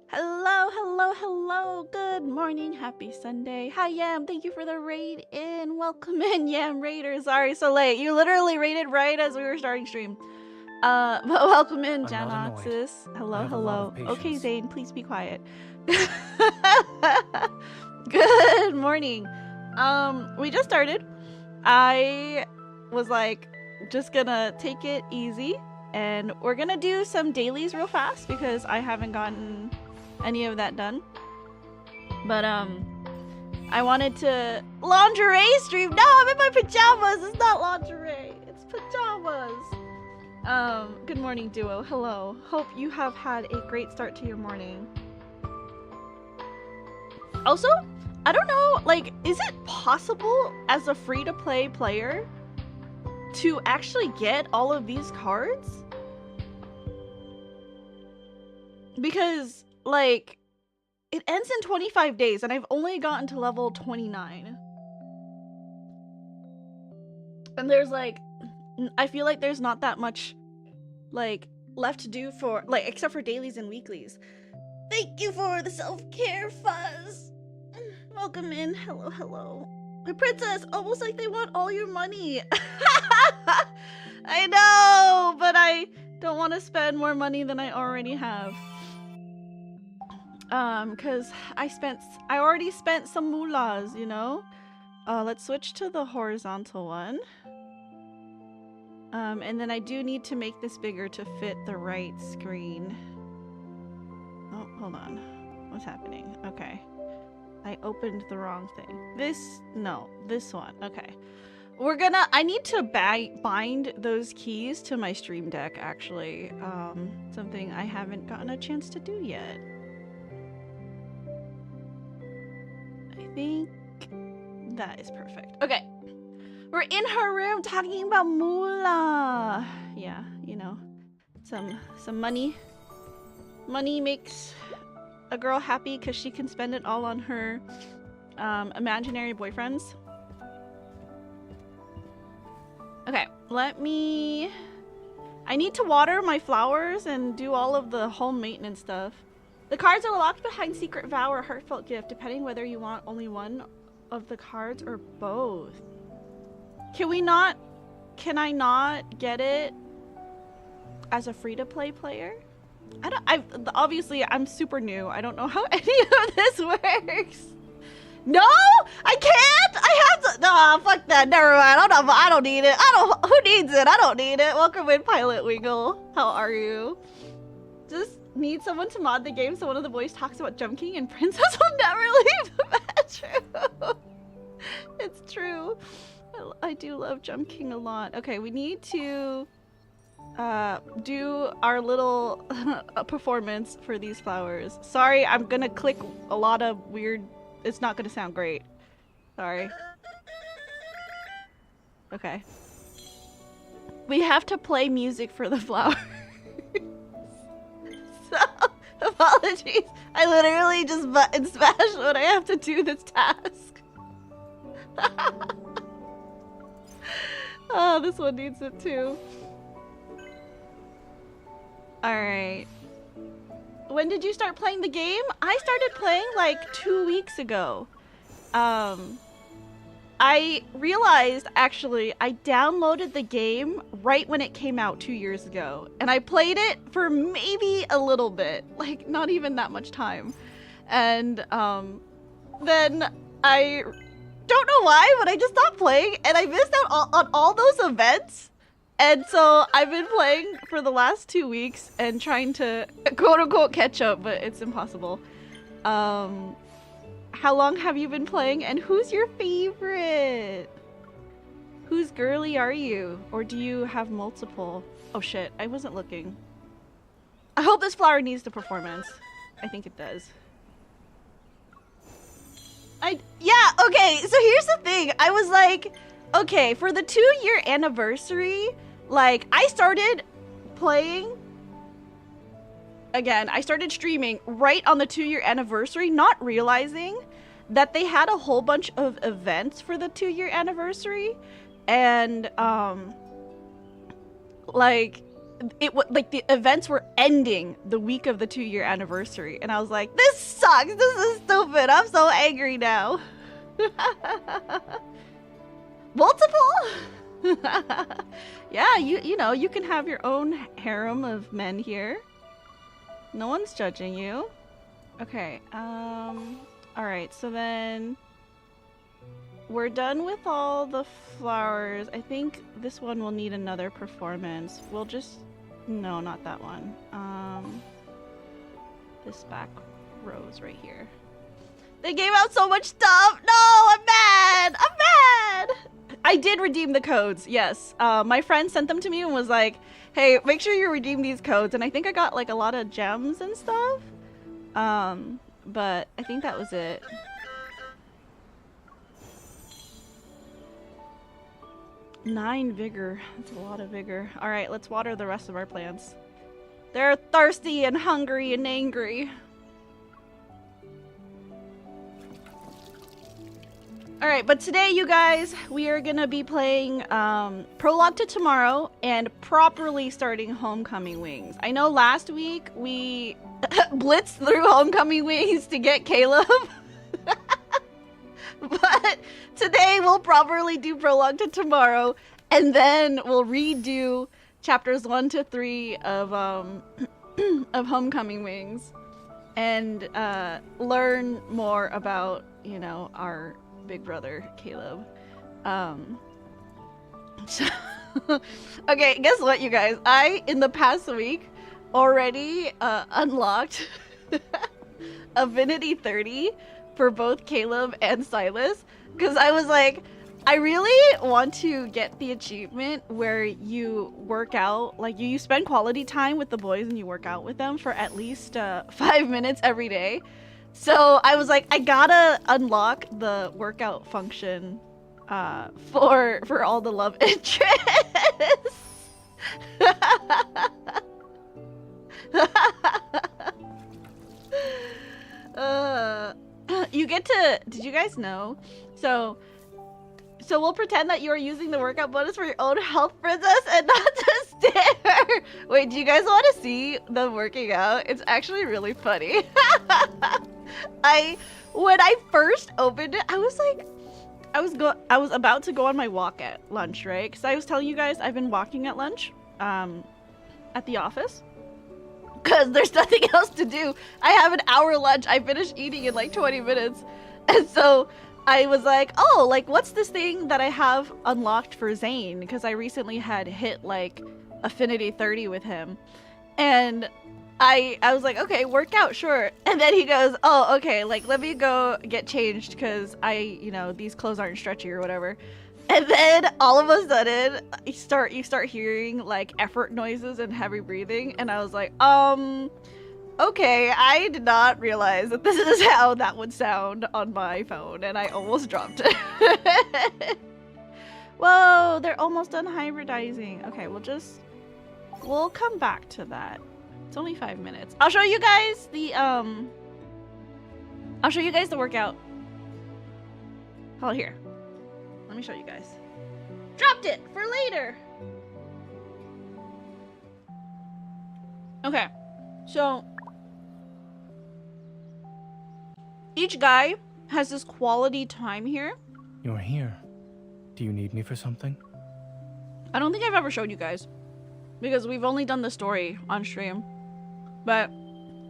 Hello, hello, hello. Good morning. Happy Sunday. Hi, Yam. Thank you for the raid in. Welcome in, Yam Raider. Sorry, so late. You literally raided right as we were starting stream. But welcome in, Janoxis. Hello, hello. Okay, Zane, please be quiet. Good morning. We just started. I was like, just gonna take it easy, and we're gonna do some dailies real fast because I haven't gotten any of that done. But I wanted to lingerie stream. No, I'm in my pajamas. It's not lingerie. It's pajamas. Good morning, duo. Hello. Hope you have had a great start to your morning. Also, I don't know, like, is it possible as a free-to-play player to actually get all of these cards? Because, like, it ends in 25 days and I've only gotten to level 29. And there's, like, I feel like there's not that much, like, left to do for, like, except for dailies and weeklies. Thank you for the self-care, Fuzz. Welcome in. Hello, hello. My princess, almost like they want all your money. I know, but I don't want to spend more money than I already have. Cause I already spent some moolahs, you know? Let's switch to the horizontal one. And then I do need to make this bigger to fit the right screen. Oh, hold on. What's happening? Okay. I opened the wrong thing. This one. Okay. I need to bind those keys to my stream deck, actually. Something I haven't gotten a chance to do yet. I think that is perfect. Okay. We're in her room talking about moolah. Yeah, you know, some money. Money makes a girl happy because she can spend it all on her imaginary boyfriends. Okay, I need to water my flowers and do all of the home maintenance stuff. The cards are locked behind Secret Vow or Heartfelt Gift, depending whether you want only one of the cards or both. Can I not get it as a free-to-play player? Obviously, I'm super new. I don't know how any of this works. No, I can't. I have to. Nah, fuck that. Never mind. I don't need it. Who needs it? I don't need it. Welcome in, Pilot Wiggle. How are you? Just need someone to mod the game so one of the boys talks about Jump King and Princess will never leave the bedroom. It's true. I do love Jump King a lot. Okay, we need to do our little performance for these flowers. Sorry, I'm gonna click a lot of weird. It's not gonna sound great. Sorry. Okay. We have to play music for the flowers. So, apologies. I literally just button smash when I have to do this task. Oh, this one needs it too. Alright. When did you start playing the game? I started playing like 2 weeks ago. I realized, actually, I downloaded the game right when it came out 2 years ago. And I played it for maybe a little bit. Like, not even that much time. And, then I don't know why, but I just stopped playing. And I missed out on all those events. And so I've been playing for the last 2 weeks and trying to quote-unquote catch up, but it's impossible. How long have you been playing, and who's your favorite? Whose girly are you? Or do you have multiple? Oh shit, I wasn't looking. I hope this flower needs the performance. I think it does. Yeah, okay, so here's the thing. I was like, okay, for the 2-year anniversary, like, I started playing, again, I started streaming right on the 2-year anniversary, not realizing that they had a whole bunch of events for the 2-year anniversary. And, like, like the events were ending the week of the 2-year anniversary, and I was like, this sucks. This is stupid. I'm so angry now. Multiple? Yeah, you know, you can have your own harem of men here. No one's judging you. Okay, alright, so then we're done with all the flowers. I think this one will need another performance. We'll just, no, not that one. This back rose right here. They gave out so much stuff. No, I'm mad. I'm mad. I did redeem the codes. Yes. My friend sent them to me and was like, hey, make sure you redeem these codes. And I think I got like a lot of gems and stuff. But I think that was it. Nine vigor. That's a lot of vigor. All right, let's water the rest of our plants. They're thirsty and hungry and angry. Alright, but today, you guys, we are gonna be playing Prologue to Tomorrow and properly starting Homecoming Wings. I know last week we blitzed through Homecoming Wings to get Caleb. But today we'll properly do Prologue to Tomorrow, and then we'll redo chapters 1 to 3 of of Homecoming Wings and learn more about, you know, our big brother Caleb. Okay, guess what, you guys? I in the past week already unlocked Affinity 30 for both Caleb and Sylus, because I was like, I really want to get the achievement where you work out, like you spend quality time with the boys and you work out with them for at least 5 minutes every day. So I was like, I gotta unlock the workout function for all the love interests. You get to, did you guys know? So we'll pretend that you are using the workout bonus for your own health, princess, and not to stare. Wait, do you guys want to see them working out? It's actually really funny. When I first opened it, I was like, I was about to go on my walk at lunch, right? Because I was telling you guys I've been walking at lunch, at the office, because there's nothing else to do. I have an hour lunch. I finished eating in like 20 minutes, and so I was like, oh, like what's this thing that I have unlocked for ZAYNE? Because I recently had hit like Affinity 30 with him, and I was like, okay, workout, sure. And then he goes, oh, okay, like let me go get changed because you know, these clothes aren't stretchy or whatever. And then all of a sudden you start hearing like effort noises and heavy breathing, and I was like, okay, I did not realize that this is how that would sound on my phone, and I almost dropped it. Whoa, they're almost done hybridizing. Okay, we'll come back to that. It's only 5 minutes. I'll show you guys the workout. Oh, here. Let me show you guys. Dropped it for later. Okay. So each guy has this quality time here. You're here. Do you need me for something? I don't think I've ever showed you guys, because we've only done the story on stream. But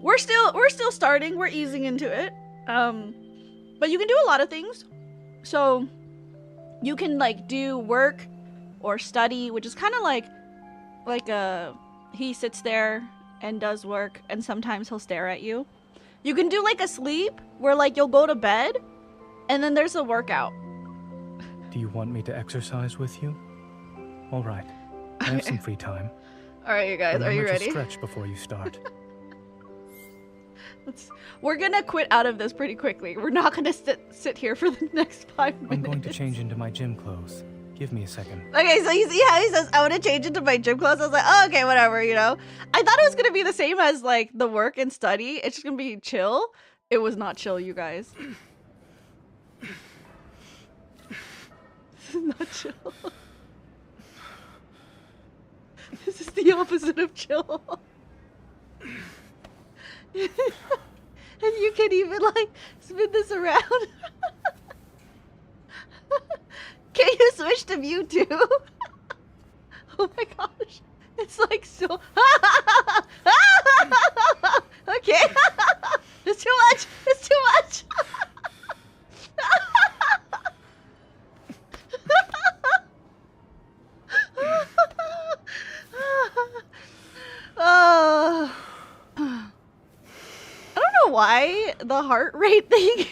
we're still starting. We're easing into it. But you can do a lot of things. So you can like do work or study, which is kind of like he sits there and does work, and sometimes he'll stare at you. You can do like a sleep where like you'll go to bed and then there's a workout. Do you want me to exercise with you? All right. I have some free time. All right, you guys, Remember are you ready? to stretch before you start. We're gonna quit out of this pretty quickly. We're not gonna sit here for the next 5 minutes. I'm going to change into my gym clothes. Give me a second. Okay, so you see how he says, I want to change into my gym clothes? I was like, oh, okay, whatever, you know? I thought it was gonna be the same as like the work and study. It's just gonna be chill. It was not chill, you guys. This is not chill. This is the opposite of chill. And you can even like spin this around. Can you switch to view too? Oh my gosh. It's like so okay. It's too much. It's too much. I don't know why the heart rate thing.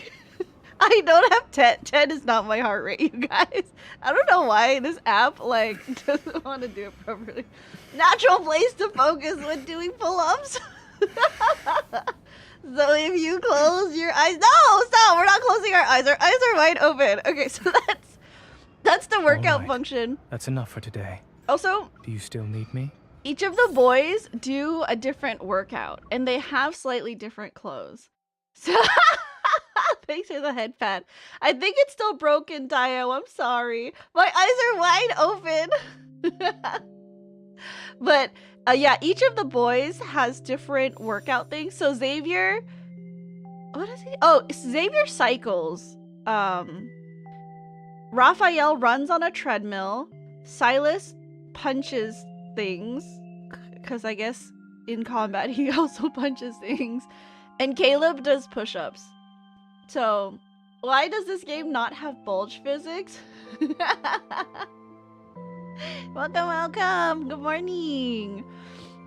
I don't have 10. 10 is not my heart rate, you guys. I don't know why this app like doesn't want to do it properly. Natural place to focus when doing pull-ups. So if you close your eyes, no, stop. We're not closing our eyes. Our eyes are wide open. Okay, so that's the workout function. That's enough for today. Also, do you still need me? Each of the boys do a different workout, and they have slightly different clothes. So, thanks for the head pat. I think it's still broken, Dio. I'm sorry. My eyes are wide open. But, yeah, each of the boys has different workout things. So, Xavier... What is he? Oh, Xavier cycles. Rafayel runs on a treadmill. Sylus punches things, because I guess in combat he also punches things, and Caleb does push-ups. So why does this game not have bulge physics? Welcome, good morning.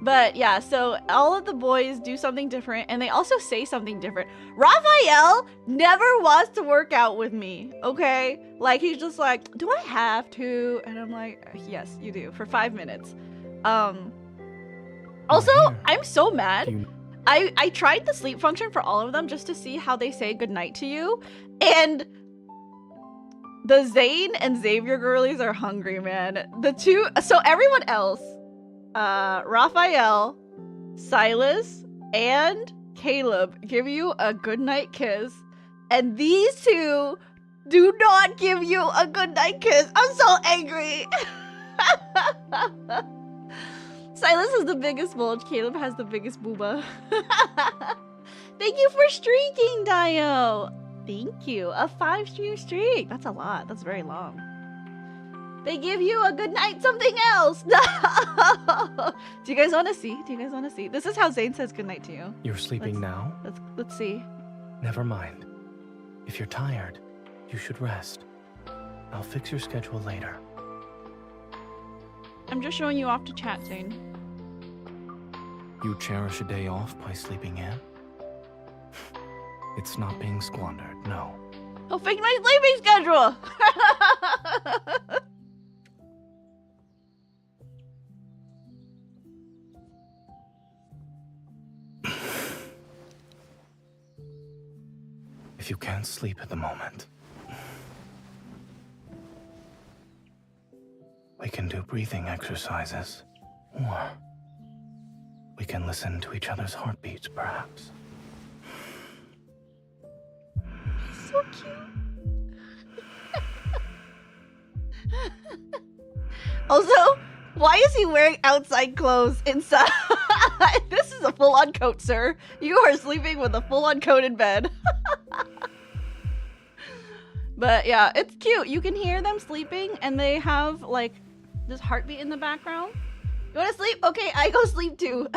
But yeah, so all of the boys do something different, and they also say something different. Rafayel never wants to work out with me, okay? Like, he's just like, do I have to? And I'm like, yes, you do, for 5 minutes. Also, I'm so mad. I tried the sleep function for all of them just to see how they say goodnight to you, and the ZAYNE and Xavier girlies are hungry, man. The two, so everyone else, Rafayel, Sylus, and Caleb give you a goodnight kiss, and these two do not give you a goodnight kiss. I'm so angry. Sylus has the biggest bulge. Caleb has the biggest booba. Thank you for streaking, Dio. Thank you. A 5-stream streak. That's a lot. That's very long. They give you a good night something else. No. Do you guys want to see? Do you guys want to see? This is how ZAYNE says goodnight to you. You're sleeping now? Let's see. Never mind. If you're tired, you should rest. I'll fix your schedule later. I'm just showing you off to chat, ZAYNE. You cherish a day off by sleeping in? It's not being squandered, no. I'll fix my sleeping schedule! If you can't sleep at the moment, we can do breathing exercises, or we can listen to each other's heartbeats, perhaps. So cute. Also, why is he wearing outside clothes inside? This is a full-on coat, sir. You are sleeping with a full-on coat in bed. But yeah, it's cute. You can hear them sleeping, and they have like this heartbeat in the background. You want to sleep? Okay, I go sleep too.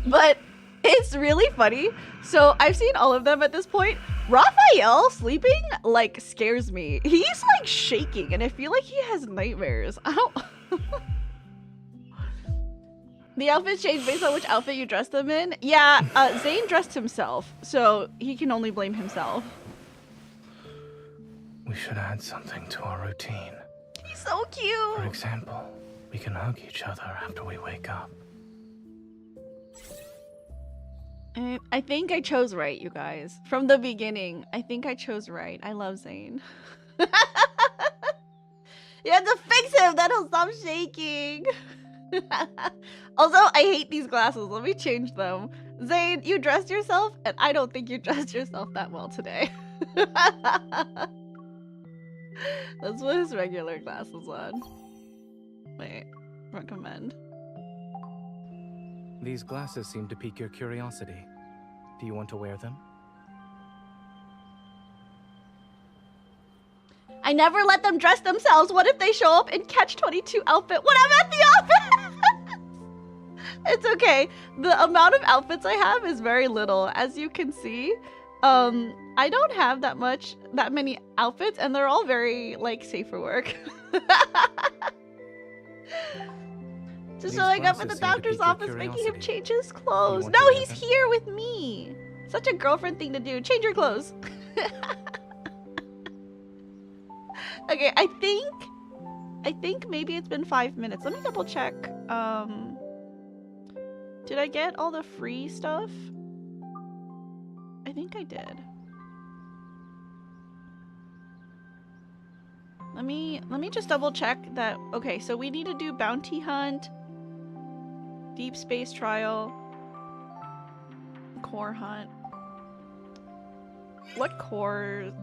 But it's really funny. So I've seen all of them at this point. Rafayel sleeping like scares me. He's like shaking, and I feel like he has nightmares. I don't. The outfits change based on which outfit you dress them in. Yeah, ZAYNE dressed himself, so he can only blame himself. We should add something to our routine. He's so cute. For example, we can hug each other after we wake up. I think I chose right, you guys. From the beginning, I think I chose right. I love ZAYNE. You have to fix him, then he'll stop shaking. Also, I hate these glasses. Let me change them. ZAYNE, you dressed yourself, and I don't think you dressed yourself that well today. Let's put his regular glasses on. Wait, recommend. These glasses seem to pique your curiosity. Do you want to wear them? I never let them dress themselves. What if they show up in Catch-22 outfit when I'm at the office? It's okay. The amount of outfits I have is very little, as you can see. I don't have that many outfits, and they're all very like safe for work. Just showing up at the doctor's office, making him change his clothes. No, he's here with me. Such a girlfriend thing to do. Change your clothes. Okay, I think maybe it's been 5 minutes. Let me double check. Did I get all the free stuff? I think I did. Let me just double check that. Okay, so we need to do bounty hunt, deep space trial, core hunt. What cores?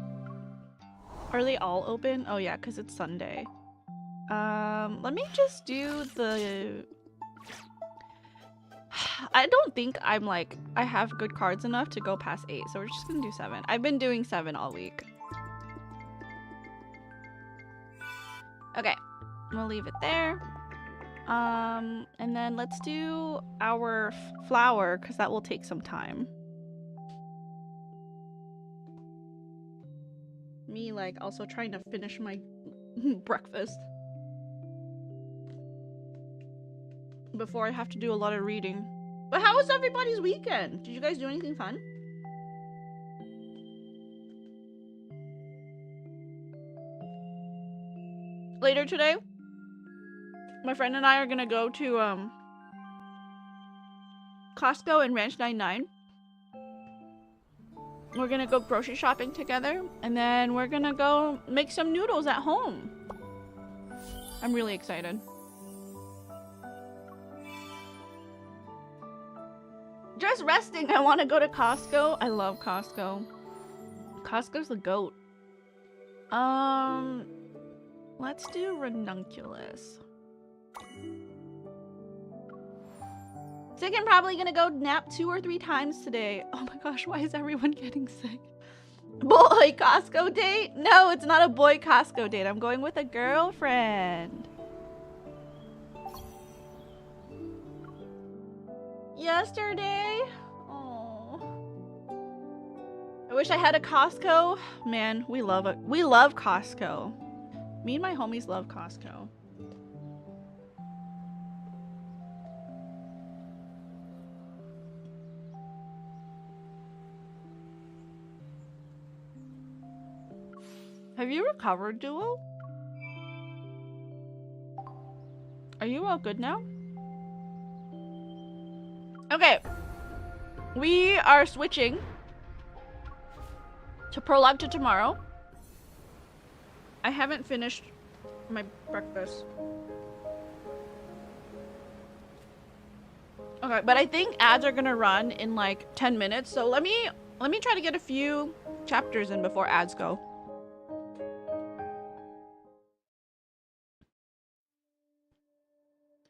Are they all open? Oh yeah, because it's Sunday. Let me just do the... I don't think I have good cards enough to go past 8, so we're just gonna do 7. I've been doing 7 all week. Okay, we'll leave it there. And then let's do our flower, because that will take some time. Me also trying to finish my breakfast before I have to do a lot of reading. But how was everybody's weekend? Did you guys do anything fun? Later today, my friend and I are gonna go to Costco and Ranch 99. We're gonna go grocery shopping together, and then we're gonna go make some noodles at home. I'm really excited. Just resting. I want to go to Costco. I love Costco. Costco's the GOAT. Let's do ranunculus. I'm probably gonna go nap 2 or 3 times today. Oh my gosh, why is everyone getting sick? Boy Costco date? No, it's not a boy Costco date. I'm going with a girlfriend. Yesterday? Oh. I wish I had a Costco. Man, we love it. We love Costco. Me and my homies love Costco. Have you recovered, Duo? Are you all good now? Okay. We are switching to Prologue to tomorrow. I haven't finished my breakfast. Okay, but I think ads are gonna run in 10 minutes, so let me try to get a few chapters in before ads go.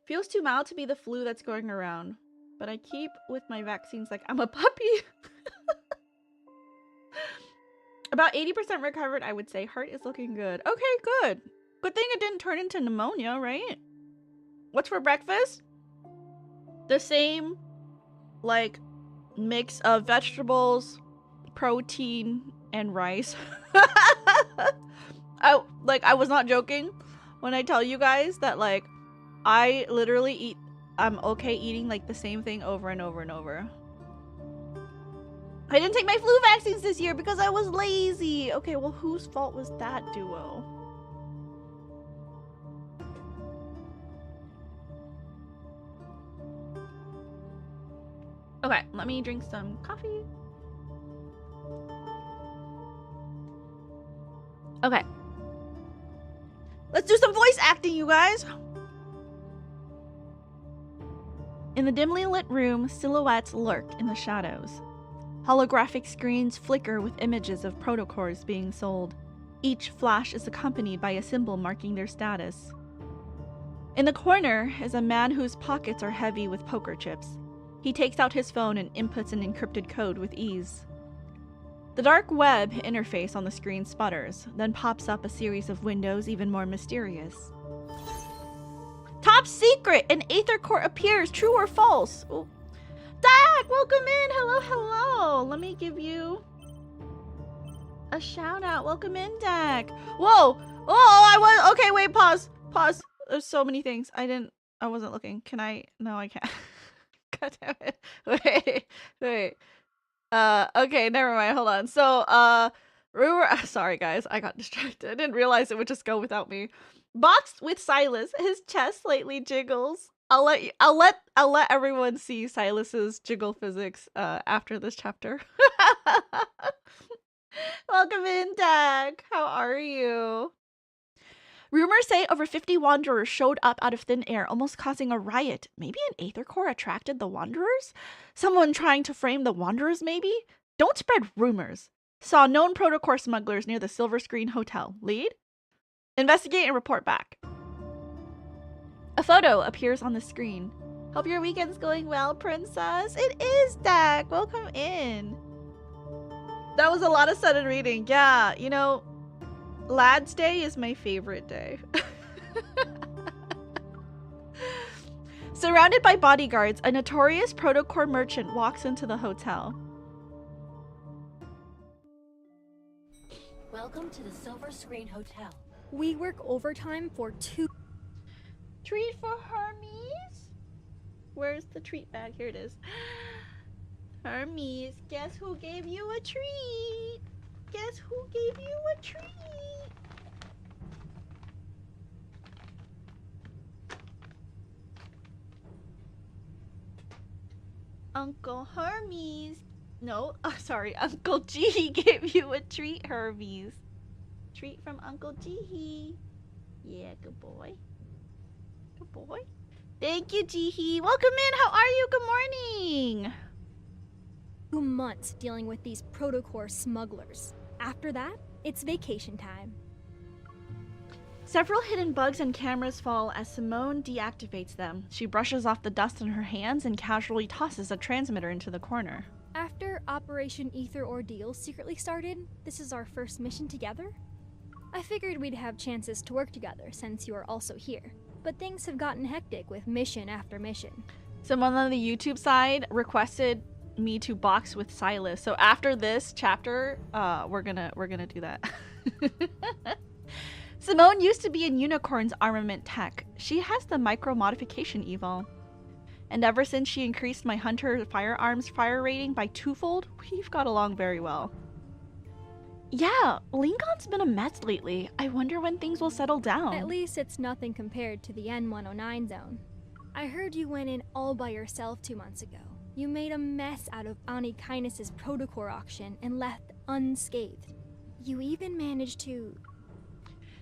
Feels too mild to be the flu that's going around, but I keep with my vaccines like I'm a puppy. About 80% recovered, I would say. Heart is looking good. Okay, good. Good thing it didn't turn into pneumonia, right? What's for breakfast? The same, mix of vegetables, protein, and rice. I was not joking when I tell you guys that, I literally I'm okay eating the same thing over and over and over. I didn't take my flu vaccines this year because I was lazy. Okay, well, whose fault was that, Duo? Okay, let me drink some coffee. Okay. Let's do some voice acting, you guys. In the dimly lit room, silhouettes lurk in the shadows. Holographic screens flicker with images of protocors being sold, Each flash is accompanied by a symbol marking their status. In the corner is a man whose pockets are heavy with poker chips. He takes out his phone and inputs an encrypted code with ease. The dark web interface on the screen sputters, then pops up a series of windows even more mysterious. Top secret! An Aether Core appears, true or false? Ooh. Dak, welcome in! Hello, hello! Let me give you a shout out. Welcome in, Dak. Whoa! Oh, okay, wait, pause. There's so many things. I wasn't looking. Can I? No, I can't. God damn it. Wait. Okay, never mind. Hold on. So, rumor. Sorry, guys. I got distracted. I didn't realize it would just go without me. Boxed with Sylus, his chest slightly jiggles. I'll let everyone see Sylus's jiggle physics after this chapter. Welcome in, Dag. How are you? Rumors say over 50 wanderers showed up out of thin air, almost causing a riot. Maybe an Aether Core attracted the wanderers? Someone trying to frame the wanderers, maybe? Don't spread rumors. Saw known Protocore smugglers near the Silver Screen Hotel. Lead? Investigate and report back. A photo appears on the screen. Hope your weekend's going well, princess. It is, Dak. Welcome in. That was a lot of sudden reading. Yeah, you know, Lads Day is my favorite day. Surrounded by bodyguards, a notorious Protocore merchant walks into the hotel. Welcome to the Silver Screen Hotel. We work overtime for 2. Treat for Hermes? Where's the treat bag? Here it is. Hermes, guess who gave you a treat? Guess who gave you a treat? Uncle Hermes. No, sorry, Uncle G gave you a treat, Hermes. Treat from Uncle G. Yeah, good boy. Good boy. Thank you, Jihi. Welcome in. How are you? Good morning. 2 months dealing with these Protocore smugglers. After that, it's vacation time. Several hidden bugs and cameras fall as Simone deactivates them. She brushes off the dust on her hands and casually tosses a transmitter into the corner. After Operation Ether Ordeal secretly started, this is our first mission together. I figured we'd have chances to work together since you are also here. But things have gotten hectic with mission after mission. Someone on the YouTube side requested me to box with Sylus. So after this chapter, we're gonna do that. Simone used to be in Unicorn's armament tech. She has the micro modification eval. And ever since she increased my hunter firearms fire rating by 2-fold, we've got along very well. Yeah, Lingon's been a mess lately. I wonder when things will settle down. At least it's nothing compared to the N109 zone. I heard you went in all by yourself 2 months ago. You made a mess out of Ani Kindness's Protocore auction and left unscathed. You even managed to...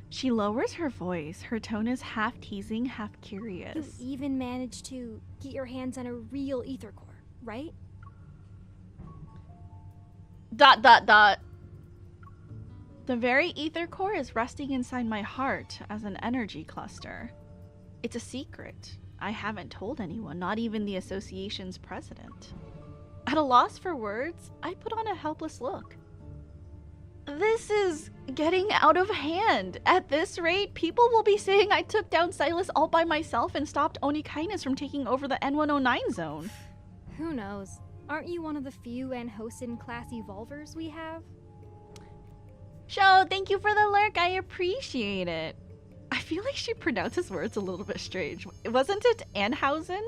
She lowers her voice. Her tone is half teasing, half curious. You even managed to get your hands on a real Aether Core, right? ... The very Aether Core is resting inside my heart as an energy cluster. It's a secret. I haven't told anyone, not even the association's president. At a loss for words, I put on a helpless look. This is getting out of hand. At this rate, people will be saying I took down Sylus all by myself and stopped Oni Kindness from taking over the N109 zone. Who knows? Aren't you one of the few Anhosen class evolvers we have? Sho, thank you for the lurk. I appreciate it. I feel like she pronounces words a little bit strange. Wasn't it Anhausen?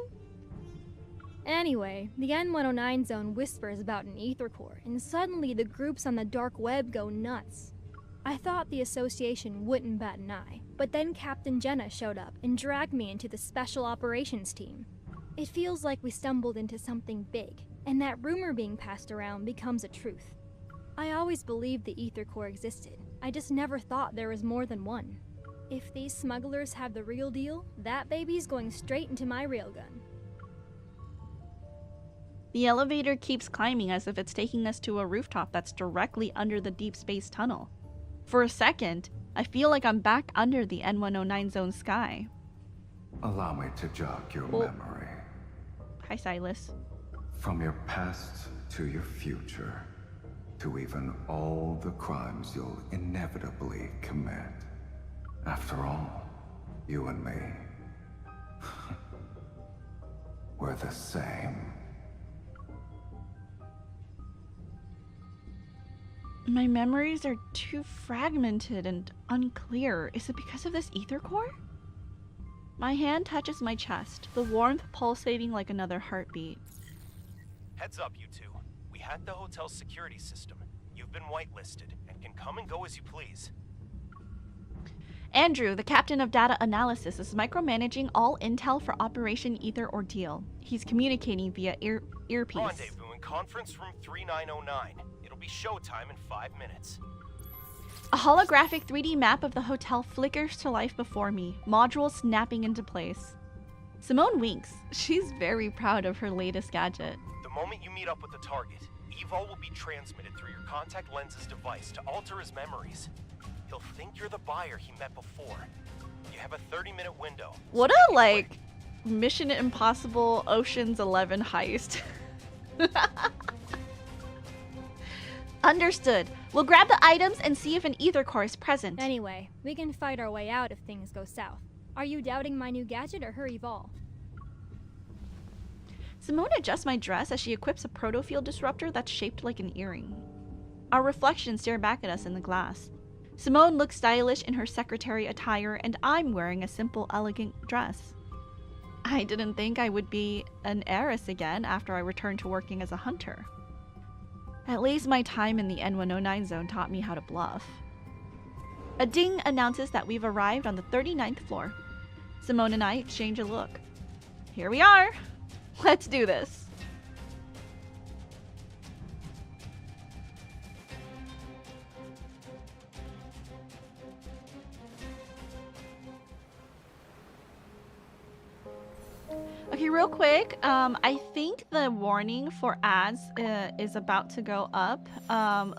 Anyway, the N109 zone whispers about an Aether Core, and suddenly the groups on the dark web go nuts. I thought the association wouldn't bat an eye, but then Captain Jenna showed up and dragged me into the special operations team. It feels like we stumbled into something big, and that rumor being passed around becomes a truth. I always believed the Aether Core existed. I just never thought there was more than one. If these smugglers have the real deal, that baby's going straight into my railgun. The elevator keeps climbing as if it's taking us to a rooftop that's directly under the deep space tunnel. For a second, I feel like I'm back under the N109 zone sky. Allow me to jog your Oh. memory. Hi, Sylus. From your past to your future, to even all the crimes you'll inevitably commit. After all, you and me, we're the same. My memories are too fragmented and unclear. Is it because of this ether core? My hand touches my chest, the warmth pulsating like another heartbeat. Heads up, you two. We hacked the hotel's security system. You've been whitelisted and can come and go as you please. Andrew, the captain of data analysis, is micromanaging all intel for Operation Ether Ordeal. He's communicating via earpiece. Rendezvous in conference room 3909. It'll be showtime in 5 minutes. A holographic 3D map of the hotel flickers to life before me, modules snapping into place. Simone winks. She's very proud of her latest gadget. The moment you meet up with the target, Evo will be transmitted through your contact lenses device to alter his memories. He'll think you're the buyer he met before. You have a 30-minute window. What a, like, Mission Impossible Ocean's 11 heist. Understood. We'll grab the items and see if an ether core is present. Anyway, we can fight our way out if things go south. Are you doubting my new gadget or her evolve? Simone adjusts my dress as she equips a proto-field disruptor that's shaped like an earring. Our reflections stare back at us in the glass. Simone looks stylish in her secretary attire, and I'm wearing a simple, elegant dress. I didn't think I would be an heiress again after I returned to working as a hunter. At least my time in the N109 zone taught me how to bluff. A ding announces that we've arrived on the 39th floor. Simone and I exchange a look. Here we are! Let's do this! Okay, real quick, I think the warning for ads is about to go up.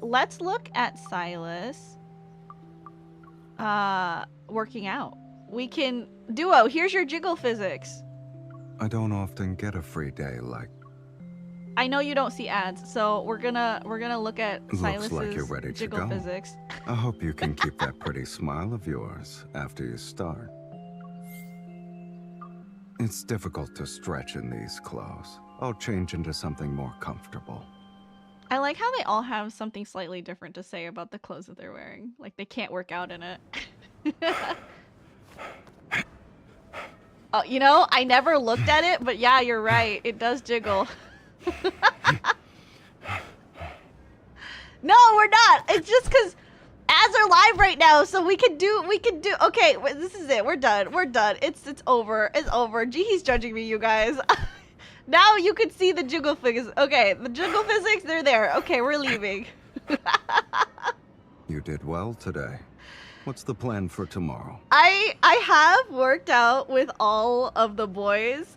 Let's look at Sylus working out. We can... Duo, here's your jiggle physics. I don't often get a free day like... I know you don't see ads, so we're gonna look at Looks Silus's like you're ready to jiggle go. physics. I hope you can keep that pretty smile of yours after you start. It's difficult to stretch in these clothes. I'll change into something more comfortable. I like how they all have something slightly different to say about the clothes that they're wearing. Like they can't work out in it. Oh, you know, I never looked at it, but yeah, you're right. It does jiggle. No, we're not. It's just because ads are live right now, so we can do. Okay, this is it. We're done. It's over. It's over. Gee, he's judging me, you guys. Now you can see the jiggle physics. Okay, the jiggle physics, they're there. Okay, we're leaving. You did well today. What's the plan for tomorrow? I have worked out with all of the boys.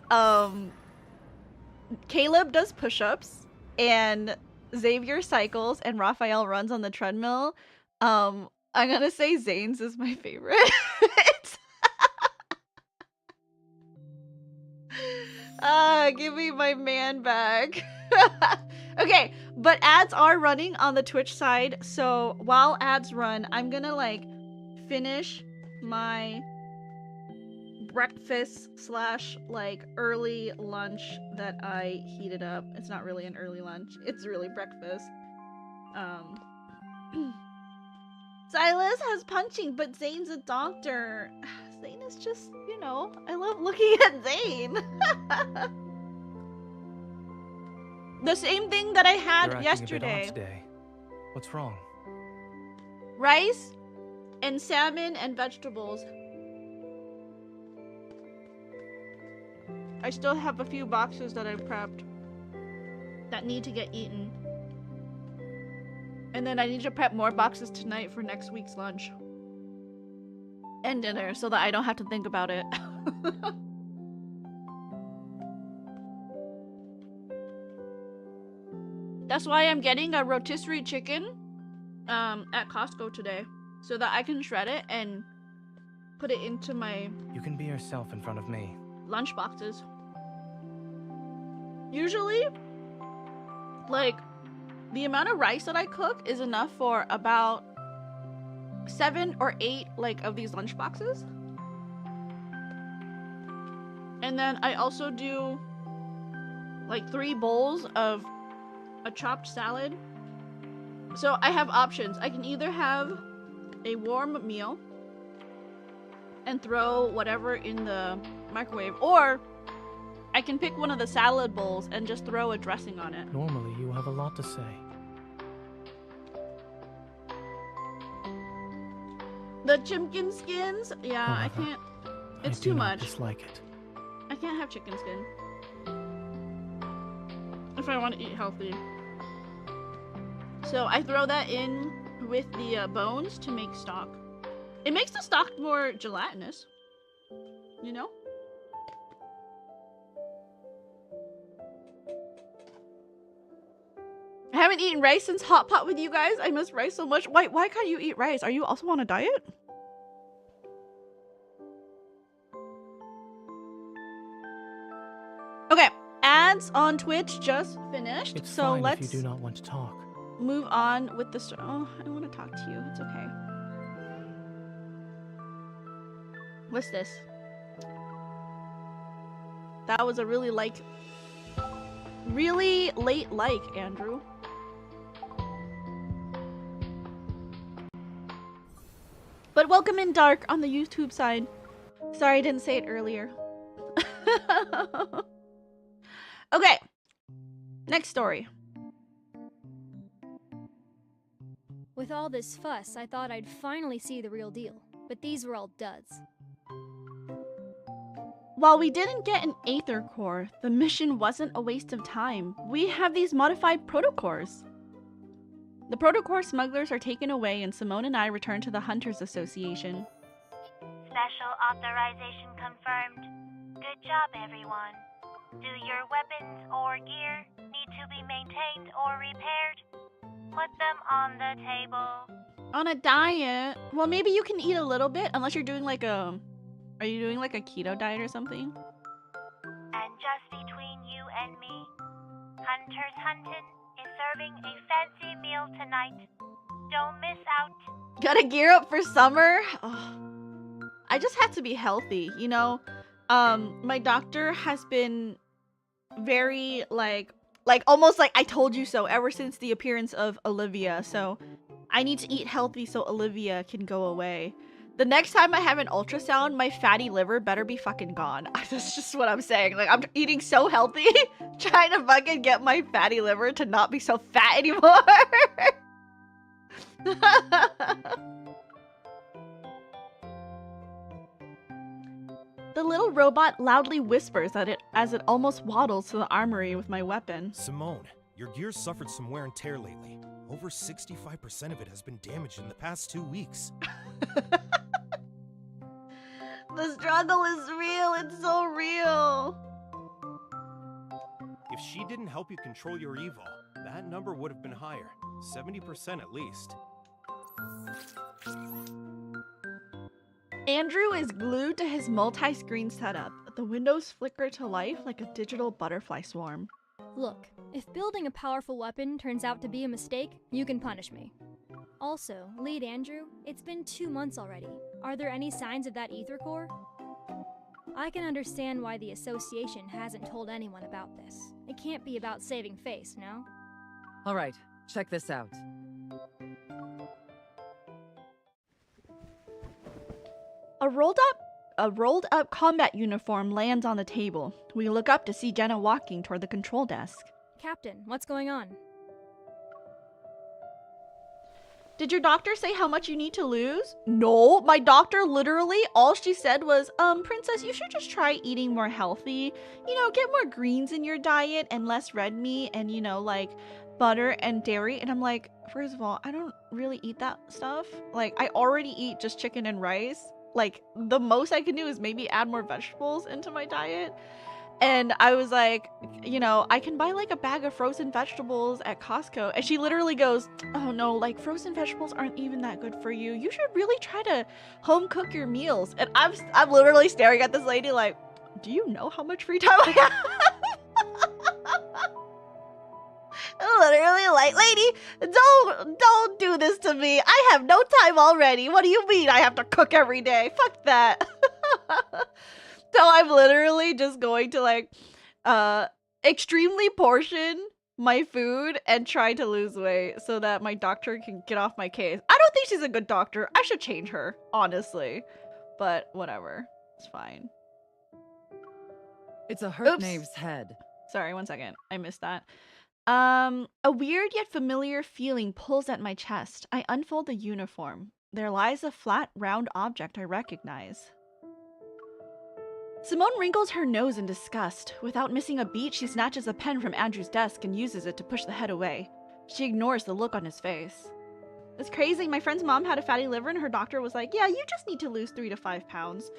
Caleb does push-ups, and Xavier cycles, and Rafayel runs on the treadmill. I'm gonna say ZAYNE's is my favorite. Give me my man back. Okay, but ads are running on the Twitch side, so while ads run, I'm gonna like finish my breakfast / like early lunch that I heated up. It's not really an early lunch, it's really breakfast. Sylus has punching, but ZAYNE's a doctor. ZAYNE is just, you know, I love looking at ZAYNE. The same thing that I had yesterday. Today. What's wrong? Rice and salmon and vegetables. I still have a few boxes that I prepped that need to get eaten. And then I need to prep more boxes tonight for next week's lunch. And dinner, so that I don't have to think about it. That's why I'm getting a rotisserie chicken at Costco today. so that I can shred it and put it into my You can be yourself in front of me. lunch boxes. Usually, like, the amount of rice that I cook is enough for about 7 or 8 like of these lunch boxes. And then I also do like 3 bowls of a chopped salad. So I have options. I can either have a warm meal and throw whatever in the microwave, or I can pick one of the salad bowls and just throw a dressing on it. Normally, you have a lot to say. The chicken skins? Yeah, I However, can't. It's I do too not much. dislike it. I can't have chicken skin if I want to eat healthy. So I throw that in with the bones to make stock. It makes the stock more gelatinous, you know? I haven't eaten rice since Hot Pot with you guys. I miss rice so much. Why can't you eat rice? Are you also on a diet? Okay, ads on Twitch just finished. It's so fine let's if you do not want to talk. move on with the oh, I want to talk to you. It's okay. What's this? That was a really late like, Andrew. But welcome in, Dark, on the YouTube side. Sorry I didn't say it earlier. Okay. Next story. With all this fuss, I thought I'd finally see the real deal, but these were all duds. While we didn't get an Aether Core, the mission wasn't a waste of time. We have these modified protocores. The protocore smugglers are taken away and Simone and I return to the Hunters Association. Special authorization confirmed. Good job, everyone. Do your weapons or gear need to be maintained or repaired? Put them on the table. On a diet? Well, maybe you can eat a little bit, unless you're doing like a... Are you doing like a keto diet or something? And just between you and me, Hunter's Huntin' is serving a fancy meal tonight. Don't miss out. Gotta gear up for summer? Oh, I just have to be healthy, you know? My doctor has been very, like almost like I told you so ever since the appearance of Olivia, so I need to eat healthy so Olivia can go away. The next time I have an ultrasound, my fatty liver better be fucking gone. That's just what I'm saying. Like, I'm eating so healthy, trying to fucking get my fatty liver to not be so fat anymore. The little robot loudly whispers at it as it almost waddles to the armory with my weapon. Simone, your gear's suffered some wear and tear lately. Over 65% of it has been damaged in the past 2 weeks. The struggle is real. It's so real. If she didn't help you control your evil, that number would have been higher. 70% at least. Andrew is glued to his multi-screen setup. The windows flicker to life like a digital butterfly swarm. Look, if building a powerful weapon turns out to be a mistake, you can punish me. Also, lead Andrew, it's been 2 months already. Are there any signs of that Aether Core? I can understand why the association hasn't told anyone about this. It can't be about saving face, no? Alright, check this out. A rolled up combat uniform lands on the table. We look up to see Jenna walking toward the control desk. Captain, what's going on? Did your doctor say how much you need to lose? No, my doctor literally, all she said was, Princess, you should just try eating more healthy. You know, get more greens in your diet and less red meat and, you know, like butter and dairy. And I'm like, first of all, I don't really eat that stuff. Like, I already eat just chicken and rice. Like, the most I can do is maybe add more vegetables into my diet. And I was like, you know, I can buy like a bag of frozen vegetables at Costco. And she literally goes, oh no, like frozen vegetables aren't even that good for you. You should really try to home cook your meals. And I'm literally staring at this lady like, do you know how much free time I have? Literally like, lady, don't do this to me. I have no time already. What do you mean I have to cook every day? Fuck that. So I'm literally just going to like extremely portion my food and try to lose weight so that my doctor can get off my case. I don't think she's a good doctor. I should change her, honestly. But whatever. It's fine. It's a hurt knave's head. Sorry, 1 second. I missed that. A weird yet familiar feeling pulls at my chest. I unfold the uniform. There lies a flat, round object I recognize. Simone wrinkles her nose in disgust. Without missing a beat, she snatches a pen from Andrew's desk and uses it to push the head away. She ignores the look on his face. It's crazy. My friend's mom had a fatty liver and her doctor was like, yeah, you just need to lose 3 to 5 pounds.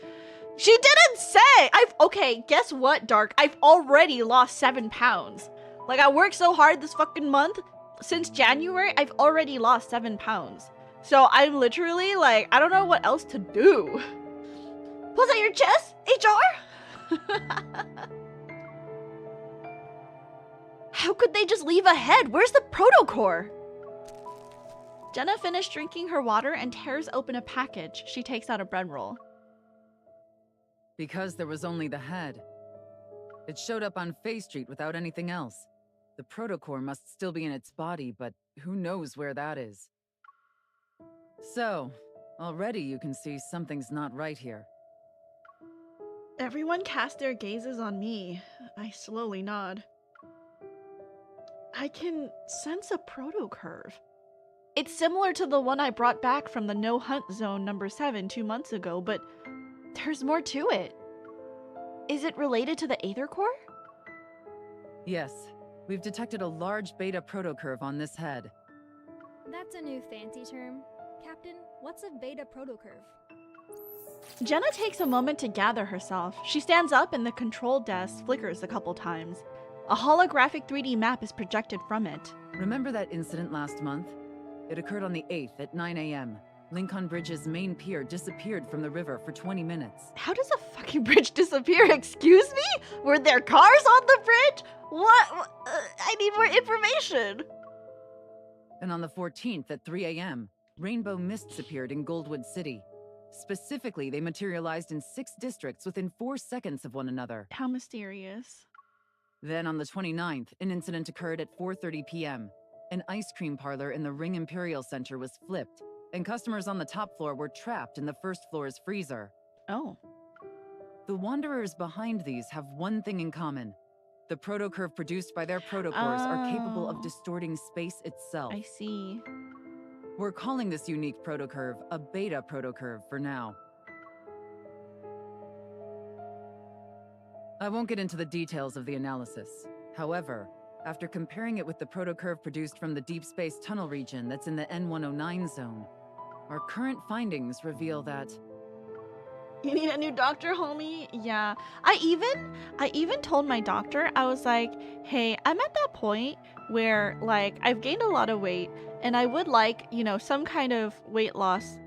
She didn't say! Okay, guess what, Dark? I've already lost 7 pounds. Like, I worked so hard this fucking month. Since January, I've already lost 7 pounds. So I'm literally like, I don't know what else to do. Pulls out your chest, HR? How could they just leave a head? Where's the protocore? Jenna finished drinking her water and tears open a package. She takes out a bread roll. Because there was only the head. It showed up on Faye Street without anything else. The protocore must still be in its body, but who knows where that is. So, already you can see something's not right here. Everyone cast their gazes on me. I slowly nod. I can sense a protocurve. It's similar to the one I brought back from the no-hunt zone number 7 2 months ago, but there's more to it. Is it related to the Aether Core? Yes. We've detected a large beta protocurve on this head. That's a new fancy term. Captain, what's a beta protocurve? Jenna takes a moment to gather herself. She stands up and the control desk flickers a couple times. A holographic 3D map is projected from it. Remember that incident last month? It occurred on the 8th at 9 a.m. Lincoln Bridge's main pier disappeared from the river for 20 minutes. How does a fucking bridge disappear? Excuse me? Were there cars on the bridge? What? I need more information. And on the 14th at 3 a.m., rainbow mists appeared in Goldwood City. Specifically, they materialized in 6 districts within 4 seconds of one another. How mysterious. Then on the 29th, an incident occurred at 4:30 p.m. An ice cream parlor in the Ring Imperial Center was flipped, and customers on the top floor were trapped in the first floor's freezer. Oh. The Wanderers behind these have one thing in common. The protocurve produced by their protocores are capable of distorting space itself. I see. We're calling this unique protocurve a beta protocurve for now. I won't get into the details of the analysis. However, after comparing it with the protocurve produced from the deep space tunnel region that's in the N109 zone, our current findings reveal that... You need a new doctor, homie? Yeah. I even told my doctor, I was like, hey, I'm at that point where, like, I've gained a lot of weight, and I would like, you know, some kind of weight loss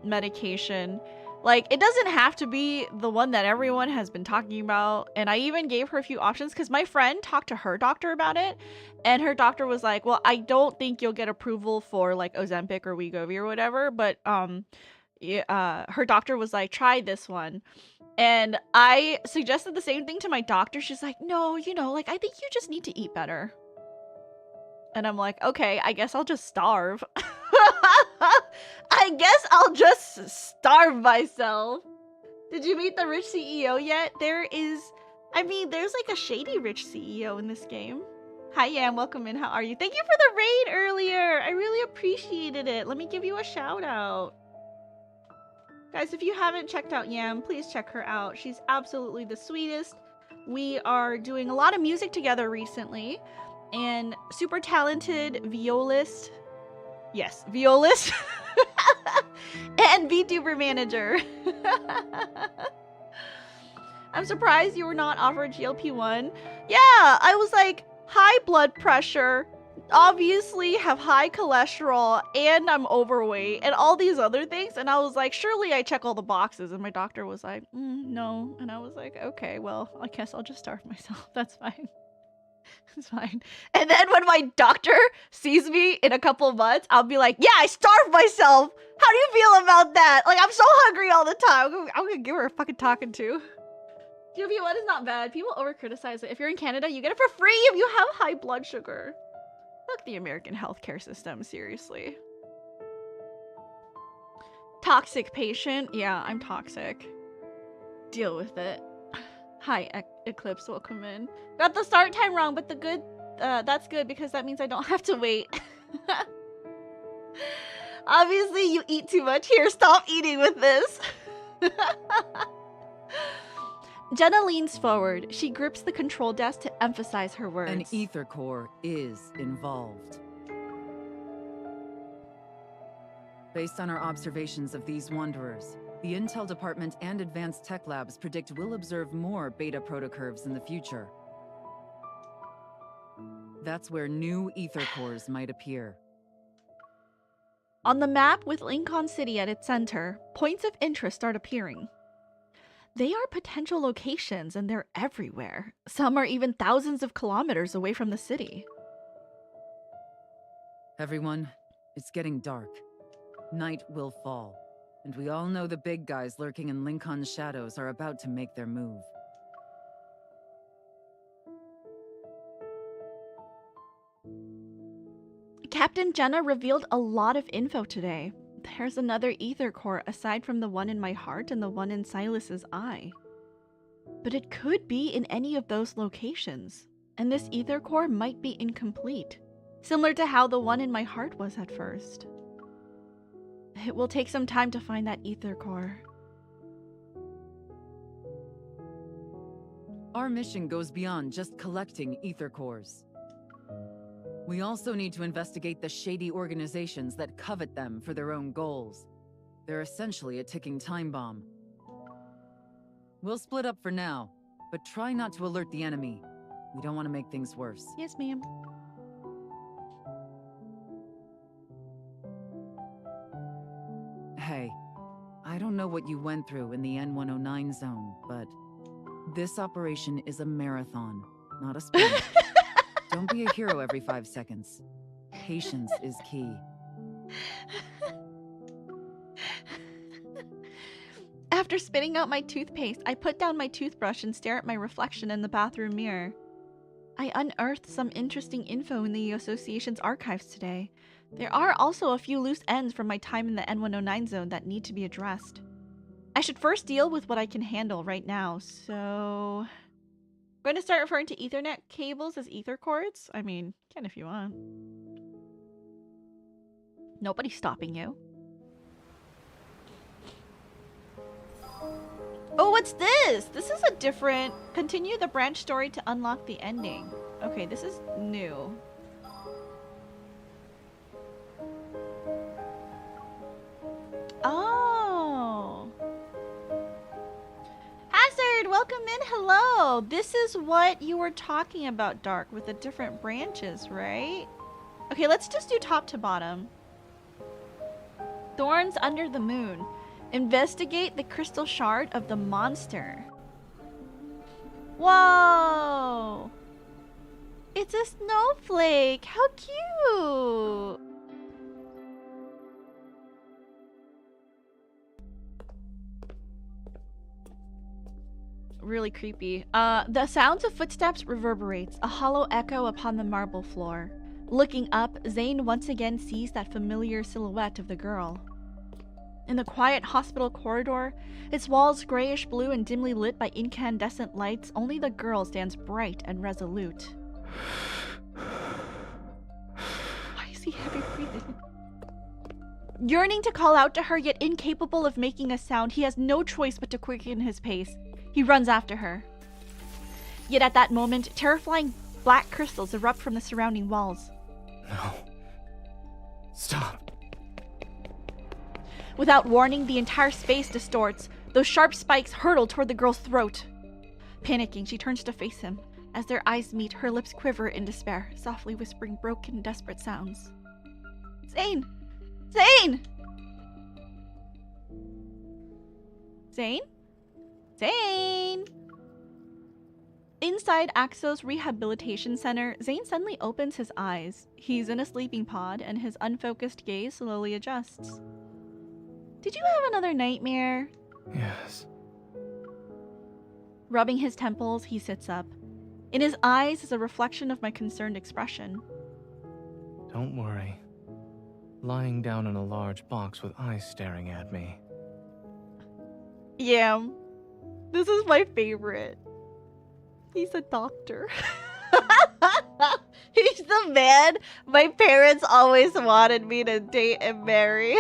medication. Like, it doesn't have to be the one that everyone has been talking about. And I even gave her a few options because my friend talked to her doctor about it. And her doctor was like, well, I don't think you'll get approval for, like, Ozempic or Wegovy or whatever. But, her doctor was like, try this one. And I suggested the same thing to my doctor. She's like, no, you know, like, I think you just need to eat better. And I'm like, okay, I guess I'll just starve. I guess I'll just starve myself. Did you meet the rich CEO yet? There's like a shady rich CEO in this game. Hi, Yam, welcome in. How are you? Thank you for the raid earlier. I really appreciated it. Let me give you a shout out. Guys, if you haven't checked out Yam, please check her out. She's absolutely the sweetest. We are doing a lot of music together recently. And super talented violist. Yes, violist. And VTuber manager. I'm surprised you were not offered GLP-1. Yeah, I was like, high blood pressure, obviously have high cholesterol, and I'm overweight, and all these other things. And I was like, surely I check all the boxes. And my doctor was like, no. And I was like, okay, well, I guess I'll just starve myself. That's fine. It's fine. And then when my doctor sees me in a couple of months, I'll be like, yeah, I starved myself. How do you feel about that? Like, I'm so hungry all the time. I'm gonna give her a fucking talking to. GLP-1 is not bad. People over criticize it. If you're in Canada, you get it for free if you have high blood sugar. Fuck the American healthcare system, seriously. Toxic patient. Yeah, I'm toxic. Deal with it. Hi, Eclipse, welcome in. Got the start time wrong, but the good, that's good because that means I don't have to wait. Obviously, you eat too much. Here, stop eating with this. Jenna leans forward. She grips the control desk to emphasize her words. An ether core is involved. Based on our observations of these wanderers, the Intel Department and Advanced Tech Labs predict we'll observe more beta protocurves in the future. That's where new ether cores might appear. On the map with Lincoln City at its center, points of interest start appearing. They are potential locations and they're everywhere. Some are even thousands of kilometers away from the city. Everyone, it's getting dark. Night will fall. And we all know the big guys lurking in Lincoln's shadows are about to make their move. Captain Jenna revealed a lot of info today. There's another ether core aside from the one in my heart and the one in Sylus's eye. But it could be in any of those locations, and this ether core might be incomplete, similar to how the one in my heart was at first. It will take some time to find that ether core. Our mission goes beyond just collecting ether cores. We also need to investigate the shady organizations that covet them for their own goals. They're essentially a ticking time bomb. We'll split up for now, but try not to alert the enemy. We don't want to make things worse. Yes, ma'am. Hey, I don't know what you went through in the N109 zone, but this operation is a marathon, not a sprint. Don't be a hero every 5 seconds. Patience is key. After spitting out my toothpaste, I put down my toothbrush and stare at my reflection in the bathroom mirror. I unearthed some interesting info in the Association's archives today. There are also a few loose ends from my time in the N109 zone that need to be addressed. I should first deal with what I can handle right now, so... I'm going to start referring to Ethernet cables as ether cords. I mean, you can if you want. Nobody's stopping you. Oh, what's this? This is a different... Continue the branch story to unlock the ending. Okay, this is new. Oh. Hazard, welcome in. Hello. This is what you were talking about, Dark, with the different branches, right? Okay, let's just do top to bottom. Thorns under the moon. Investigate the crystal shard of the monster. Whoa! It's a snowflake. How cute! Really creepy. The sounds of footsteps reverberates, a hollow echo upon the marble floor. Looking up, ZAYNE once again sees that familiar silhouette of the girl. In the quiet hospital corridor, its walls grayish blue and dimly lit by incandescent lights, only the girl stands bright and resolute. Why is he heavy breathing? Yearning to call out to her, yet incapable of making a sound, he has no choice but to quicken his pace. He runs after her. Yet at that moment, terrifying black crystals erupt from the surrounding walls. No. Stop. Without warning, the entire space distorts. Those sharp spikes hurtle toward the girl's throat. Panicking, she turns to face him. As their eyes meet, her lips quiver in despair, softly whispering broken, desperate sounds. Zane! Zane! Zane? Zane! Inside Axel's rehabilitation center, Zane suddenly opens his eyes. He's in a sleeping pod, and his unfocused gaze slowly adjusts. Did you have another nightmare? Yes. Rubbing his temples, he sits up. In his eyes is a reflection of my concerned expression. Don't worry. Lying down in a large box with eyes staring at me. Yeah. This is my favorite. He's a doctor. He's the man my parents always wanted me to date and marry.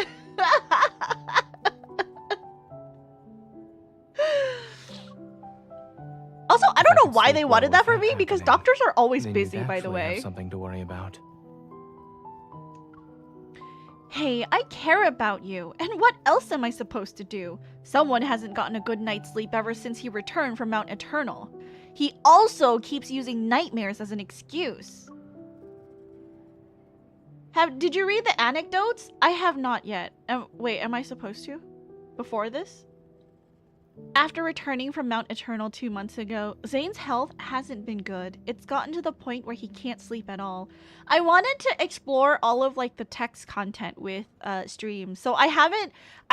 Also, I don't know why they wanted that for me, because doctors are always busy, by the way. Have something to worry about. Hey, I care about you. And what else am I supposed to do? Someone hasn't gotten a good night's sleep ever since he returned from Mount Eternal. He also keeps using nightmares as an excuse. Did you read the anecdotes? I have not yet. Wait, am I supposed to? Before this? After returning from Mount Eternal 2 months ago, Zane's health hasn't been good. It's gotten to the point where he can't sleep at all. I wanted to explore all of like the text content with streams. So I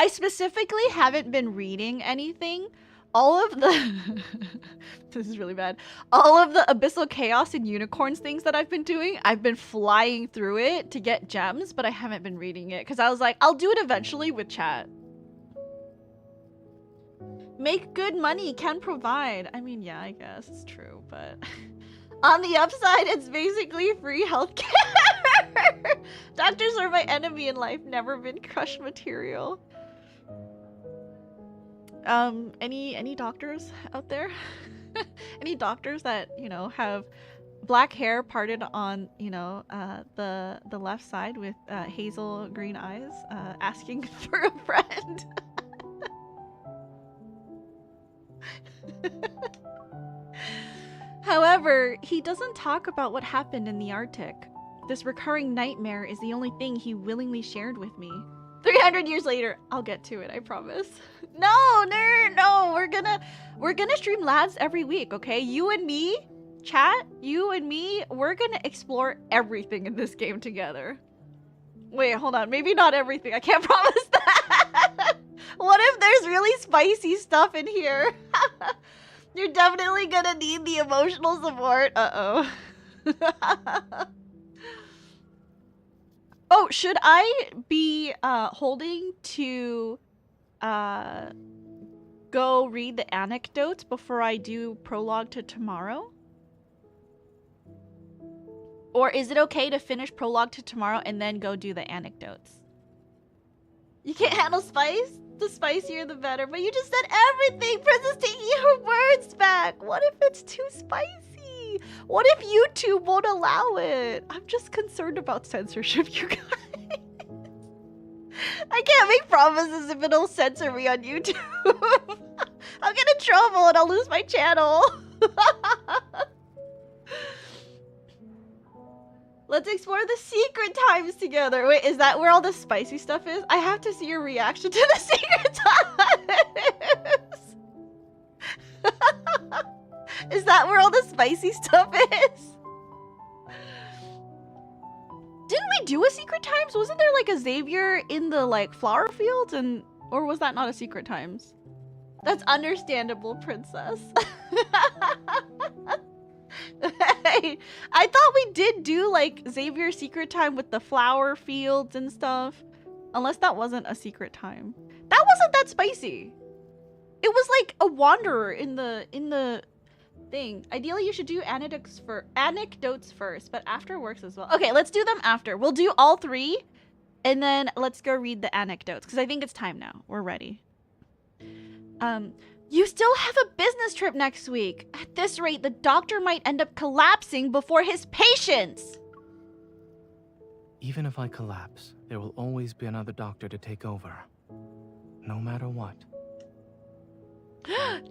specifically haven't been reading anything. All of the this is really bad. All of the Abyssal Chaos and Unicorns things that I've been doing, I've been flying through it to get gems, but I haven't been reading it because I was like, I'll do it eventually with chat. Make good money, can provide. I mean, yeah, I guess it's true, but on the upside, it's basically free healthcare. Doctors are my enemy in life, never been crush material. Any doctors out there? Any doctors that, you know, have black hair parted on, you know, the left side with hazel green eyes, asking for a friend? However, he doesn't talk about what happened in the Arctic. This recurring nightmare is the only thing he willingly shared with me. 300 years later, I'll get to it, I promise. No, we're gonna stream lads every week, okay? You and me, chat, you and me, we're gonna explore everything in this game together. Wait, hold on, maybe not everything, I can't promise that. What if there's really spicy stuff in here? You're definitely gonna need the emotional support. Uh-oh. Oh, should I be holding to go read the anecdotes before I do Prologue to tomorrow? Or is it okay to finish Prologue to tomorrow and then go do the anecdotes? You can't handle spice? The spicier the better. But you just said everything! Princess taking her words back! What if it's too spicy? What if YouTube won't allow it? I'm just concerned about censorship, you guys. I can't make promises if it'll censor me on YouTube. I'll get in trouble and I'll lose my channel. Let's explore the secret times together. Wait, is that where all the spicy stuff is? I have to see your reaction to the secret times. Is that where all the spicy stuff is? Didn't we do a secret times? Wasn't there like a Xavier in the like flower fields or was that not a secret times? That's understandable, princess. Hey, I thought we did do like Xavier secret time with the flower fields and stuff. Unless that wasn't a secret time. That wasn't that spicy. It was like a wanderer in the thing. Ideally you should do anecdotes first, but after works as well. Okay, let's do them after. We'll do all three and then let's go read the anecdotes because I think it's time now. We're ready. You still have a business trip next week. At this rate, the doctor might end up collapsing before his patients. Even if I collapse, there will always be another doctor to take over. No matter what.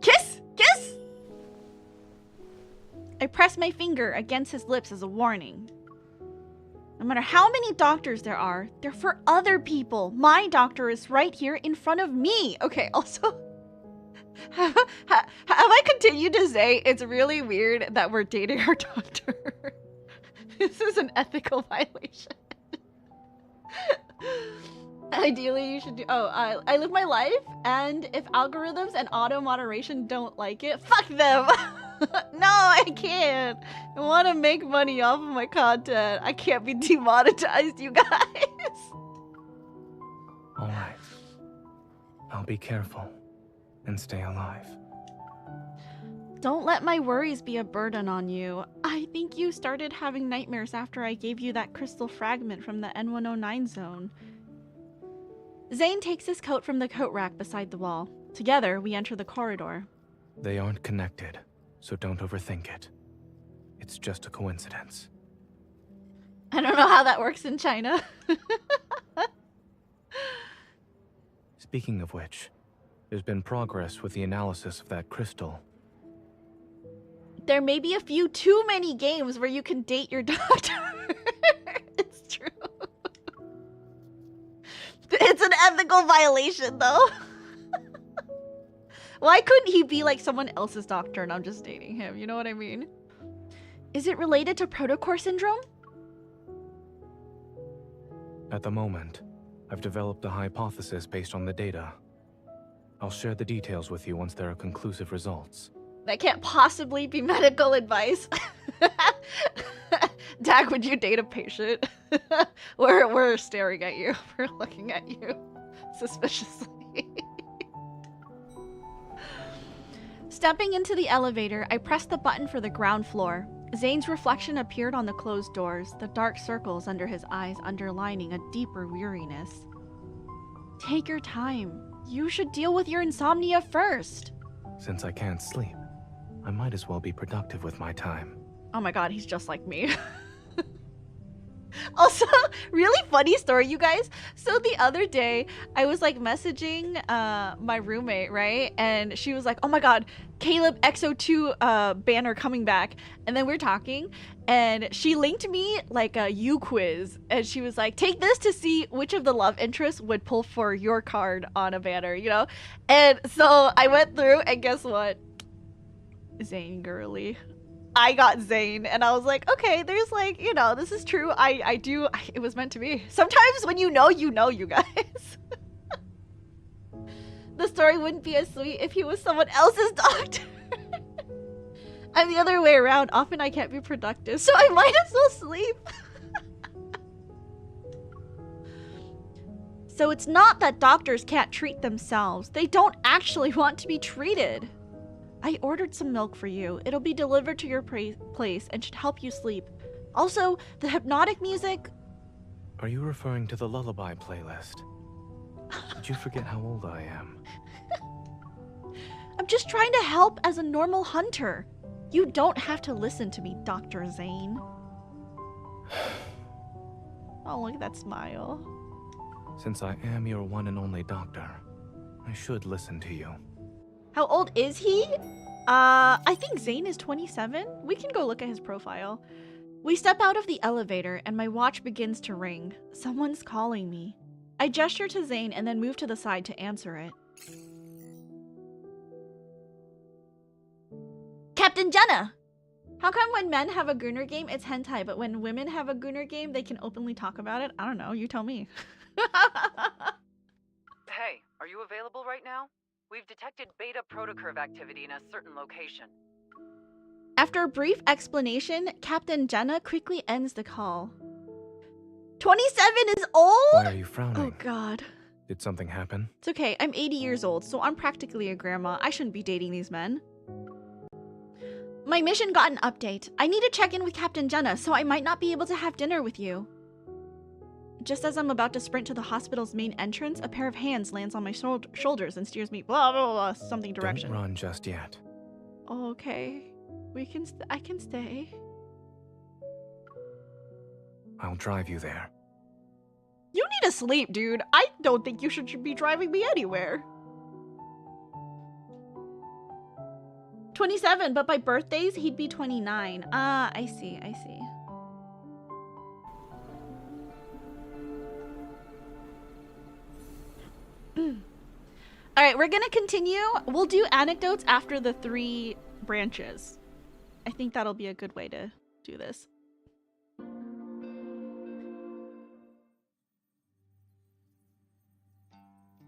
Kiss! Kiss! I press my finger against his lips as a warning. No matter how many doctors there are, they're for other people. My doctor is right here in front of me. Okay, also, have I continued to say it's really weird that we're dating our doctor? This is an ethical violation. Ideally, you should do. Oh, I live my life, and if algorithms and auto moderation don't like it, fuck them. No, I can't. I want to make money off of my content. I can't be demonetized, you guys. All right. I'll be careful and stay alive. Don't let my worries be a burden on you. I think you started having nightmares after I gave you that crystal fragment from the N109 zone. ZAYNE takes his coat from the coat rack beside the wall. Together, we enter the corridor. They aren't connected, so don't overthink it. It's just a coincidence. I don't know how that works in China. Speaking of which, there's been progress with the analysis of that crystal. There may be a few too many games where you can date your doctor. It's true. It's an ethical violation, though. Why couldn't he be like someone else's doctor and I'm just dating him? You know what I mean? Is it related to protocore syndrome? At the moment, I've developed a hypothesis based on the data. I'll share the details with you once there are conclusive results. That can't possibly be medical advice. Dag, would you date a patient? We're staring at you. We're looking at you suspiciously. Stepping into the elevator, I pressed the button for the ground floor. ZAYNE's reflection appeared on the closed doors, the dark circles under his eyes underlining a deeper weariness. Take your time. You should deal with your insomnia first. Since I can't sleep, I might as well be productive with my time. Oh my god, he's just like me. Also, really funny story, you guys. So the other day, I was like messaging my roommate, right? And she was like, oh my god, Caleb XO2 banner coming back. And then we're talking, and she linked me like a U quiz. And she was like, take this to see which of the love interests would pull for your card on a banner, you know? And so I went through, and guess what? ZAYNE girly. I got ZAYNE, and I was like, okay, there's like, you know, this is true. It was meant to be. Sometimes when you know, you guys. The story wouldn't be as sweet if he was someone else's doctor. I'm the other way around. Often I can't be productive, so I might as well sleep. So it's not that doctors can't treat themselves. They don't actually want to be treated. I ordered some milk for you. It'll be delivered to your place and should help you sleep. Also, the hypnotic music... Are you referring to the lullaby playlist? Did you forget how old I am? I'm just trying to help as a normal hunter. You don't have to listen to me, Dr. ZAYNE. Oh, look at that smile. Since I am your one and only doctor, I should listen to you. How old is he? I think ZAYNE is 27. We can go look at his profile. We step out of the elevator and my watch begins to ring. Someone's calling me. I gesture to ZAYNE and then move to the side to answer it. Captain Jenna! How come when men have a Gunner game, it's hentai, but when women have a Gunner game, they can openly talk about it? I don't know, you tell me. Hey, are you available right now? We've detected beta protocurve activity in a certain location. After a brief explanation, Captain Jenna quickly ends the call. 27 is old? Why are you frowning? Oh god. Did something happen? It's okay, I'm 80 years old, so I'm practically a grandma. I shouldn't be dating these men. My mission got an update. I need to check in with Captain Jenna, so I might not be able to have dinner with you. Just as I'm about to sprint to the hospital's main entrance, a pair of hands lands on my shoulders and steers me blah blah blah something direction. Don't run just yet. Oh, okay. I can stay. I'll drive you there. You need to sleep, dude. I don't think you should be driving me anywhere. 27, but by birthdays, he'd be 29. Ah, I see, I see. Alright, we're gonna continue. We'll do anecdotes after the 3 branches. I think that'll be a good way to do this.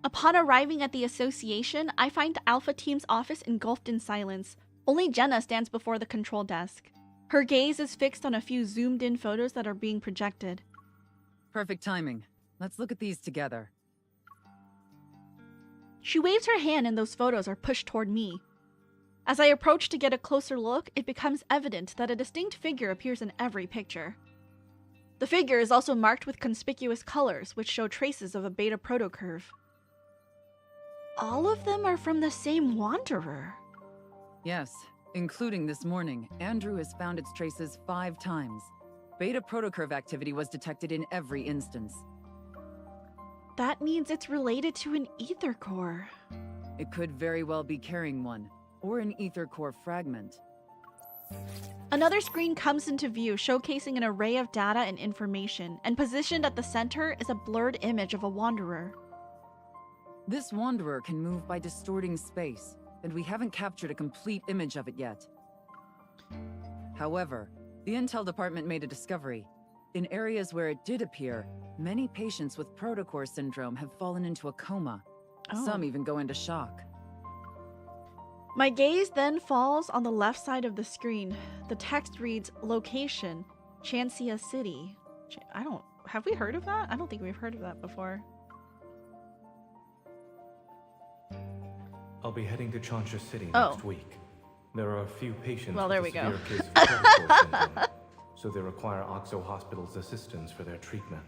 Upon arriving at the association, I find the Alpha Team's office engulfed in silence. Only Jenna stands before the control desk. Her gaze is fixed on a few zoomed-in photos that are being projected. Perfect timing. Let's look at these together. She waves her hand and those photos are pushed toward me. As I approach to get a closer look, it becomes evident that a distinct figure appears in every picture. The figure is also marked with conspicuous colors, which show traces of a beta protocurve. All of them are from the same Wanderer. Yes, including this morning. Andrew has found its traces 5 times. Beta protocurve activity was detected in every instance. That means it's related to an ether core. It could very well be carrying one, or an ether core fragment. Another screen comes into view, showcasing an array of data and information, and positioned at the center is a blurred image of a Wanderer. This Wanderer can move by distorting space, and we haven't captured a complete image of it yet. However, the Intel department made a discovery. In areas where it did appear, many patients with protocore syndrome have fallen into a coma. Some even go into shock. My gaze then falls on the left side of the screen. The text reads, Location, Chancia City. Have we heard of that? I don't think we've heard of that before. I'll be heading to Chancia City next week. There are a few patients Well, there with we a go. severe case of protocore syndrome, so they require Oxo Hospital's assistance for their treatment.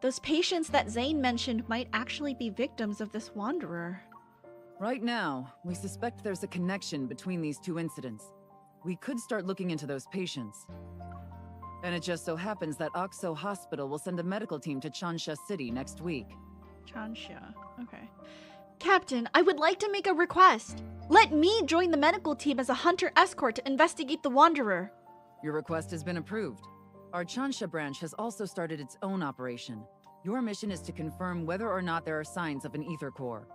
Those patients that ZAYNE mentioned might actually be victims of this Wanderer. Right now, we suspect there's a connection between these 2 incidents. We could start looking into those patients. And it just so happens that Oxo Hospital will send a medical team to Chancia City next week. Chancia, okay. Captain, I would like to make a request. Let me join the medical team as a hunter escort to investigate the Wanderer. Your request has been approved. Our Chancia branch has also started its own operation. Your mission is to confirm whether or not there are signs of an ether core.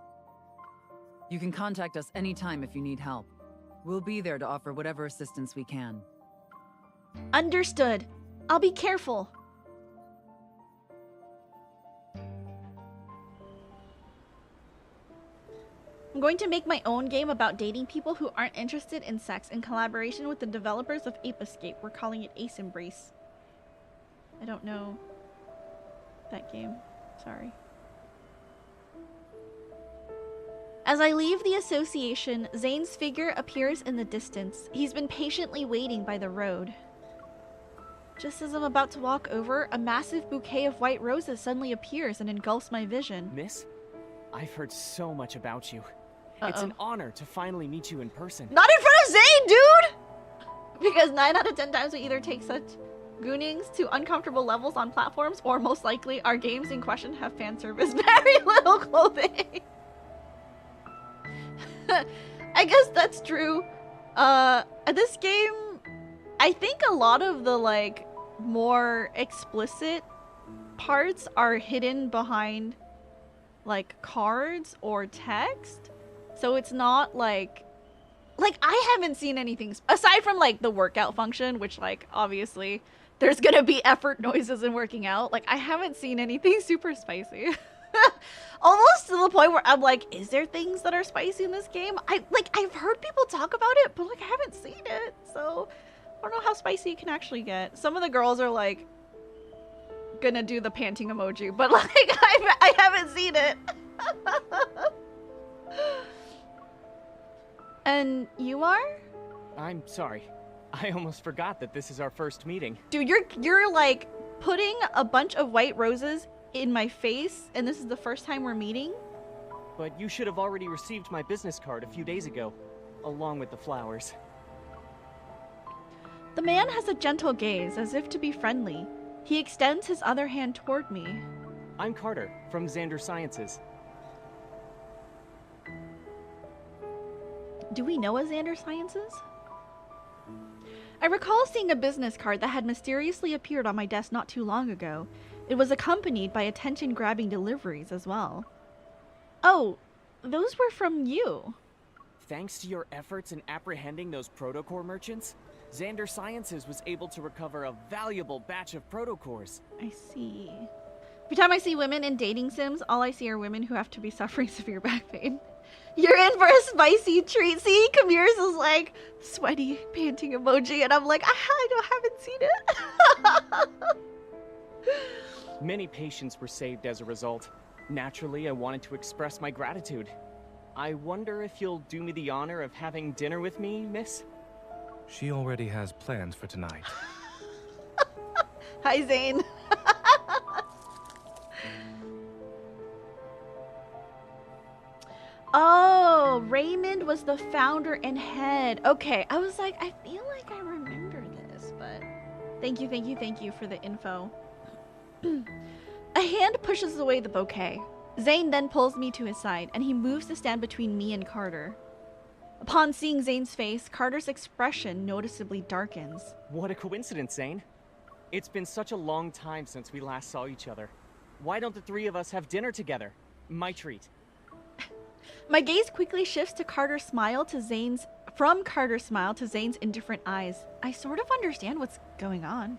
You can contact us anytime if you need help. We'll be there to offer whatever assistance we can. Understood. I'll be careful. I'm going to make my own game about dating people who aren't interested in sex in collaboration with the developers of Ape Escape. We're calling it Ace Embrace. I don't know that game. Sorry. As I leave the association, ZAYNE's figure appears in the distance. He's been patiently waiting by the road. Just as I'm about to walk over, a massive bouquet of white roses suddenly appears and engulfs my vision. Miss, I've heard so much about you. It's an honor to finally meet you in person. Not in front of ZAYNE, dude! Because 9 out of 10 times we either take such goonings to uncomfortable levels on platforms, or most likely our games in question have fan service, very little clothing. I guess that's true. This game, I think a lot of the like more explicit parts are hidden behind like cards or text. So it's not like I haven't seen anything aside from like the workout function, which like obviously there's gonna be effort noises in working out. Like I haven't seen anything super spicy. Almost to the point where I'm like, is there things that are spicy in this game? I've heard people talk about it, but like I haven't seen it. So I don't know how spicy it can actually get. Some of the girls are like gonna do the panting emoji, but like I haven't seen it. And you are? I'm sorry. I almost forgot that this is our first meeting. Dude, you're like putting a bunch of white roses in my face, and this is the first time we're meeting? But you should have already received my business card a few days ago, along with the flowers. The man has a gentle gaze, as if to be friendly. He extends his other hand toward me. I'm Carter, from Xander Sciences. Do we know a Xander Sciences? I recall seeing a business card that had mysteriously appeared on my desk not too long ago. It was accompanied by attention-grabbing deliveries as well. Oh, those were from you. Thanks to your efforts in apprehending those protocore merchants, Xander Sciences was able to recover a valuable batch of protocores. I see. Every time I see women in dating sims, all I see are women who have to be suffering severe back pain. You're in for a spicy treat. See, Kamir's is like sweaty, panting emoji, and I'm like, I haven't seen it. Many patients were saved as a result. Naturally, I wanted to express my gratitude. I wonder if you'll do me the honor of having dinner with me, miss? She already has plans for tonight. Hi, Zane. Oh, Raymond was the founder and head. Okay, I was like, I feel like I remember this, but thank you for the info. A hand pushes away the bouquet. Zane then pulls me to his side, and he moves to stand between me and Carter. Upon seeing Zane's face, Carter's expression noticeably darkens. What a coincidence, Zane. It's been such a long time since we last saw each other. Why don't the three of us have dinner together? My treat. My gaze quickly shifts to Carter's smile to Zane's, from Carter's smile to Zane's indifferent eyes. I sort of understand what's going on.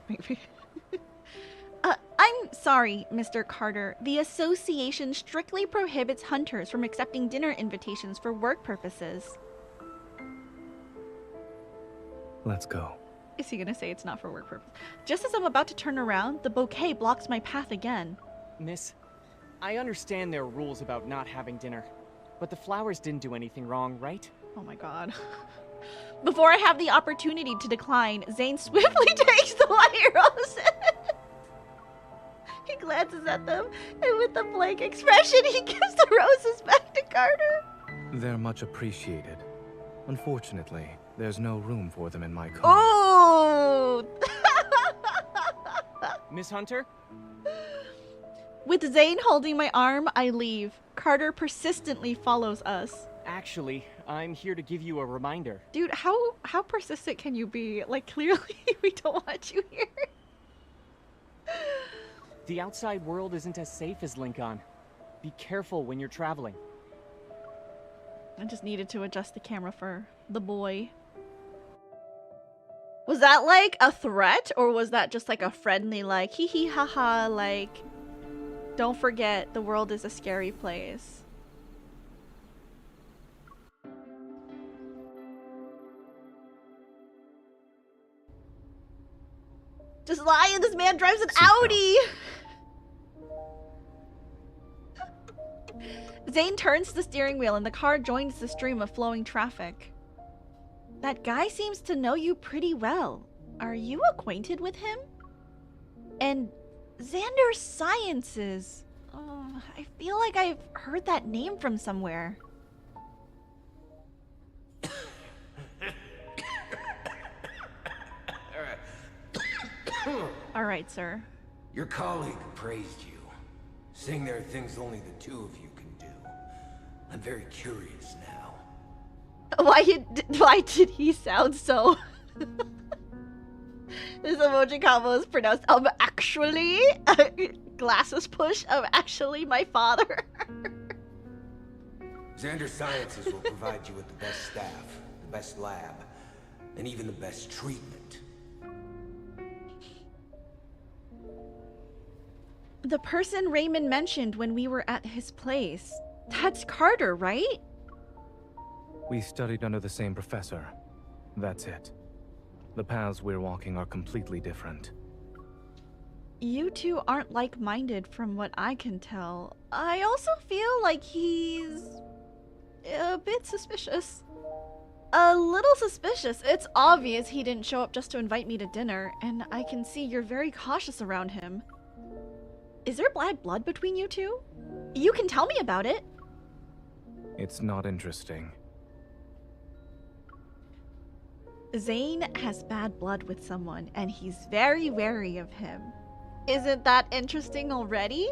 I'm sorry, Mr. Carter. The association strictly prohibits hunters from accepting dinner invitations for work purposes. Let's go. Is he gonna say it's not for work purposes? Just as I'm about to turn around, the bouquet blocks my path again. Miss, I understand there are rules about not having dinner, but the flowers didn't do anything wrong, right? Oh my god. Before I have the opportunity to decline, Zane swiftly takes the white roses. He glances at them, and with a blank expression, he gives the roses back to Carter. They're much appreciated. Unfortunately, there's no room for them in my car. Oh! Miss Hunter? With Zane holding my arm, I leave. Carter persistently follows us. Actually, I'm here to give you a reminder. Dude, how persistent can you be? Like, clearly we don't want you here. The outside world isn't as safe as Lincoln. Be careful when you're traveling. I just needed to adjust the camera for the boy. Was that like a threat, or was that just like a friendly, like, hee hee ha ha, like, don't forget the world is a scary place? Just lying, this man drives an Audi! Zane turns to the steering wheel and the car joins the stream of flowing traffic. That guy seems to know you pretty well. Are you acquainted with him? And Xander Sciences. Oh, I feel like I've heard that name from somewhere. All right, sir. Your colleague praised you, saying there are things only the two of you can do. I'm very curious now. Why did he sound so... This emoji combo is pronounced actually. Glasses push of actually my father. Xander Sciences will provide you with the best staff, the best lab, and even the best treatment. The person Raymond mentioned when we were at his place. That's Carter, right? We studied under the same professor. That's it. The paths we're walking are completely different. You two aren't like-minded from what I can tell. I also feel like he's a bit suspicious. A little suspicious. It's obvious he didn't show up just to invite me to dinner, and I can see you're very cautious around him. Is there bad blood between you two? You can tell me about it. It's not interesting. Zane has bad blood with someone, and he's very wary of him. Isn't that interesting already?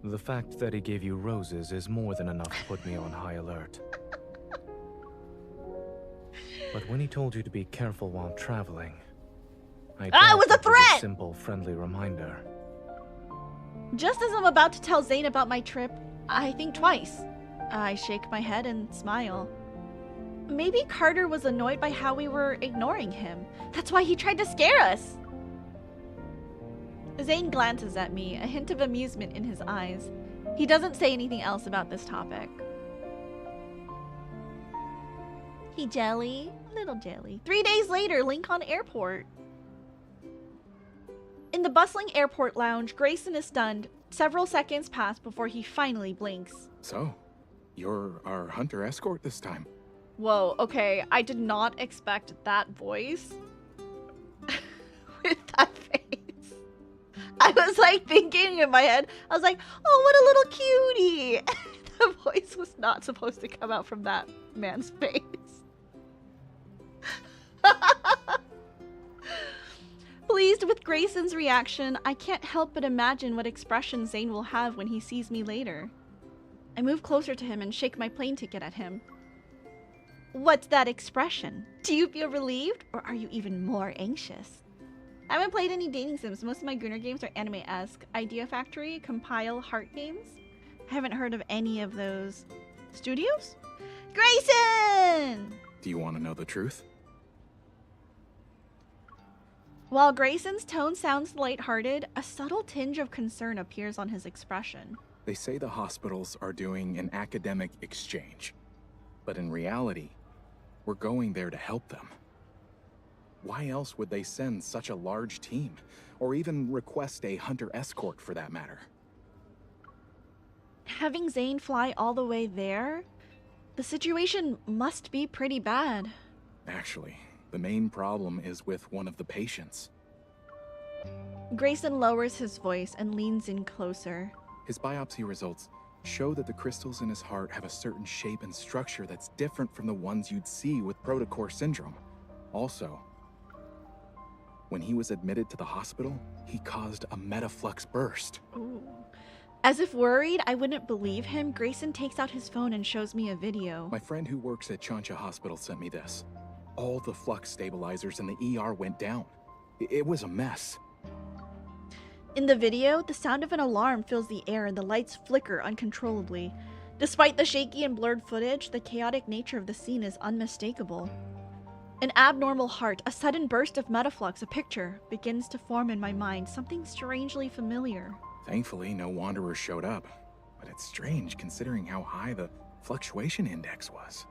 The fact that he gave you roses is more than enough to put me on high alert. But when he told you to be careful while traveling, I It doubt was a that threat! simple, friendly reminder. Just as I'm about to tell ZAYNE about my trip, I think twice. I shake my head and smile. Maybe Carter was annoyed by how we were ignoring him. That's why he tried to scare us. ZAYNE glances at me, a hint of amusement in his eyes. He doesn't say anything else about this topic. He jelly, little jelly. 3 days later, Lincoln Airport. In the bustling airport lounge, Grayson is stunned. Several seconds pass before he finally blinks. So, you're our hunter escort this time. Whoa, okay, I did not expect that voice. With that face. I was like thinking in my head, I was like, oh, what a little cutie. The voice was not supposed to come out from that man's face. Pleased with Grayson's reaction, I can't help but imagine what expression ZAYNE will have when he sees me later. I move closer to him and shake my plane ticket at him. What's that expression? Do you feel relieved, or are you even more anxious? I haven't played any dating sims. Most of my Gunnar games are anime-esque. Idea Factory, Compile, Heart Games. I haven't heard of any of those studios. Grayson! Do you want to know the truth? While Grayson's tone sounds lighthearted, a subtle tinge of concern appears on his expression. They say the hospitals are doing an academic exchange. But in reality, we're going there to help them. Why else would they send such a large team? Or even request a hunter escort for that matter? Having ZAYNE fly all the way there? The situation must be pretty bad. Actually, the main problem is with one of the patients. Grayson lowers his voice and leans in closer. His biopsy results show that the crystals in his heart have a certain shape and structure that's different from the ones you'd see with protocore syndrome. Also, when he was admitted to the hospital, he caused a metaflux burst. Ooh. As if worried I wouldn't believe him, Grayson takes out his phone and shows me a video. My friend who works at Chancha Hospital sent me this. All the flux stabilizers in the ER went down. It was a mess. In the video, the sound of an alarm fills the air and the lights flicker uncontrollably. Despite the shaky and blurred footage, the chaotic nature of the scene is unmistakable. An abnormal heart, a sudden burst of metaflux, a picture begins to form in my mind, something strangely familiar. Thankfully, no wanderers showed up. But it's strange considering how high the fluctuation index was.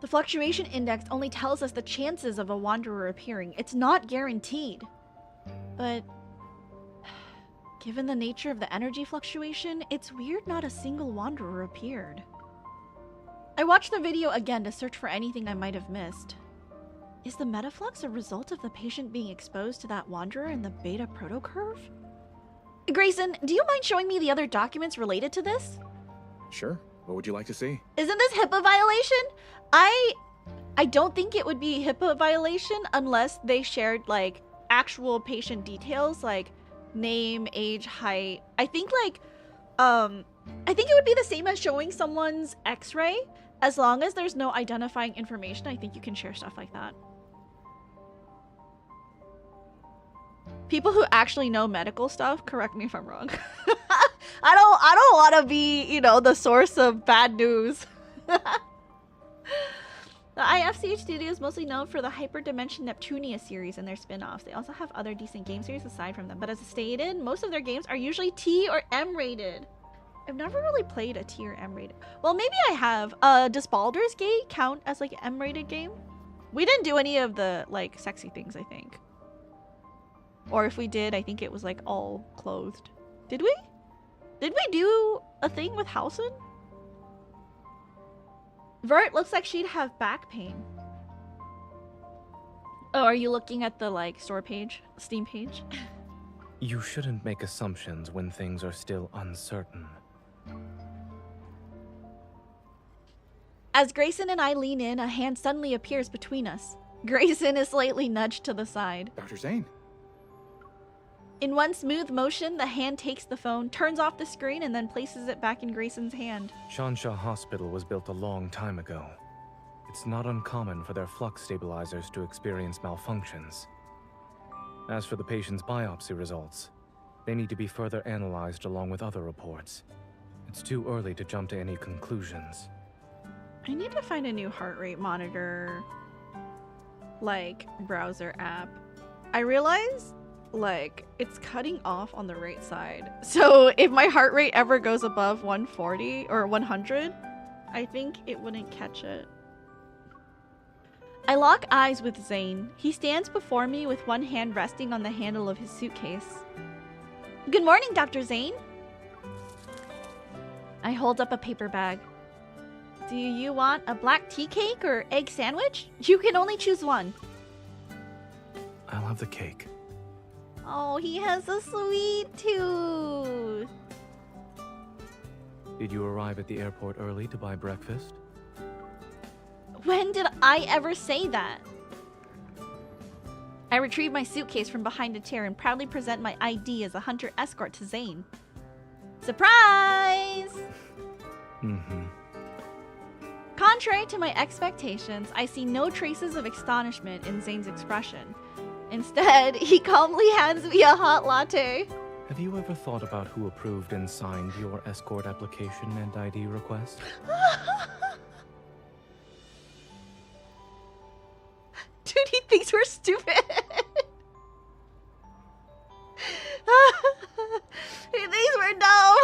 The fluctuation index only tells us the chances of a wanderer appearing. It's not guaranteed. But given the nature of the energy fluctuation, it's weird not a single wanderer appeared. I watched the video again to search for anything I might have missed. Is the metaflux a result of the patient being exposed to that wanderer in the beta protocurve? Grayson, do you mind showing me the other documents related to this? Sure. What would you like to see? Isn't this HIPAA violation? I don't think it would be HIPAA violation unless they shared like actual patient details like name, age, height. I think it would be the same as showing someone's x-ray. As long as there's no identifying information, I think you can share stuff like that. People who actually know medical stuff, correct me if I'm wrong. I don't want to be, you know, the source of bad news. The IFCH studio is mostly known for the Hyperdimension Neptunia series and their spin-offs. They also have other decent game series aside from them, but as stated, most of their games are usually T or M rated. I've never really played a T or M rated. Well, maybe I have. Does Baldur's Gate count as like an M rated game? We didn't do any of the like sexy things, I think. Or if we did, I think it was like all clothed. Did we? Did we do a thing with Halcyon? Vert looks like she'd have back pain. Oh, are you looking at the like store page, Steam page? You shouldn't make assumptions when things are still uncertain. As Grayson and I lean in, a hand suddenly appears between us. Grayson is slightly nudged to the side. Dr. ZAYNE. In one smooth motion, the hand takes the phone, turns off the screen, and then places it back in Grayson's hand. Shansha Hospital was built a long time ago. It's not uncommon for their flux stabilizers to experience malfunctions. As for the patient's biopsy results, they need to be further analyzed along with other reports. It's too early to jump to any conclusions. I need to find a new heart rate monitor, like, browser app. I realize, like, it's cutting off on the right side. So if my heart rate ever goes above 140 or 100, I think it wouldn't catch it. I lock eyes with ZAYNE. He stands before me with one hand resting on the handle of his suitcase. Good morning, Dr. ZAYNE. I hold up a paper bag. Do you want a black tea cake or egg sandwich? You can only choose one. I'll have the cake. Oh, he has a sweet tooth. Did you arrive at the airport early to buy breakfast? When did I ever say that? I retrieve my suitcase from behind a chair and proudly present my ID as a hunter escort to ZAYNE. Surprise! Contrary to my expectations, I see no traces of astonishment in ZAYNE's expression. Instead, he calmly hands me a hot latte. Have you ever thought about who approved and signed your escort application and ID request? Dude, he thinks we're stupid. He thinks we're dumb.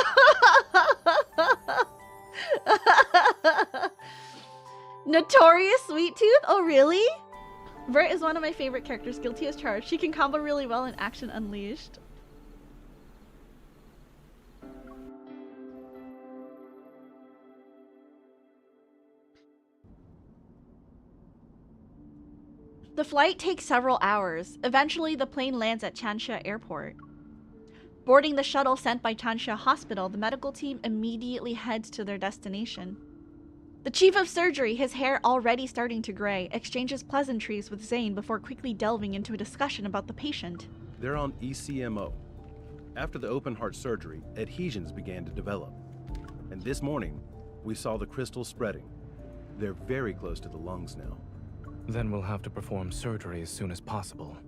Notorious Sweet Tooth? Oh, really? Vert is one of my favorite characters, guilty as charged. She can combo really well in Action Unleashed. The flight takes several hours. Eventually, the plane lands at Changsha Airport. Boarding the shuttle sent by Changsha Hospital, the medical team immediately heads to their destination. The chief of surgery, his hair already starting to gray, exchanges pleasantries with ZAYNE before quickly delving into a discussion about the patient. They're on ECMO. After the open heart surgery, adhesions began to develop. And this morning, we saw the crystals spreading. They're very close to the lungs now. Then we'll have to perform surgery as soon as possible.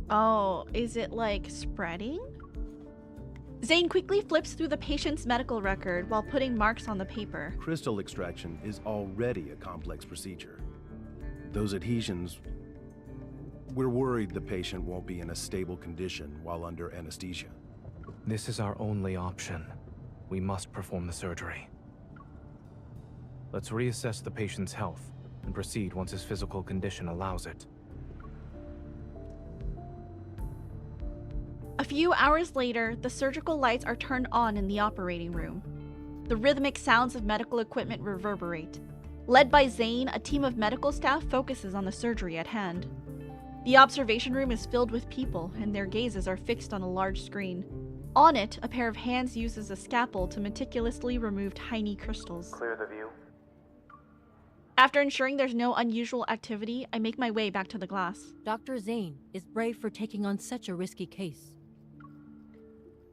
Oh, is it like spreading? ZAYNE quickly flips through the patient's medical record while putting marks on the paper. Crystal extraction is already a complex procedure. Those adhesions, we're worried the patient won't be in a stable condition while under anesthesia. This is our only option. We must perform the surgery. Let's reassess the patient's health and proceed once his physical condition allows it. A few hours later, the surgical lights are turned on in the operating room. The rhythmic sounds of medical equipment reverberate. Led by ZAYNE, a team of medical staff focuses on the surgery at hand. The observation room is filled with people, and their gazes are fixed on a large screen. On it, a pair of hands uses a scalpel to meticulously remove tiny crystals. Clear the view. After ensuring there's no unusual activity, I make my way back to the glass. Dr. ZAYNE is brave for taking on such a risky case.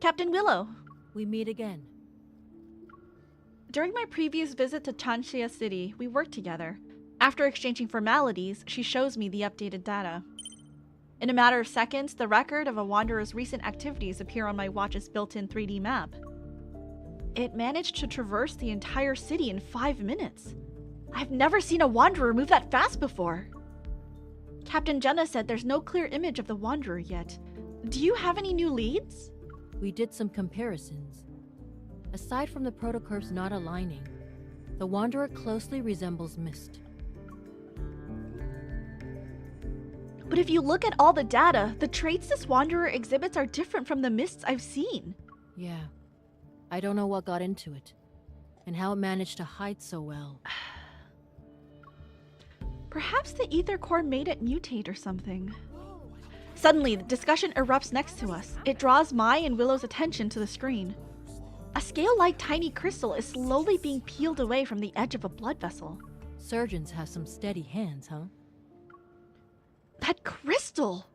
Captain Willow. We meet again. During my previous visit to Changsha City, we worked together. After exchanging formalities, she shows me the updated data. In a matter of seconds, the record of a wanderer's recent activities appear on my watch's built-in 3D map. It managed to traverse the entire city in 5 minutes. I've never seen a wanderer move that fast before. Captain Jenna said there's no clear image of the wanderer yet. Do you have any new leads? We did some comparisons. Aside from the protocurves not aligning, the Wanderer closely resembles Mist. But if you look at all the data, the traits this Wanderer exhibits are different from the Mists I've seen. Yeah. I don't know what got into it, and how it managed to hide so well. Perhaps the ether core made it mutate or something. Suddenly, the discussion erupts next to us. It draws my and Willow's attention to the screen. A scale-like tiny crystal is slowly being peeled away from the edge of a blood vessel. Surgeons have some steady hands, huh? That crystal!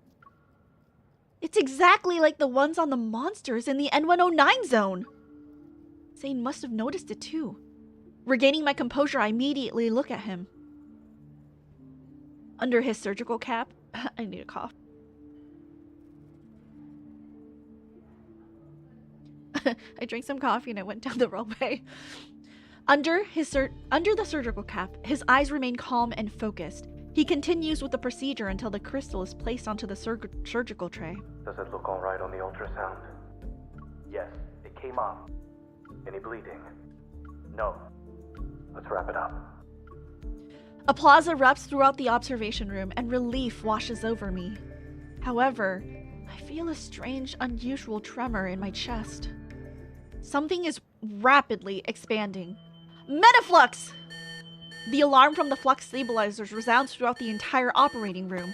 It's exactly like the ones on the monsters in the N109 zone. Zayne must have noticed it too. Regaining my composure, I immediately look at him. Under his surgical cap, I need a cough. I drank some coffee and I went down the wrong way. Under the surgical cap, his eyes remain calm and focused. He continues with the procedure until the crystal is placed onto the surgical tray. Does it look all right on the ultrasound? Yes, it came off. Any bleeding? No. Let's wrap it up. Applause erupts throughout the observation room and relief washes over me. However, I feel a strange, unusual tremor in my chest. Something is rapidly expanding. Metaflux! The alarm from the flux stabilizers resounds throughout the entire operating room.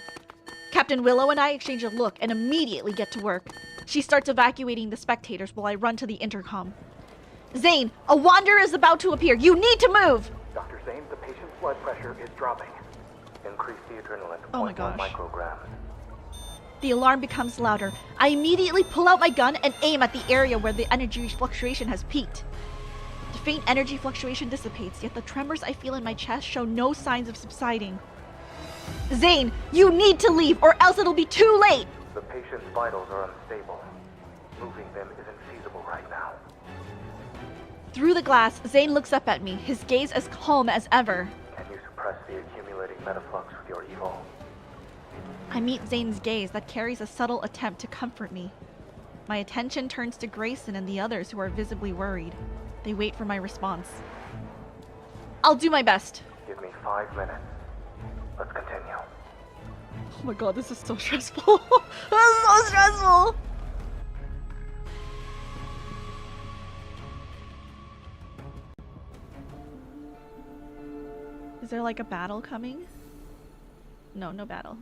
Captain Willow and I exchange a look and immediately get to work. She starts evacuating the spectators while I run to the intercom. Zayne, a wanderer is about to appear. You need to move! Dr. Zayne, the patient's blood pressure is dropping. Increase the adrenaline to Oh my 0.1 gosh. micrograms. The alarm becomes louder. I immediately pull out my gun and aim at the area where the energy fluctuation has peaked. The faint energy fluctuation dissipates, yet the tremors I feel in my chest show no signs of subsiding. Zayne, you need to leave or else it'll be too late! The patient's vitals are unstable. Moving them isn't feasible right now. Through the glass, Zayne looks up at me, his gaze as calm as ever. Can you suppress the accumulating metaflux with your evo? I meet Zayne's gaze that carries a subtle attempt to comfort me. My attention turns to Grayson and the others who are visibly worried. They wait for my response. I'll do my best. Give me 5 minutes. Let's continue. Oh my god, this is so stressful. This is so stressful. Is there like a battle coming? No, no battle.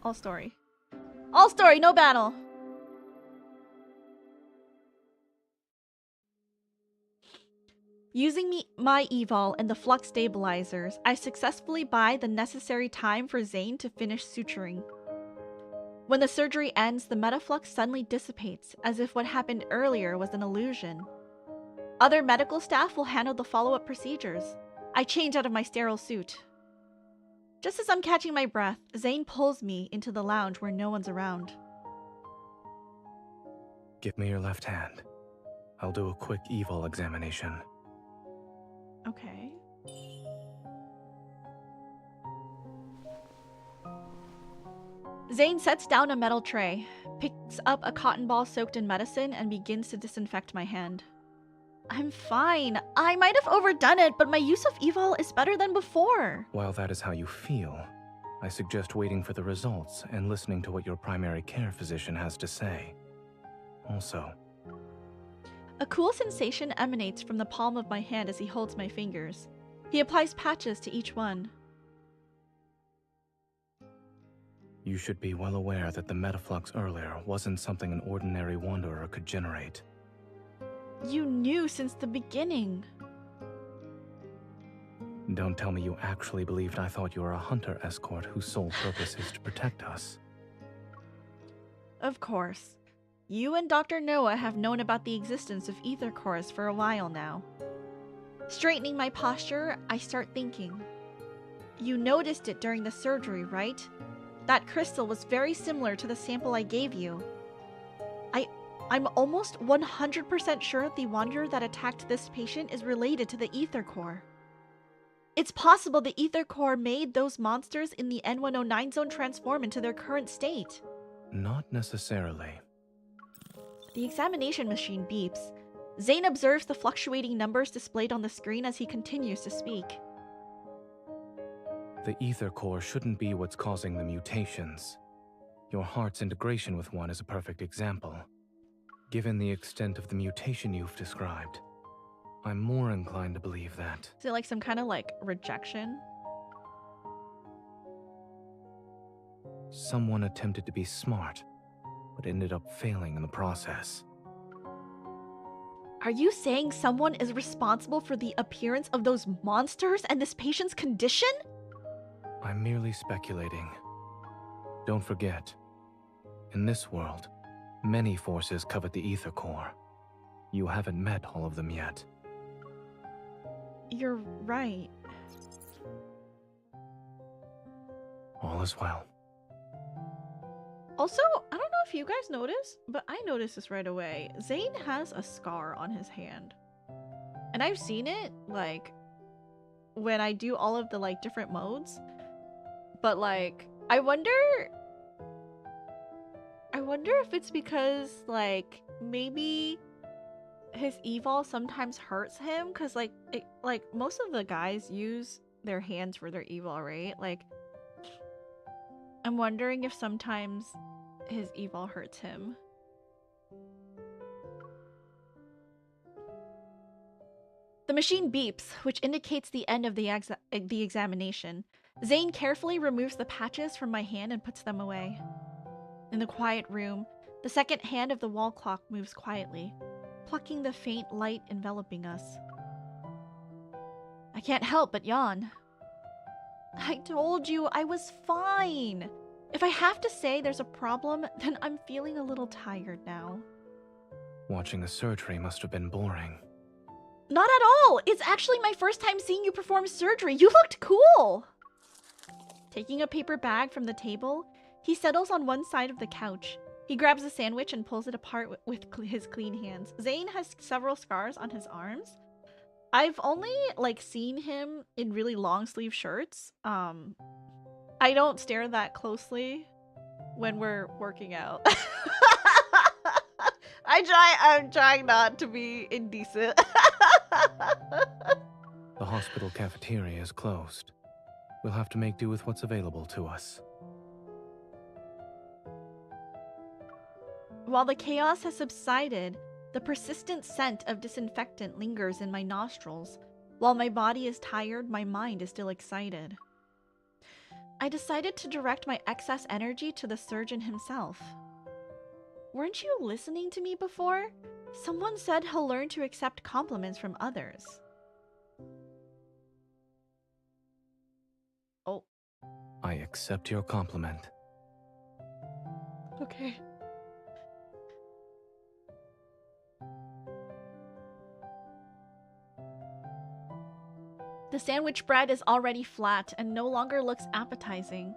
All story. All story, no battle. Using my evol and the flux stabilizers, I successfully buy the necessary time for Zayne to finish suturing. When the surgery ends, the metaflux suddenly dissipates, as if what happened earlier was an illusion. Other medical staff will handle the follow-up procedures. I change out of my sterile suit. Just as I'm catching my breath, Zayne pulls me into the lounge where no one's around. Give me your left hand. I'll do a quick evol examination. Okay. Zayne sets down a metal tray, picks up a cotton ball soaked in medicine, and begins to disinfect my hand. I'm fine. I might have overdone it, but my use of evol is better than before. While that is how you feel, I suggest waiting for the results and listening to what your primary care physician has to say. Also, a cool sensation emanates from the palm of my hand as he holds my fingers. He applies patches to each one. you should be well aware that the metaflux earlier wasn't something an ordinary wanderer could generate. You knew since the beginning. Don't tell me you actually believed I thought you were a hunter escort whose sole purpose is to protect us. Of course. You and Dr. Noah have known about the existence of ether cores for a while now. Straightening my posture, I start thinking. You noticed it during the surgery, right? That crystal was very similar to the sample I gave you. I'm almost 100% sure the wanderer that attacked this patient is related to the ether core. It's possible the ether core made those monsters in the N109 zone transform into their current state. Not necessarily. The examination machine beeps. ZAYNE observes the fluctuating numbers displayed on the screen as he continues to speak. The ether core shouldn't be what's causing the mutations. Your heart's integration with one is a perfect example. Given the extent of the mutation you've described, I'm more inclined to believe that. Is it like some kind of rejection? Someone attempted to be smart, but ended up failing in the process. Are you saying someone is responsible for the appearance of those monsters and this patient's condition? I'm merely speculating. Don't forget, In this world, many forces covet the ether core. You haven't met all of them yet. You're right. All is well. Also, I don't know if you guys noticed, but I noticed this right away. ZAYNE has a scar on his hand. And I've seen it, like, when I do all of the, like, different modes. But, like, I wonder if it's because, like, maybe his evil sometimes hurts him. Because, like, most of the guys use their hands for their evil, right? Like, I'm wondering if sometimes his evil hurts him. The machine beeps, which indicates the end of the examination. ZAYNE carefully removes the patches from my hand and puts them away. In the quiet room, the second hand of the wall clock moves quietly, plucking the faint light enveloping us. I can't help but yawn. I told you I was fine. If I have to say there's a problem, then I'm feeling a little tired now. Watching a surgery must have been boring. Not at all! It's actually my first time seeing you perform surgery. You looked cool! Taking a paper bag from the table, he settles on one side of the couch. He grabs a sandwich and pulls it apart with his clean hands. ZAYNE has several scars on his arms. I've only, like, seen him in really long sleeve shirts. I don't stare that closely when we're working out. I'm trying not to be indecent. The hospital cafeteria is closed. We'll have to make do with what's available to us. While the chaos has subsided, the persistent scent of disinfectant lingers in my nostrils. While my body is tired, my mind is still excited. I decided to direct my excess energy to the surgeon himself. Weren't you listening to me before? Someone said he'll learn to accept compliments from others. Oh. I accept your compliment. Okay. The sandwich bread is already flat and no longer looks appetizing.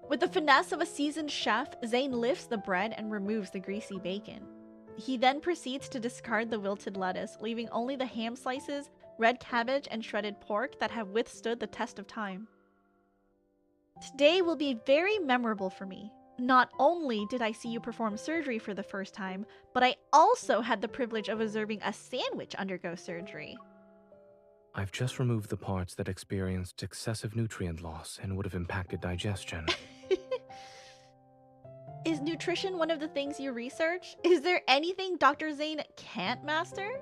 With the finesse of a seasoned chef, ZAYNE lifts the bread and removes the greasy bacon. He then proceeds to discard the wilted lettuce, leaving only the ham slices, red cabbage, and shredded pork that have withstood the test of time. Today will be very memorable for me. Not only did I see you perform surgery for the first time, but I also had the privilege of observing a sandwich undergo surgery. I've just removed the parts that experienced excessive nutrient loss and would have impacted digestion. Is nutrition one of the things you research? Is there anything Dr. ZAYNE can't master?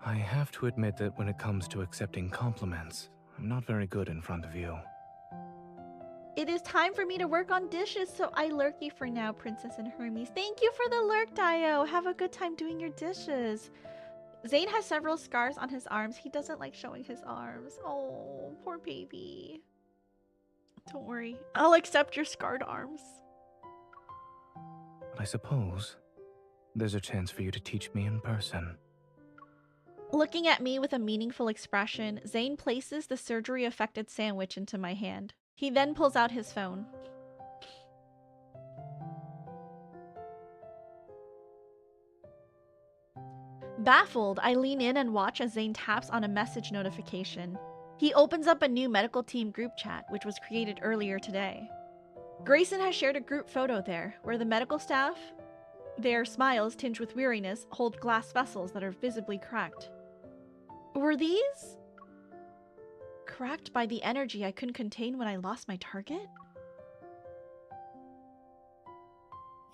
I have to admit that when it comes to accepting compliments, I'm not very good in front of you. It is time for me to work on dishes, so I lurk you for now, Princess and Hermes. Thank you for the lurk, Dio. Have a good time doing your dishes. ZAYNE has several scars on his arms. He doesn't like showing his arms. Oh, poor baby. Don't worry. I'll accept your scarred arms. But I suppose there's a chance for you to teach me in person. Looking at me with a meaningful expression, ZAYNE places the surgery-affected sandwich into my hand. He then pulls out his phone. Baffled, I lean in and watch as ZAYNE taps on a message notification. He opens up a new medical team group chat, which was created earlier today. Grayson has shared a group photo there, where the medical staff, their smiles tinged with weariness, hold glass vessels that are visibly cracked. Were these cracked by the energy I couldn't contain when I lost my target?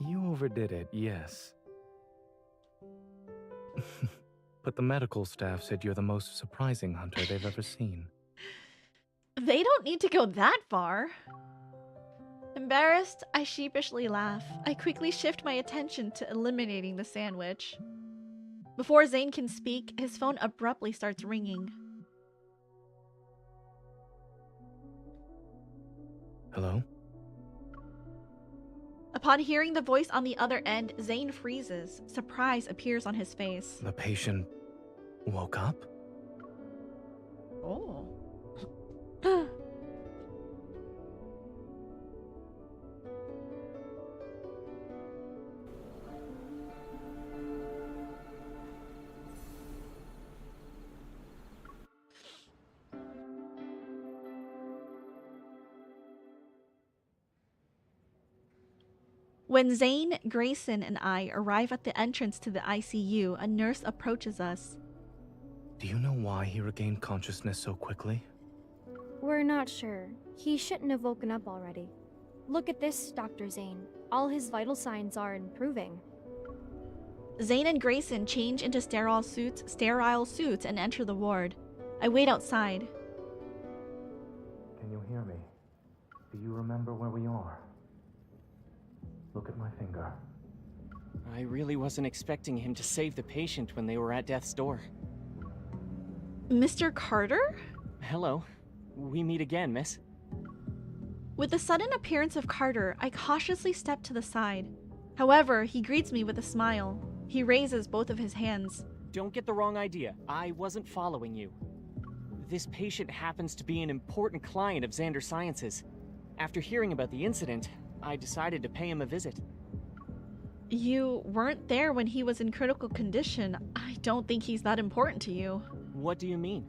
You overdid it, yes. But the medical staff said you're the most surprising hunter they've ever seen. They don't need to go that far. Embarrassed, I sheepishly laugh. I quickly shift my attention to eliminating the sandwich. Before ZAYNE can speak, his phone abruptly starts ringing. Hello? A Upon hearing the voice on the other end, ZAYNE freezes. Surprise appears on his face. The patient woke up? Oh. When ZAYNE, Grayson, and I arrive at the entrance to the ICU, a nurse approaches us. Do you know why he regained consciousness so quickly? We're not sure. He shouldn't have woken up already. Look at this, Dr. ZAYNE. All his vital signs are improving. ZAYNE and Grayson change into sterile suits and enter the ward. I wait outside. Can you hear me? Do you remember where we are? Look at my finger. I really wasn't expecting him to save the patient when they were at death's door. Mr. Carter? Hello. We meet again, miss. With the sudden appearance of Carter, I cautiously step to the side. However, he greets me with a smile. He raises both of his hands. Don't get the wrong idea. I wasn't following you. This patient happens to be an important client of Xander Sciences. After hearing about the incident, I decided to pay him a visit. You weren't there when he was in critical condition. I don't think he's that important to you. What do you mean?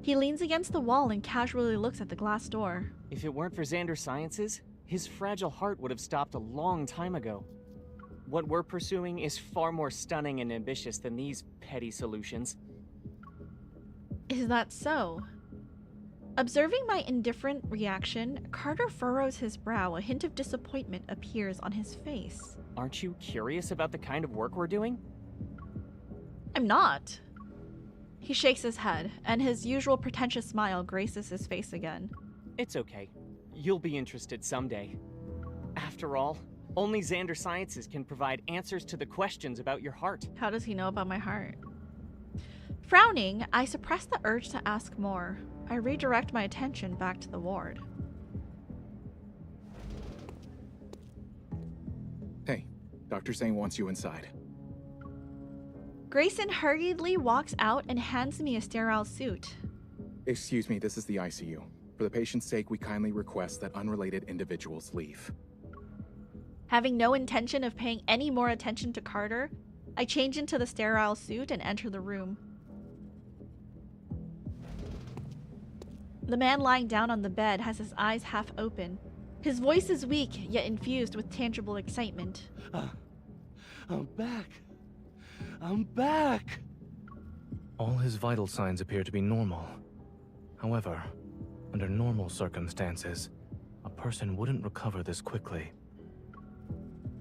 He leans against the wall and casually looks at the glass door. If it weren't for Xander Sciences, his fragile heart would have stopped a long time ago. What we're pursuing is far more stunning and ambitious than these petty solutions. Is that so? Observing my indifferent reaction, Carter furrows his brow. A hint of disappointment appears on his face. Aren't you curious about the kind of work we're doing? I'm not. He shakes his head, and his usual pretentious smile graces his face again. It's okay. You'll be interested someday. After all, only Xander Sciences can provide answers to the questions about your heart. How does he know about my heart? Frowning, I suppress the urge to ask more. I redirect my attention back to the ward. Hey, Dr. ZAYNE wants you inside. Grayson hurriedly walks out and hands me a sterile suit. Excuse me, this is the ICU. For the patient's sake, we kindly request that unrelated individuals leave. Having no intention of paying any more attention to Carter, I change into the sterile suit and enter the room. The man lying down on the bed has his eyes half open. His voice is weak, yet infused with tangible excitement. I'm back. I'm back! All his vital signs appear to be normal. However, under normal circumstances, a person wouldn't recover this quickly.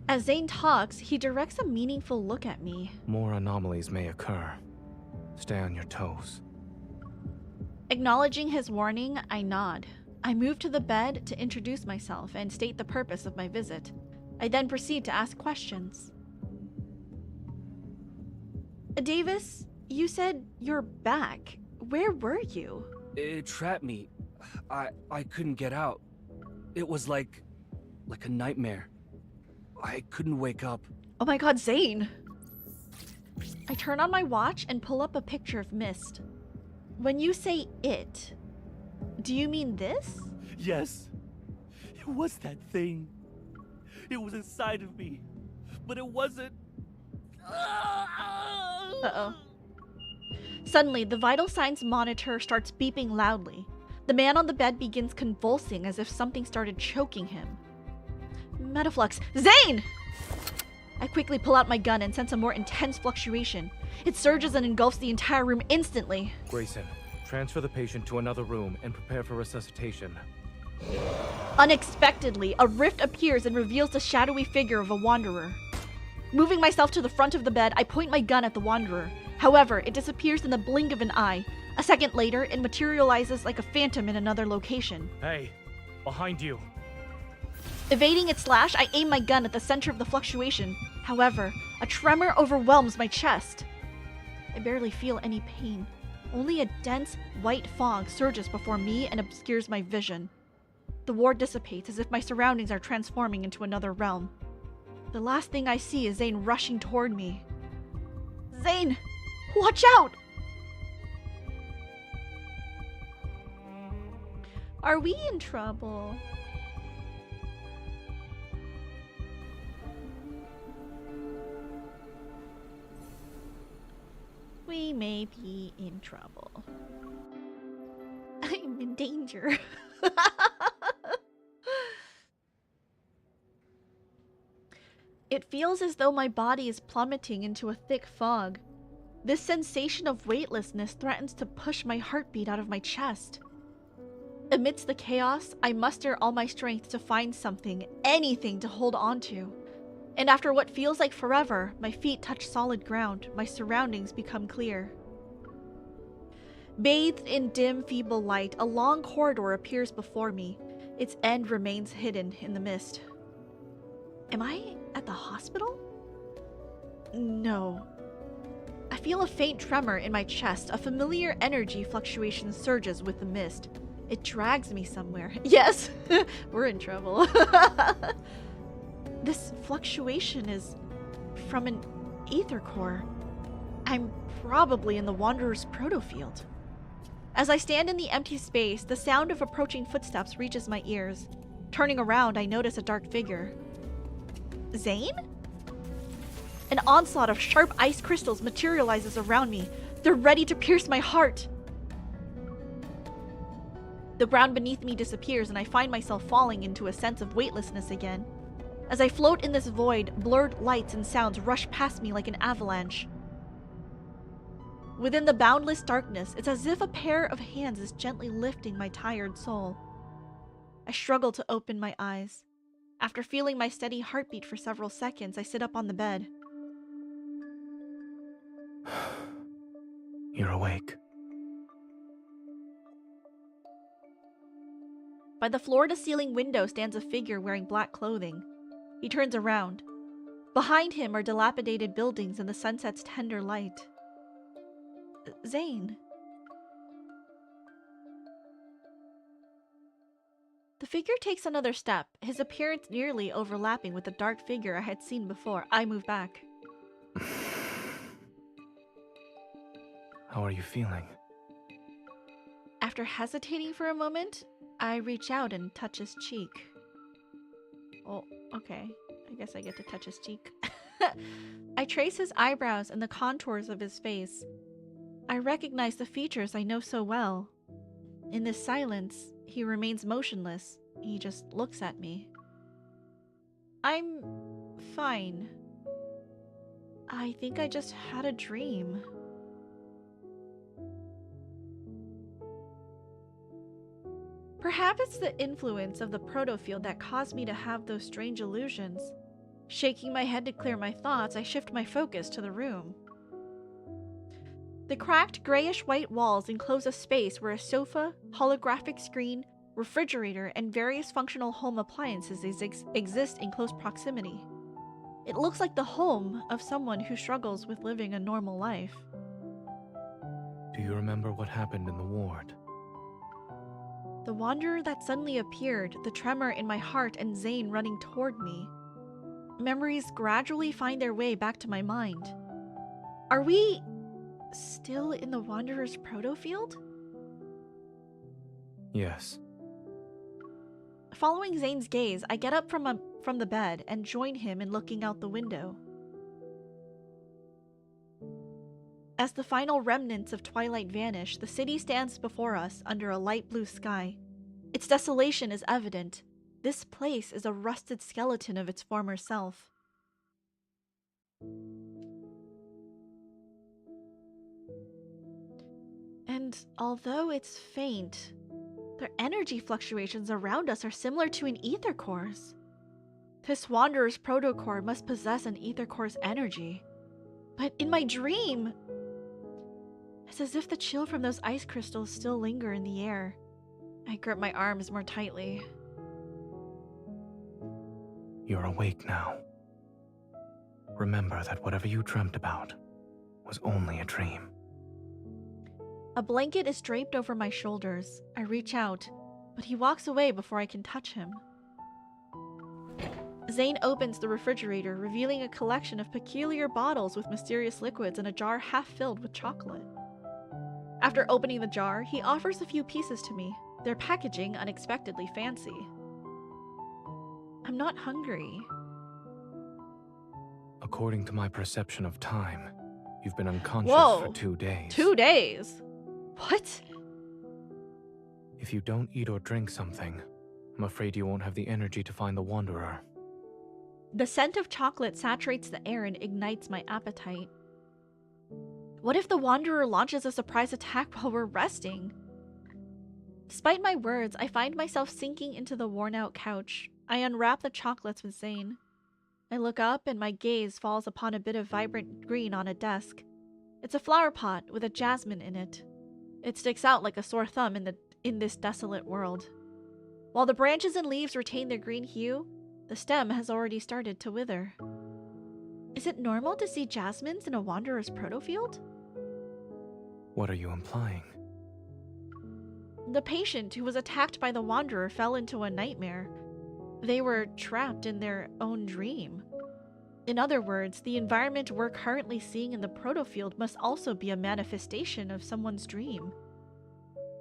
As ZAYNE talks, he directs a meaningful look at me. More anomalies may occur. Stay on your toes. Acknowledging his warning, I nod. I move to the bed to introduce myself and state the purpose of my visit. I then proceed to ask questions. Davis, you said you're back. Where were you? It trapped me. I couldn't get out. It was like a nightmare. I couldn't wake up. Oh my god, ZAYNE! I turn on my watch and pull up a picture of Mist. When you say it, do you mean this? Yes. It was that thing. It was inside of me. But it wasn't. Uh-oh. Suddenly, the vital signs monitor starts beeping loudly. The man on the bed begins convulsing as if something started choking him. Metaflux. ZAYNE! I quickly pull out my gun and sense a more intense fluctuation. It surges and engulfs the entire room instantly. Grayson, transfer the patient to another room and prepare for resuscitation. Unexpectedly, a rift appears and reveals the shadowy figure of a wanderer. Moving myself to the front of the bed, I point my gun at the wanderer. However, it disappears in the blink of an eye. A second later, it materializes like a phantom in another location. Hey, behind you. Evading its slash, I aim my gun at the center of the fluctuation. However, a tremor overwhelms my chest. I barely feel any pain. Only a dense, white fog surges before me and obscures my vision. The ward dissipates as if my surroundings are transforming into another realm. The last thing I see is ZAYNE rushing toward me. ZAYNE! Watch out! Are we in trouble? We may be in trouble. I'm in danger. It feels as though my body is plummeting into a thick fog. This sensation of weightlessness threatens to push my heartbeat out of my chest. Amidst the chaos, I muster all my strength to find something, anything to hold on to. And after what feels like forever, my feet touch solid ground, my surroundings become clear. Bathed in dim, feeble light, a long corridor appears before me. Its end remains hidden in the mist. Am I at the hospital? No. I feel a faint tremor in my chest. A familiar energy fluctuation surges with the mist. It drags me somewhere. Yes, we're in trouble. This fluctuation is from an ether core. I'm probably in the Wanderer's protofield. As I stand in the empty space, the sound of approaching footsteps reaches my ears. Turning around, I notice a dark figure. ZAYNE? An onslaught of sharp ice crystals materializes around me. They're ready to pierce my heart. The ground beneath me disappears and I find myself falling into a sense of weightlessness again. As I float in this void, blurred lights and sounds rush past me like an avalanche. Within the boundless darkness, it's as if a pair of hands is gently lifting my tired soul. I struggle to open my eyes. After feeling my steady heartbeat for several seconds, I sit up on the bed. You're awake. By the floor-to-ceiling window stands a figure wearing black clothing. He turns around. Behind him are dilapidated buildings in the sunset's tender light. ZAYNE. The figure takes another step, his appearance nearly overlapping with the dark figure I had seen before. I move back. How are you feeling? After hesitating for a moment, I reach out and touch his cheek. Oh, okay. I guess I get to touch his cheek. I trace his eyebrows and the contours of his face. I recognize the features I know so well. In this silence, he remains motionless. He just looks at me. I'm fine. I think I just had a dream. Perhaps it's the influence of the protofield that caused me to have those strange illusions. Shaking my head to clear my thoughts, I shift my focus to the room. The cracked grayish-white walls enclose a space where a sofa, holographic screen, refrigerator, and various functional home appliances exist in close proximity. It looks like the home of someone who struggles with living a normal life. Do you remember what happened in the ward? The wanderer that suddenly appeared, the tremor in my heart, and ZAYNE running toward me. Memories gradually find their way back to my mind. Are we still in the Wanderer's protofield? Yes. Following ZAYNE's gaze, I get up from the bed and join him in looking out the window. As the final remnants of twilight vanish, the city stands before us under a light blue sky. Its desolation is evident. This place is a rusted skeleton of its former self. And although it's faint, the energy fluctuations around us are similar to an ether core's. This Wanderer's protocore must possess an ether core's energy. But in my dream, it's as if the chill from those ice crystals still linger in the air. I grip my arms more tightly. You're awake now. Remember that whatever you dreamt about was only a dream. A blanket is draped over my shoulders. I reach out, but he walks away before I can touch him. ZAYNE opens the refrigerator, revealing a collection of peculiar bottles with mysterious liquids and a jar half filled with chocolate. After opening the jar, he offers a few pieces to me, their packaging unexpectedly fancy. I'm not hungry. According to my perception of time, you've been unconscious for 2 days. 2 days? What? If you don't eat or drink something, I'm afraid you won't have the energy to find the Wanderer. The scent of chocolate saturates the air and ignites my appetite. What if the Wanderer launches a surprise attack while we're resting? Despite my words, I find myself sinking into the worn-out couch. I unwrap the chocolates with ZAYNE. I look up and my gaze falls upon a bit of vibrant green on a desk. It's a flower pot with a jasmine in it. It sticks out like a sore thumb in this desolate world. While the branches and leaves retain their green hue, the stem has already started to wither. Is it normal to see jasmines in a Wanderer's protofield? What are you implying? The patient who was attacked by the Wanderer fell into a nightmare. They were trapped in their own dream. In other words, the environment we're currently seeing in the protofield must also be a manifestation of someone's dream.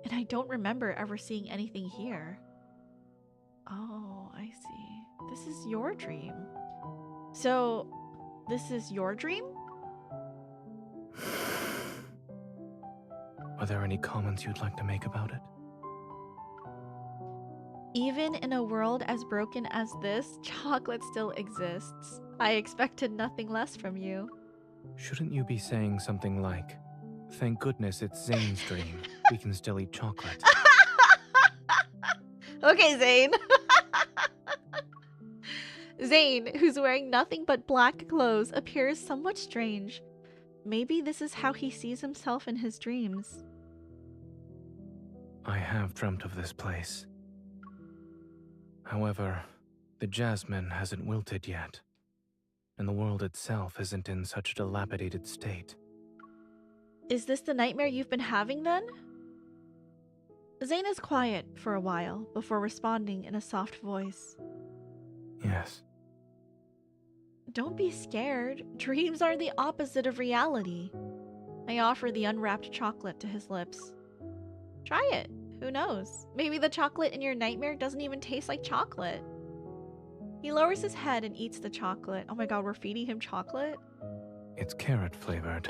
And I don't remember ever seeing anything here. Oh, I see. This is your dream. So, this is your dream? Are there any comments you'd like to make about it? Even in a world as broken as this, chocolate still exists. I expected nothing less from you. Shouldn't you be saying something like, "Thank goodness it's ZAYNE's dream. We can still eat chocolate." Okay, ZAYNE. ZAYNE, who's wearing nothing but black clothes, appears somewhat strange. Maybe this is how he sees himself in his dreams. I have dreamt of this place. However, the jasmine hasn't wilted yet, and the world itself isn't in such a dilapidated state. Is this the nightmare you've been having then? ZAYNE is quiet for a while before responding in a soft voice. Yes. Don't be scared. Dreams are the opposite of reality. I offer the unwrapped chocolate to his lips. Try it. Who knows? Maybe the chocolate in your nightmare doesn't even taste like chocolate. He lowers his head and eats the chocolate. Oh my god, we're feeding him chocolate? It's carrot flavored.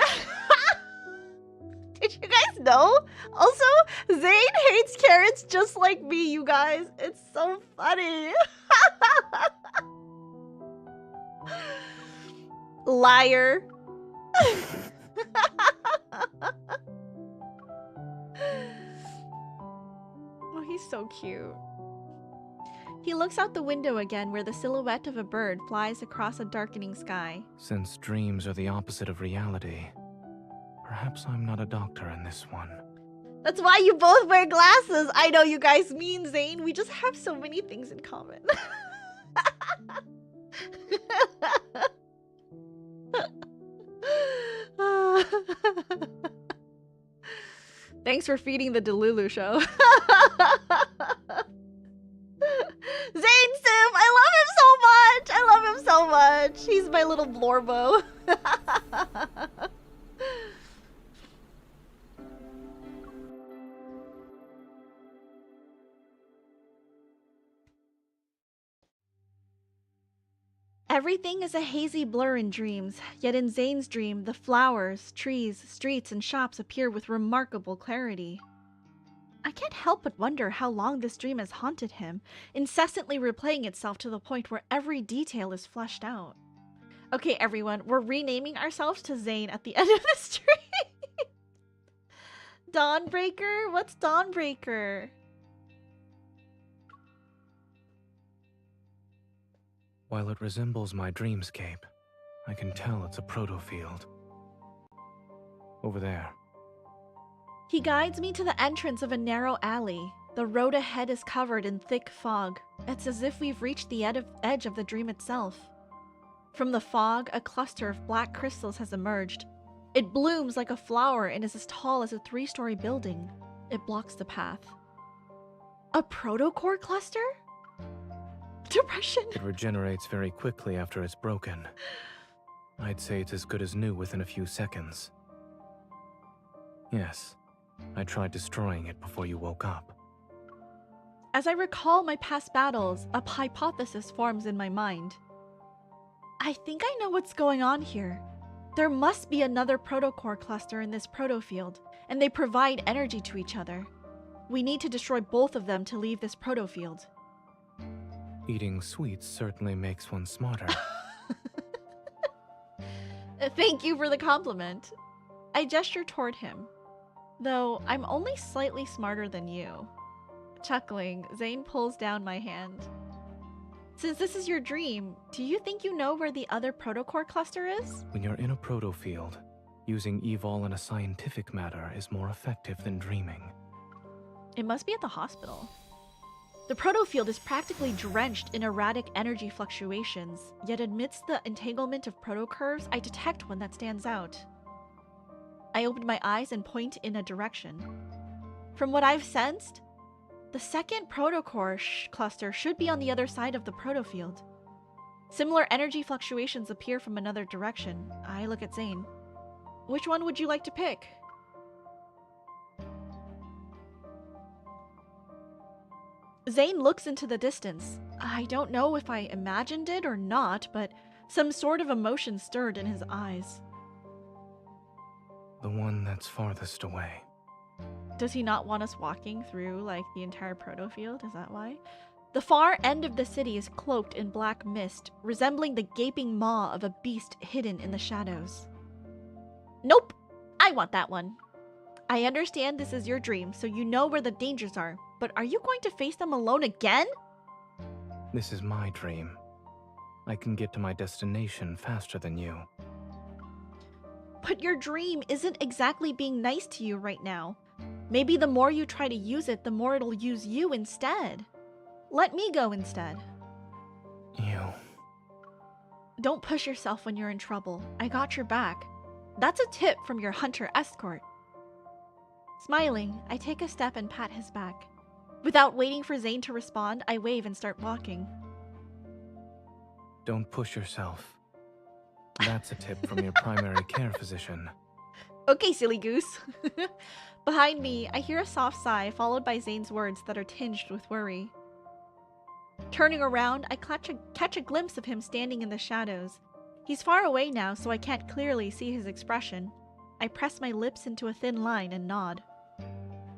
Did you guys know? Also, ZAYNE hates carrots just like me, you guys. It's so funny. Liar. Oh, he's so cute. He looks out the window again where the silhouette of a bird flies across a darkening sky. Since dreams are the opposite of reality, perhaps I'm not a doctor in this one. That's why you both wear glasses. I know you guys mean, ZAYNE. We just have so many things in common. Thanks for feeding the Delulu show. ZAYNE Sim, I love him so much. I love him so much. He's my little Blorbo. Everything is a hazy blur in dreams, yet in ZAYNE's dream, the flowers, trees, streets, and shops appear with remarkable clarity. I can't help but wonder how long this dream has haunted him, incessantly replaying itself to the point where every detail is fleshed out. Okay, everyone, we're renaming ourselves to ZAYNE at the end of the stream. Dawnbreaker? What's Dawnbreaker? While it resembles my dreamscape, I can tell it's a protofield. Over there. He guides me to the entrance of a narrow alley. The road ahead is covered in thick fog. It's as if we've reached the edge of the dream itself. From the fog, a cluster of black crystals has emerged. It blooms like a flower and is as tall as a 3-story building. It blocks the path. A protocore cluster? Depression. It regenerates very quickly after it's broken. I'd say it's as good as new within a few seconds. Yes, I tried destroying it before you woke up. As I recall my past battles, a hypothesis forms in my mind. I think I know what's going on here. There must be another protocore cluster in this protofield, and they provide energy to each other. We need to destroy both of them to leave this protofield. Eating sweets certainly makes one smarter. Thank you for the compliment. I gesture toward him, though I'm only slightly smarter than you. Chuckling, ZAYNE pulls down my hand. Since this is your dream, do you think you know where the other protocore cluster is? When you're in a protofield, using evol in a scientific matter is more effective than dreaming. It must be at the hospital. The protofield is practically drenched in erratic energy fluctuations, yet amidst the entanglement of protocurves, I detect one that stands out. I open my eyes and point in a direction. From what I've sensed, the second protocore cluster should be on the other side of the protofield. Similar energy fluctuations appear from another direction. I look at ZAYNE. Which one would you like to pick? ZAYNE looks into the distance. I don't know if I imagined it or not, but some sort of emotion stirred in his eyes. The one that's farthest away. Does he not want us walking through, like, the entire protofield? Is that why? The far end of the city is cloaked in black mist, resembling the gaping maw of a beast hidden in the shadows. Nope! I want that one. I understand this is your dream, so you know where the dangers are, but are you going to face them alone again? This is my dream. I can get to my destination faster than you. But your dream isn't exactly being nice to you right now. Maybe the more you try to use it, the more it'll use you instead. Let me go instead. You... Don't push yourself when you're in trouble. I got your back. That's a tip from your hunter escort. Smiling, I take a step and pat his back. Without waiting for ZAYNE to respond, I wave and start walking. Don't push yourself. That's a tip from your primary care physician. Okay, silly goose. Behind me, I hear a soft sigh followed by ZAYNE's words that are tinged with worry. Turning around, I catch a glimpse of him standing in the shadows. He's far away now, so I can't clearly see his expression. I press my lips into a thin line and nod.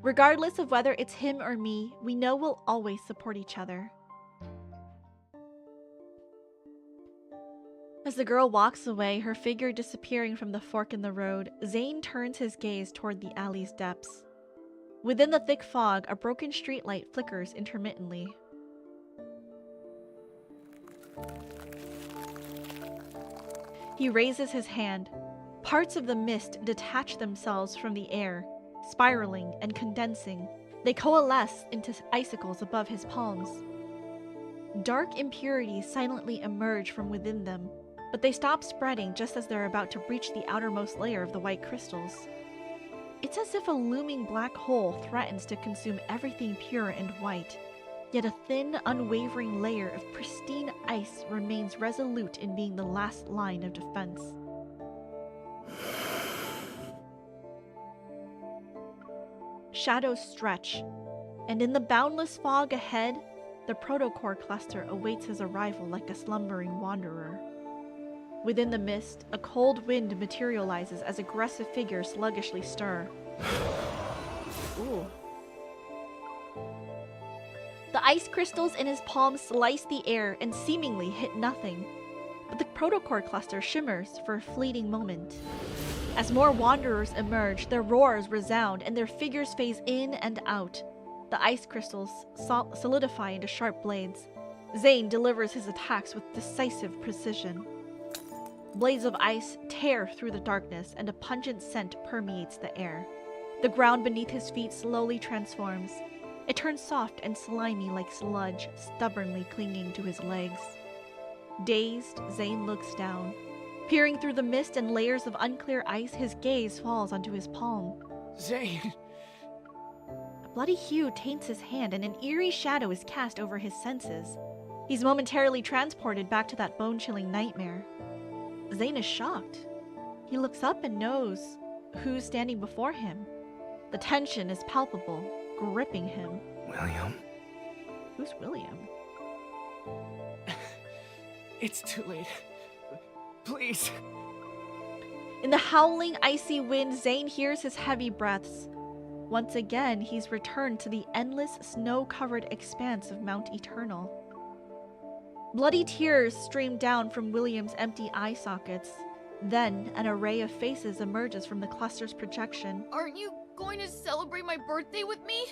Regardless of whether it's him or me, we know we'll always support each other. As the girl walks away, her figure disappearing from the fork in the road, ZAYNE turns his gaze toward the alley's depths. Within the thick fog, a broken streetlight flickers intermittently. He raises his hand. Parts of the mist detach themselves from the air, spiraling and condensing. They coalesce into icicles above his palms. Dark impurities silently emerge from within them, but they stop spreading just as they're about to breach the outermost layer of the white crystals. It's as if a looming black hole threatens to consume everything pure and white, yet a thin, unwavering layer of pristine ice remains resolute in being the last line of defense. Shadows stretch, and in the boundless fog ahead, the protocore cluster awaits his arrival like a slumbering wanderer. Within the mist, a cold wind materializes as aggressive figures sluggishly stir. Ooh. The ice crystals in his palm slice the air and seemingly hit nothing, but the protocore cluster shimmers for a fleeting moment. As more wanderers emerge, their roars resound and their figures phase in and out. The ice crystals solidify into sharp blades. ZAYNE delivers his attacks with decisive precision. Blades of ice tear through the darkness and a pungent scent permeates the air. The ground beneath his feet slowly transforms. It turns soft and slimy like sludge, stubbornly clinging to his legs. Dazed, ZAYNE looks down. Peering through the mist and layers of unclear ice, his gaze falls onto his palm. ZAYNE! A bloody hue taints his hand, and an eerie shadow is cast over his senses. He's momentarily transported back to that bone-chilling nightmare. ZAYNE is shocked. He looks up and knows who's standing before him. The tension is palpable, gripping him. William? Who's William? It's too late. Please. In the howling, icy wind, ZAYNE hears his heavy breaths. Once again, he's returned to the endless, snow-covered expanse of Mount Eternal. Bloody tears stream down from William's empty eye sockets. Then, an array of faces emerges from the cluster's projection. Aren't you going to celebrate my birthday with me?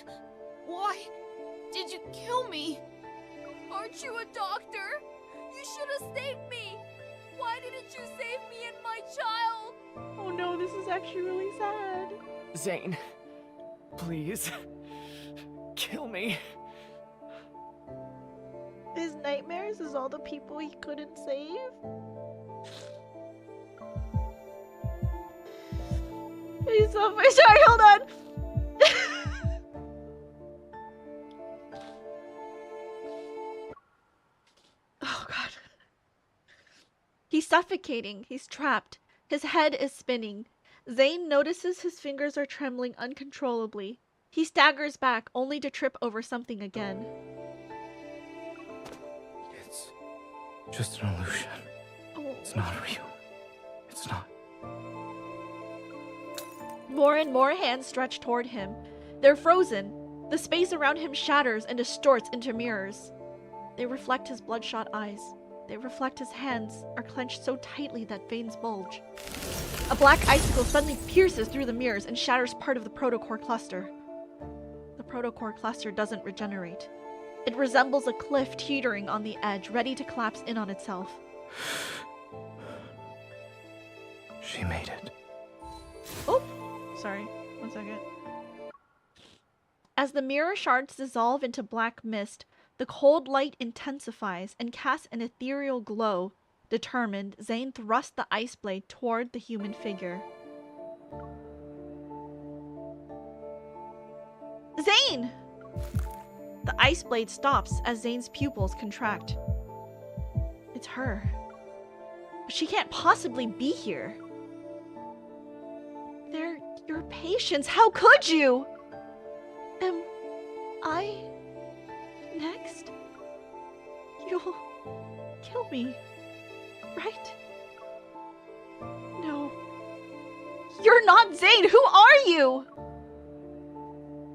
Why did you kill me? Aren't you a doctor? You should have saved me! Why didn't you save me and my child? Oh no, this is actually really sad. ZAYNE, please. Kill me. His nightmares is all the people he couldn't save? He's so sorry, hold on. Oh god. He's suffocating. He's trapped. His head is spinning. ZAYNE notices his fingers are trembling uncontrollably. He staggers back, only to trip over something again. It's just an illusion. Oh. It's not real. It's not. More and more hands stretch toward him. They're frozen. The space around him shatters and distorts into mirrors. They reflect his bloodshot eyes. They reflect his hands are clenched so tightly that veins bulge. A black icicle suddenly pierces through the mirrors and shatters part of the protocore cluster. The protocore cluster doesn't regenerate. It resembles a cliff teetering on the edge, ready to collapse in on itself. She made it. Oh! Sorry, 1 second. As the mirror shards dissolve into black mist, the cold light intensifies and casts an ethereal glow. Determined, ZAYNE thrusts the ice blade toward the human figure. ZAYNE! The ice blade stops as ZAYNE's pupils contract. It's her. But she can't possibly be here. They're your patients. How could you? Am I next? You'll kill me, right? No. You're not ZAYNE! Who are you?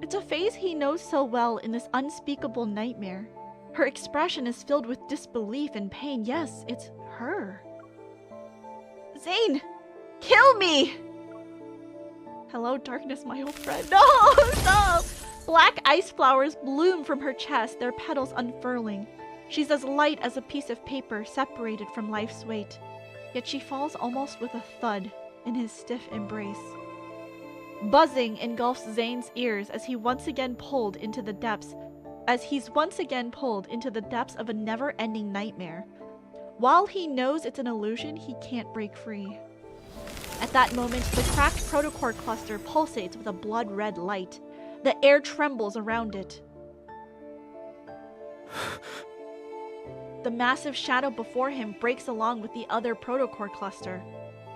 It's a face he knows so well in this unspeakable nightmare. Her expression is filled with disbelief and pain. Yes, it's her. ZAYNE! Kill me! Hello, darkness, my old friend. No! Stop! Black ice flowers bloom from her chest, their petals unfurling. She's as light as a piece of paper separated from life's weight. Yet she falls almost with a thud in his stiff embrace. Buzzing engulfs ZAYNE's ears as he's once again pulled into the depths of a never-ending nightmare. While he knows it's an illusion, he can't break free. At that moment, the cracked protocore cluster pulsates with a blood-red light. The air trembles around it. The massive shadow before him breaks along with the other protocore cluster.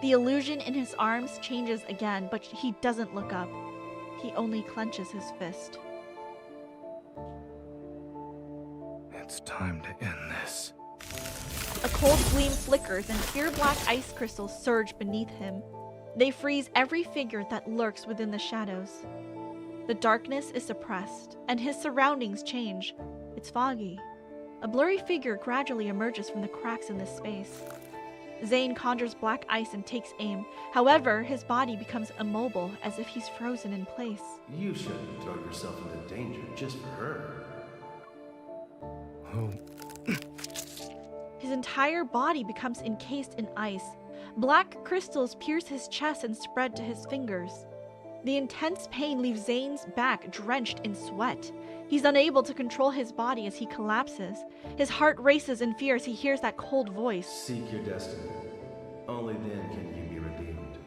The illusion in his arms changes again, but he doesn't look up. He only clenches his fist. It's time to end this. A cold gleam flickers and pure black ice crystals surge beneath him. They freeze every figure that lurks within the shadows. The darkness is suppressed, and his surroundings change. It's foggy. A blurry figure gradually emerges from the cracks in this space. ZAYNE conjures black ice and takes aim. However, his body becomes immobile, as if he's frozen in place. You shouldn't throw yourself into danger just for her. Who? His entire body becomes encased in ice. Black crystals pierce his chest and spread to his fingers. The intense pain leaves ZAYNE's back drenched in sweat. He's unable to control his body as he collapses. His heart races in fear as he hears that cold voice. Seek your destiny. Only then can you be redeemed.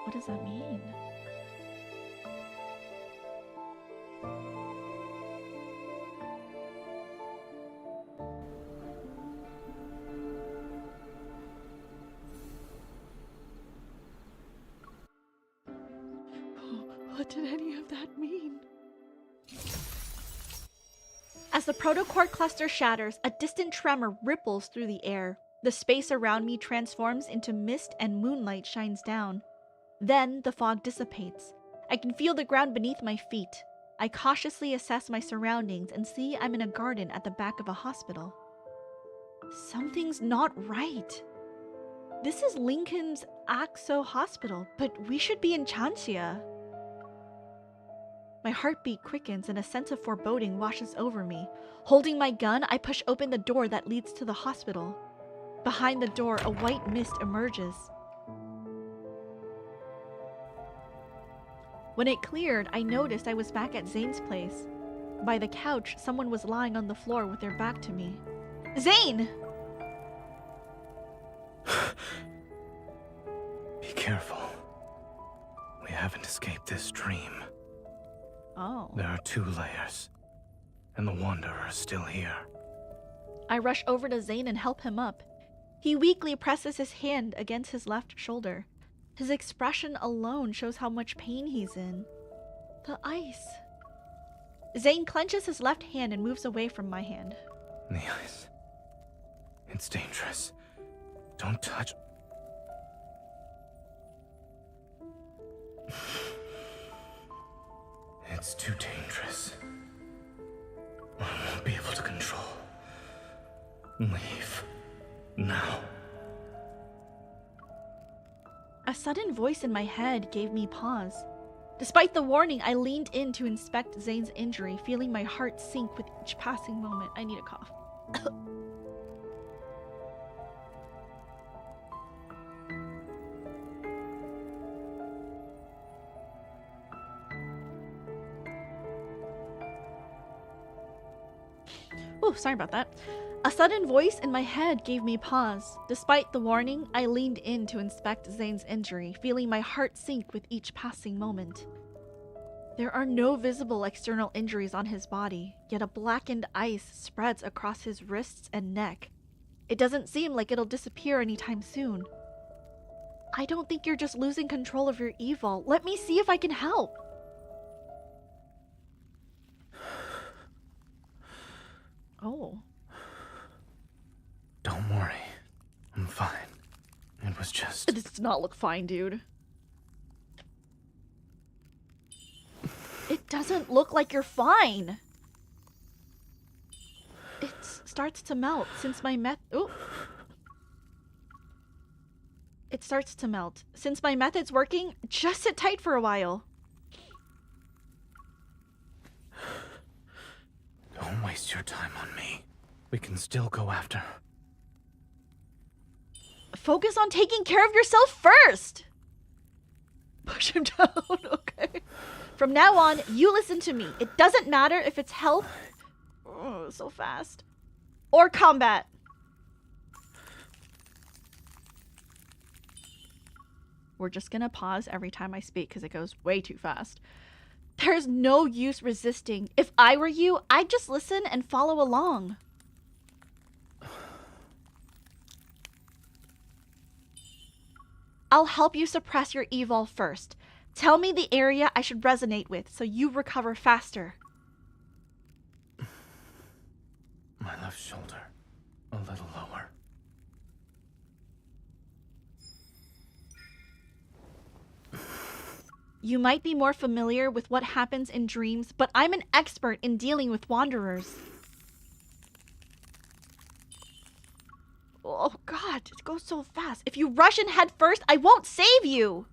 What does that mean? What did any of that mean? As the protocore cluster shatters, a distant tremor ripples through the air. The space around me transforms into mist and moonlight shines down. Then the fog dissipates. I can feel the ground beneath my feet. I cautiously assess my surroundings and see I'm in a garden at the back of a hospital. Something's not right. This is Lincoln's Axo Hospital, but we should be in Chancia. My heartbeat quickens and a sense of foreboding washes over me. Holding my gun, I push open the door that leads to the hospital. Behind the door, a white mist emerges. When it cleared, I noticed I was back at ZAYNE's place. By the couch, someone was lying on the floor with their back to me. ZAYNE! Be careful. We haven't escaped this dream. Oh. There are 2 layers, and the Wanderer is still here. I rush over to ZAYNE and help him up. He weakly presses his hand against his left shoulder. His expression alone shows how much pain he's in. The ice. ZAYNE clenches his left hand and moves away from my hand. The ice. It's dangerous. Don't touch. It's too dangerous. I won't be able to control. Leave. Now. A sudden voice in my head gave me pause. Despite the warning, I leaned in to inspect ZAYNE's injury, feeling my heart sink with each passing moment. I need a cough. Oh, sorry about that. A sudden voice in my head gave me pause. Despite the warning, I leaned in to inspect ZAYNE's injury, feeling my heart sink with each passing moment. There are no visible external injuries on his body, yet a blackened ice spreads across his wrists and neck. It doesn't seem like it'll disappear anytime soon. I don't think you're just losing control of your evil. Let me see if I can help. Oh. Don't worry. I'm fine. It was just... It does not look fine, dude. It doesn't look like you're fine. It starts to melt since my It starts to melt. Since my method's working, just sit tight for a while. Don't waste your time on me. We can still go after. Focus on taking care of yourself first. Push him down, okay. From now on, you listen to me. It doesn't matter if it's health, oh, so fast, or combat. We're just gonna pause every time I speak because it goes way too fast. There's no use resisting. If I were you, I'd just listen and follow along. I'll help you suppress your evil first. Tell me the area I should resonate with so you recover faster. My left shoulder. A little lower. You might be more familiar with what happens in dreams, but I'm an expert in dealing with wanderers. Oh god, it goes so fast. If you rush in head first, I won't save you!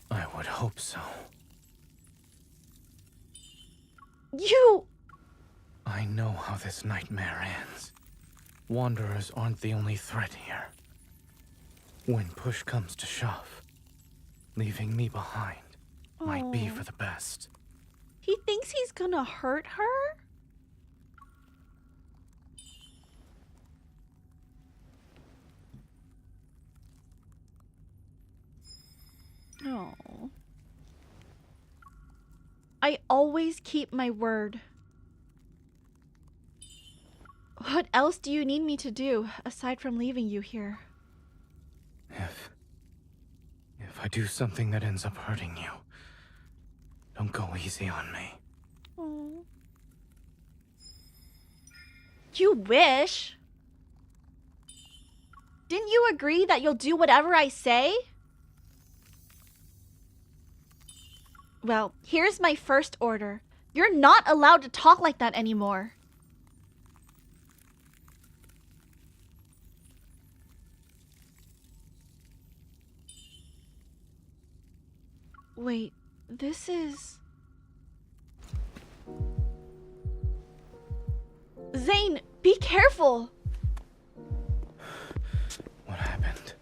I would hope so. You... I know how this nightmare ends. Wanderers aren't the only threat here. When push comes to shove, leaving me behind might be for the best. He thinks he's gonna hurt her? Oh. I always keep my word. What else do you need me to do, aside from leaving you here? If I do something that ends up hurting you, don't go easy on me. Oh. You wish? Didn't you agree that you'll do whatever I say? Well, here's my first order. You're not allowed to talk like that anymore. Wait, this is... Zane, be careful! What happened?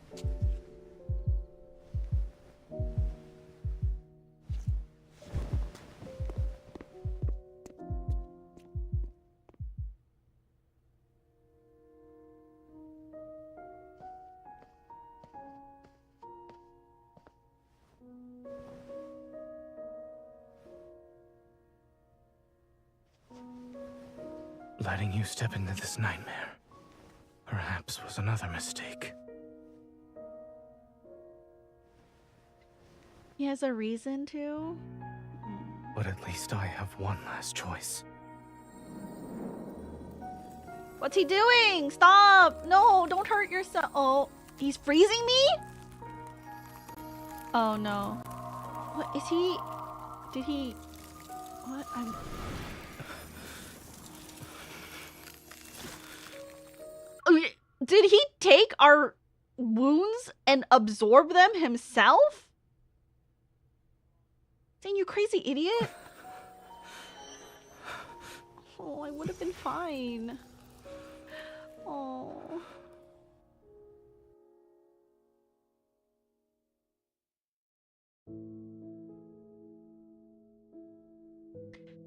Letting you step into this nightmare, perhaps, was another mistake. He has a reason to? But at least I have one last choice. What's he doing? Stop! No, don't hurt yourself. Oh, he's freezing me? Oh no. What is he? Did he? What? Did he take our wounds and absorb them himself? Zane, you crazy idiot. Oh, I would have been fine. Oh.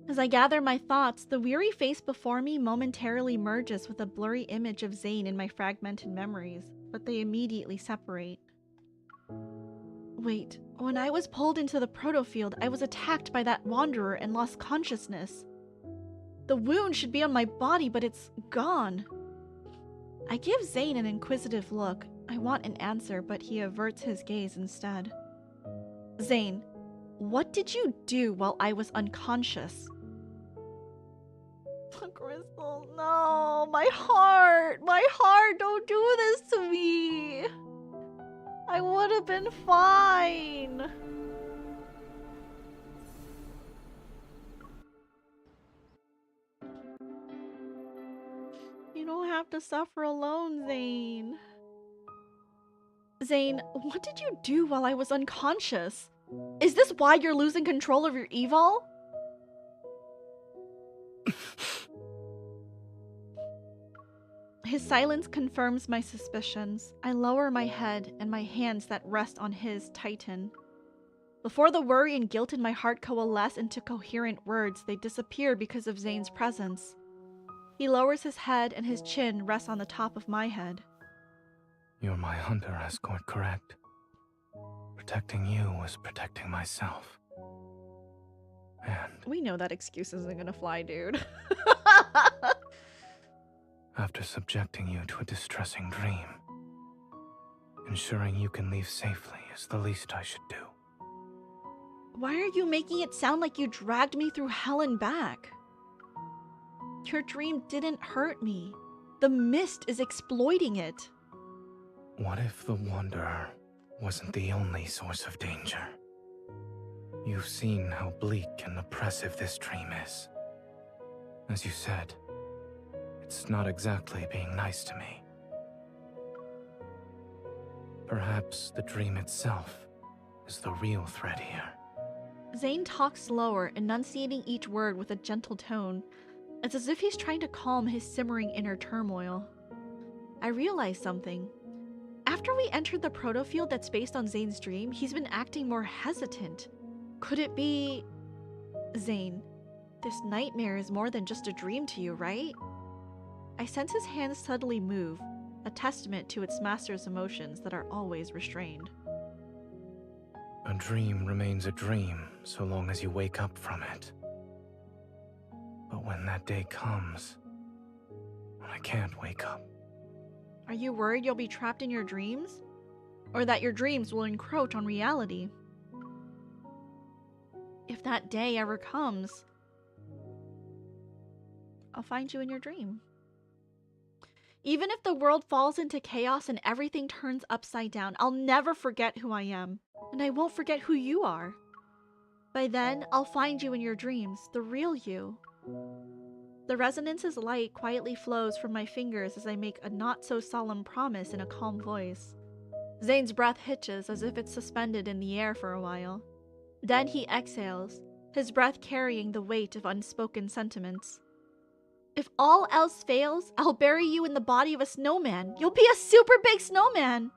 As I gather my thoughts, the weary face before me momentarily merges with a blurry image of Zane in my fragmented memories, but they immediately separate. Wait, when I was pulled into the proto-field, I was attacked by that wanderer and lost consciousness. The wound should be on my body, but it's gone. I give Zane an inquisitive look. I want an answer, but he averts his gaze instead. Zane, what did you do while I was unconscious? Crystal, no, my heart, don't do this to me. I would have been fine. You don't have to suffer alone, Zane. Zane, what did you do while I was unconscious? Is this why you're losing control of your evol? His silence confirms my suspicions. I lower my head, and my hands that rest on his tighten. Before the worry and guilt in my heart coalesce into coherent words, they disappear because of Zane's presence. He lowers his head, and his chin rests on the top of my head. You're my hunter escort, correct? Protecting you was protecting myself. And we know that excuse isn't gonna fly, dude. after subjecting you to a distressing dream, ensuring you can leave safely is the least I should do. Why are you making it sound like you dragged me through hell and back? Your dream didn't hurt me. The mist is exploiting it. What if the Wanderer wasn't the only source of danger? You've seen how bleak and oppressive this dream is. As you said, it's not exactly being nice to me. Perhaps the dream itself is the real threat here. Zane talks slower, enunciating each word with a gentle tone. It's as if he's trying to calm his simmering inner turmoil. I realize something. After we entered the proto-field that's based on Zane's dream, he's been acting more hesitant. Could it be... Zane, this nightmare is more than just a dream to you, right? I sense his hands suddenly move, a testament to its master's emotions that are always restrained. A dream remains a dream so long as you wake up from it. But when that day comes, when I can't wake up. Are you worried you'll be trapped in your dreams? Or that your dreams will encroach on reality? If that day ever comes, I'll find you in your dream. Even if the world falls into chaos and everything turns upside down, I'll never forget who I am. And I won't forget who you are. By then, I'll find you in your dreams, the real you. The resonance's light quietly flows from my fingers as I make a not-so-solemn promise in a calm voice. Zane's breath hitches as if it's suspended in the air for a while. Then he exhales, his breath carrying the weight of unspoken sentiments. If all else fails, I'll bury you in the body of a snowman. You'll be a super big snowman!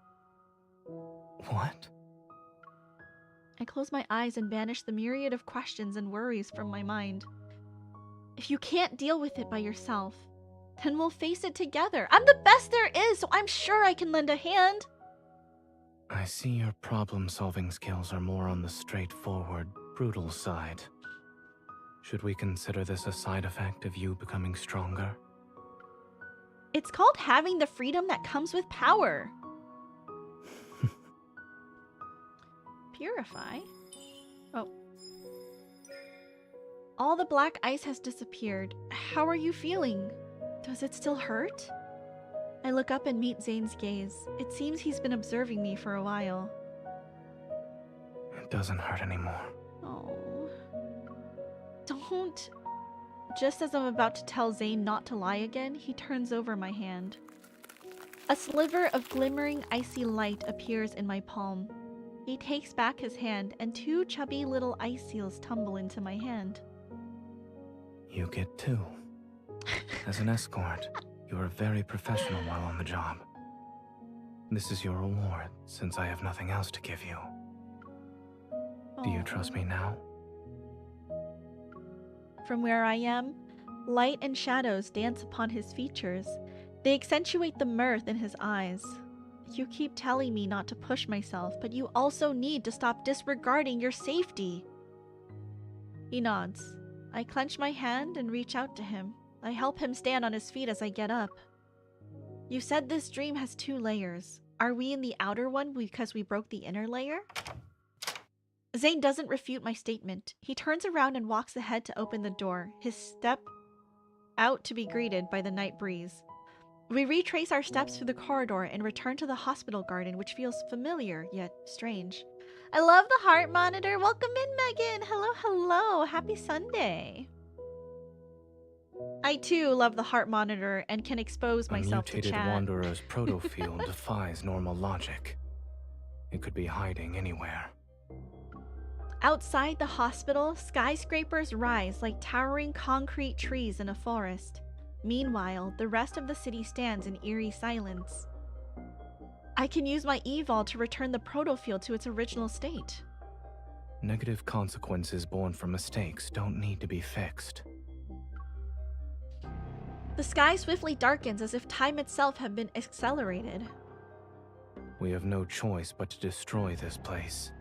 What? I close my eyes and banish the myriad of questions and worries from my mind. If you can't deal with it by yourself, then we'll face it together. I'm the best there is, so I'm sure I can lend a hand. I see your problem-solving skills are more on the straightforward, brutal side. Should we consider this a side effect of you becoming stronger? It's called having the freedom that comes with power. Purify? Oh. All the black ice has disappeared. How are you feeling? Does it still hurt? I look up and meet Zane's gaze. It seems he's been observing me for a while. It doesn't hurt anymore. Oh. Don't. Just as I'm about to tell Zayne not to lie again, he turns over my hand. A sliver of glimmering icy light appears in my palm. He takes back his hand, and 2 chubby little ice seals tumble into my hand. You get 2. As an escort, you are very professional while on the job. This is your reward, since I have nothing else to give you. Do you trust me now? From where I am, light and shadows dance upon his features. They accentuate the mirth in his eyes. You keep telling me not to push myself, but you also need to stop disregarding your safety. He nods. I clench my hand and reach out to him. I help him stand on his feet as I get up. You said this dream has 2 layers. Are we in the outer one because we broke the inner layer? Zayne doesn't refute my statement. He turns around and walks ahead to open the door, his step out to be greeted by the night breeze. We retrace our steps through the corridor and return to the hospital garden, which feels familiar, yet strange. I love the heart monitor. Welcome in, Megan. Hello, hello. Happy Sunday. I too love the heart monitor and can expose myself to mutated chat. Wanderer's proto-field defies normal logic. It could be hiding anywhere. Outside the hospital, skyscrapers rise like towering concrete trees in a forest. Meanwhile, the rest of the city stands in eerie silence. I can use my evol to return the proto-field to its original state. Negative consequences born from mistakes don't need to be fixed. The sky swiftly darkens as if time itself had been accelerated. We have no choice but to destroy this place.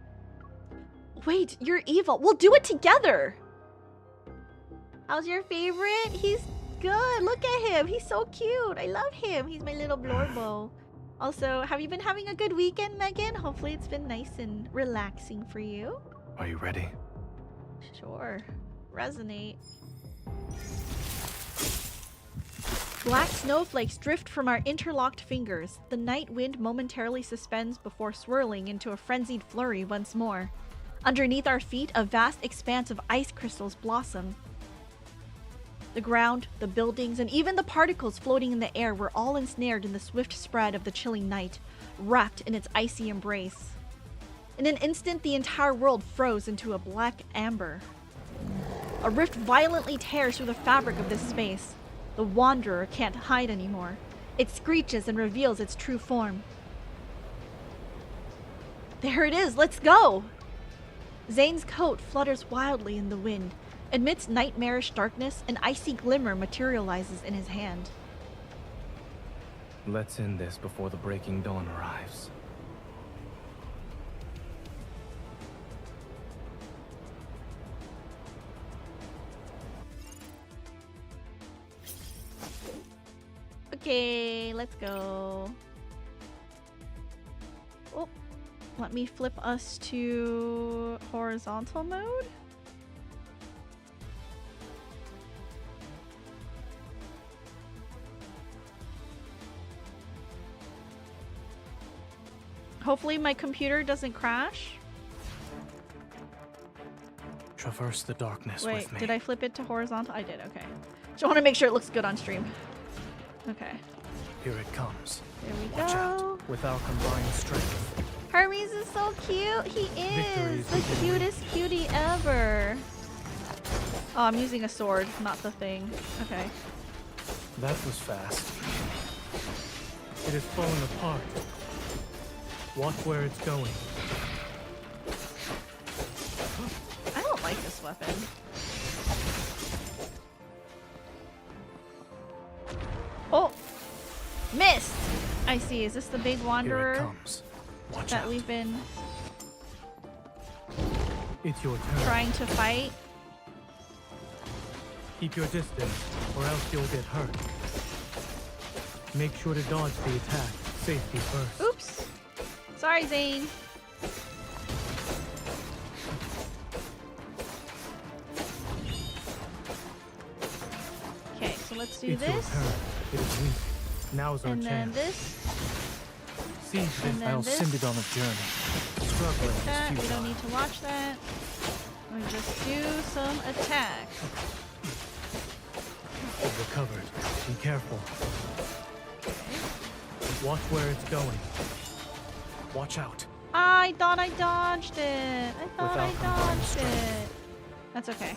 Wait, you're evil. We'll do it together! How's your favorite? He's good. Look at him. He's so cute. I love him. He's my little blorbo. Also, have you been having a good weekend, Megan? Hopefully it's been nice and relaxing for you. Are you ready? Sure. Resonate. Black snowflakes drift from our interlocked fingers. The night wind momentarily suspends before swirling into a frenzied flurry once more. Underneath our feet, a vast expanse of ice crystals blossom. The ground, the buildings, and even the particles floating in the air were all ensnared in the swift spread of the chilling night, wrapped in its icy embrace. In an instant, the entire world froze into a black amber. A rift violently tears through the fabric of this space. The Wanderer can't hide anymore. It screeches and reveals its true form. There it is! Let's go! Zayne's coat flutters wildly in the wind. Amidst nightmarish darkness, an icy glimmer materializes in his hand. Let's end this before the breaking dawn arrives. Okay, let's go. Oh, let me flip us to horizontal mode. Hopefully my computer doesn't crash. Traverse the darkness Wait, with me. did I flip it to horizontal? I did, okay. Just want to make sure it looks good on stream. Okay. Here it comes. There we Watch go. out. With our combined strength. Hermes is so cute. He is the cutest cutie ever. Oh, I'm using a sword, not the thing. Okay. That was fast. It is falling apart. Watch where it's going. I don't like this weapon. Oh! Missed! I see. Is this the big wanderer Here it comes. Watch that out. we've been It's your turn. trying to fight? Keep your distance, or else you'll get hurt. Make sure to dodge the attack. Safety first. Oops! Sorry, Zane. Okay, so let's do It's your this. turn. It is weak. Now's our And then chance. this. Seize and this. then I'll this. send it on a journey. Struggling That. is We don't futile. need to watch that. We just do some attacks. It recovered. Be careful. Watch where it's going. Watch out. I thought I dodged it. I thought I Without combined dodged strength. it. That's okay.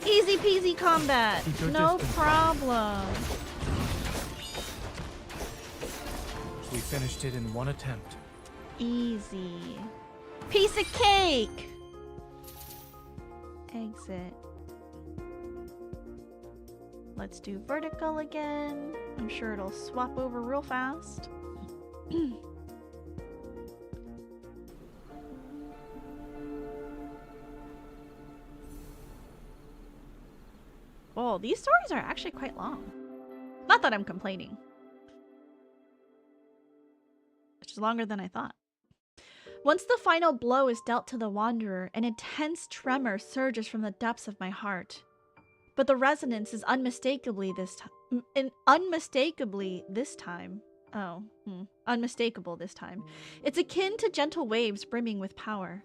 Easy peasy combat. Keep your No distance. problem. We finished it in one attempt. Easy. Piece of cake. Exit. Let's do vertical again. I'm sure it'll swap over real fast. Oh, these stories are actually quite long. Not that I'm complaining. Which is longer than I thought. Once the final blow is dealt to the Wanderer, an intense tremor surges from the depths of my heart. But the resonance is unmistakably this time. Unmistakable this time. It's akin to gentle waves brimming with power.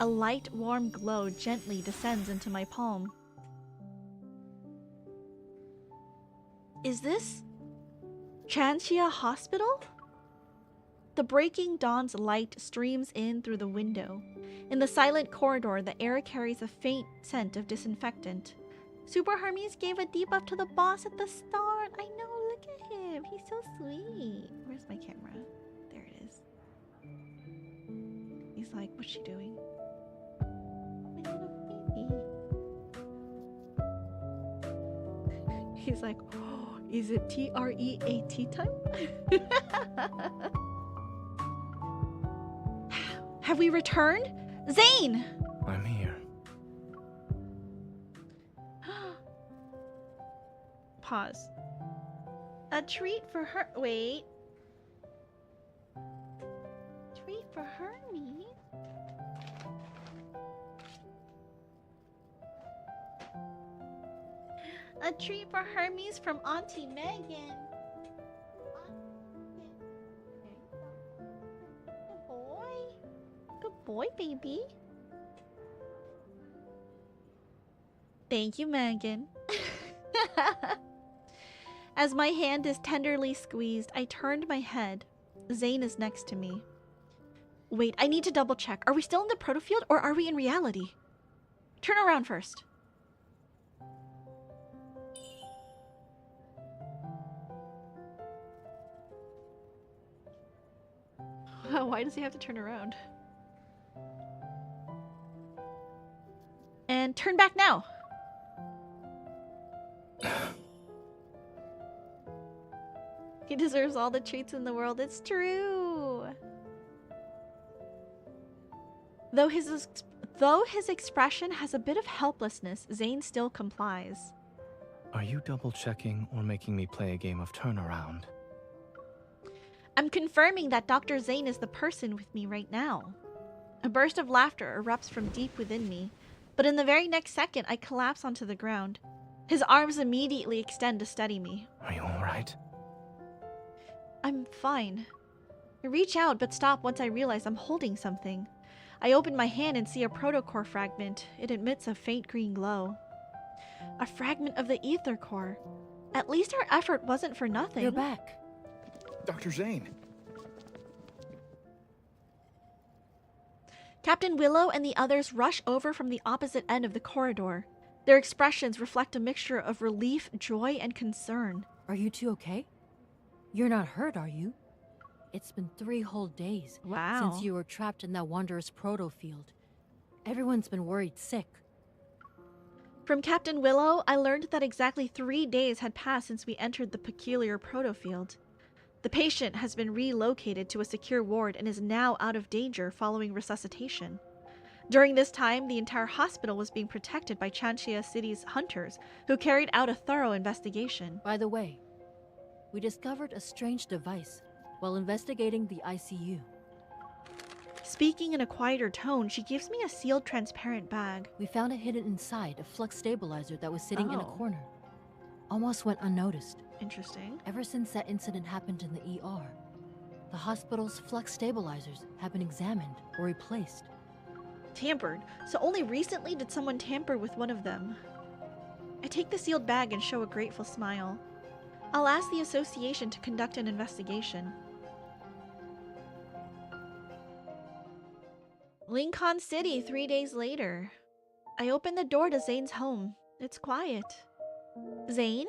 A light, warm glow gently descends into my palm. Is this Chantia Hospital? The breaking dawn's light streams in through the window. In the silent corridor, the air carries a faint scent of disinfectant. Super Hermes gave a debuff to the boss at the start. I know, look at him. He's so sweet. Where's my camera? There it is. He's like, what's she doing? My little baby. He's like, oh, is it TREAT time? Have we returned? Zane! I'm here. Pause. A treat for her. Wait. Treat for Hermes? A treat for Hermes from Auntie Megan. Good boy. Good boy, baby. Thank you, Megan. As my hand is tenderly squeezed, I turned my head. Zane is next to me. Wait, I need to double check. Are we still in the protofield or are we in reality? Turn around first. Why does he have to turn around? And turn back now. He deserves all the treats in the world. It's true. Though his expression has a bit of helplessness, Zane still complies. Are you double-checking or making me play a game of turnaround? I'm confirming that Dr. ZAYNE is the person with me right now. A burst of laughter erupts from deep within me, but in the very next second, I collapse onto the ground. His arms immediately extend to steady me. Are you alright? I'm fine. I reach out but stop once I realize I'm holding something. I open my hand and see a protocore fragment. It emits a faint green glow. A fragment of the ether core. At least our effort wasn't for nothing. You're back. Dr. ZAYNE. Captain Willow and the others rush over from the opposite end of the corridor. Their expressions reflect a mixture of relief, joy, and concern. Are you two okay? You're not hurt, are you? It's been 3 whole days since you were trapped in that Wanderer's proto-field. Everyone's been worried sick. From Captain Willow, I learned that exactly 3 days had passed since we entered the peculiar proto-field. The patient has been relocated to a secure ward and is now out of danger following resuscitation. During this time, the entire hospital was being protected by Chanxia City's hunters, who carried out a thorough investigation. By the way, we discovered a strange device while investigating the ICU. Speaking in a quieter tone, she gives me a sealed transparent bag. We found it hidden inside a flux stabilizer that was sitting in a corner. Almost went unnoticed. Interesting. Ever since that incident happened in the ER, the hospital's flux stabilizers have been examined or replaced. Tampered? So only recently did someone tamper with one of them. I take the sealed bag and show a grateful smile. I'll ask the association to conduct an investigation. Lincoln City 3 days later. I open the door to ZAYNE's home. It's quiet. ZAYNE?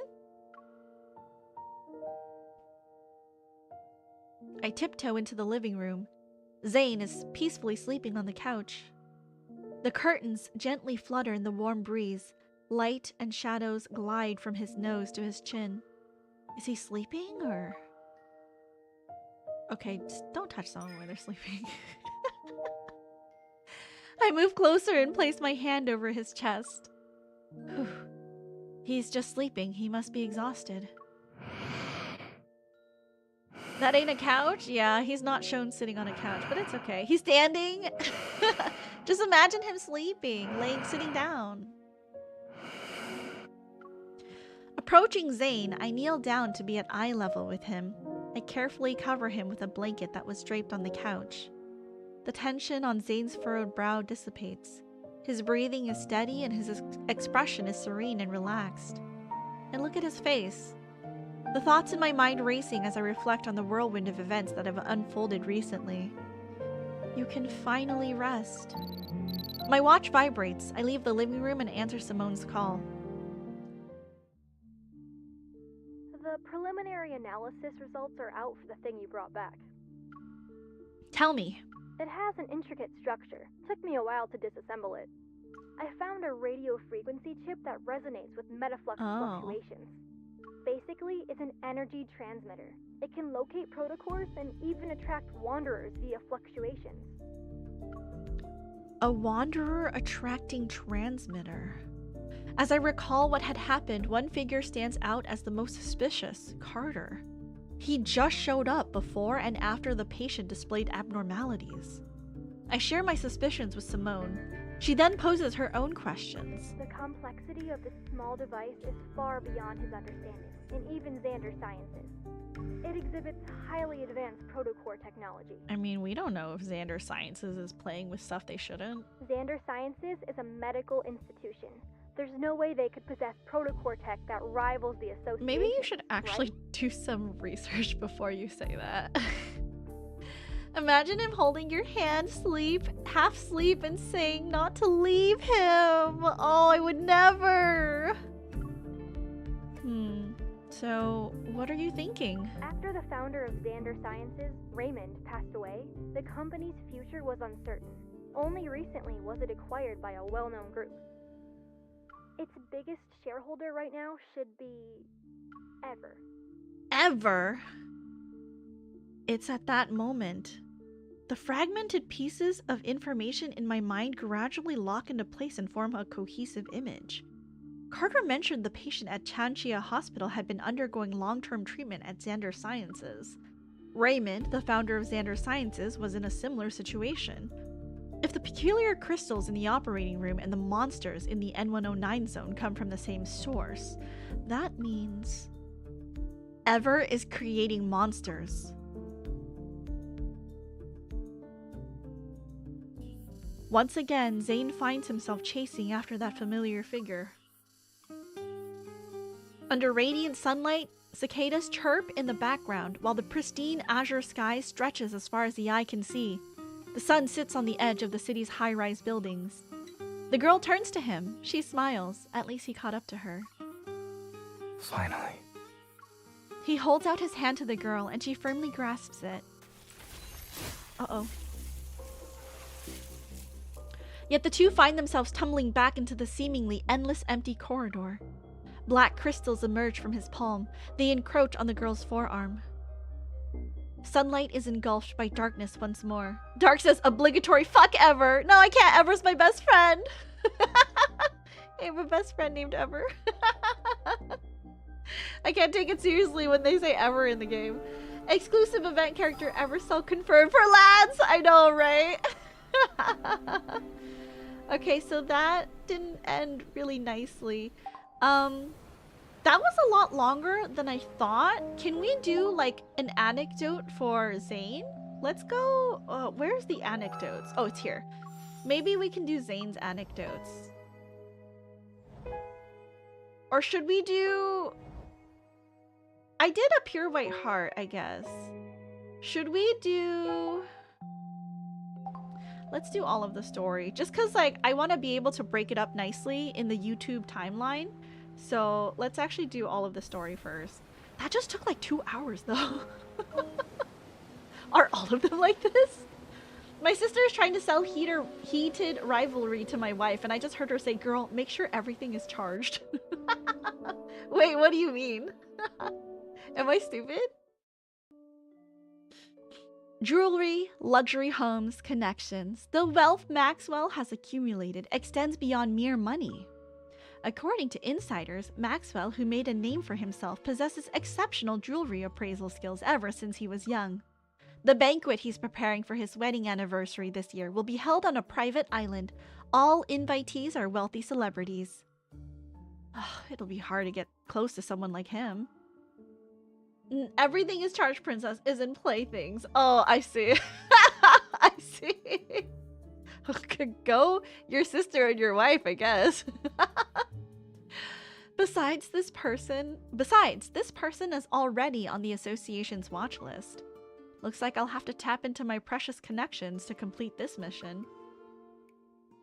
I tiptoe into the living room. ZAYNE is peacefully sleeping on the couch. The curtains gently flutter in the warm breeze. Light and shadows glide from his nose to his chin. Is he sleeping or... Okay, just don't touch someone while they're sleeping. I move closer and place my hand over his chest. Whew. He's just sleeping. He must be exhausted. That ain't a couch? Yeah, he's not shown sitting on a couch, but it's okay. He's standing. Just imagine him sleeping, sitting down. Approaching ZAYNE, I kneel down to be at eye level with him. I carefully cover him with a blanket that was draped on the couch. The tension on ZAYNE's furrowed brow dissipates. His breathing is steady and his expression is serene and relaxed. And look at his face. The thoughts in my mind racing as I reflect on the whirlwind of events that have unfolded recently. You can finally rest. My watch vibrates. I leave the living room and answer Simone's call. The preliminary analysis results are out for the thing you brought back. Tell me. It has an intricate structure. Took me a while to disassemble it. I found a radio frequency chip that resonates with metaflux fluctuations. Basically, it's an energy transmitter. It can locate protocores and even attract wanderers via fluctuations. A wanderer attracting transmitter. As I recall what had happened, one figure stands out as the most suspicious, Carter. He just showed up before and after the patient displayed abnormalities. I share my suspicions with Simone. She then poses her own questions. The complexity of this small device is far beyond his understanding, and even Xander Sciences. It exhibits highly advanced protocore technology. I mean, we don't know if Xander Sciences is playing with stuff they shouldn't. Xander Sciences is a medical institution. There's no way they could possess protocore tech that rivals the association. Maybe you should actually do some research before you say that. Imagine him holding your hand, half asleep, and saying not to leave him. Oh, I would never. So, what are you thinking? After the founder of Xander Sciences, Raymond, passed away, the company's future was uncertain. Only recently was it acquired by a well-known group. Its biggest shareholder right now should be... Ever. Ever? It's at that moment. The fragmented pieces of information in my mind gradually lock into place and form a cohesive image. Carter mentioned the patient at Chanchia Hospital had been undergoing long-term treatment at Xander Sciences. Raymond, the founder of Xander Sciences, was in a similar situation. If the peculiar crystals in the operating room and the monsters in the N109 zone come from the same source, that means Ever is creating monsters. Once again, ZAYNE finds himself chasing after that familiar figure. Under radiant sunlight, cicadas chirp in the background while the pristine azure sky stretches as far as the eye can see. The sun sits on the edge of the city's high-rise buildings. The girl turns to him. She smiles. At least he caught up to her. Finally. He holds out his hand to the girl and she firmly grasps it. Uh-oh. Yet the two find themselves tumbling back into the seemingly endless empty corridor. Black crystals emerge from his palm. They encroach on the girl's forearm. Sunlight is engulfed by darkness once more. Dark says obligatory fuck Ever. No, I can't. Ever's my best friend. I have a best friend named Ever. I can't take it seriously when they say Ever in the game. Exclusive event character Evercell confirmed for lads. I know, right? Okay, so that didn't end really nicely. That was a lot longer than I thought. Can we do like an anecdote for ZAYNE? Let's go. Where's the anecdotes? Oh, it's here. Maybe we can do ZAYNE's anecdotes. Or should we do... I did a Pure White Heart, I guess. Should we do... Let's do all of the story. Just because, like, I want to be able to break it up nicely in the YouTube timeline. So let's actually do all of the story first. That just took like 2 hours, though. Are all of them like this? My sister is trying to sell heated rivalry to my wife, and I just heard her say, "Girl, make sure everything is charged." Wait, what do you mean? Am I stupid? Jewelry, luxury homes, connections. The wealth Maxwell has accumulated extends beyond mere money. According to insiders, Maxwell, who made a name for himself, possesses exceptional jewelry appraisal skills ever since he was young. The banquet he's preparing for his wedding anniversary this year will be held on a private island. All invitees are wealthy celebrities. It'll be hard to get close to someone like him. Everything is charged, princess, isn't playthings. Oh, I see. I see. Go your sister and your wife, I guess. Besides, this person is already on the association's watch list. Looks like I'll have to tap into my precious connections to complete this mission.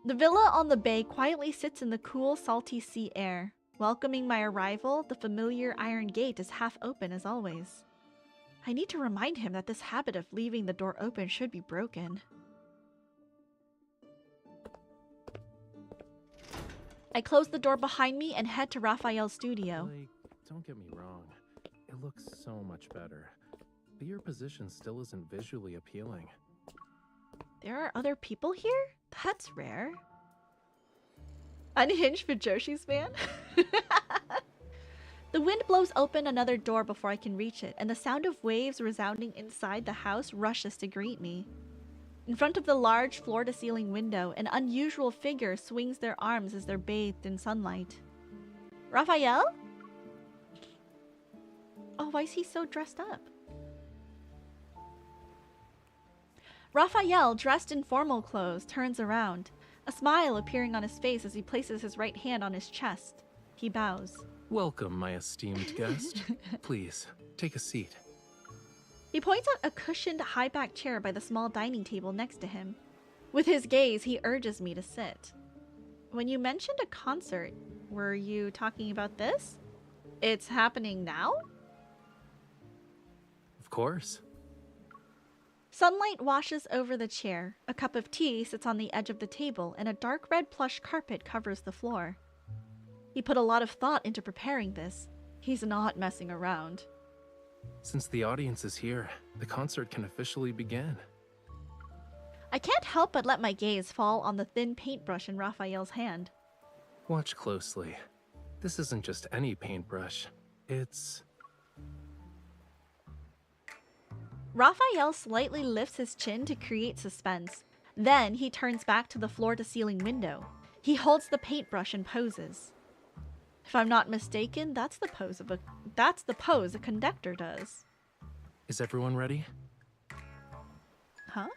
The villa on the bay quietly sits in the cool, salty sea air. Welcoming my arrival, the familiar iron gate is half open as always. I need to remind him that this habit of leaving the door open should be broken. I close the door behind me and head to Rafayel's studio. Like, don't get me wrong. It looks so much better. But your position still isn't visually appealing. There are other people here? That's rare. Unhinged for Joshi's fan? The wind blows open another door before I can reach it, and the sound of waves resounding inside the house rushes to greet me. In front of the large floor-to-ceiling window, an unusual figure swings their arms as they're bathed in sunlight. Rafayel? Oh, why is he so dressed up? Rafayel, dressed in formal clothes, turns around, a smile appearing on his face as he places his right hand on his chest. He bows. Welcome, my esteemed guest. Please, take a seat. He points at a cushioned high-backed chair by the small dining table next to him. With his gaze, he urges me to sit. When you mentioned a concert, were you talking about this? It's happening now? Of course. Sunlight washes over the chair. A cup of tea sits on the edge of the table, and a dark red plush carpet covers the floor. He put a lot of thought into preparing this. He's not messing around. Since the audience is here, the concert can officially begin. I can't help but let my gaze fall on the thin paintbrush in Rafayel's hand. Watch closely. This isn't just any paintbrush. It's... Raphael slightly lifts his chin to create suspense. Then he turns back to the floor-to-ceiling window. He holds the paintbrush and poses. If I'm not mistaken, that's the pose a conductor does. Is everyone ready? Huh?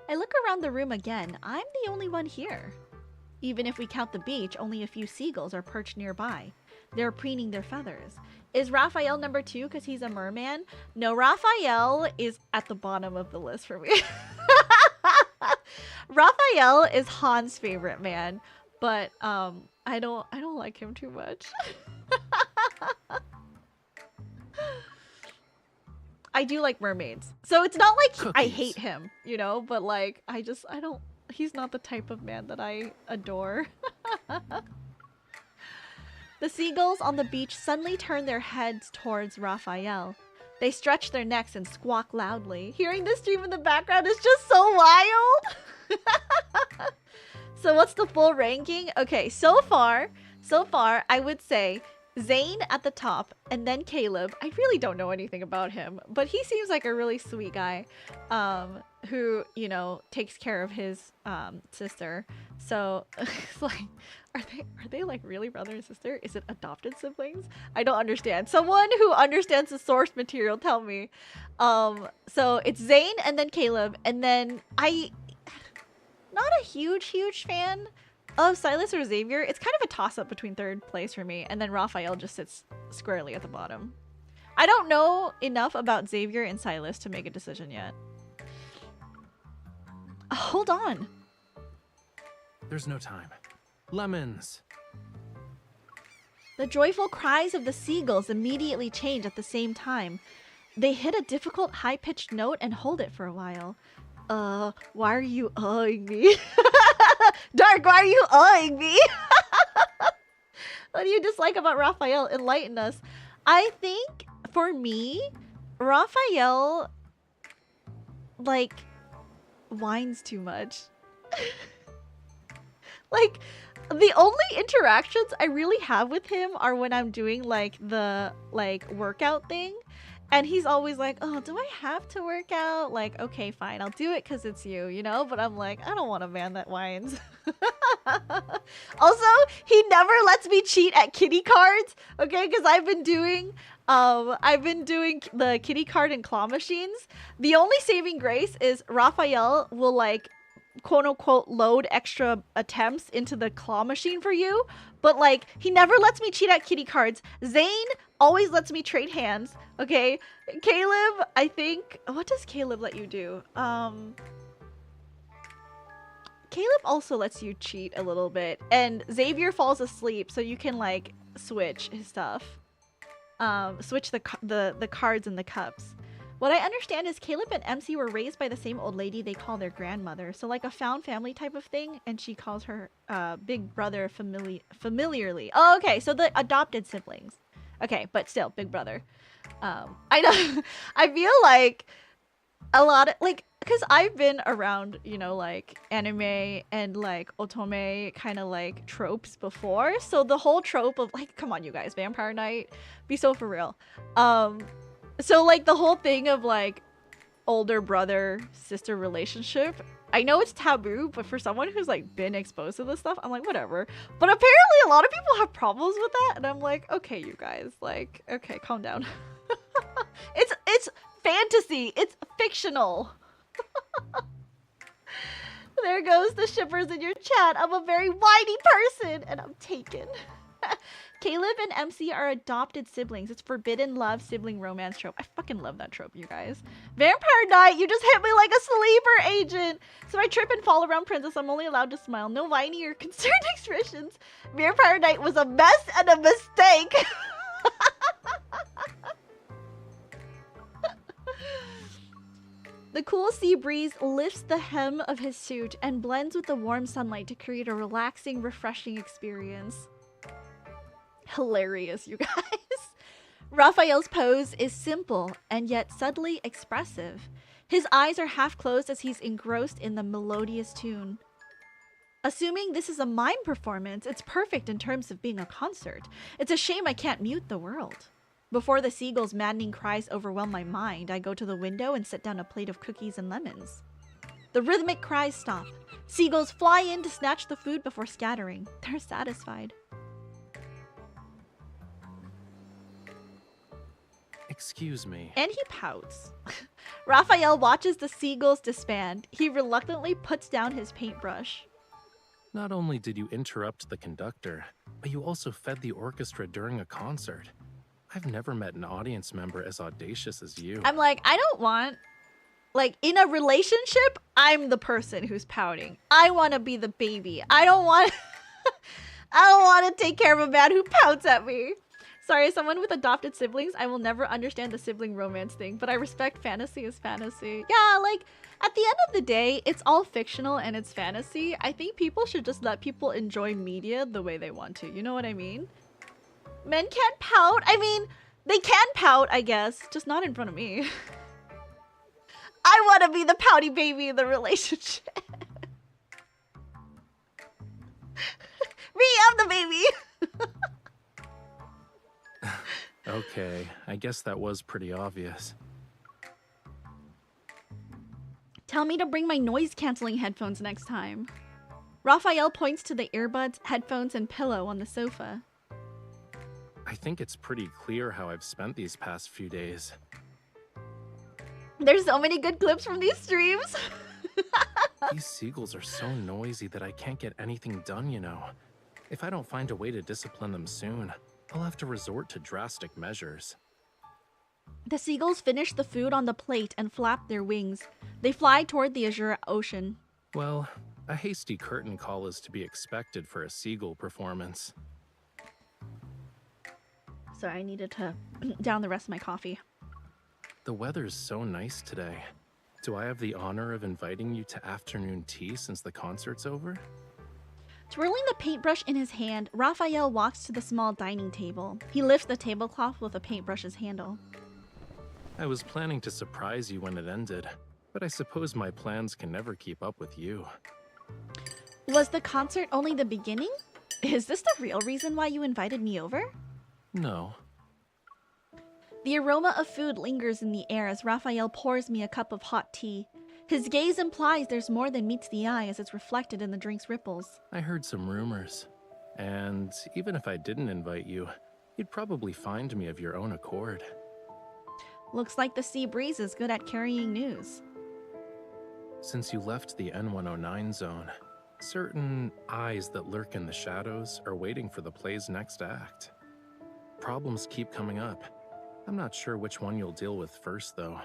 I look around the room again. I'm the only one here. Even if we count the beach, only a few seagulls are perched nearby. They're preening their feathers. Is Raphael number 2 because he's a merman? No, Raphael is at the bottom of the list for me. Raphael is Han's favorite man, but I don't like him too much. I do like mermaids. So it's not like I hate him, you know, but like I don't, he's not the type of man that I adore. The seagulls on the beach suddenly turn their heads towards Raphael. They stretch their necks and squawk loudly. Hearing this stream in the background is just so wild. So what's the full ranking? Okay, so far, I would say ZAYNE at the top, and then Caleb. I really don't know anything about him, but he seems like a really sweet guy, who, you know, takes care of his sister. So it's like, are they like really brother and sister? Is it adopted siblings? I don't understand. Someone who understands the source material, tell me. So it's ZAYNE and then Caleb, and then not a huge fan of Sylus or Xavier. It's kind of a toss-up between third place for me, and then Raphael just sits squarely at the bottom. I don't know enough about Xavier and Sylus to make a decision yet. Hold on. There's no time. Lemons! The joyful cries of the seagulls immediately change at the same time. They hit a difficult high-pitched note and hold it for a while. Why are you eyeing me? Dark, why are you eyeing me? What do you dislike about Raphael? Enlighten us. I think, for me, Raphael, like, whines too much. Like, the only interactions I really have with him are when I'm doing, like, the, like, workout thing. And he's always like, oh, do I have to work out? Like, okay, fine, I'll do it because it's you, you know? But I'm like, I don't want a man that whines. Also, he never lets me cheat at kitty cards, okay? Because I've been doing the kitty card and claw machines. The only saving grace is Raphael will, like, quote-unquote load extra attempts into the claw machine for you. But, like, he never lets me cheat at kitty cards. ZAYNE always lets me trade hands, okay? Caleb, I think... What does Caleb let you do? Caleb also lets you cheat a little bit. And Xavier falls asleep, so you can, like, switch his stuff. Switch the cards and the cups. What I understand is Caleb and MC were raised by the same old lady they call their grandmother. So like a found family type of thing. And she calls her big brother familiarly. Oh, okay. So the adopted siblings. Okay, but still, big brother. I know. I feel like a lot of, like, because I've been around, you know, like anime and like otome kind of like tropes before. So the whole trope of like, come on, you guys, Vampire Night, be so for real. So like the whole thing of like older brother sister relationship, I know it's taboo, but for someone who's like been exposed to this stuff, I'm like, whatever. But apparently a lot of people have problems with that, and I'm like, okay, you guys, like, okay, calm down. It's fantasy, it's fictional. There goes the shippers in your chat. I'm a very whiny person, and I'm taken. Caleb and MC are adopted siblings. It's forbidden love sibling romance trope. I fucking love that trope, you guys. Vampire Night, you just hit me like a sleeper agent. So I trip and fall around Princess. I'm only allowed to smile. No whiny or concerned expressions. Vampire Night was a mess and a mistake. The cool sea breeze lifts the hem of his suit and blends with the warm sunlight to create a relaxing, refreshing experience. Hilarious, you guys. Raphael's pose is simple and yet subtly expressive. His eyes are half closed as he's engrossed in the melodious tune. Assuming this is a mime performance, it's perfect in terms of being a concert. It's a shame I can't mute the world. Before the seagull's maddening cries overwhelm my mind, I go to the window and set down a plate of cookies and lemons. The rhythmic cries stop. Seagulls fly in to snatch the food before scattering. They're satisfied. Excuse me. And he pouts. Rafayel watches the seagulls disband. He reluctantly puts down his paintbrush. Not only did you interrupt the conductor, but you also fed the orchestra during a concert. I've never met an audience member as audacious as you. I'm like, I don't want... Like, in a relationship, I'm the person who's pouting. I want to be the baby. I don't want... I don't want to take care of a man who pouts at me. Sorry, as someone with adopted siblings, I will never understand the sibling romance thing, but I respect fantasy as fantasy. Yeah, like, at the end of the day, it's all fictional and it's fantasy. I think people should just let people enjoy media the way they want to. You know what I mean? Men can't pout. I mean, they can pout, I guess, just not in front of me. I want to be the pouty baby in the relationship. Me, I'm the baby. Okay, I guess that was pretty obvious. Tell me to bring my noise-canceling headphones next time. Rafayel points to the earbuds, headphones, and pillow on the sofa. I think it's pretty clear how I've spent these past few days. There's so many good clips from these streams. These seagulls are so noisy that I can't get anything done, you know. If I don't find a way to discipline them soon, I'll have to resort to drastic measures. The seagulls finish the food on the plate and flap their wings. They fly toward the azure ocean. Well, a hasty curtain call is to be expected for a seagull performance. Sorry, I needed to down the rest of my coffee. The weather's so nice today. Do I have the honor of inviting you to afternoon tea since the concert's over? Twirling the paintbrush in his hand, Rafayel walks to the small dining table. He lifts the tablecloth with the paintbrush's handle. I was planning to surprise you when it ended, but I suppose my plans can never keep up with you. Was the concert only the beginning? Is this the real reason why you invited me over? No. The aroma of food lingers in the air as Rafayel pours me a cup of hot tea. His gaze implies there's more than meets the eye as it's reflected in the drink's ripples. I heard some rumors, and even if I didn't invite you, you'd probably find me of your own accord. Looks like the sea breeze is good at carrying news. Since you left the N109 zone, certain eyes that lurk in the shadows are waiting for the play's next act. Problems keep coming up. I'm not sure which one you'll deal with first, though.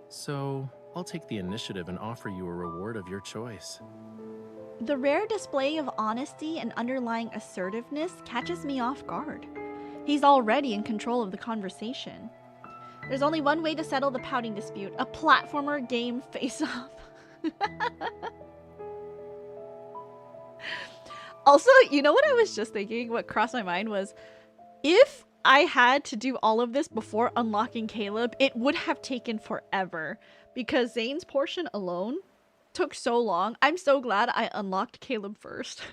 So, I'll take the initiative and offer you a reward of your choice. The rare display of honesty and underlying assertiveness catches me off guard. He's already in control of the conversation. There's only one way to settle the pouting dispute: a platformer game face-off. Also, you know what I was just thinking? What crossed my mind was, if I had to do all of this before unlocking Caleb, it would have taken forever. Because Zayne's portion alone took so long. I'm so glad I unlocked Caleb first.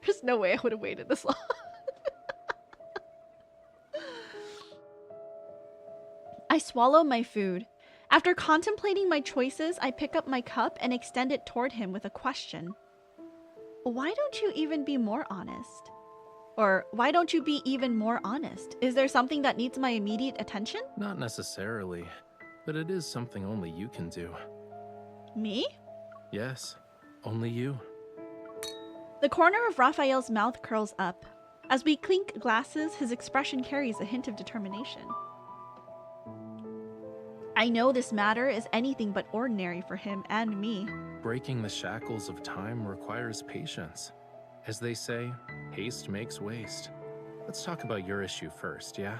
There's no way I would have waited this long. I swallow my food. After contemplating my choices, I pick up my cup and extend it toward him with a question. Why don't you even be more honest? Or why don't you be even more honest? Is there something that needs my immediate attention? Not necessarily, but it is something only you can do. Me? Yes, only you. The corner of Rafayel's mouth curls up. As we clink glasses, his expression carries a hint of determination. I know this matter is anything but ordinary for him and me. Breaking the shackles of time requires patience. As they say, haste makes waste. Let's talk about your issue first, yeah?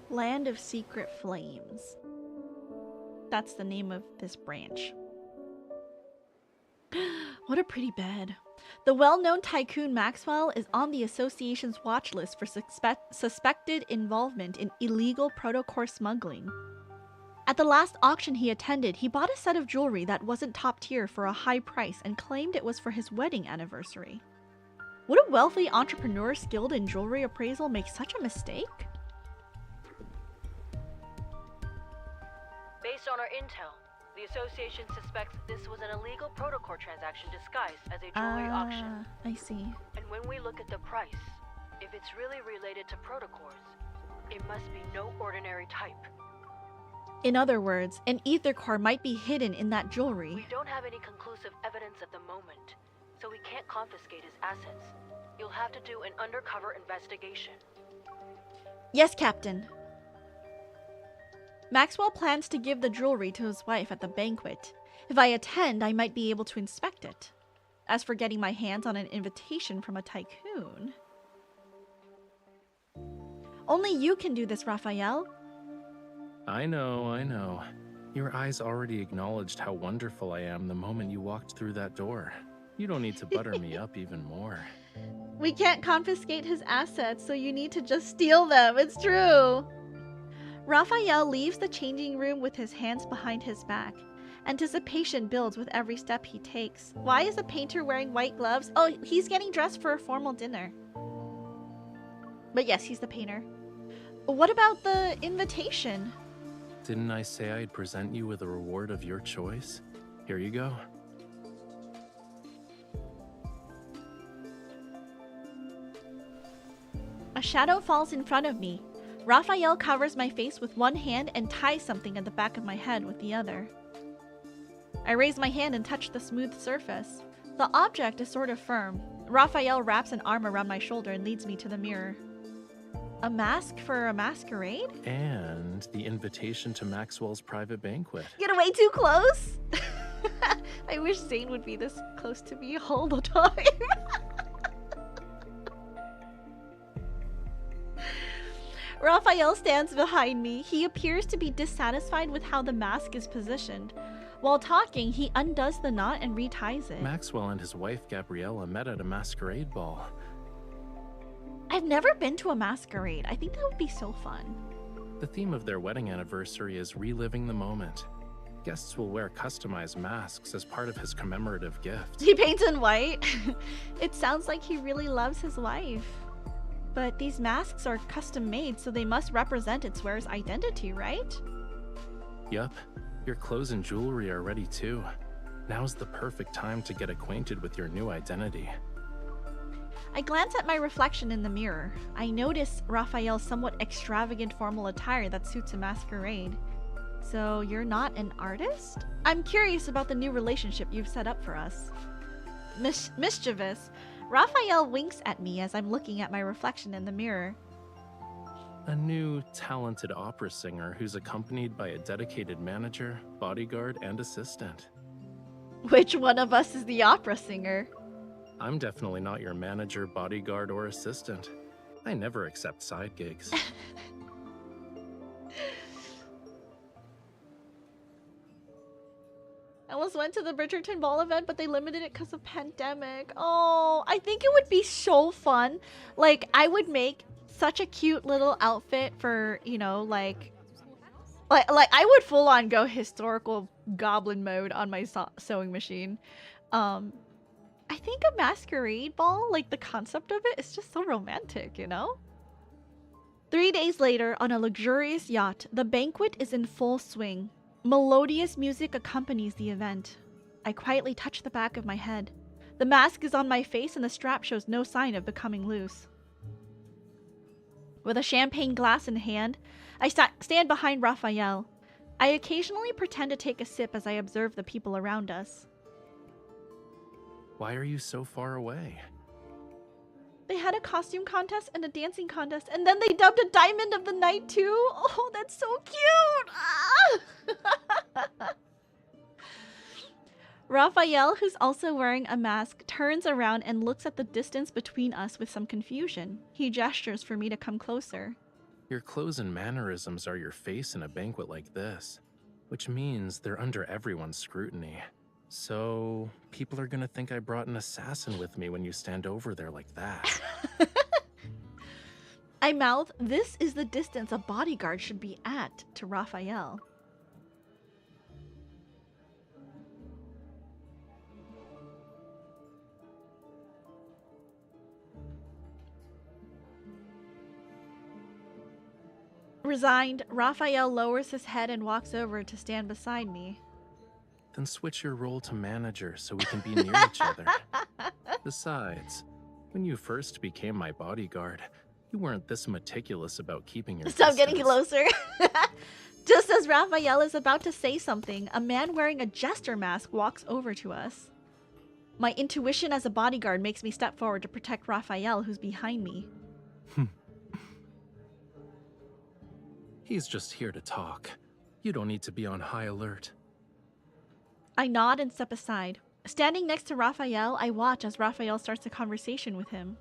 Land of Secret Flames. That's the name of this branch. What a pretty bed. The well-known tycoon Maxwell is on the association's watch list for suspected involvement in illegal protocore smuggling. At the last auction he attended, he bought a set of jewelry that wasn't top tier for a high price and claimed it was for his wedding anniversary. Would a wealthy entrepreneur skilled in jewelry appraisal make such a mistake? Based on our intel, the association suspects this was an illegal protocore transaction disguised as a jewelry auction. I see. And when we look at the price, if it's really related to protocores, it must be no ordinary type. In other words, an ether core might be hidden in that jewelry. We don't have any conclusive evidence at the moment, so we can't confiscate his assets. You'll have to do an undercover investigation. Yes, Captain. Maxwell plans to give the jewelry to his wife at the banquet. If I attend, I might be able to inspect it. As for getting my hands on an invitation from a tycoon... Only you can do this, Rafayel. I know. Your eyes already acknowledged how wonderful I am the moment you walked through that door. You don't need to butter me up even more. We can't confiscate his assets, so you need to just steal them. It's true. Rafayel leaves the changing room with his hands behind his back. Anticipation builds with every step he takes. Why is a painter wearing white gloves? Oh, he's getting dressed for a formal dinner. But yes, he's the painter. What about the invitation? Didn't I say I'd present you with a reward of your choice? Here you go. A shadow falls in front of me. Rafayel covers my face with one hand and ties something at the back of my head with the other. I raise my hand and touch the smooth surface. The object is sort of firm. Rafayel wraps an arm around my shoulder and leads me to the mirror. A mask for a masquerade? And the invitation to Maxwell's private banquet. Get away too close? I wish ZAYNE would be this close to me all the time. Rafayel stands behind me. He appears to be dissatisfied with how the mask is positioned. While talking, he undoes the knot and reties it. Maxwell and his wife Gabriella met at a masquerade ball. I've never been to a masquerade. I think that would be so fun. The theme of their wedding anniversary is reliving the moment. Guests will wear customized masks as part of his commemorative gift. He paints in white. It sounds like he really loves his wife. But these masks are custom made, so they must represent its wearer's identity, right? Yup. Your clothes and jewelry are ready too. Now's the perfect time to get acquainted with your new identity. I glance at my reflection in the mirror. I notice Rafayel's somewhat extravagant formal attire that suits a masquerade. So you're not an artist? I'm curious about the new relationship you've set up for us. Mischievous, Rafayel winks at me as I'm looking at my reflection in the mirror. A new, talented opera singer who's accompanied by a dedicated manager, bodyguard, and assistant. Which one of us is the opera singer? I'm definitely not your manager, bodyguard, or assistant. I never accept side gigs. I almost went to the Bridgerton Ball event, but they limited it because of pandemic. Oh, I think it would be so fun. Like, I would make such a cute little outfit for, you know, like I would full on go historical goblin mode on my sewing machine. I think a masquerade ball, like the concept of it, is just so romantic, you know? 3 days later, on a luxurious yacht, the banquet is in full swing. Melodious music accompanies the event. I quietly touch the back of my head. The mask is on my face and the strap shows no sign of becoming loose. With a champagne glass in hand, I stand behind Rafayel. I occasionally pretend to take a sip as I observe the people around us. Why are you so far away? They had a costume contest and a dancing contest, and then they dubbed a diamond of the night too. Oh, that's so cute! Ah! Rafayel, who's also wearing a mask, turns around and looks at the distance between us with some confusion. He gestures for me to come closer. Your clothes and mannerisms are your face in a banquet like this, which means they're under everyone's scrutiny. So, people are gonna think I brought an assassin with me when you stand over there like that. I mouth, "This is the distance a bodyguard should be at," to Rafayel. Resigned, Rafayel lowers his head and walks over to stand beside me. Then switch your role to manager so we can be near each other. Besides, when you first became my bodyguard, you weren't this meticulous about keeping your Stop distance. getting closer. Just as Rafayel is about to say something, a man wearing a jester mask walks over to us. My intuition as a bodyguard makes me step forward to protect Rafayel, who's behind me. He's just here to talk. You don't need to be on high alert. I nod and step aside. Standing next to Rafayel, I watch as Rafayel starts a conversation with him.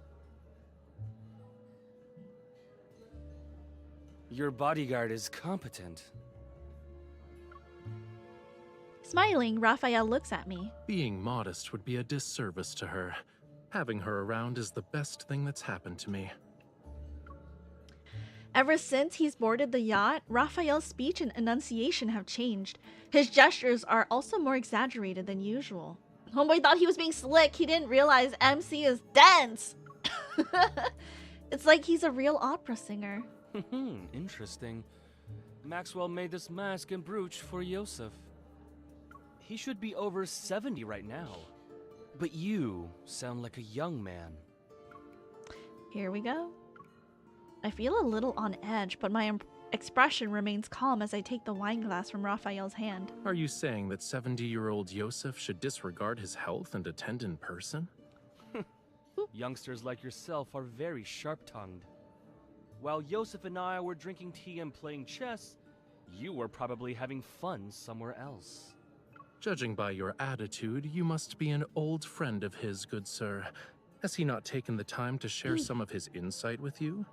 Your bodyguard is competent. Smiling, Rafayel looks at me. Being modest would be a disservice to her. Having her around is the best thing that's happened to me. Ever since he's boarded the yacht, Rafayel's speech and enunciation have changed. His gestures are also more exaggerated than usual. Homeboy thought he was being slick. He didn't realize MC is dense. It's like he's a real opera singer. Interesting. Maxwell made this mask and brooch for Yosef. He should be over 70 right now. But you sound like a young man. Here we go. I feel a little on edge, but my expression remains calm as I take the wine glass from Rafayel's hand. Are you saying that 70-year-old Yosef should disregard his health and attend in person? Youngsters like yourself are very sharp-tongued. While Yosef and I were drinking tea and playing chess, you were probably having fun somewhere else. Judging by your attitude, you must be an old friend of his, good sir. Has he not taken the time to share some of his insight with you?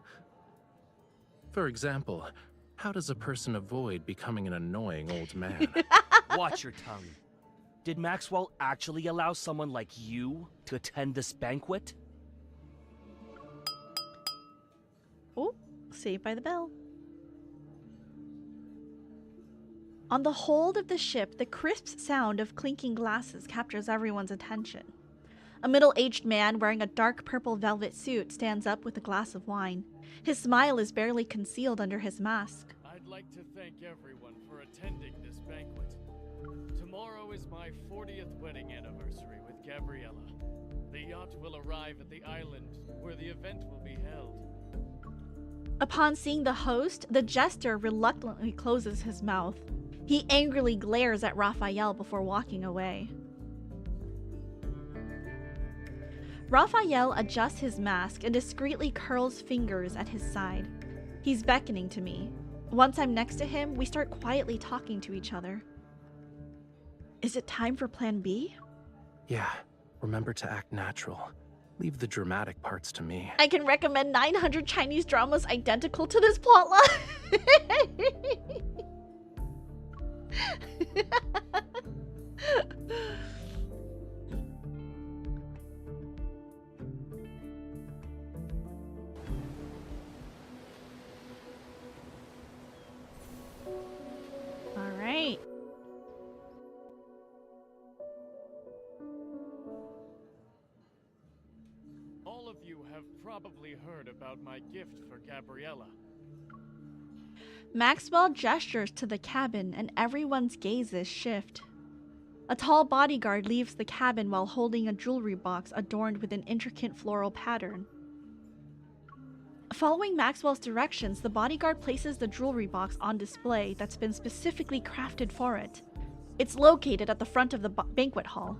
For example, how does a person avoid becoming an annoying old man? Watch your tongue. Did Maxwell actually allow someone like you to attend this banquet? Oh, saved by the bell. On the hold of the ship, the crisp sound of clinking glasses captures everyone's attention. A middle-aged man wearing a dark purple velvet suit stands up with a glass of wine. His smile is barely concealed under his mask. I'd like to thank everyone for attending this banquet. Tomorrow is my 40th wedding anniversary with Gabriella. The yacht will arrive at the island where the event will be held. Upon seeing the host, the jester reluctantly closes his mouth. He angrily glares at Rafayel before walking away. Rafayel adjusts his mask and discreetly curls fingers at his side. He's beckoning to me. Once I'm next to him, we start quietly talking to each other. Is it time for Plan B? Yeah, remember to act natural. Leave the dramatic parts to me. I can recommend 900 Chinese dramas identical to this plotline. All right. All of you have probably heard about my gift for Gabriella. Maxwell gestures to the cabin and everyone's gazes shift. A tall bodyguard leaves the cabin while holding a jewelry box adorned with an intricate floral pattern. Following Maxwell's directions, the bodyguard places the jewelry box on display that's been specifically crafted for it. It's located at the front of the banquet hall.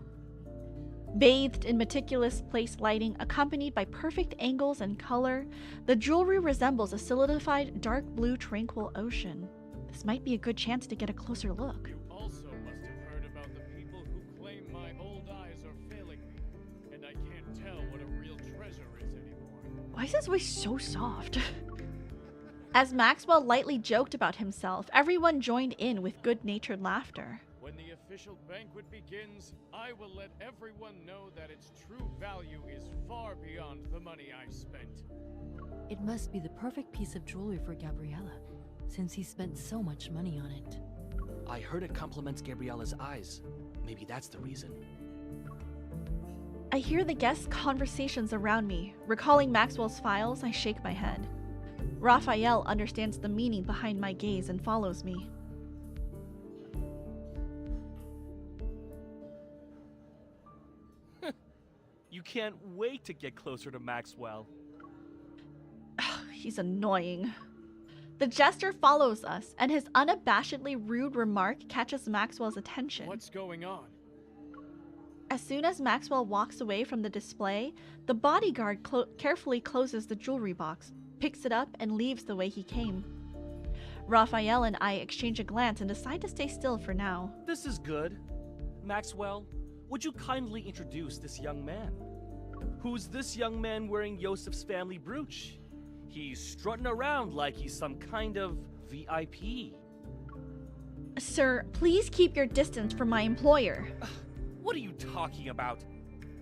Bathed in meticulous place lighting, accompanied by perfect angles and color, the jewelry resembles a solidified dark blue tranquil ocean. This might be a good chance to get a closer look. You also must have heard about the people who claim my old eyes are failing me, and I can't tell what a real treasure is anymore. Why is his voice so soft? As Maxwell lightly joked about himself, everyone joined in with good-natured laughter. When the official banquet begins, I will let everyone know that its true value is far beyond the money I spent. It must be the perfect piece of jewelry for Gabriella, since he spent so much money on it. I heard it complements Gabriella's eyes. Maybe that's the reason. I hear the guests' conversations around me. Recalling Maxwell's files, I shake my head. Rafayel understands the meaning behind my gaze and follows me. You can't wait to get closer to Maxwell. He's annoying. The jester follows us, and his unabashedly rude remark catches Maxwell's attention. What's going on? As soon as Maxwell walks away from the display, the bodyguard carefully closes the jewelry box, picks it up, and leaves the way he came. Rafayel and I exchange a glance and decide to stay still for now. This is good. Maxwell, would you kindly introduce this young man? Who's this young man wearing Yosef's family brooch? He's strutting around like he's some kind of VIP. Sir, please keep your distance from my employer. What are you talking about?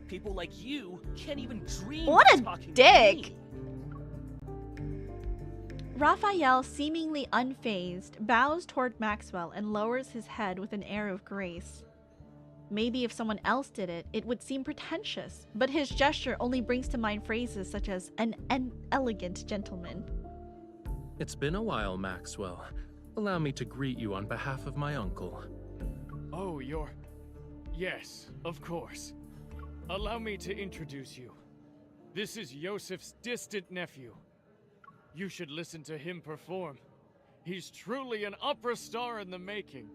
People like you can't even dream What of a talking dick! to me. Raphael, seemingly unfazed, bows toward Maxwell and lowers his head with an air of grace. Maybe if someone else did it, it would seem pretentious, but his gesture only brings to mind phrases such as an elegant gentleman. It's been a while, Maxwell. Allow me to greet you on behalf of my uncle. Oh, Yes, of course. Allow me to introduce you. This is Yosef's distant nephew. You should listen to him perform. He's truly an opera star in the making.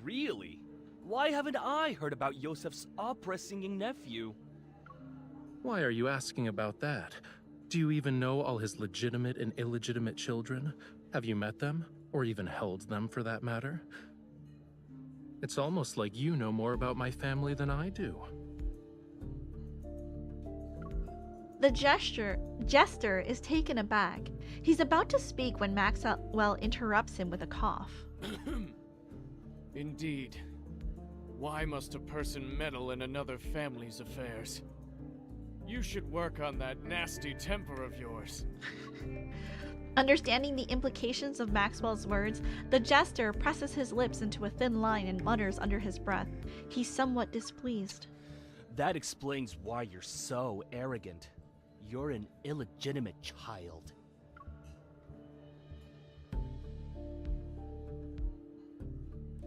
Really? Why haven't I heard about Yosef's opera-singing nephew? Why are you asking about that? Do you even know all his legitimate and illegitimate children? Have you met them? Or even held them, for that matter? It's almost like you know more about my family than I do. The jester is taken aback. He's about to speak when Maxwell interrupts him with a cough. Indeed. Why must a person meddle in another family's affairs? You should work on that nasty temper of yours. Understanding the implications of Maxwell's words, the jester presses his lips into a thin line and mutters under his breath. He's somewhat displeased. That explains why you're so arrogant. You're an illegitimate child.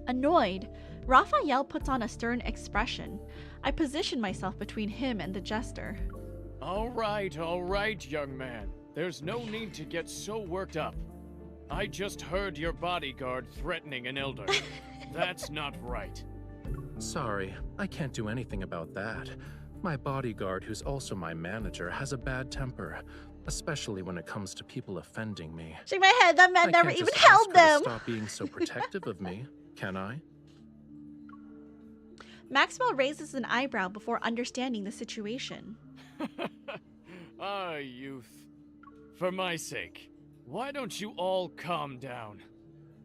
Annoyed, Rafayel puts on a stern expression. I position myself between him and the jester. All right, young man. There's no need to get so worked up. I just heard your bodyguard threatening an elder. That's not right. Sorry, I can't do anything about that. My bodyguard, who's also my manager, has a bad temper, especially when it comes to people offending me. Shake my head, that man never even held them! Stop being so protective of me, can I? Maxwell raises an eyebrow before understanding the situation. Ah, youth. For my sake, why don't you all calm down?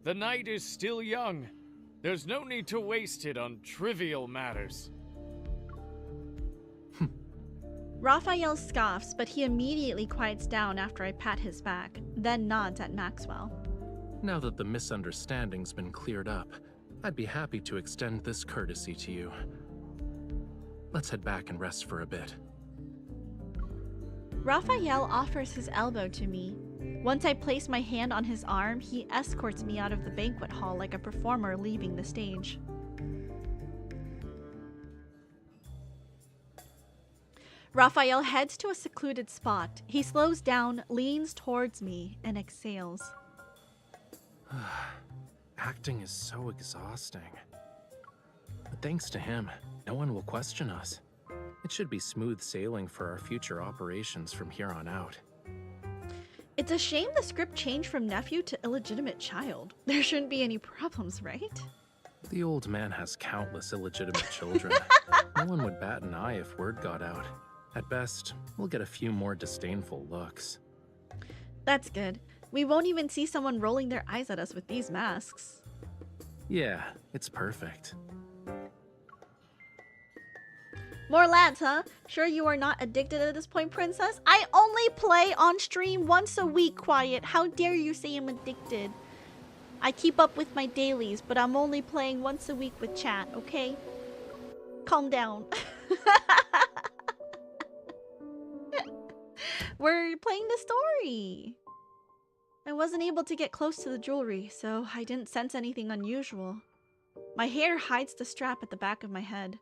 The night is still young. There's no need to waste it on trivial matters. Raphael scoffs, but he immediately quiets down after I pat his back, then nods at Maxwell. Now that the misunderstanding's been cleared up, I'd be happy to extend this courtesy to you. Let's head back and rest for a bit. Raphael offers his elbow to me. Once I place my hand on his arm, he escorts me out of the banquet hall like a performer leaving the stage. Raphael heads to a secluded spot. He slows down, leans towards me, and exhales. Acting is so exhausting. But thanks to him, no one will question us. It should be smooth sailing for our future operations from here on out. It's a shame the script changed from nephew to illegitimate child. There shouldn't be any problems, right? The old man has countless illegitimate children. No one would bat an eye if word got out. At best, we'll get a few more disdainful looks. That's good. We won't even see someone rolling their eyes at us with these masks. Yeah, it's perfect. More lads, huh? Sure you are not addicted at this point, princess? I only play on stream once a week, Quiet. How dare you say I'm addicted? I keep up with my dailies, but I'm only playing once a week with chat, okay? Calm down. We're playing the story. I wasn't able to get close to the jewelry, so I didn't sense anything unusual. My hair hides the strap at the back of my head.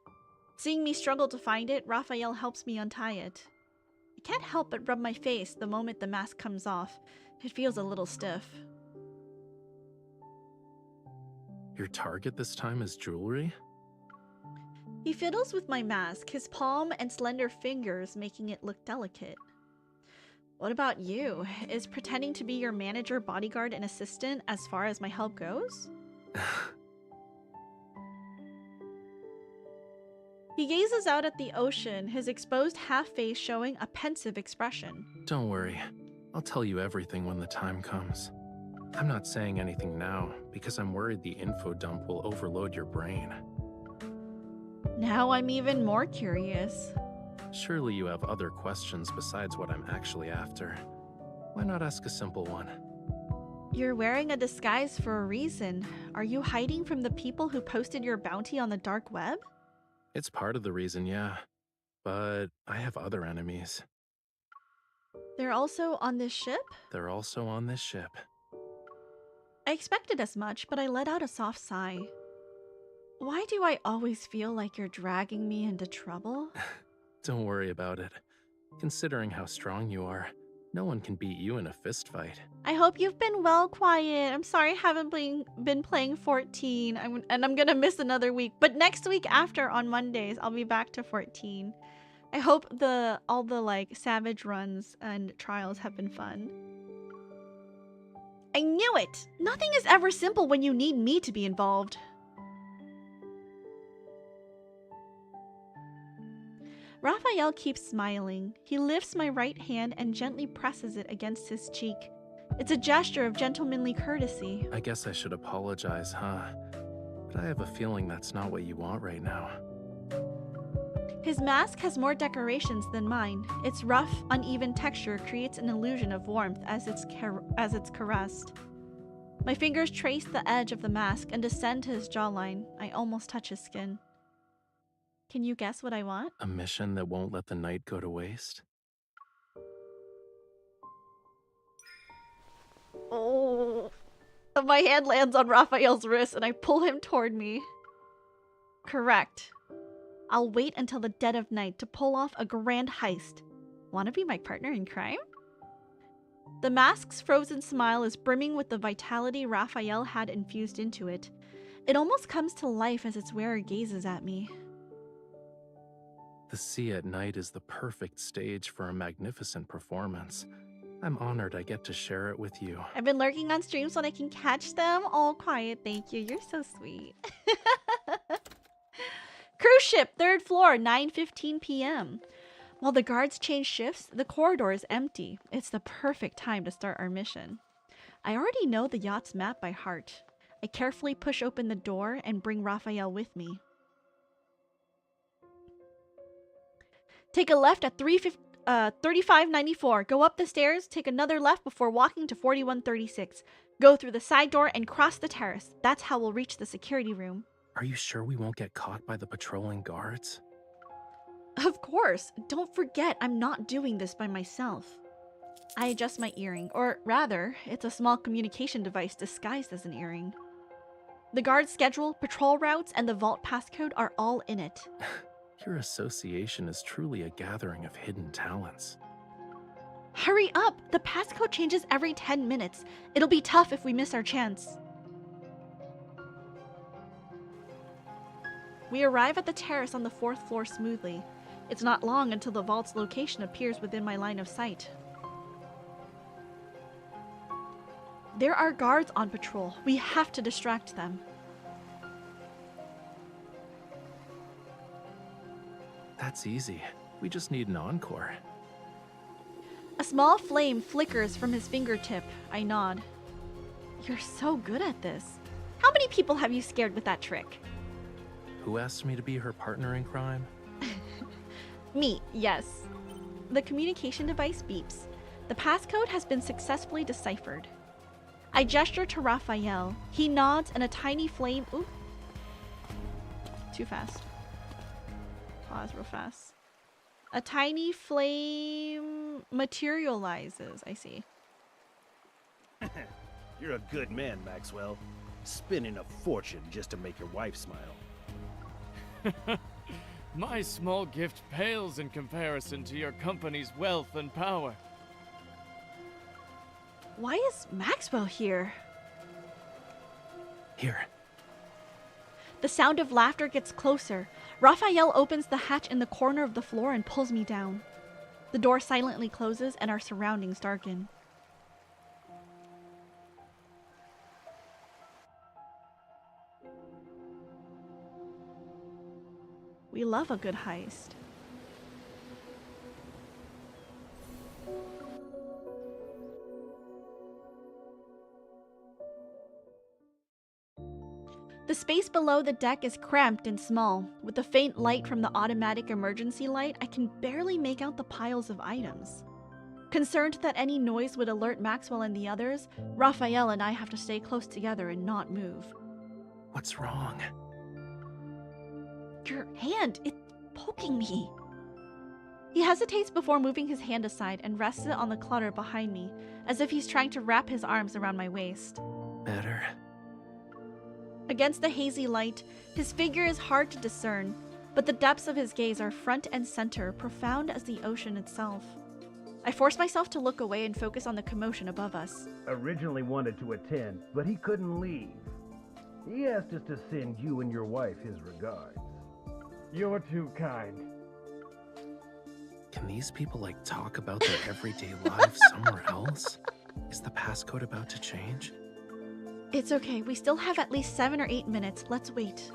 Seeing me struggle to find it, Rafayel helps me untie it. I can't help but rub my face the moment the mask comes off. It feels a little stiff. Your target this time is jewelry? He fiddles with my mask, his palm and slender fingers making it look delicate. What about you? Is pretending to be your manager, bodyguard, and assistant as far as my help goes? He gazes out at the ocean, his exposed half-face showing a pensive expression. Don't worry. I'll tell you everything when the time comes. I'm not saying anything now, because I'm worried the info dump will overload your brain. Now I'm even more curious. Surely you have other questions besides what I'm actually after. Why not ask a simple one? You're wearing a disguise for a reason. Are you hiding from the people who posted your bounty on the dark web? It's part of the reason, yeah. But I have other enemies. They're also on this ship? They're also on this ship. I expected as much, but I let out a soft sigh. Why do I always feel like you're dragging me into trouble? Don't worry about it. Considering how strong you are, no one can beat you in a fist fight. I hope you've been well, Quiet. I'm sorry I haven't been playing 14, and I'm gonna miss another week. But next week after, on Mondays, I'll be back to 14. I hope all the like savage runs and trials have been fun. I knew it! Nothing is ever simple when you need me to be involved. Rafayel keeps smiling. He lifts my right hand and gently presses it against his cheek. It's a gesture of gentlemanly courtesy. I guess I should apologize, huh? But I have a feeling that's not what you want right now. His mask has more decorations than mine. Its rough, uneven texture creates an illusion of warmth as it's caressed. My fingers trace the edge of the mask and descend to his jawline. I almost touch his skin. Can you guess what I want? A mission that won't let the night go to waste? Oh. My hand lands on Raphael's wrist and I pull him toward me. Correct. I'll wait until the dead of night to pull off a grand heist. Wanna be my partner in crime? The mask's frozen smile is brimming with the vitality Rafayel had infused into it. It almost comes to life as its wearer gazes at me. The sea at night is the perfect stage for a magnificent performance. I'm honored I get to share it with you. I've been lurking on streams so I can catch them. All Quiet, thank you. You're so sweet. Cruise ship, 3rd floor, 9:15 p.m. While the guards change shifts, the corridor is empty. It's the perfect time to start our mission. I already know the yacht's map by heart. I carefully push open the door and bring Rafayel with me. Take a left at 3594. Go up the stairs, take another left before walking to 4136. Go through the side door and cross the terrace. That's how we'll reach the security room. Are you sure we won't get caught by the patrolling guards? Of course. Don't forget, I'm not doing this by myself. I adjust my earring, or rather, it's a small communication device disguised as an earring. The guard's schedule, patrol routes, and the vault passcode are all in it. Your association is truly a gathering of hidden talents. Hurry up! The passcode changes every 10 minutes. It'll be tough if we miss our chance. We arrive at the terrace on the 4th floor smoothly. It's not long until the vault's location appears within my line of sight. There are guards on patrol. We have to distract them. That's easy. We just need an encore. A small flame flickers from his fingertip. I nod. You're so good at this. How many people have you scared with that trick? Who asked me to be her partner in crime? Me, yes. The communication device beeps. The passcode has been successfully deciphered. I gesture to Rafayel. He nods and a tiny flame... Ooh. Too fast. Pause real fast. A tiny flame materializes. I see. You're a good man, Maxwell. Spending a fortune just to make your wife smile. My small gift pales in comparison to your company's wealth and power. Why is Maxwell here? Here. The sound of laughter gets closer. Rafayel opens the hatch in the corner of the floor and pulls me down. The door silently closes and our surroundings darken. We love a good heist. The space below the deck is cramped and small. With the faint light from the automatic emergency light, I can barely make out the piles of items. Concerned that any noise would alert Maxwell and the others, Rafayel and I have to stay close together and not move. What's wrong? Your hand, it's poking me. He hesitates before moving his hand aside and rests it on the clutter behind me, as if he's trying to wrap his arms around my waist. Better. Against the hazy light, his figure is hard to discern, but the depths of his gaze are front and center, profound as the ocean itself. I force myself to look away and focus on the commotion above us. Originally wanted to attend, but he couldn't leave. He asked us to send you and your wife his regards. You're too kind. Can these people, like, talk about their everyday lives somewhere else? Is the passcode about to change? It's okay. We still have at least 7 or 8 minutes. Let's wait.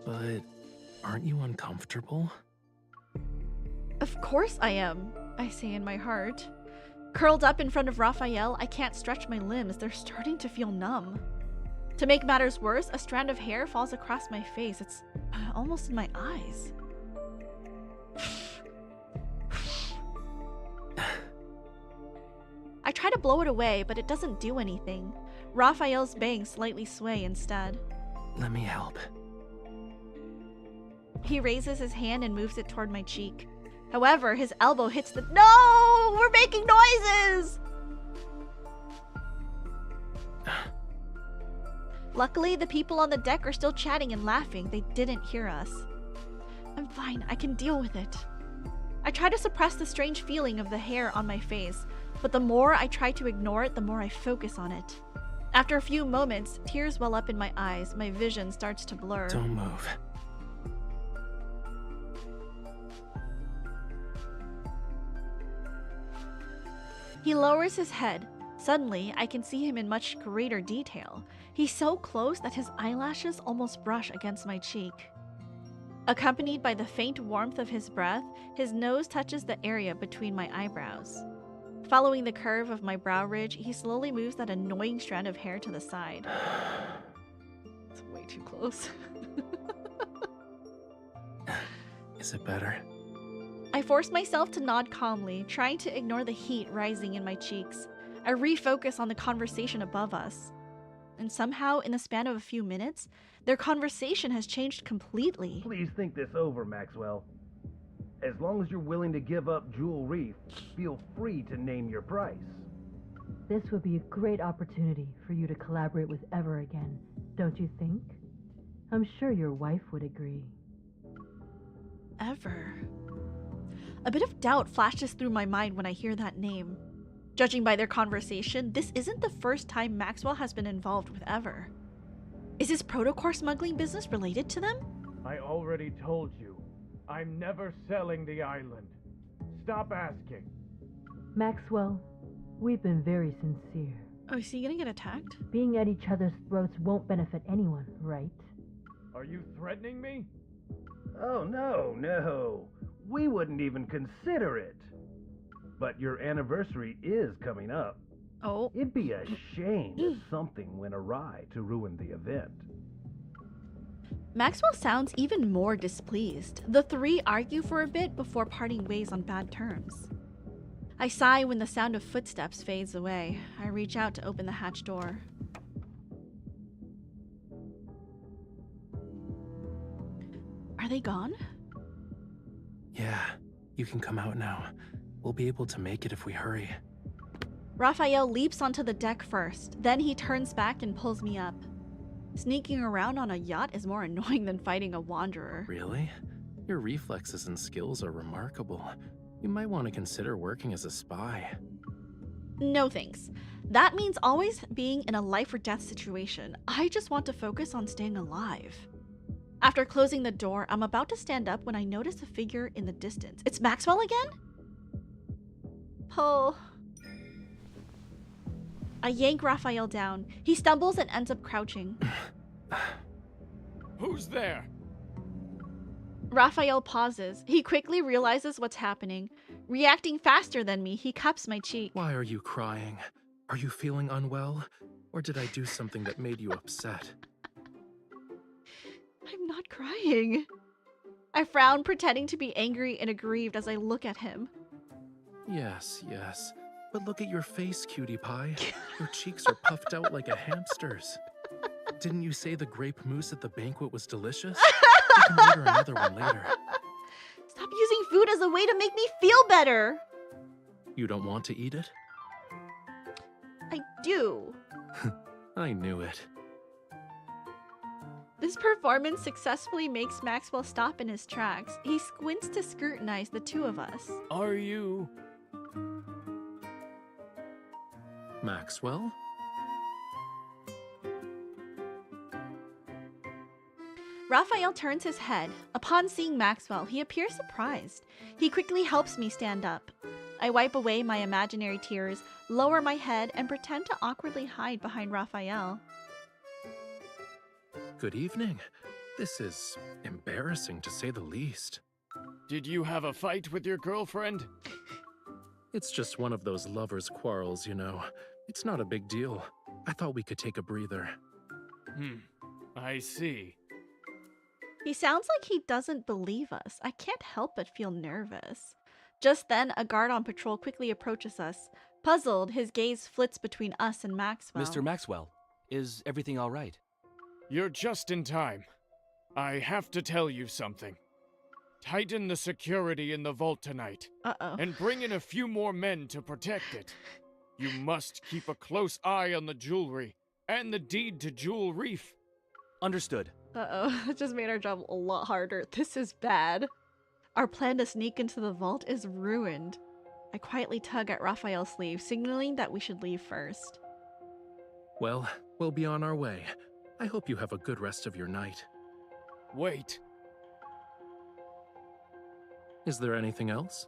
But aren't you uncomfortable? Of course I am, I say in my heart. Curled up in front of Rafayel, I can't stretch my limbs. They're starting to feel numb. To make matters worse, a strand of hair falls across my face. It's almost in my eyes. I try to blow it away, but it doesn't do anything. Raphael's bangs slightly sway instead. Let me help. He raises his hand and moves it toward my cheek. However, his elbow hits the— No! We're making noises! Luckily, the people on the deck are still chatting and laughing. They didn't hear us. I'm fine. I can deal with it. I try to suppress the strange feeling of the hair on my face, but the more I try to ignore it, the more I focus on it. After a few moments, tears well up in my eyes. My vision starts to blur. Don't move. He lowers his head. Suddenly, I can see him in much greater detail. He's so close that his eyelashes almost brush against my cheek. Accompanied by the faint warmth of his breath, his nose touches the area between my eyebrows. Following the curve of my brow ridge, he slowly moves that annoying strand of hair to the side. It's way too close. Is it better? I force myself to nod calmly, trying to ignore the heat rising in my cheeks. I refocus on the conversation above us. And somehow, in the span of a few minutes, their conversation has changed completely. Please think this over, Maxwell. As long as you're willing to give up Jewel Reef, feel free to name your price. This would be a great opportunity for you to collaborate with Ever again, don't you think? I'm sure your wife would agree. Ever. A bit of doubt flashes through my mind when I hear that name. Judging by their conversation, this isn't the first time Maxwell has been involved with Ever. Is his protocore smuggling business related to them? I already told you. I'm never selling the island. Stop asking. Maxwell, we've been very sincere. Oh, is he gonna get attacked? Being at each other's throats won't benefit anyone, right? Are you threatening me? Oh, no. We wouldn't even consider it. But your anniversary is coming up. Oh. It'd be a shame if something went awry to ruin the event. Maxwell sounds even more displeased. The three argue for a bit before parting ways on bad terms. I sigh when the sound of footsteps fades away. I reach out to open the hatch door. Are they gone? Yeah, you can come out now. We'll be able to make it if we hurry. Rafayel leaps onto the deck first. Then he turns back and pulls me up. Sneaking around on a yacht is more annoying than fighting a wanderer. Really? Your reflexes and skills are remarkable. You might want to consider working as a spy. No thanks. That means always being in a life or death situation. I just want to focus on staying alive. After closing the door, I'm about to stand up when I notice a figure in the distance. It's Maxwell again? Pull. I yank Rafayel down. He stumbles and ends up crouching. Who's there? Rafayel pauses. He quickly realizes what's happening. Reacting faster than me, he cups my cheek. Why are you crying? Are you feeling unwell? Or did I do something that made you upset? I'm not crying. I frown, pretending to be angry and aggrieved as I look at him. Yes. But look at your face, cutie pie. Your cheeks are puffed out like a hamster's. Didn't you say the grape mousse at the banquet was delicious? We can order another one later. Stop using food as a way to make me feel better. You don't want to eat it? I do. I knew it. This performance successfully makes Maxwell stop in his tracks. He squints to scrutinize the two of us. Are you... Maxwell? Rafayel turns his head. Upon seeing Maxwell, he appears surprised. He quickly helps me stand up. I wipe away my imaginary tears, lower my head, and pretend to awkwardly hide behind Rafayel. Good evening. This is embarrassing to say the least. Did you have a fight with your girlfriend? It's just one of those lovers' quarrels, you know. It's not a big deal. I thought we could take a breather. I see. He sounds like he doesn't believe us. I can't help but feel nervous. Just then, a guard on patrol quickly approaches us. Puzzled, his gaze flits between us and Maxwell. Mr. Maxwell, is everything all right? You're just in time. I have to tell you something. Tighten the security in the vault tonight. Uh-oh. And bring in a few more men to protect it. You must keep a close eye on the jewelry and the deed to Jewel Reef. Understood. Uh-oh, that just made our job a lot harder. This is bad. Our plan to sneak into the vault is ruined. I quietly tug at Rafayel's sleeve, signaling that we should leave first. Well, we'll be on our way. I hope you have a good rest of your night. Wait. Is there anything else?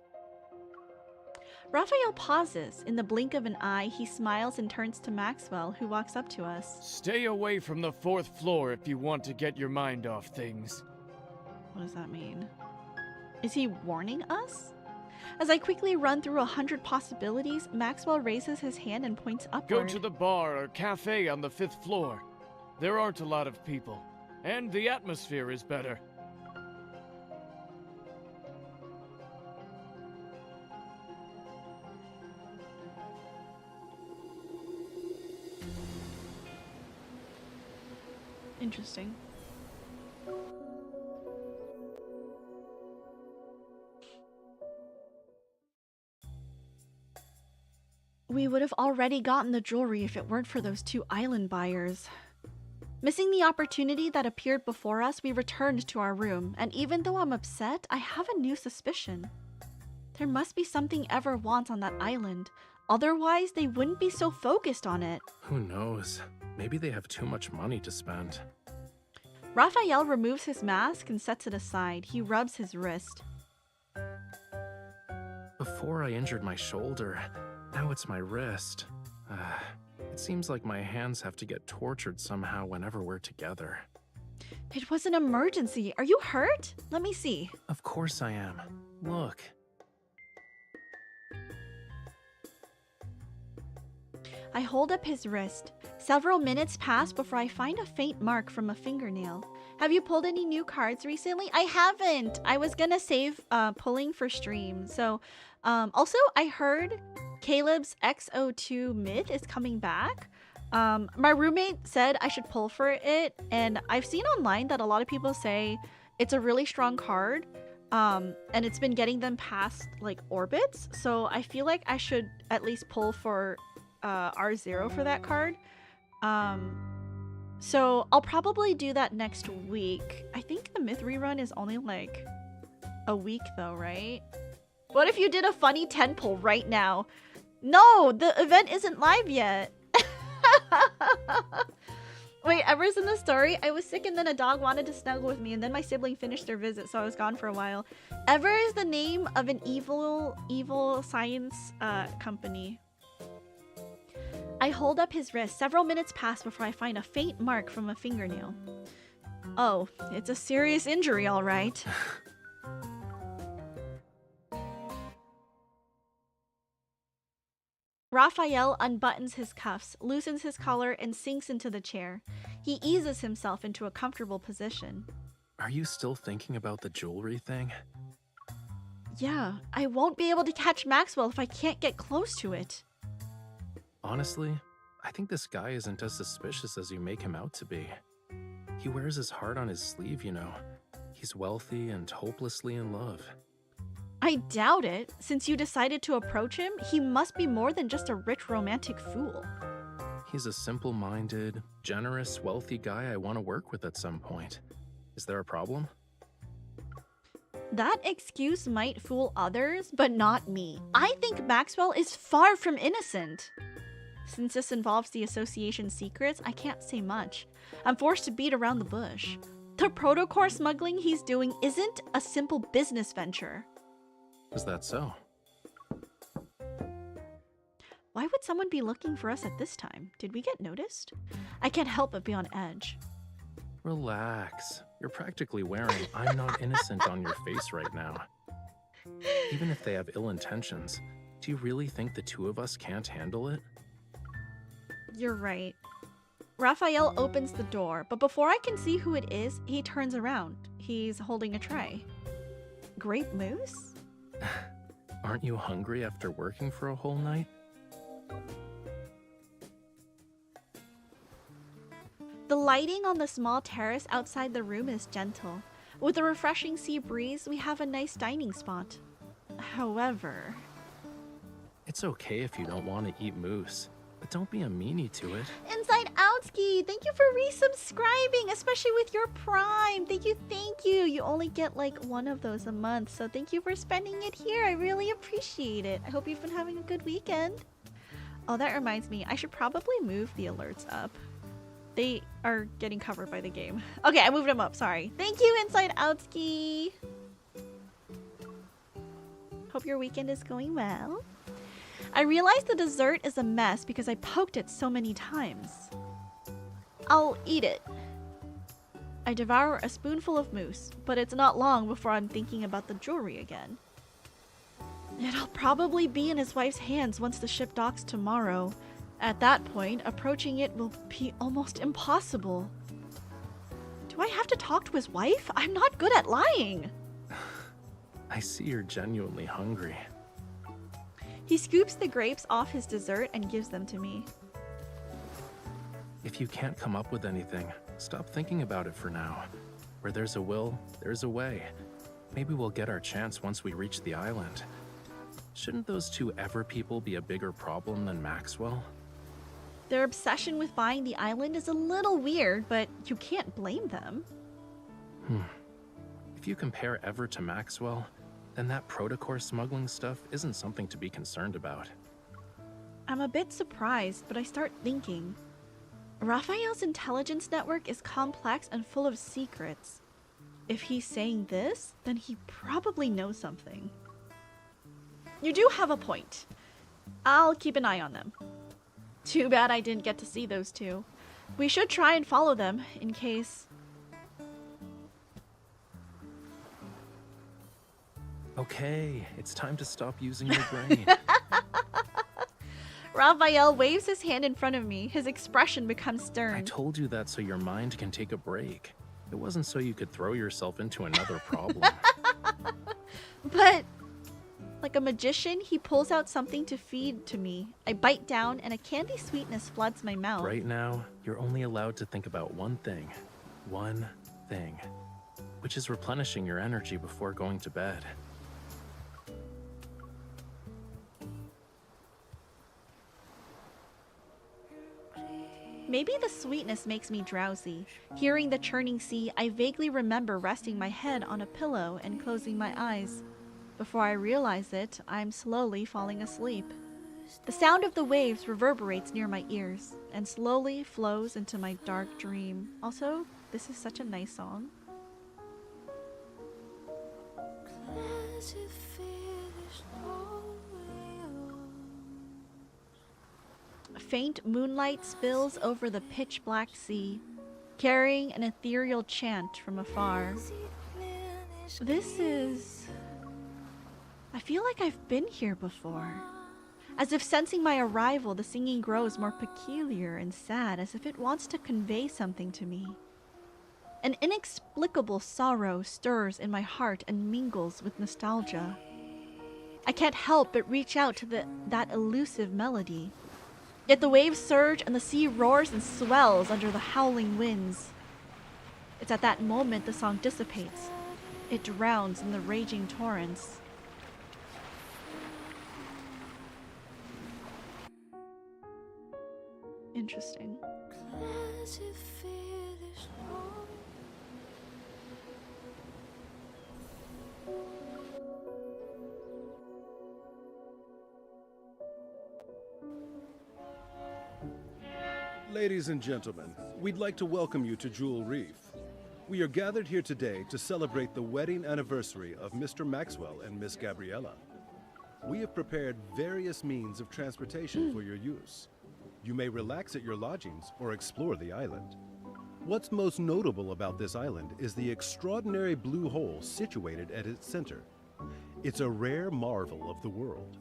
Rafayel pauses. In the blink of an eye, he smiles and turns to Maxwell, who walks up to us. Stay away from the 4th floor if you want to get your mind off things. What does that mean? Is he warning us? As I quickly run through 100 possibilities, Maxwell raises his hand and points upward. Go to the bar or cafe on the 5th floor. There aren't a lot of people, and the atmosphere is better. Interesting. We would have already gotten the jewelry if it weren't for those 2 island buyers. Missing the opportunity that appeared before us, we returned to our room, and even though I'm upset, I have a new suspicion. There must be something Ever wants on that island. Otherwise, they wouldn't be so focused on it. Who knows? Maybe they have too much money to spend. Rafayel removes his mask and sets it aside. He rubs his wrist. Before I injured my shoulder, now it's my wrist. It seems like my hands have to get tortured somehow whenever we're together. It was an emergency. Are you hurt? Let me see. Of course I am. Look. I hold up his wrist. Several minutes pass before I find a faint mark from a fingernail. Have you pulled any new cards recently? I haven't. I was gonna save pulling for stream. So, also I heard Caleb's XO2 myth is coming back. My roommate said I should pull for it, and I've seen online that a lot of people say it's a really strong card, and it's been getting them past like orbits. So I feel like I should at least pull for R0 for that card. So I'll probably do that next week. I think the myth rerun is only like a week though, right? What if you did a funny 10 pull right now? No, the event isn't live yet. Wait, Ever's in the story? I was sick and then a dog wanted to snuggle with me, and then my sibling finished their visit, so I was gone for a while. Ever is the name of an evil science company. I hold up his wrist. Several minutes pass before I find a faint mark from a fingernail. Oh, it's a serious injury, all right. Rafayel unbuttons his cuffs, loosens his collar, and sinks into the chair. He eases himself into a comfortable position. Are you still thinking about the jewelry thing? Yeah, I won't be able to catch Maxwell if I can't get close to it. Honestly, I think this guy isn't as suspicious as you make him out to be. He wears his heart on his sleeve, you know. He's wealthy and hopelessly in love. I doubt it. Since you decided to approach him, he must be more than just a rich romantic fool. He's a simple-minded, generous, wealthy guy I want to work with at some point. Is there a problem? That excuse might fool others, but not me. I think Maxwell is far from innocent. Since this involves the association's secrets, I can't say much. I'm forced to beat around the bush. The protocore smuggling he's doing isn't a simple business venture. Is that so? Why would someone be looking for us at this time? Did we get noticed? I can't help but be on edge. Relax. You're practically wearing "I'm not innocent" on your face right now. Even if they have ill intentions, do you really think the two of us can't handle it? You're right. Rafayel opens the door, but before I can see who it is, he turns around. He's holding a tray. Grape mousse? Aren't you hungry after working for a whole night? The lighting on the small terrace outside the room is gentle. With a refreshing sea breeze, we have a nice dining spot. However... It's okay if you don't want to eat mousse, but don't be a meanie to it. Inside Outski, thank you for resubscribing, especially with your Prime. Thank you, thank you. You only get like one of those a month, so thank you for spending it here. I really appreciate it. I hope you've been having a good weekend. Oh, that reminds me, I should probably move the alerts up. They are getting covered by the game. Okay, I moved them up, sorry. Thank you, Inside Outski. Hope your weekend is going well. I realize the dessert is a mess because I poked it so many times. I'll eat it. I devour a spoonful of mousse, but it's not long before I'm thinking about the jewelry again. It'll probably be in his wife's hands once the ship docks tomorrow. At that point, approaching it will be almost impossible. Do I have to talk to his wife? I'm not good at lying. I see you're genuinely hungry. He scoops the grapes off his dessert and gives them to me. If you can't come up with anything, stop thinking about it for now. Where there's a will, there's a way. Maybe we'll get our chance once we reach the island. Shouldn't those two Ever people be a bigger problem than Maxwell? Their obsession with buying the island is a little weird, but you can't blame them. If you compare Ever to Maxwell, then that protocore smuggling stuff isn't something to be concerned about. I'm a bit surprised, but I start thinking. Raphael's intelligence network is complex and full of secrets. If he's saying this, then he probably knows something. You do have a point. I'll keep an eye on them. Too bad I didn't get to see those two. We should try and follow them, in case... Okay, it's time to stop using your brain. Rafayel waves his hand in front of me. His expression becomes stern. I told you that so your mind can take a break. It wasn't so you could throw yourself into another problem. But like a magician, he pulls out something to feed to me. I bite down and a candy sweetness floods my mouth. Right now, you're only allowed to think about one thing, which is replenishing your energy before going to bed. Maybe the sweetness makes me drowsy. Hearing the churning sea, I vaguely remember resting my head on a pillow and closing my eyes. Before I realize it, I'm slowly falling asleep. The sound of the waves reverberates near my ears and slowly flows into my dark dream. Also, this is such a nice song. Faint moonlight spills over the pitch-black sea, carrying an ethereal chant from afar. This is... I feel like I've been here before. As if sensing my arrival, the singing grows more peculiar and sad, as if it wants to convey something to me. An inexplicable sorrow stirs in my heart and mingles with nostalgia. I can't help but reach out to that elusive melody. Yet the waves surge and the sea roars and swells under the howling winds. It's at that moment the song dissipates. It drowns in the raging torrents. Interesting. Ladies and gentlemen, we'd like to welcome you to Jewel Reef. We are gathered here today to celebrate the wedding anniversary of Mr. Maxwell and Miss Gabriella. We have prepared various means of transportation for your use. You may relax at your lodgings or explore the island. What's most notable about this island is the extraordinary blue hole situated at its center. It's a rare marvel of the world.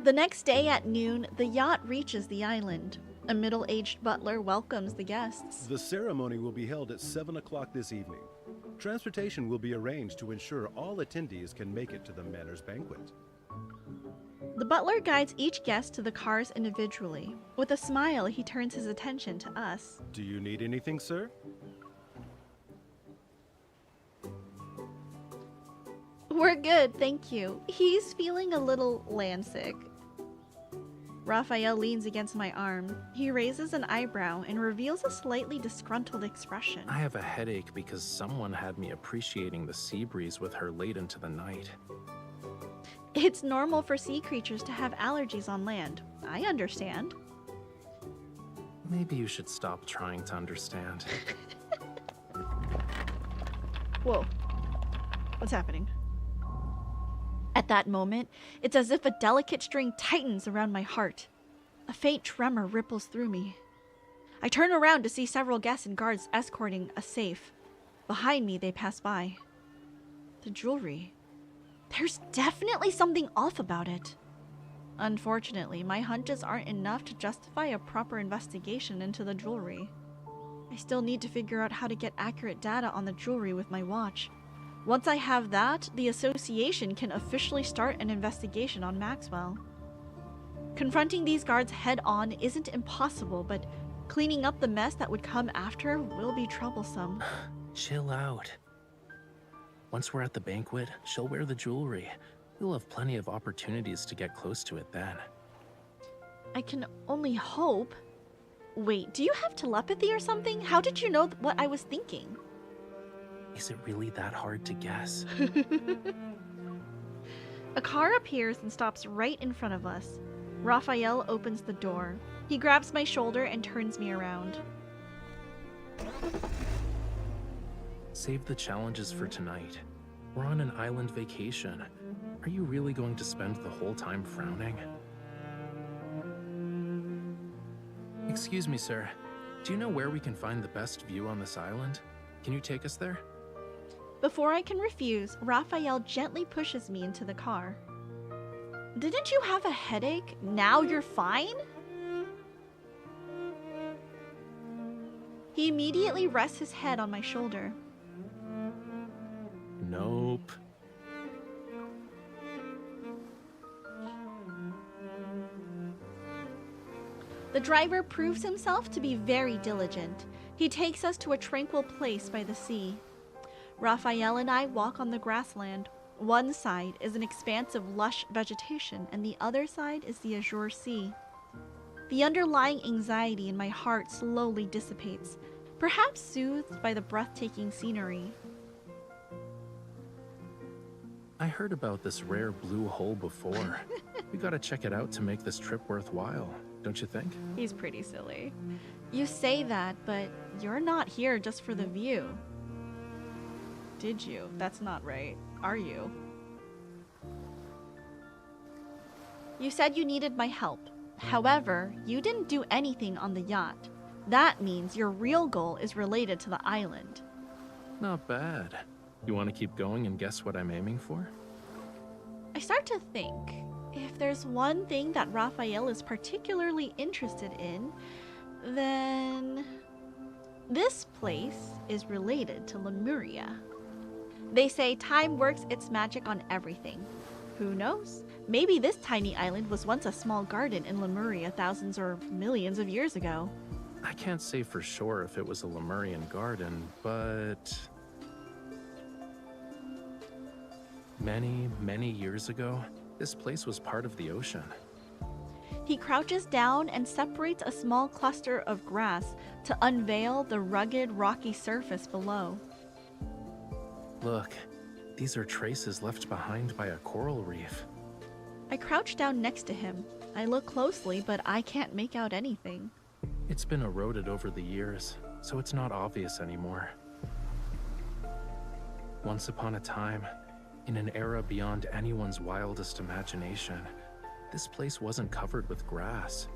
The next day at noon, the yacht reaches the island. A middle-aged butler welcomes the guests. The ceremony will be held at 7 o'clock this evening. Transportation will be arranged to ensure all attendees can make it to the Manor's banquet. The butler guides each guest to the cars individually. With a smile, he turns his attention to us. Do you need anything, sir? We're good, thank you. He's feeling a little landsick. Rafayel leans against my arm. He raises an eyebrow and reveals a slightly disgruntled expression. I have a headache because someone had me appreciating the sea breeze with her late into the night. It's normal for sea creatures to have allergies on land. I understand. Maybe you should stop trying to understand. Whoa. What's happening? At that moment, it's as if a delicate string tightens around my heart. A faint tremor ripples through me. I turn around to see several guests and guards escorting a safe. Behind me, they pass by. The jewelry. There's definitely something off about it. Unfortunately, my hunches aren't enough to justify a proper investigation into the jewelry. I still need to figure out how to get accurate data on the jewelry with my watch. Once I have that, the association can officially start an investigation on Maxwell. Confronting these guards head-on isn't impossible, but cleaning up the mess that would come after will be troublesome. Chill out. Once we're at the banquet, she'll wear the jewelry. We'll have plenty of opportunities to get close to it then. I can only hope. Wait, do you have telepathy or something? How did you know what I was thinking? Is it really that hard to guess? A car appears and stops right in front of us. Rafayel opens the door. He grabs my shoulder and turns me around. Save the challenges for tonight. We're on an island vacation. Are you really going to spend the whole time frowning? Excuse me, sir. Do you know where we can find the best view on this island? Can you take us there? Before I can refuse, Rafayel gently pushes me into the car. Didn't you have a headache? Now you're fine? He immediately rests his head on my shoulder. Nope. The driver proves himself to be very diligent. He takes us to a tranquil place by the sea. Rafayel and I walk on the grassland. One side is an expanse of lush vegetation, and the other side is the azure sea. The underlying anxiety in my heart slowly dissipates, perhaps soothed by the breathtaking scenery. I heard about this rare blue hole before. We gotta check it out to make this trip worthwhile, don't you think? He's pretty silly. You say that, but you're not here just for the view. Did you? That's not right. Are you? You said you needed my help. However, you didn't do anything on the yacht. That means your real goal is related to the island. Not bad. You want to keep going and guess what I'm aiming for? I start to think, if there's one thing that Rafayel is particularly interested in, then this place is related to Lemuria. They say time works its magic on everything. Who knows? Maybe this tiny island was once a small garden in Lemuria thousands or millions of years ago. I can't say for sure if it was a Lemurian garden, but many years ago, this place was part of the ocean. He crouches down and separates a small cluster of grass to unveil the rugged, rocky surface below. Look, these are traces left behind by a coral reef. I crouch down next to him. I look closely, but I can't make out anything. It's been eroded over the years, so it's not obvious anymore. Once upon a time, in an era beyond anyone's wildest imagination, this place wasn't covered with grass.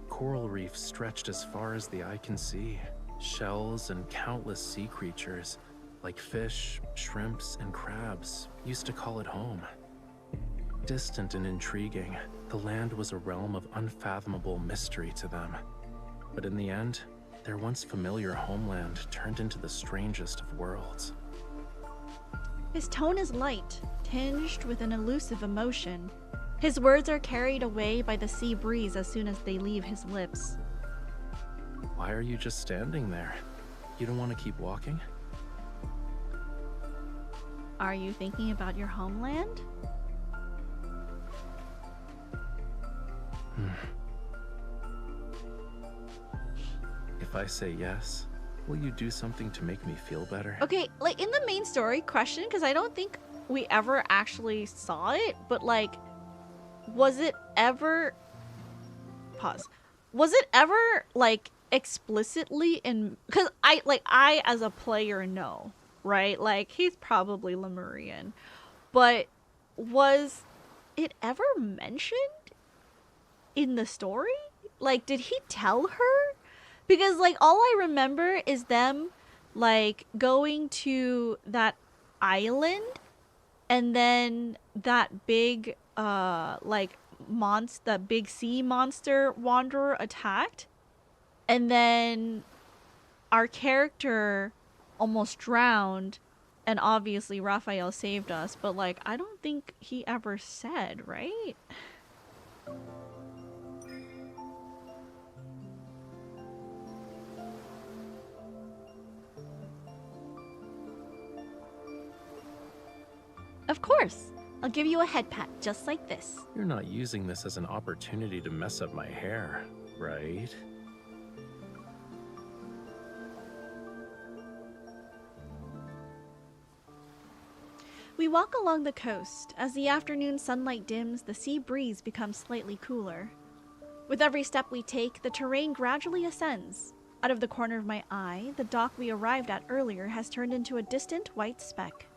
Coral reefs stretched as far as the eye can see. Shells and countless sea creatures, like fish, shrimps, and crabs, used to call it home. Distant and intriguing, the land was a realm of unfathomable mystery to them. But in the end, their once familiar homeland turned into the strangest of worlds. His tone is light, tinged with an elusive emotion. His words are carried away by the sea breeze as soon as they leave his lips. Why are you just standing there? You don't want to keep walking? Are you thinking about your homeland? If I say yes, will you do something to make me feel better? Okay, like in the main story question, because I don't think we ever actually saw it, but like, was it ever... Pause. Was it ever like explicitly in... Because I as a player know, right? Like, he's probably Lemurian. But was it ever mentioned in the story? Like, did he tell her? Because, like, all I remember is them, like, going to that island, and then that big, that big sea monster wanderer attacked, and then our character almost drowned, and obviously Rafayel saved us, but, like, I don't think he ever said, right? Of course. I'll give you a head pat, just like this. You're not using this as an opportunity to mess up my hair, right? We walk along the coast. As the afternoon sunlight dims, the sea breeze becomes slightly cooler. With every step we take, the terrain gradually ascends. Out of the corner of my eye, the dock we arrived at earlier has turned into a distant white speck.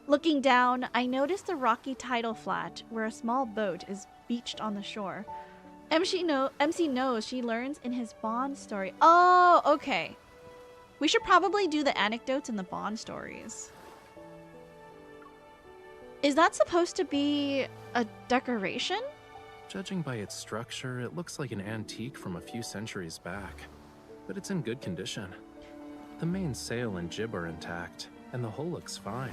Looking down, I notice the rocky tidal flat where a small boat is beached on the shore. MC knows she learns in his Bond story. Oh, okay. We should probably do the anecdotes in the Bond stories. Is that supposed to be a decoration? Judging by its structure, it looks like an antique from a few centuries back, but it's in good condition. The main sail and jib are intact, and the hull looks fine.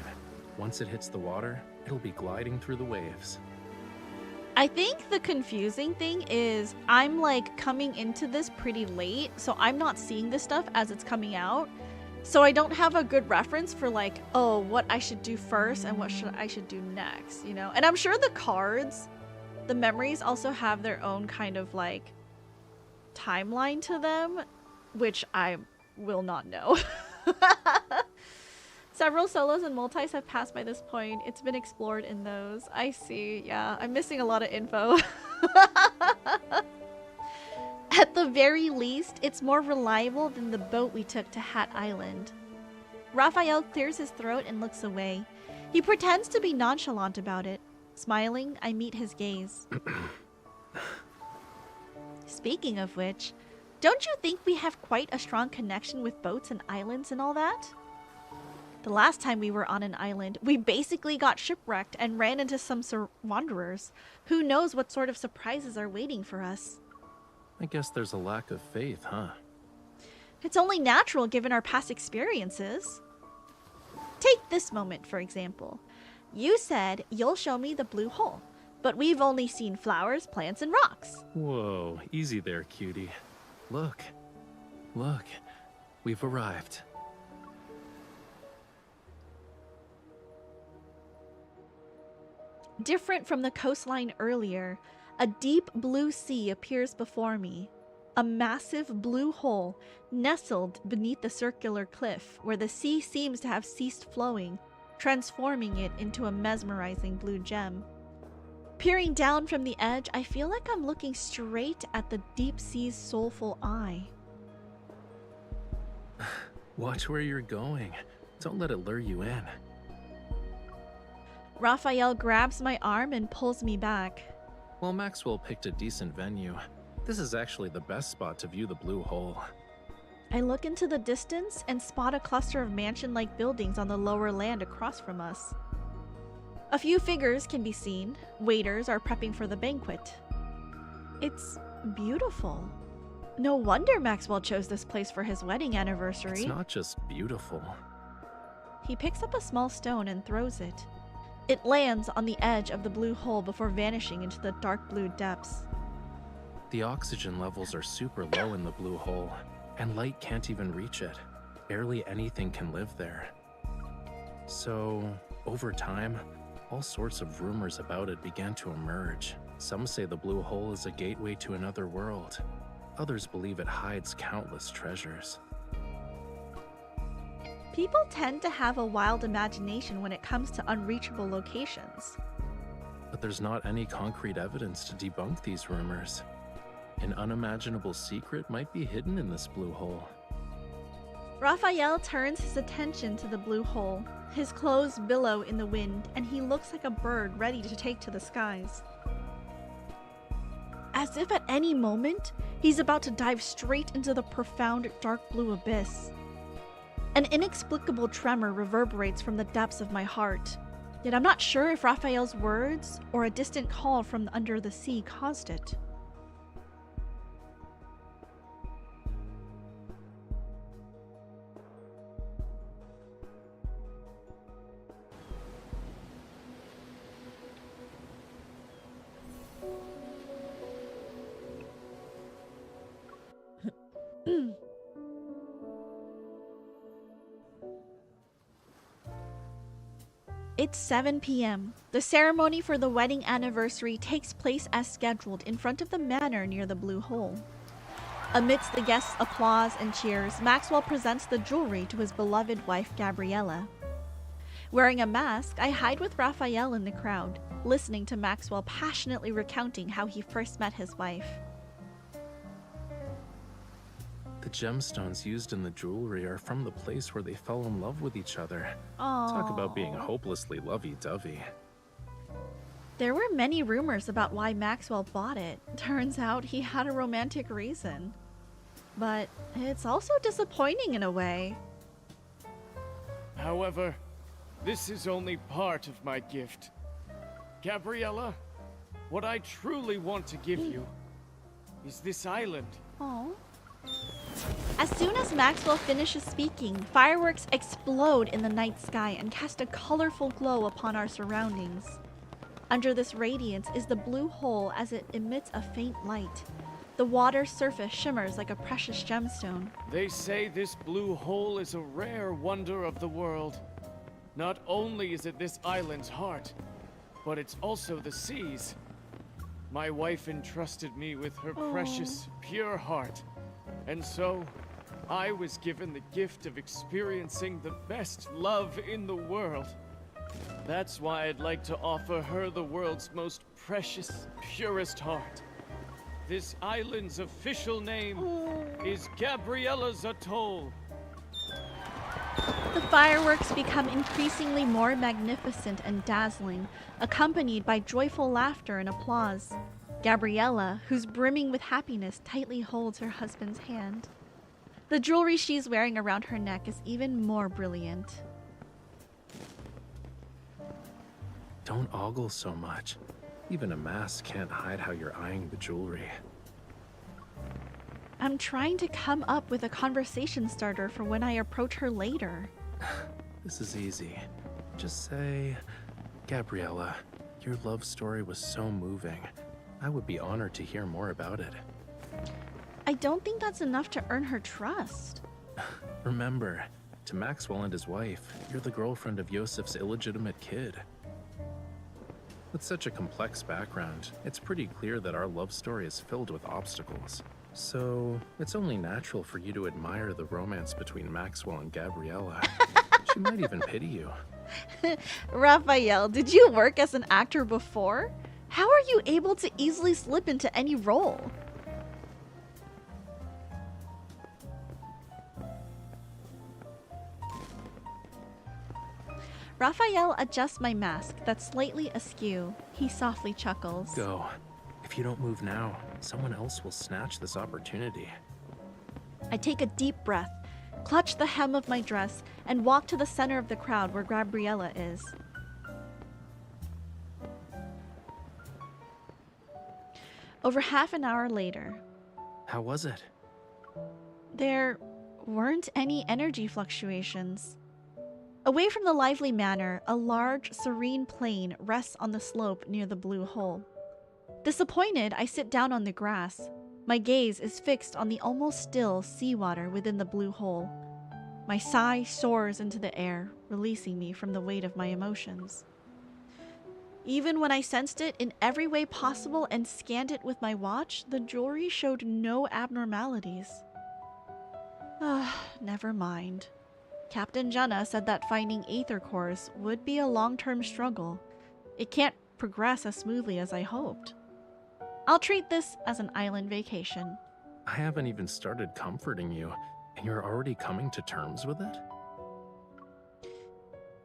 Once it hits the water, it'll be gliding through the waves. I think the confusing thing is I'm like coming into this pretty late, so I'm not seeing this stuff as it's coming out. So I don't have a good reference for like, oh, what I should do first and what I should do next, you know? And I'm sure the cards, the memories also have their own kind of like timeline to them, which I will not know. Several solos and multis have passed by this point. It's been explored in those. I see. Yeah, I'm missing a lot of info. At the very least, it's more reliable than the boat we took to Hat Island. Rafayel clears his throat and looks away. He pretends to be nonchalant about it. Smiling, I meet his gaze. Speaking of which, don't you think we have quite a strong connection with boats and islands and all that? The last time we were on an island, we basically got shipwrecked and ran into some wanderers. Who knows what sort of surprises are waiting for us? I guess there's a lack of faith, huh? It's only natural given our past experiences. Take this moment, for example. You said you'll show me the blue hole, but we've only seen flowers, plants, and rocks. Whoa, easy there, cutie. Look. Look. We've arrived. Different from the coastline earlier, a deep blue sea appears before me. A massive blue hole nestled beneath the circular cliff where the sea seems to have ceased flowing, transforming it into a mesmerizing blue gem. Peering down from the edge, I feel like I'm looking straight at the deep sea's soulful eye. Watch where you're going. Don't let it lure you in. Rafayel grabs my arm and pulls me back. Well, Maxwell picked a decent venue. This is actually the best spot to view the blue hole. I look into the distance and spot a cluster of mansion-like buildings on the lower land across from us. A few figures can be seen. Waiters are prepping for the banquet. It's beautiful. No wonder Maxwell chose this place for his wedding anniversary. It's not just beautiful. He picks up a small stone and throws it. It lands on the edge of the blue hole before vanishing into the dark blue depths. The oxygen levels are super low in the blue hole, and light can't even reach it. Barely anything can live there. So, over time, all sorts of rumors about it began to emerge. Some say the blue hole is a gateway to another world. Others believe it hides countless treasures. People tend to have a wild imagination when it comes to unreachable locations. But there's not any concrete evidence to debunk these rumors. An unimaginable secret might be hidden in this blue hole. Rafayel turns his attention to the blue hole. His clothes billow in the wind, and he looks like a bird ready to take to the skies. As if at any moment, he's about to dive straight into the profound dark blue abyss. An inexplicable tremor reverberates from the depths of my heart, yet I'm not sure if Rafayel's words or a distant call from under the sea caused it. It's 7 p.m. The ceremony for the wedding anniversary takes place as scheduled in front of the manor near the blue hole. Amidst the guests' applause and cheers, Maxwell presents the jewelry to his beloved wife, Gabriella. Wearing a mask, I hide with Rafayel in the crowd, listening to Maxwell passionately recounting how he first met his wife. The gemstones used in the jewelry are from the place where they fell in love with each other. Aww. Talk about being hopelessly lovey-dovey. There were many rumors about why Maxwell bought it. Turns out he had a romantic reason. But it's also disappointing in a way. However, this is only part of my gift. Gabriella, what I truly want to give you is this island. Oh. As soon as Maxwell finishes speaking, fireworks explode in the night sky and cast a colorful glow upon our surroundings. Under this radiance is the blue hole as it emits a faint light. The water's surface shimmers like a precious gemstone. They say this blue hole is a rare wonder of the world. Not only is it this island's heart, but it's also the sea's. My wife entrusted me with her precious, pure heart. And so, I was given the gift of experiencing the best love in the world. That's why I'd like to offer her the world's most precious, purest heart. This island's official name is Gabriella's Atoll. The fireworks become increasingly more magnificent and dazzling, accompanied by joyful laughter and applause. Gabriella, who's brimming with happiness, tightly holds her husband's hand. The jewelry she's wearing around her neck is even more brilliant. Don't ogle so much. Even a mask can't hide how you're eyeing the jewelry. I'm trying to come up with a conversation starter for when I approach her later. This is easy. Just say, Gabriella, your love story was so moving. I would be honored to hear more about it. I don't think that's enough to earn her trust. Remember, to Maxwell and his wife, you're the girlfriend of Yosef's illegitimate kid. With such a complex background, it's pretty clear that our love story is filled with obstacles. So, it's only natural for you to admire the romance between Maxwell and Gabriella. She might even pity you. Rafayel, did you work as an actor before? How are you able to easily slip into any role? Rafayel adjusts my mask that's slightly askew. He softly chuckles. Go. If you don't move now, someone else will snatch this opportunity. I take a deep breath, clutch the hem of my dress, and walk to the center of the crowd where Gabriella is. Over half an hour later. How was it? There weren't any energy fluctuations. Away from the lively manor, a large, serene plain rests on the slope near the blue hole. Disappointed, I sit down on the grass. My gaze is fixed on the almost still seawater within the blue hole. My sigh soars into the air, releasing me from the weight of my emotions. Even when I sensed it in every way possible and scanned it with my watch, the jewelry showed no abnormalities. Never mind. Captain Jenna said that finding aether cores would be a long-term struggle. It can't progress as smoothly as I hoped. I'll treat this as an island vacation. I haven't even started comforting you, and you're already coming to terms with it?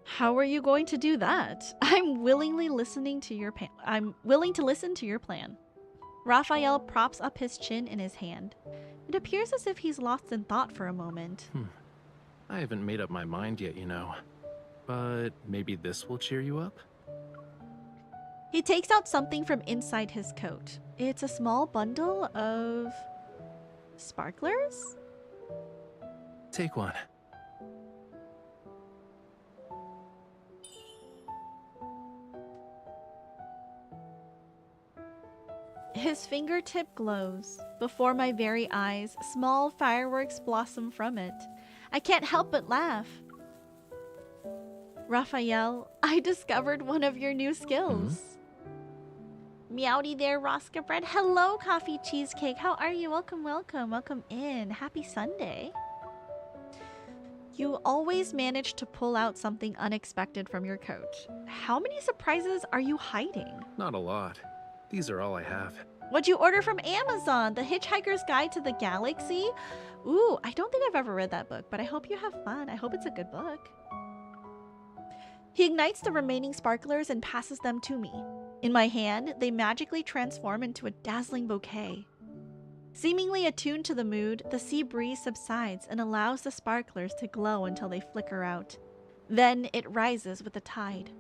How are you going to do that? I'm willing to listen to your plan. Rafayel props up his chin in his hand. It appears as if he's lost in thought for a moment. I haven't made up my mind yet, you know. But maybe this will cheer you up? He takes out something from inside his coat. It's a small bundle of sparklers? Take one. His fingertip glows. Before my very eyes, small fireworks blossom from it. I can't help but laugh. Rafayel, I discovered one of your new skills. Meowdy there, Rosca Bread. Hello, Coffee Cheesecake. How are you? Welcome, welcome. Welcome in. Happy Sunday. You always manage to pull out something unexpected from your coat. How many surprises are you hiding? Not a lot. These are all I have. What'd you order from Amazon? The Hitchhiker's Guide to the Galaxy? Ooh, I don't think I've ever read that book, but I hope you have fun. I hope it's a good book. He ignites the remaining sparklers and passes them to me. In my hand, they magically transform into a dazzling bouquet. Seemingly attuned to the mood, the sea breeze subsides and allows the sparklers to glow until they flicker out. Then it rises with the tide.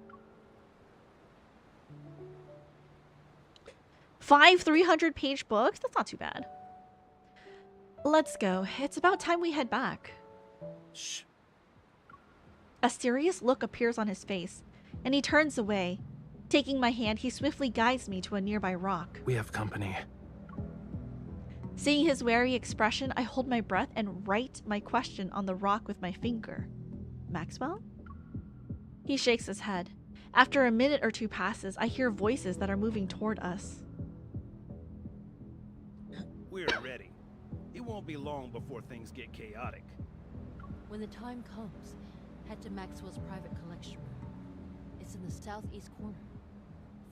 5 300-page books? That's not too bad. Let's go. It's about time we head back. Shh. A serious look appears on his face, and he turns away. Taking my hand, he swiftly guides me to a nearby rock. We have company. Seeing his wary expression, I hold my breath and write my question on the rock with my finger. Maxwell? He shakes his head. After a minute or two passes, I hear voices that are moving toward us. We're ready. It won't be long before things get chaotic. When the time comes, head to Maxwell's private collection room. It's in the southeast corner.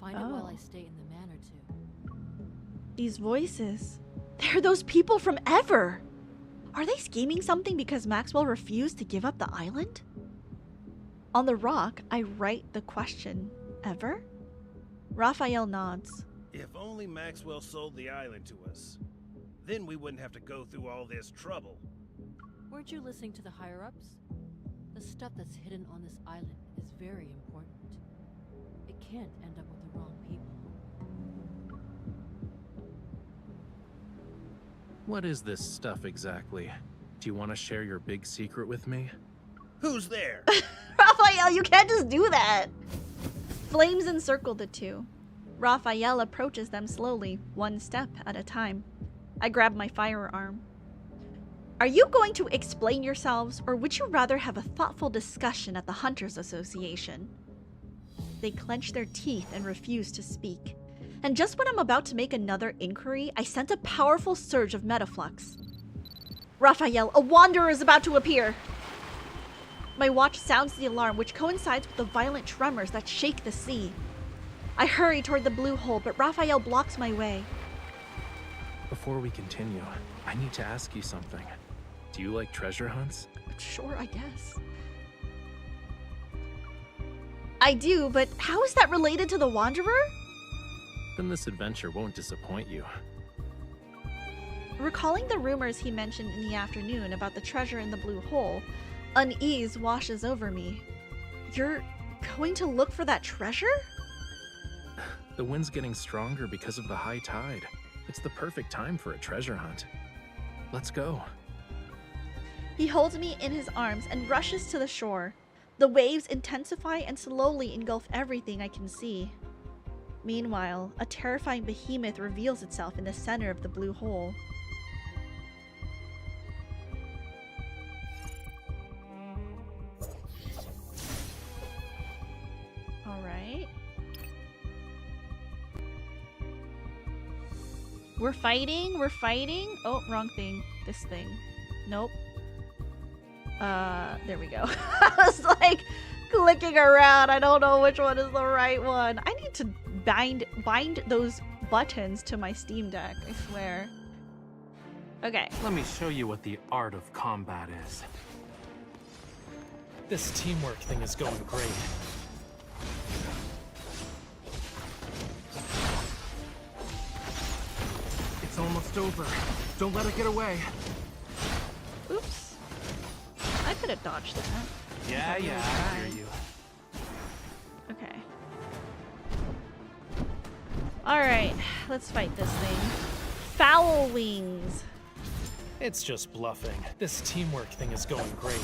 Find it while I stay in the manor too. These voices. They're those people from Ever. Are they scheming something because Maxwell refused to give up the island? On the rock, I write the question, Ever? Rafayel nods. If only Maxwell sold the island to us. Then we wouldn't have to go through all this trouble. Weren't you listening to the higher-ups? The stuff that's hidden on this island is very important. It can't end up with the wrong people. What is this stuff exactly? Do you want to share your big secret with me? Who's there? Rafayel, you can't just do that! Flames encircle the two. Rafayel approaches them slowly, one step at a time. I grab my firearm. Are you going to explain yourselves, or would you rather have a thoughtful discussion at the Hunters Association? They clench their teeth and refuse to speak. And just when I'm about to make another inquiry, I sense a powerful surge of metaflux. Rafayel, a wanderer is about to appear! My watch sounds the alarm, which coincides with the violent tremors that shake the sea. I hurry toward the blue hole, but Rafayel blocks my way. Before we continue, I need to ask you something. Do you like treasure hunts? Sure, I guess. I do, but how is that related to the Wanderer? Then this adventure won't disappoint you. Recalling the rumors he mentioned in the afternoon about the treasure in the blue hole, unease washes over me. You're going to look for that treasure? The wind's getting stronger because of the high tide. It's the perfect time for a treasure hunt. Let's go. He holds me in his arms and rushes to the shore. The waves intensify and slowly engulf everything I can see. Meanwhile, a terrifying behemoth reveals itself in the center of the blue hole. Alright. We're fighting? Oh, wrong thing. This thing. Nope. There we go. I was like clicking around. I don't know which one is the right one. I need to bind those buttons to my Steam Deck, I swear. Okay. Let me show you what the art of combat is. This teamwork thing is going great. It's almost over. Don't let it get away. Oops. I could have dodged that. Yeah, I hear you. Okay. Alright, let's fight this thing. Foul wings. It's just bluffing. This teamwork thing is going great.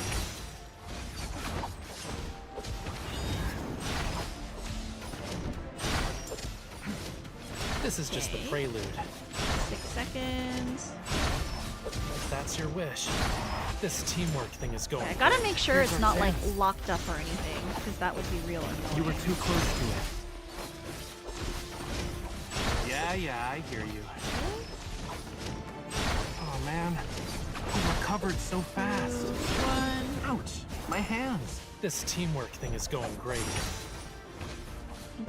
This is just the prelude. 6 seconds. If that's your wish. This teamwork thing is going. I gotta make sure it's not like locked up or anything, because that would be real annoying. You were too close to it. Yeah, I hear you. Oh man, you recovered so fast. Ouch, my hands. This teamwork thing is going great.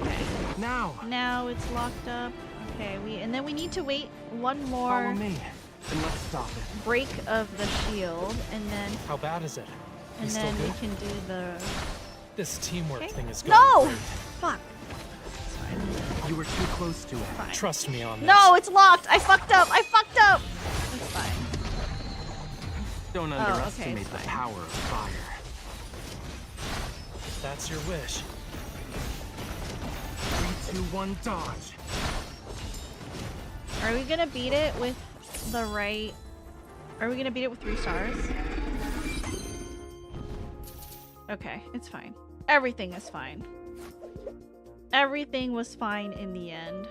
Okay. Now it's locked up. Okay, and then we need to wait one more. Follow me, and let's stop it. Break of the shield, and then. How bad is it? And then we can do the. This teamwork thing is going No! great. Fuck. You were too close to it. Fine. Trust me on this. No, it's locked. I fucked up. It's fine. Don't okay, underestimate it's the fine. power of fire. If that's your wish. 3, 2, 1, dodge. Are we gonna beat it with the right... Are we gonna beat it with 3 stars? Okay, it's fine. Everything is fine. Everything was fine in the end.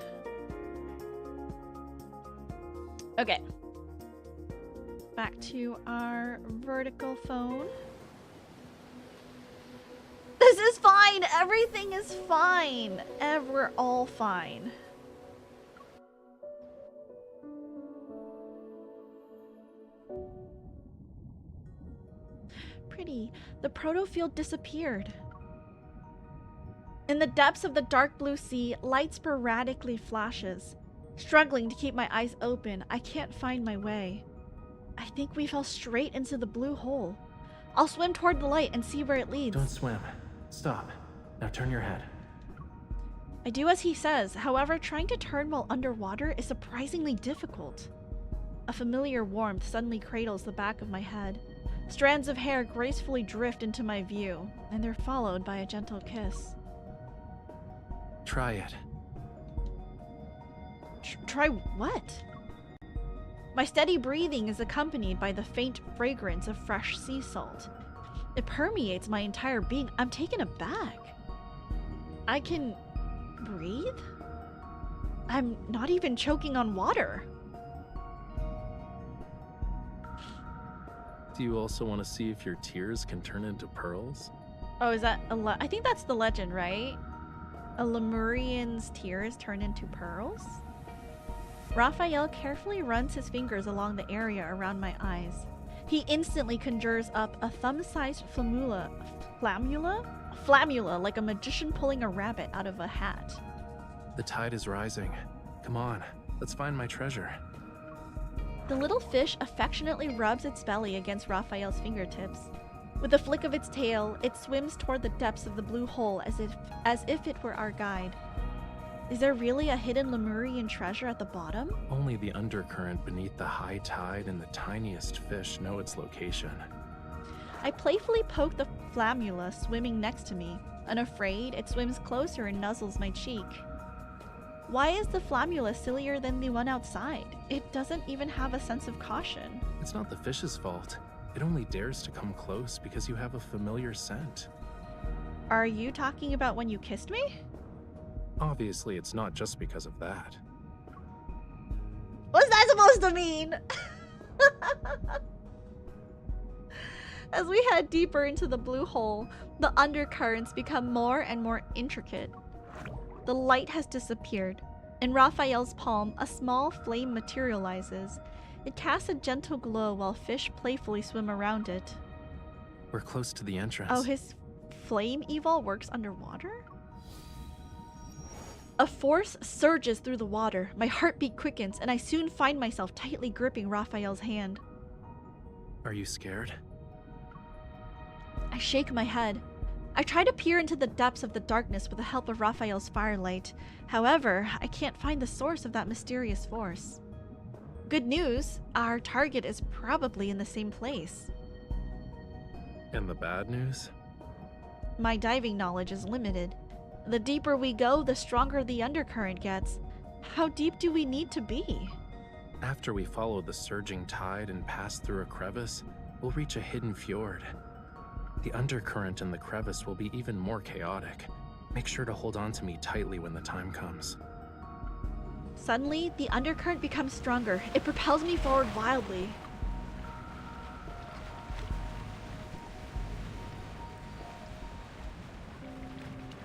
Okay. Back to our vertical phone. This is fine! Everything is fine! We're all fine. Pretty. The proto-field disappeared. In the depths of the dark blue sea, light sporadically flashes. Struggling to keep my eyes open, I can't find my way. I think we fell straight into the blue hole. I'll swim toward the light and see where it leads. Don't swim. Stop. Now turn your head. I do as he says, however, trying to turn while underwater is surprisingly difficult. A familiar warmth suddenly cradles the back of my head. Strands of hair gracefully drift into my view, and they're followed by a gentle kiss. Try it. Try what? My steady breathing is accompanied by the faint fragrance of fresh sea salt. It permeates my entire being. I'm taken aback. I can breathe? I'm not even choking on water. Do you also want to see if your tears can turn into pearls? Oh, is that I think that's the legend, right? A Lemurian's tears turn into pearls? Rafayel carefully runs his fingers along the area around my eyes. He instantly conjures up a thumb-sized flammula like a magician pulling a rabbit out of a hat. The tide is rising. Come on, let's find my treasure. The little fish affectionately rubs its belly against Raphael's fingertips. With a flick of its tail, it swims toward the depths of the blue hole as if it were our guide. Is there really a hidden Lemurian treasure at the bottom? Only the undercurrent beneath the high tide and the tiniest fish know its location. I playfully poke the flammula swimming next to me. Unafraid, it swims closer and nuzzles my cheek. Why is the flammula sillier than the one outside? It doesn't even have a sense of caution. It's not the fish's fault. It only dares to come close because you have a familiar scent. Are you talking about when you kissed me? Obviously, it's not just because of that. What's that supposed to mean? As we head deeper into the blue hole, the undercurrents become more and more intricate. The light has disappeared. In Raphael's palm, a small flame materializes. It casts a gentle glow while fish playfully swim around it. We're close to the entrance. Oh, his flame evil works underwater? A force surges through the water. My heartbeat quickens, and I soon find myself tightly gripping Raphael's hand. Are you scared? I shake my head. I try to peer into the depths of the darkness with the help of Raphael's firelight. However, I can't find the source of that mysterious force. Good news, our target is probably in the same place. And the bad news? My diving knowledge is limited. The deeper we go, the stronger the undercurrent gets. How deep do we need to be? After we follow the surging tide and pass through a crevice, we'll reach a hidden fjord. The undercurrent in the crevice will be even more chaotic. Make sure to hold on to me tightly when the time comes. Suddenly, the undercurrent becomes stronger. It propels me forward wildly.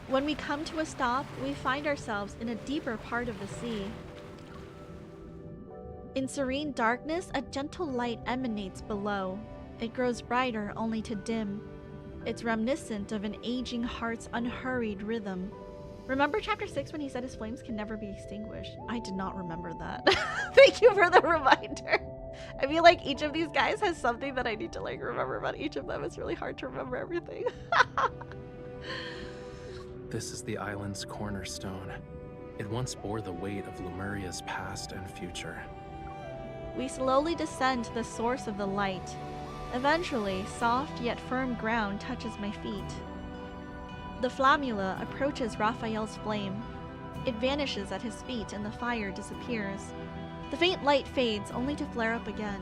When we come to a stop, we find ourselves in a deeper part of the sea. In serene darkness, a gentle light emanates below. It grows brighter only to dim. It's reminiscent of an aging heart's unhurried rhythm. Remember chapter 6 when he said his flames can never be extinguished? I did not remember that. Thank you for the reminder. I feel like each of these guys has something that I need to like remember about each of them. It's really hard to remember everything. This is the island's cornerstone. It once bore the weight of Lemuria's past and future. We slowly descend to the source of the light. Eventually, soft yet firm ground touches my feet. The flammula approaches Raphael's flame. It vanishes at his feet and the fire disappears. The faint light fades, only to flare up again.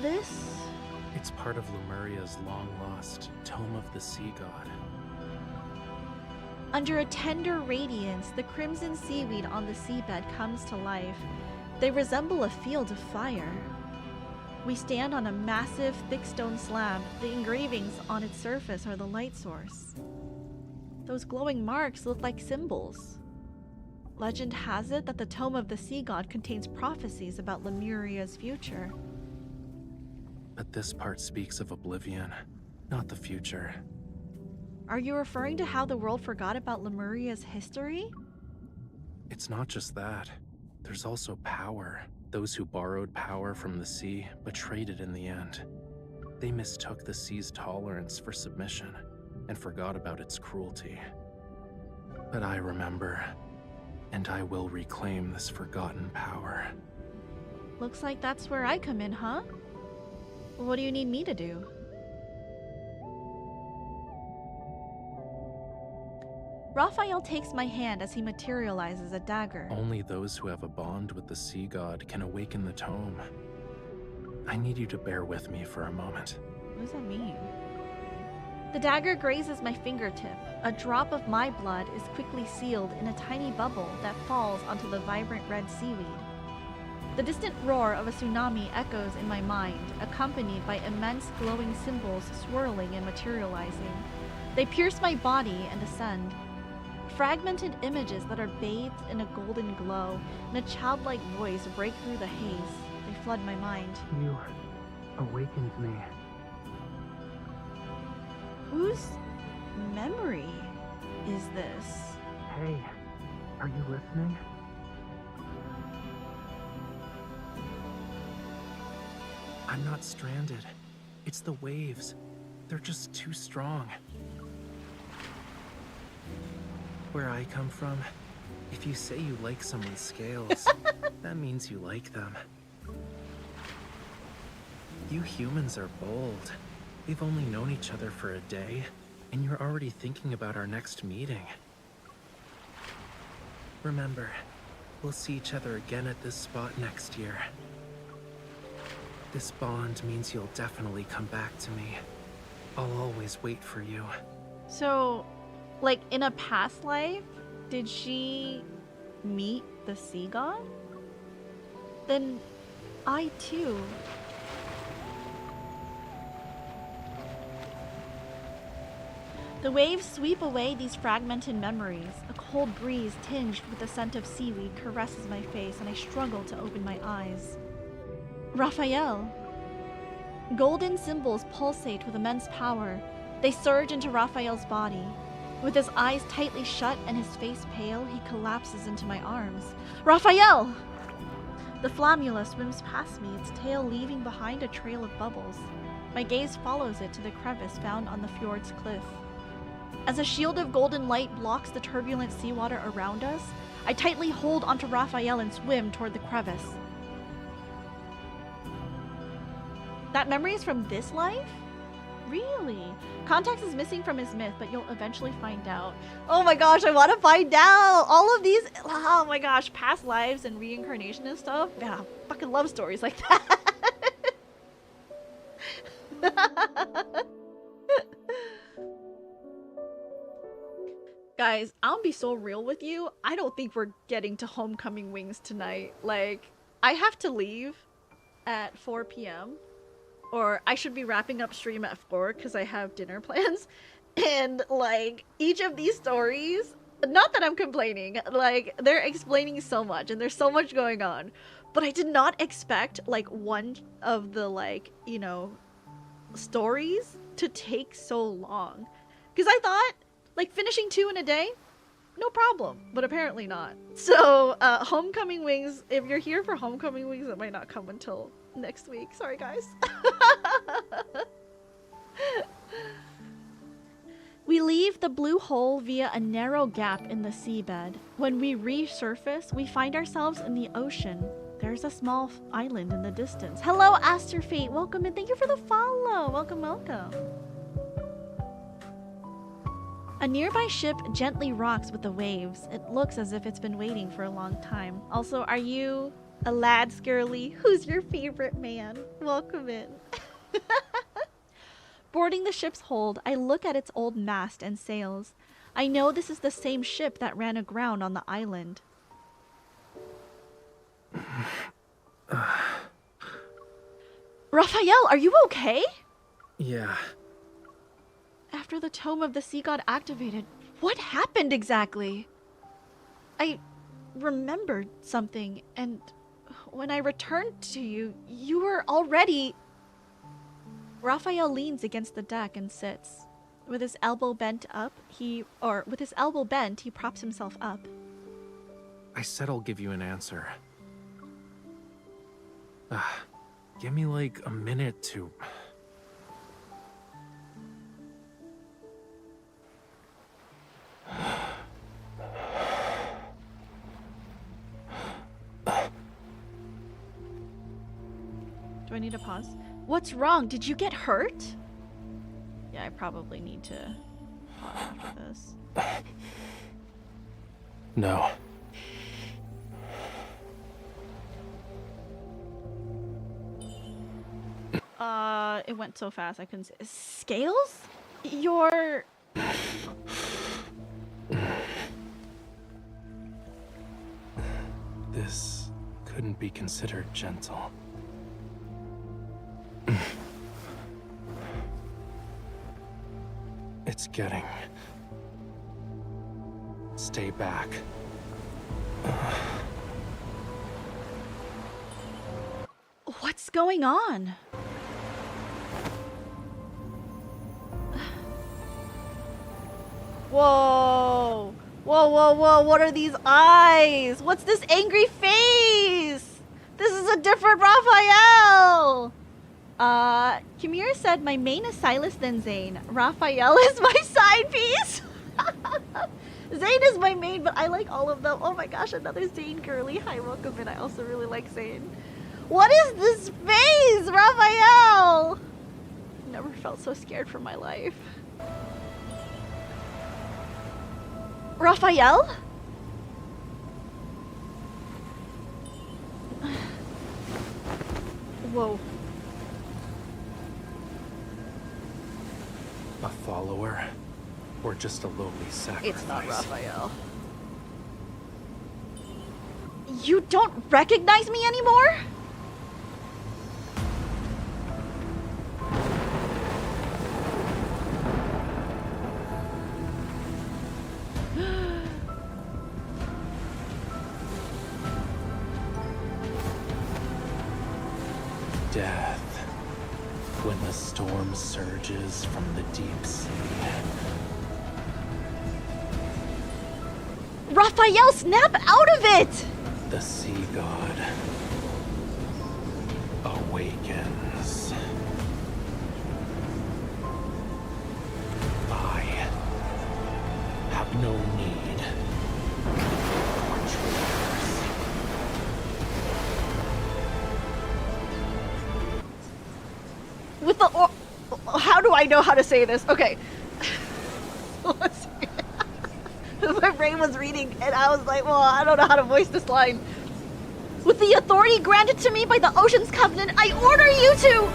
This? It's part of Lemuria's long-lost Tome of the Sea God. Under a tender radiance, the crimson seaweed on the seabed comes to life. They resemble a field of fire. We stand on a massive, thick stone slab. The engravings on its surface are the light source. Those glowing marks look like symbols. Legend has it that the Tome of the Sea God contains prophecies about Lemuria's future. But this part speaks of oblivion, not the future. Are you referring to how the world forgot about Lemuria's history? It's not just that. There's also power. Those who borrowed power from the sea, but traded in the end. They mistook the sea's tolerance for submission, and forgot about its cruelty. But I remember, and I will reclaim this forgotten power. Looks like that's where I come in, huh? What do you need me to do? Rafayel takes my hand as he materializes a dagger. Only those who have a bond with the sea god can awaken the tome. I need you to bear with me for a moment. What does that mean? The dagger grazes my fingertip. A drop of my blood is quickly sealed in a tiny bubble that falls onto the vibrant red seaweed. The distant roar of a tsunami echoes in my mind, accompanied by immense glowing symbols swirling and materializing. They pierce my body and ascend. Fragmented images that are bathed in a golden glow, and a childlike voice break through the haze. They flood my mind. You awakened me. Whose memory is this? Hey, are you listening? I'm not stranded. It's the waves. They're just too strong. Where I come from, if you say you like someone's scales, that means you like them. You humans are bold. We've only known each other for a day, and you're already thinking about our next meeting. Remember, we'll see each other again at this spot next year. This bond means you'll definitely come back to me. I'll always wait for you. So, like in a past life, did she meet the sea god? Then I too. The waves sweep away these fragmented memories. A cold breeze tinged with the scent of seaweed caresses my face, and I struggle to open my eyes. Rafayel. Golden symbols pulsate with immense power. They surge into Rafayel's body. With his eyes tightly shut and his face pale, he collapses into my arms. Rafayel! The flammula swims past me, its tail leaving behind a trail of bubbles. My gaze follows it to the crevice found on the fjord's cliff. As a shield of golden light blocks the turbulent seawater around us, I tightly hold onto Rafayel and swim toward the crevice. That memory is from this life? Really? Context is missing from his myth, but you'll eventually find out. Oh my gosh, I want to find out! All of these, oh my gosh, past lives and reincarnation and stuff. Yeah, I fucking love stories like that. Guys, I'll be so real with you. I don't think we're getting to Homecoming Wings tonight. Like, I have to leave at 4 p.m. Or I should be wrapping up stream at 4 because I have dinner plans. And, like, each of these stories, not that I'm complaining, like, they're explaining so much and there's so much going on. But I did not expect, like, one of the, like, you know, stories to take so long. Because I thought, like, finishing 2 in a day, no problem. But apparently not. So, Homecoming Wings, if you're here for Homecoming Wings, it might not come until next week. Sorry, guys. We leave the blue hole via a narrow gap in the seabed. When we resurface, we find ourselves in the ocean. There's a small island in the distance. Hello, Aster Fate. Welcome and thank you for the follow. Welcome, welcome. A nearby ship gently rocks with the waves. It looks as if it's been waiting for a long time. Also, are you a lads girly? Who's your favorite man? Welcome in. Boarding the ship's hold, I look at its old mast and sails. I know this is the same ship that ran aground on the island. Rafayel, are you okay? Yeah. After the Tome of the Sea God activated, what happened exactly? I remembered something, and when I returned to you, you were already... Rafayel leans against the deck and sits. With his elbow bent, he props himself up. I said I'll give you an answer. Give me like a minute to... Do I need to pause? What's wrong? Did you get hurt? Yeah, I probably need to pause after this. No. It went so fast I couldn't say. Scales? Your... This couldn't be considered gentle. It's getting... Stay back. What's going on? Whoa! Whoa, whoa, whoa, what are these eyes? What's this angry face? This is a different Rafayel! Kimira said my main is Sylus, then ZAYNE. Rafayel is my side piece! ZAYNE is my main, but I like all of them. Oh my gosh, another ZAYNE girly. Hi, welcome in. I also really like ZAYNE. What is this face, Rafayel? Never felt so scared for my life. Rafayel? Whoa. A follower? Or just a lowly sacrifice? It's not Rafayel. You don't recognize me anymore? Death. When the storm surges from the deep sea. Rafayel, snap out of it! The sea god awakens. I have no need for traitors. With the how do I know how to say this? Okay. My brain was reading and I was like, well, I don't know how to voice this line. With the authority granted to me by the Ocean's Covenant, I order you to...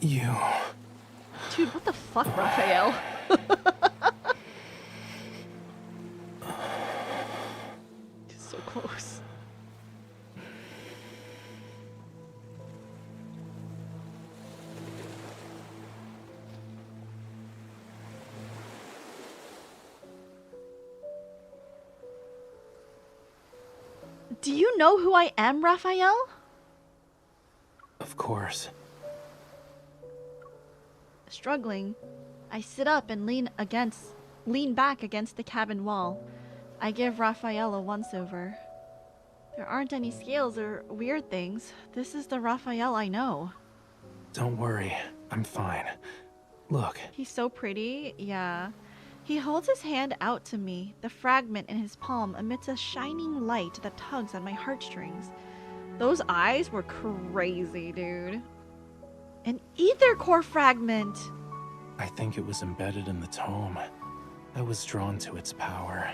You... Dude, what the fuck, Rafayel? So close. Do you know who I am, Rafayel? Of course. Struggling, I sit up and lean back against the cabin wall. I give Rafayel a once-over. There aren't any scales or weird things. This is the Rafayel I know. Don't worry, I'm fine. Look. He's so pretty, yeah. He holds his hand out to me. The fragment in his palm emits a shining light that tugs at my heartstrings. Those eyes were crazy, dude. An ether core fragment! I think it was embedded in the tome. I was drawn to its power.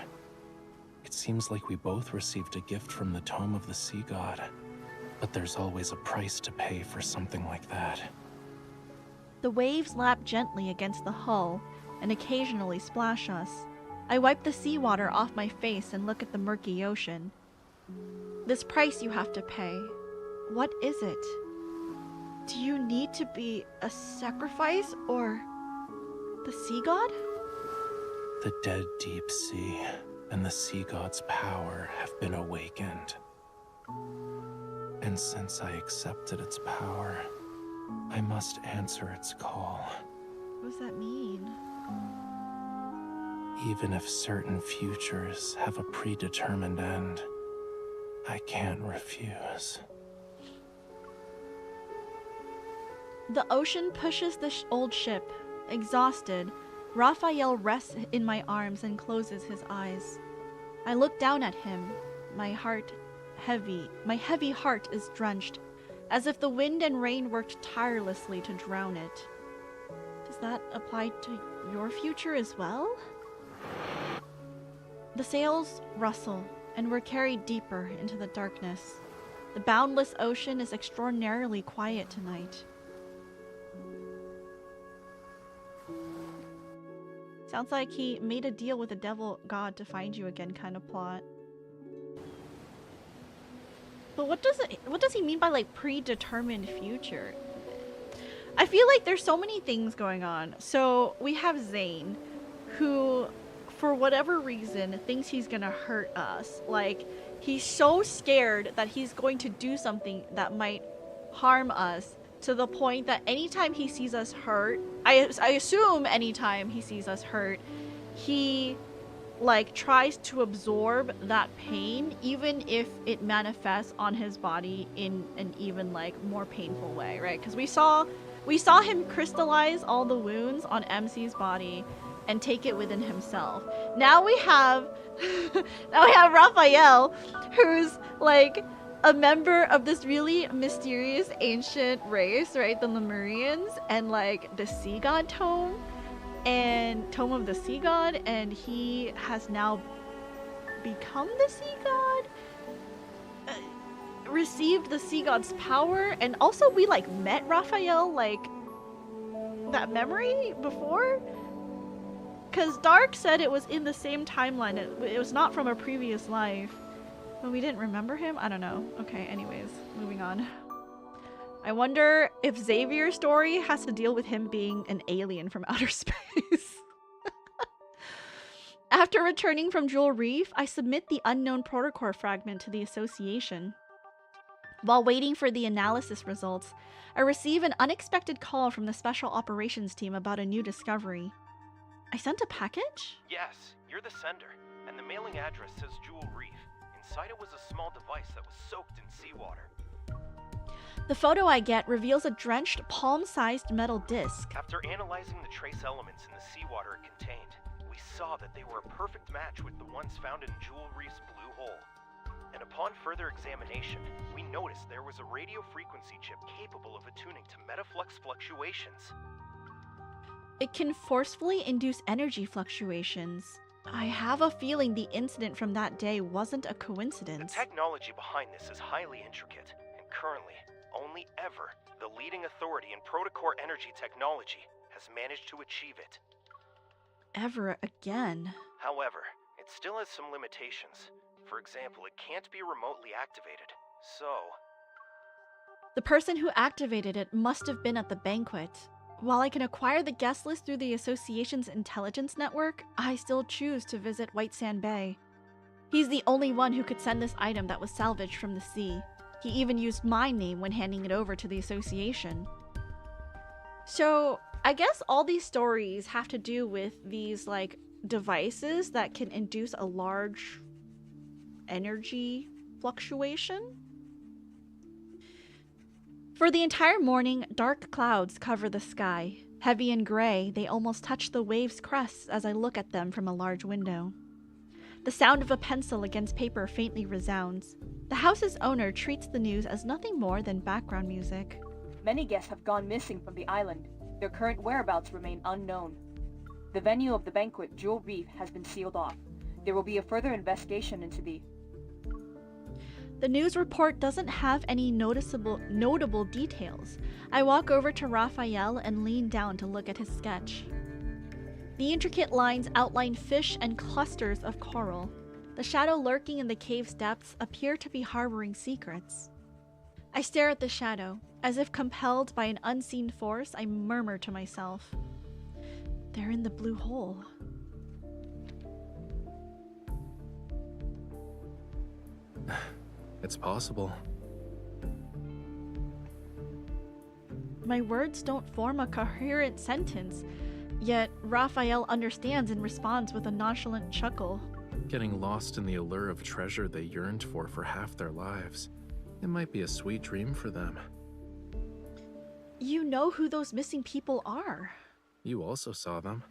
It seems like we both received a gift from the tome of the sea god. But there's always a price to pay for something like that. The waves lap gently against the hull and occasionally splash us. I wipe the seawater off my face and look at the murky ocean. This price you have to pay. What is it? Do you need to be a sacrifice or the sea god? The dead deep sea and the sea god's power have been awakened. And since I accepted its power, I must answer its call. What does that mean? Even if certain futures have a predetermined end, I can't refuse. The ocean pushes the old ship. Exhausted, Rafayel rests in my arms and closes his eyes. I look down at him. My heavy heart is drenched, as if the wind and rain worked tirelessly to drown it. Does that apply to your future as well? The sails rustle, and we're carried deeper into the darkness. The boundless ocean is extraordinarily quiet tonight. Sounds like he made a deal with the devil god to find you again kind of plot. But what does he mean by like predetermined future? I feel like there's so many things going on. So we have ZAYNE, who for whatever reason thinks he's gonna hurt us. Like he's so scared that he's going to do something that might harm us, to the point that anytime he sees us hurt, I assume anytime he sees us hurt, he like tries to absorb that pain, even if it manifests on his body in an even like more painful way, right? Because we saw him crystallize all the wounds on MC's body and take it within himself. Now we have Rafayel, who's like a member of this really mysterious ancient race, right? The Lemurians, and like the sea god tome and tome of the sea god, and he has now become the sea god, received the sea god's power. And also we like met Rafayel, like that memory before, because Dark said it was in the same timeline. It was not from a previous life. But we didn't remember him? I don't know. Okay, anyways, moving on. I wonder if Xavier's story has to deal with him being an alien from outer space. After returning from Jewel Reef, I submit the unknown protocore fragment to the Association. While waiting for the analysis results, I receive an unexpected call from the Special Operations team about a new discovery. I sent a package? Yes, you're the sender, and the mailing address says Jewel Reef. Inside it was a small device that was soaked in seawater. The photo I get reveals a drenched, palm-sized metal disc. After analyzing the trace elements in the seawater it contained, we saw that they were a perfect match with the ones found in Jewel Reef's blue hole. And upon further examination, we noticed there was a radio frequency chip capable of attuning to metaflux fluctuations. It can forcefully induce energy fluctuations. I have a feeling the incident from that day wasn't a coincidence. The technology behind this is highly intricate, and currently, only ever, the leading authority in protocore energy technology has managed to achieve it. Ever again. However, it still has some limitations. For example, it can't be remotely activated, so... The person who activated it must have been at the banquet. While I can acquire the guest list through the Association's intelligence network, I still choose to visit White Sand Bay. He's the only one who could send this item that was salvaged from the sea. He even used my name when handing it over to the Association. So, I guess all these stories have to do with these, like, devices that can induce a large energy fluctuation. For the entire morning, dark clouds cover the sky. Heavy and gray, they almost touch the waves' crests as I look at them from a large window. The sound of a pencil against paper faintly resounds. The house's owner treats the news as nothing more than background music. Many guests have gone missing from the island. Their current whereabouts remain unknown. The venue of the banquet, Jewel Reef, has been sealed off. There will be a further investigation into the... The news report doesn't have any notable details. I walk over to Rafayel and lean down to look at his sketch. The intricate lines outline fish and clusters of coral. The shadow lurking in the cave's depths appear to be harboring secrets. I stare at the shadow. As if compelled by an unseen force, I murmur to myself. They're in the blue hole. It's possible. My words don't form a coherent sentence, yet Rafayel understands and responds with a nonchalant chuckle. Getting lost in the allure of treasure they yearned for half their lives. It might be a sweet dream for them. You know who those missing people are. You also saw them.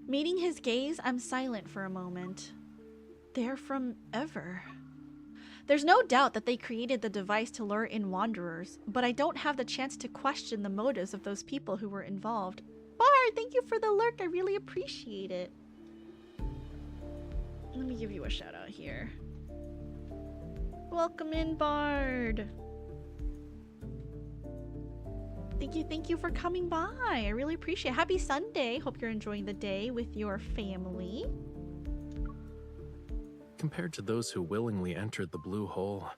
Meeting his gaze, I'm silent for a moment. They're from Ever. There's no doubt that they created the device to lure in wanderers, but I don't have the chance to question the motives of those people who were involved. Bard, thank you for the lurk. I really appreciate it. Let me give you a shout out here. Welcome in, Bard. Thank you for coming by. I really appreciate it. Happy Sunday. Hope you're enjoying the day with your family. Compared to those who willingly entered the blue hole,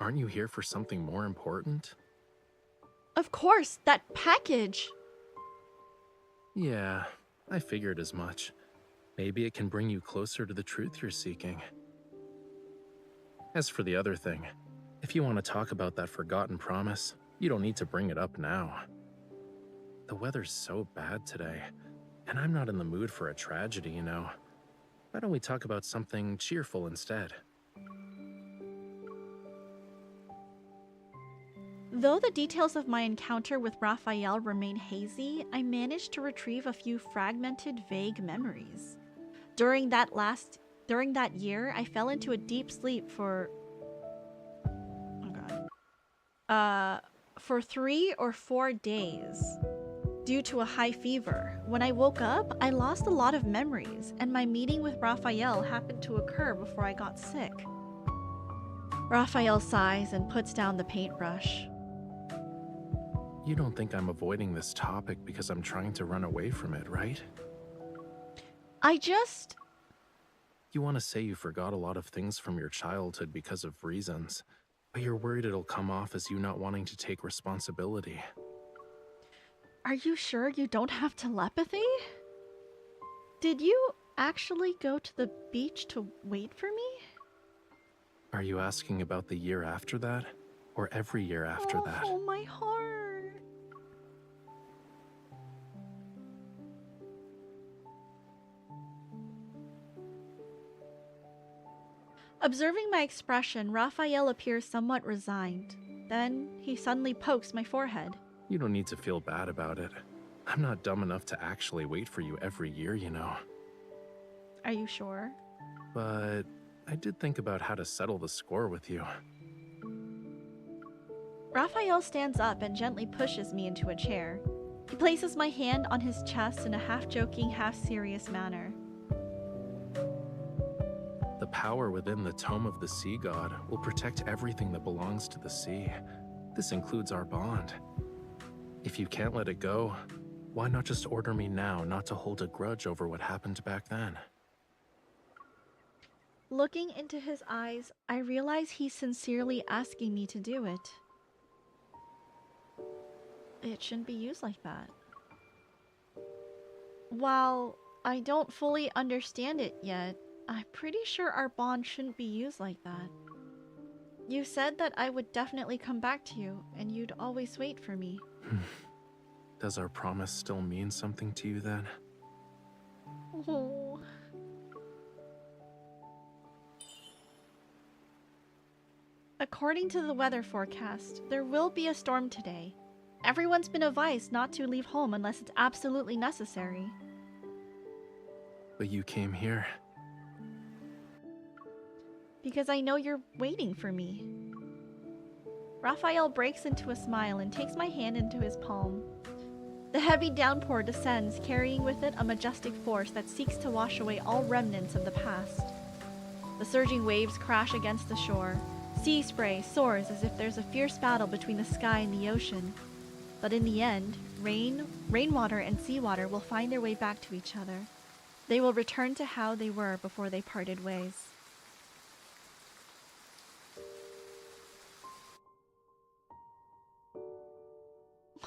aren't you here for something more important? Of course, that package. Yeah, I figured as much. Maybe it can bring you closer to the truth you're seeking. As for the other thing, if you want to talk about that forgotten promise, you don't need to bring it up now. The weather's so bad today, and I'm not in the mood for a tragedy, you know. Why don't we talk about something cheerful instead? Though the details of my encounter with Rafayel remain hazy, I managed to retrieve a few fragmented, vague memories. During that year, I fell into a deep sleep for 3 or 4 days due to a high fever. When I woke up, I lost a lot of memories, and my meeting with Rafayel happened to occur before I got sick. Rafayel sighs and puts down the paintbrush. You don't think I'm avoiding this topic because I'm trying to run away from it, right? You want to say you forgot a lot of things from your childhood because of reasons, but you're worried it'll come off as you not wanting to take responsibility. Are you sure you don't have telepathy? Did you actually go to the beach to wait for me? Are you asking about the year after that? Or every year after that? Oh, my heart. Observing my expression, Rafayel appears somewhat resigned. Then, he suddenly pokes my forehead. You don't need to feel bad about it. I'm not dumb enough to actually wait for you every year, you know. Are you sure? But I did think about how to settle the score with you. Rafayel stands up and gently pushes me into a chair. He places my hand on his chest in a half-joking, half-serious manner. The power within the Tome of the Sea God will protect everything that belongs to the sea. This includes our bond. If you can't let it go, why not just order me now not to hold a grudge over what happened back then? Looking into his eyes, I realize he's sincerely asking me to do it. It shouldn't be used like that. While I don't fully understand it yet, I'm pretty sure our bond shouldn't be used like that. You said that I would definitely come back to you, and you'd always wait for me. Does our promise still mean something to you then? Oh. According to the weather forecast, there will be a storm today. Everyone's been advised not to leave home unless it's absolutely necessary. But you came here. Because I know you're waiting for me. Rafayel breaks into a smile and takes my hand into his palm. The heavy downpour descends, carrying with it a majestic force that seeks to wash away all remnants of the past. The surging waves crash against the shore. Sea spray soars as if there's a fierce battle between the sky and the ocean. But in the end, rainwater and seawater will find their way back to each other. They will return to how they were before they parted ways.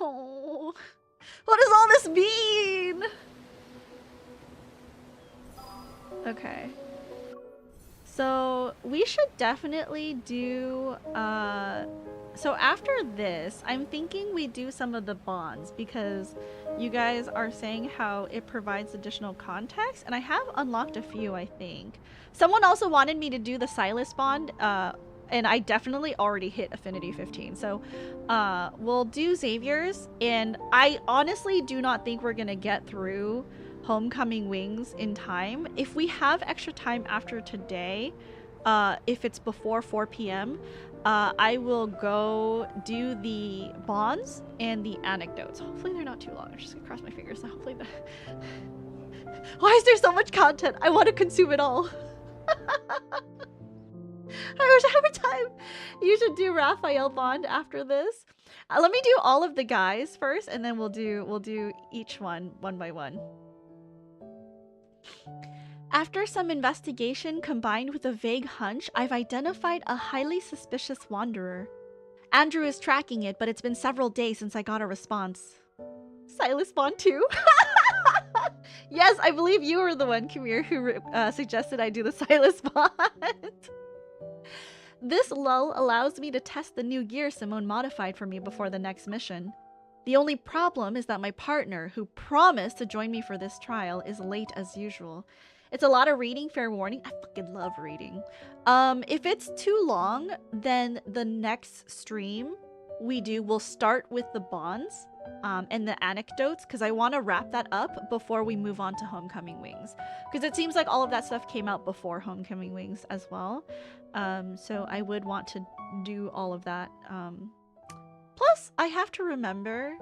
Oh, what does all this mean? Okay. So we should definitely do, so after this, I'm thinking we do some of the bonds because you guys are saying how it provides additional context, and I have unlocked a few, I think. Someone also wanted me to do the Sylus bond, and I definitely already hit Affinity 15. So we'll do Xavier's, and I honestly do not think we're gonna get through Homecoming Wings in time. If we have extra time after today, if it's before 4 p.m., I will go do the bonds and the anecdotes. Hopefully they're not too long. I'm just gonna cross my fingers. Hopefully the... Why is there so much content? I want to consume it all. I wish I had time. You should do Rafayel bond after this. Let me do all of the guys first, and then we'll do each one by one. After some investigation combined with a vague hunch, I've identified a highly suspicious wanderer. Andrew is tracking it, but it's been several days since I got a response. Sylus bond too? Yes, I believe you were the one, Kamir, who suggested I do the Sylus bond. This lull allows me to test the new gear Simone modified for me before the next mission. The only problem is that my partner, who promised to join me for this trial, is late as usual. It's a lot of reading, fair warning. I fucking love reading. If it's too long, then the next stream we'll start with the bonds and the anecdotes, because I want to wrap that up before we move on to Homecoming Wings. Because it seems like all of that stuff came out before Homecoming Wings as well. So I would want to do all of that. Plus, I have to remember,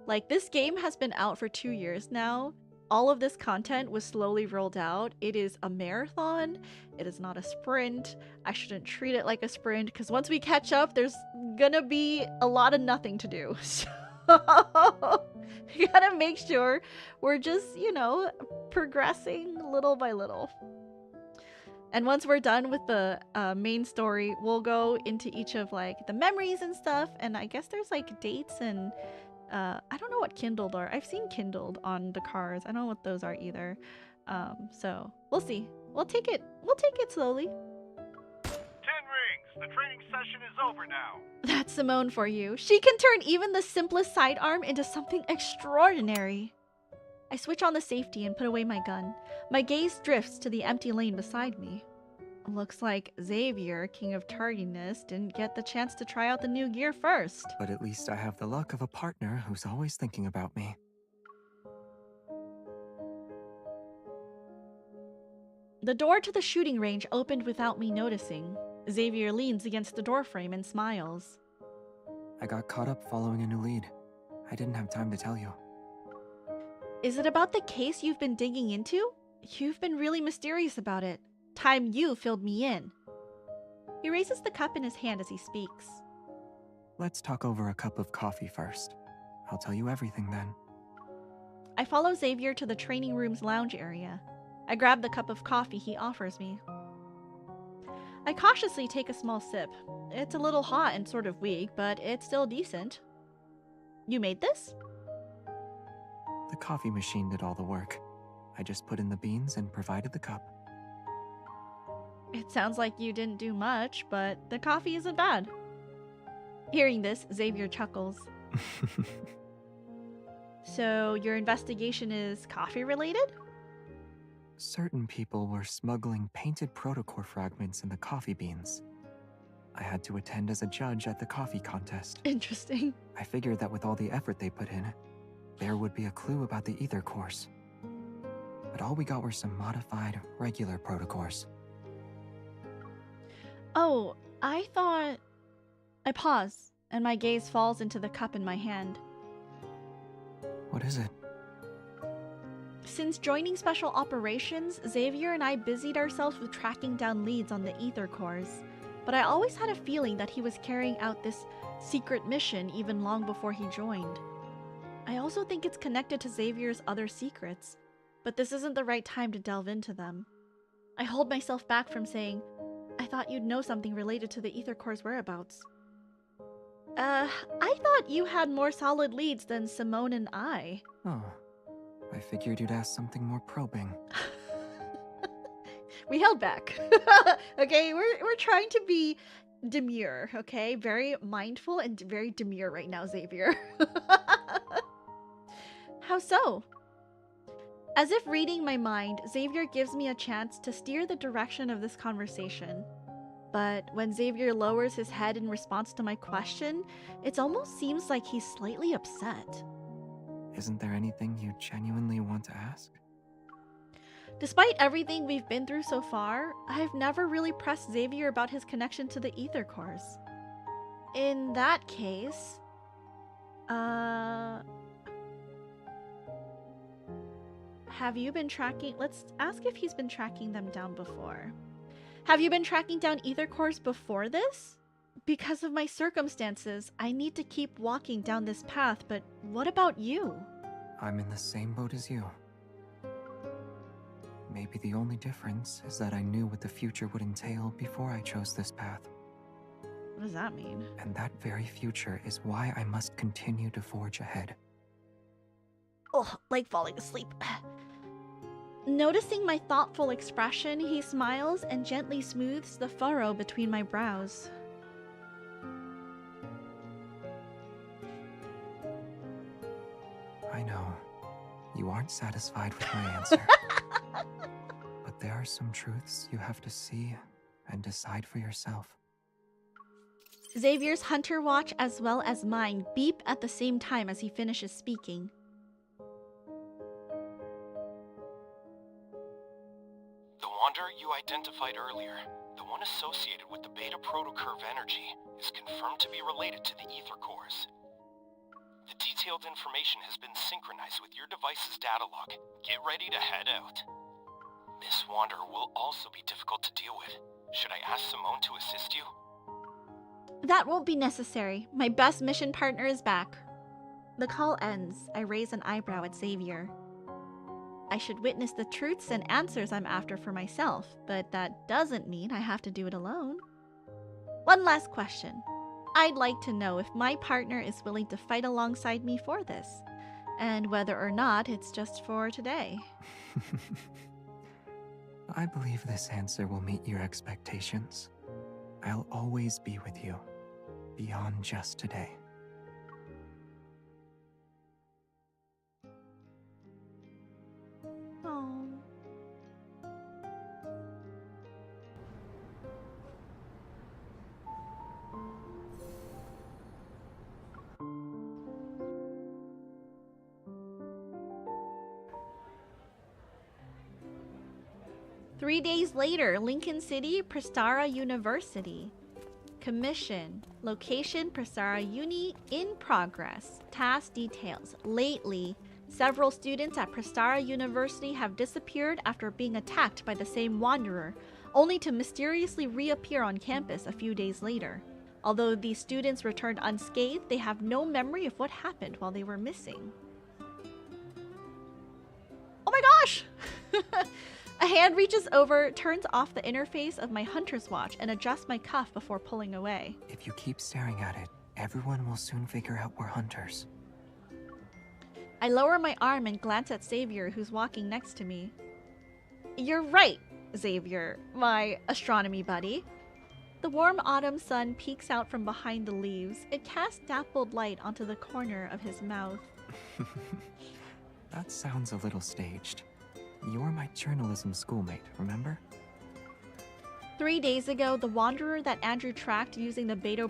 like, this game has been out for 2 years now. All of this content was slowly rolled out. It is a marathon. It is not a sprint. I shouldn't treat it like a sprint, because once we catch up, there's gonna be a lot of nothing to do. So you gotta make sure we're just, you know, progressing little by little. And once we're done with the main story, we'll go into each of, like, the memories and stuff. And I guess there's, like, dates and I don't know what kindled are. I've seen kindled on the cars. I don't know what those are either. So we'll see. We'll take it slowly. 10 rings. The training session is over now. That's Simone for you. She can turn even the simplest sidearm into something extraordinary. I switch on the safety and put away my gun. My gaze drifts to the empty lane beside me. Looks like Xavier, king of tardiness, didn't get the chance to try out the new gear first. But at least I have the luck of a partner who's always thinking about me. The door to the shooting range opened without me noticing. Xavier leans against the doorframe and smiles. I got caught up following a new lead. I didn't have time to tell you. Is it about the case you've been digging into? You've been really mysterious about it. Time you filled me in. He raises the cup in his hand as he speaks. Let's talk over a cup of coffee first. I'll tell you everything then. I follow Xavier to the training room's lounge area. I grab the cup of coffee he offers me. I cautiously take a small sip. It's a little hot and sort of weak, but it's still decent. You made this? The coffee machine did all the work. I just put in the beans and provided the cup. It sounds like you didn't do much, but the coffee isn't bad. Hearing this, Xavier chuckles. So, your investigation is coffee-related? Certain people were smuggling painted protocore fragments in the coffee beans. I had to attend as a judge at the coffee contest. Interesting. I figured that with all the effort they put in, there would be a clue about the ether cores. But all we got were some modified, regular protocores. Oh, I thought... I pause, and my gaze falls into the cup in my hand. What is it? Since joining Special Operations, Xavier and I busied ourselves with tracking down leads on the ether cores. But I always had a feeling that he was carrying out this secret mission even long before he joined. I also think it's connected to Xavier's other secrets, but this isn't the right time to delve into them. I hold myself back from saying, I thought you'd know something related to the ether core's whereabouts. I thought you had more solid leads than Simone and I. Oh, I figured you'd ask something more probing. We held back. Okay, we're trying to be demure, okay? Very mindful and very demure right now, Xavier. How so? As if reading my mind, Xavier gives me a chance to steer the direction of this conversation. But when Xavier lowers his head in response to my question, it almost seems like he's slightly upset. Isn't there anything you genuinely want to ask? Despite everything we've been through so far, I've never really pressed Xavier about his connection to the ether cores. In that case, have you been tracking... Let's ask if he's been tracking them down before. Have you been tracking down ether cores before this? Because of my circumstances, I need to keep walking down this path, but what about you? I'm in the same boat as you. Maybe the only difference is that I knew what the future would entail before I chose this path. What does that mean? And that very future is why I must continue to forge ahead. Oh, like falling asleep. Noticing my thoughtful expression, he smiles and gently smooths the furrow between my brows. I know. You aren't satisfied with my answer. But there are some truths you have to see and decide for yourself. Xavier's hunter watch as well as mine beep at the same time as he finishes speaking. The wanderer you identified earlier, the one associated with the beta protocurve energy, is confirmed to be related to the ether cores. The detailed information has been synchronized with your device's data log. Get ready to head out. This wanderer will also be difficult to deal with. Should I ask Simone to assist you? That won't be necessary. My best mission partner is back. The call ends. I raise an eyebrow at Xavier. I should witness the truths and answers I'm after for myself, but that doesn't mean I have to do it alone. One last question. I'd like to know if my partner is willing to fight alongside me for this, and whether or not it's just for today. I believe this answer will meet your expectations. I'll always be with you, beyond just today. Oh. Three days later, Lincoln City, Prestara University. Commission. Location, Prestara Uni, in progress. Task details. Lately, several students at Prestara University have disappeared after being attacked by the same wanderer, only to mysteriously reappear on campus a few days later. Although these students returned unscathed, they have no memory of what happened while they were missing. Oh my gosh! A hand reaches over, turns off the interface of my hunter's watch, and adjusts my cuff before pulling away. If you keep staring at it, everyone will soon figure out we're hunters. I lower my arm and glance at Xavier, who's walking next to me. You're right, Xavier, my astronomy buddy. The warm autumn sun peeks out from behind the leaves. It casts dappled light onto the corner of his mouth. That sounds a little staged. You're my journalism schoolmate, remember? 3 days ago, the wanderer that Andrew tracked using the beta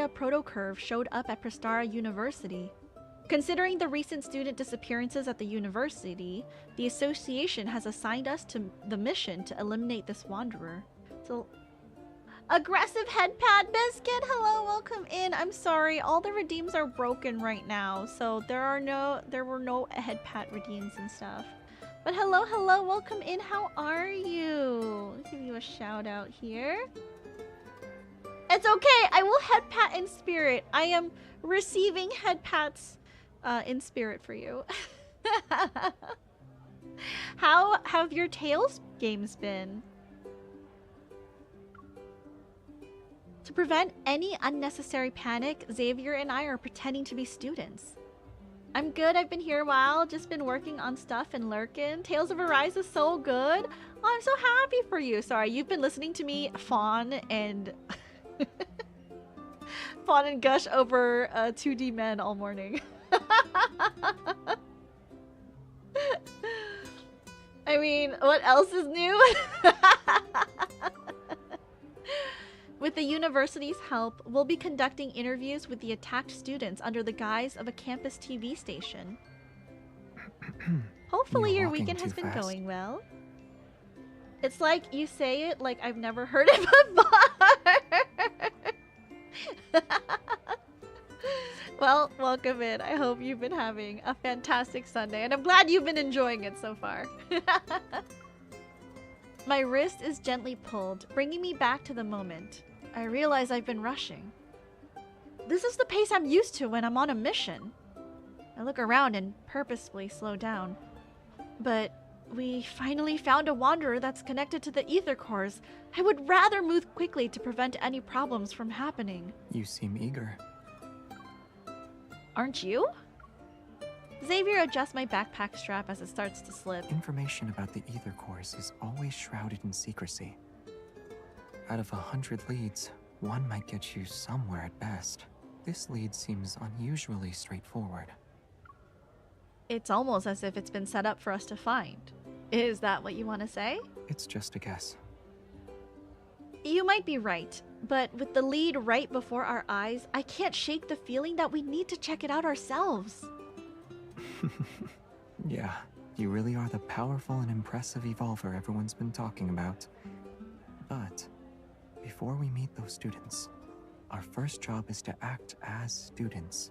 protocurve showed up at Prestara University. Considering the recent student disappearances at the university, the association has assigned us to the mission to eliminate this wanderer. So, aggressive head pad biscuit, hello, welcome in. I'm sorry, all the redeems are broken right now, so there were no head pad redeems and stuff. But hello, welcome in. How are you? I'll give you a shout out here. It's okay. I will head pat in spirit. I am receiving head pats in spirit for you. How have your Tales games been? To prevent any unnecessary panic, Xavier and I are pretending to be students. I'm good, I've been here a while, just been working on stuff and lurking. Tales of Arise is so good. Oh, I'm so happy for you. Sorry, you've been listening to me fawn and fawn and gush over 2D men all morning. I mean, what else is new? With the university's help, we'll be conducting interviews with the attacked students under the guise of a campus TV station. Hopefully your weekend has been going well. It's like you say it like I've never heard it before. Well, welcome in. I hope you've been having a fantastic Sunday, and I'm glad you've been enjoying it so far. My wrist is gently pulled, bringing me back to the moment. I realize I've been rushing. This is the pace I'm used to when I'm on a mission. I look around and purposefully slow down. But we finally found a wanderer that's connected to the ether cores. I would rather move quickly to prevent any problems from happening. You seem eager. Aren't you? Xavier adjusts my backpack strap as it starts to slip. Information about the ether cores is always shrouded in secrecy. Out of 100 leads, one might get you somewhere at best. This lead seems unusually straightforward. It's almost as if it's been set up for us to find. Is that what you want to say? It's just a guess. You might be right, but with the lead right before our eyes, I can't shake the feeling that we need to check it out ourselves. Yeah, you really are the powerful and impressive evolver everyone's been talking about. But before we meet those students, our first job is to act as students.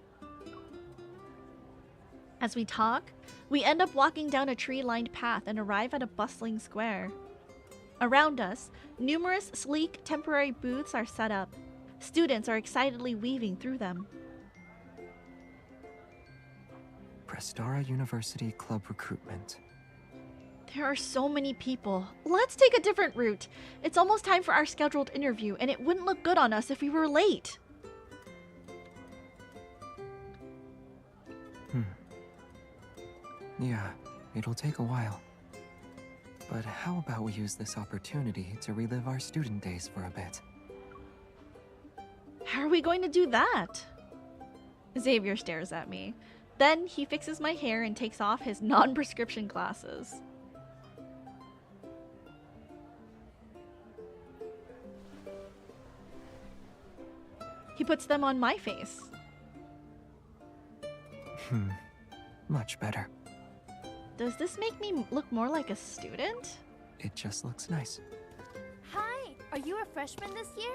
As we talk, we end up walking down a tree-lined path and arrive at a bustling square. Around us, numerous sleek temporary booths are set up. Students are excitedly weaving through them. Prestara University Club recruitment. There are so many people. Let's take a different route. It's almost time for our scheduled interview, and it wouldn't look good on us if we were late. Yeah, it'll take a while. But how about we use this opportunity to relive our student days for a bit? How are we going to do that? Xavier stares at me. Then he fixes my hair and takes off his non-prescription glasses. He puts them on my face. Much better. Does this make me look more like a student? It just looks nice. Hi, are you a freshman this year?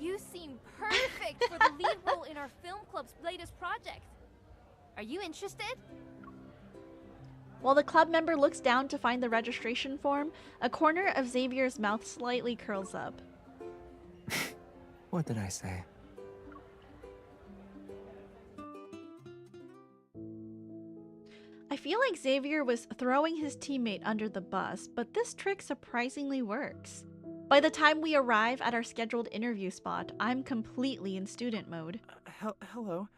You seem perfect for the lead role in our film club's latest project. Are you interested? While the club member looks down to find the registration form, a corner of Xavier's mouth slightly curls up. What did I say? I feel like Xavier was throwing his teammate under the bus, but this trick surprisingly works. By the time we arrive at our scheduled interview spot, I'm completely in student mode. Hello,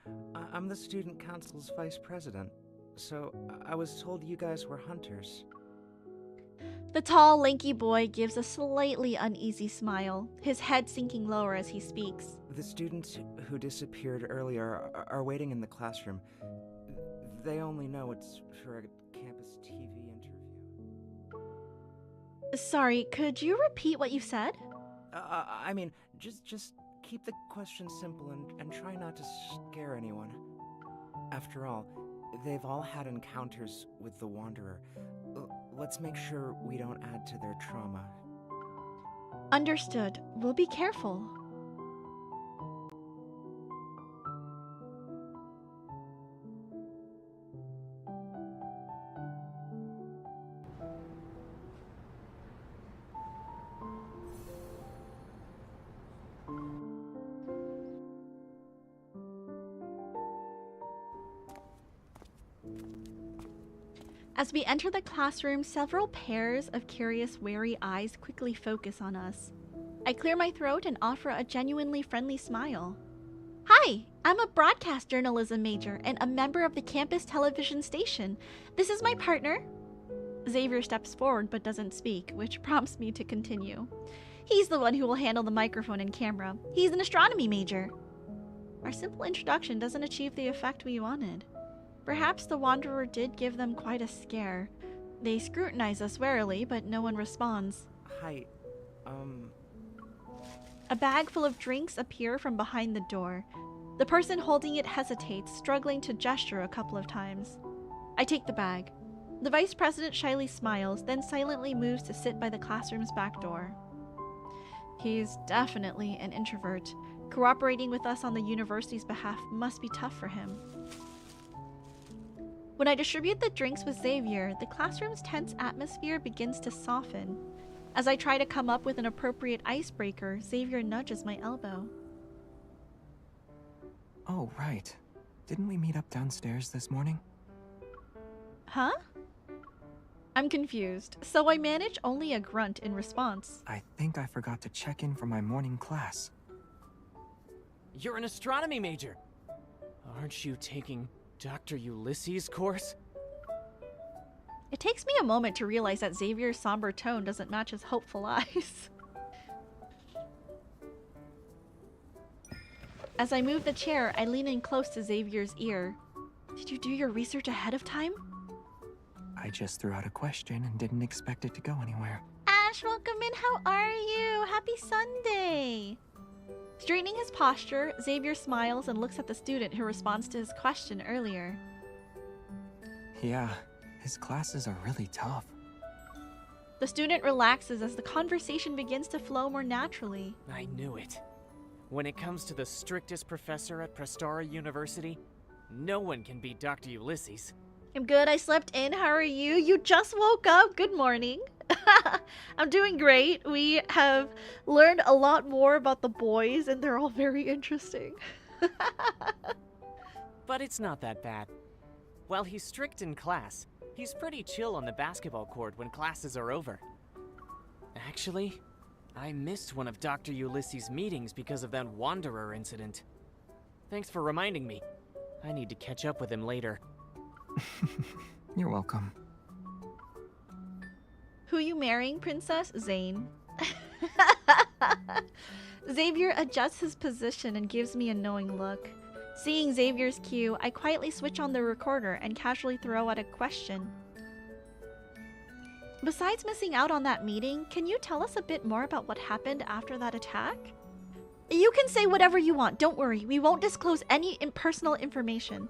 I'm the student council's vice president. So, I was told you guys were hunters. The tall, lanky boy gives a slightly uneasy smile, his head sinking lower as he speaks. The students who disappeared earlier are waiting in the classroom. They only know it's for a campus TV interview. Sorry, could you repeat what you said? I mean, just keep the questions simple and try not to scare anyone. After all, they've all had encounters with the Wanderer. Let's make sure we don't add to their trauma. Understood. We'll be careful. As we enter the classroom, several pairs of curious, wary eyes quickly focus on us. I clear my throat and offer a genuinely friendly smile. Hi, I'm a broadcast journalism major and a member of the campus television station. This is my partner. Xavier steps forward but doesn't speak, which prompts me to continue. He's the one who will handle the microphone and camera. He's an astronomy major. Our simple introduction doesn't achieve the effect we wanted. Perhaps the Wanderer did give them quite a scare. They scrutinize us warily, but no one responds. Hi, A bag full of drinks appear from behind the door. The person holding it hesitates, struggling to gesture a couple of times. I take the bag. The vice president shyly smiles, then silently moves to sit by the classroom's back door. He's definitely an introvert. Cooperating with us on the university's behalf must be tough for him. When I distribute the drinks with Xavier, the classroom's tense atmosphere begins to soften. As I try to come up with an appropriate icebreaker, Xavier nudges my elbow. Oh, right. Didn't we meet up downstairs this morning? Huh? I'm confused, so I manage only a grunt in response. I think I forgot to check in for my morning class. You're an astronomy major. Aren't you taking Dr. Ulysses' course? It takes me a moment to realize that Xavier's somber tone doesn't match his hopeful eyes. As I move the chair, I lean in close to Xavier's ear. Did you do your research ahead of time? I just threw out a question and didn't expect it to go anywhere. Ash, welcome in. How are you? Happy Sunday. Straightening his posture, Xavier smiles and looks at the student who responds to his question earlier. Yeah, his classes are really tough. The student relaxes as the conversation begins to flow more naturally. I knew it. When it comes to the strictest professor at Prestara University, no one can beat Dr. Ulysses. I'm good. I slept in. How are you? You just woke up. Good morning. I'm doing great. We have learned a lot more about the boys, and they're all very interesting. But it's not that bad. While he's strict in class, he's pretty chill on the basketball court when classes are over. Actually, I missed one of Dr. Ulysses' meetings because of that Wanderer incident. Thanks for reminding me. I need to catch up with him later. You're welcome. Who you marrying, Princess? ZAYNE. Xavier adjusts his position and gives me a knowing look. Seeing Xavier's cue, I quietly switch on the recorder and casually throw out a question. Besides missing out on that meeting, can you tell us a bit more about what happened after that attack? You can say whatever you want, don't worry. We won't disclose any personal information.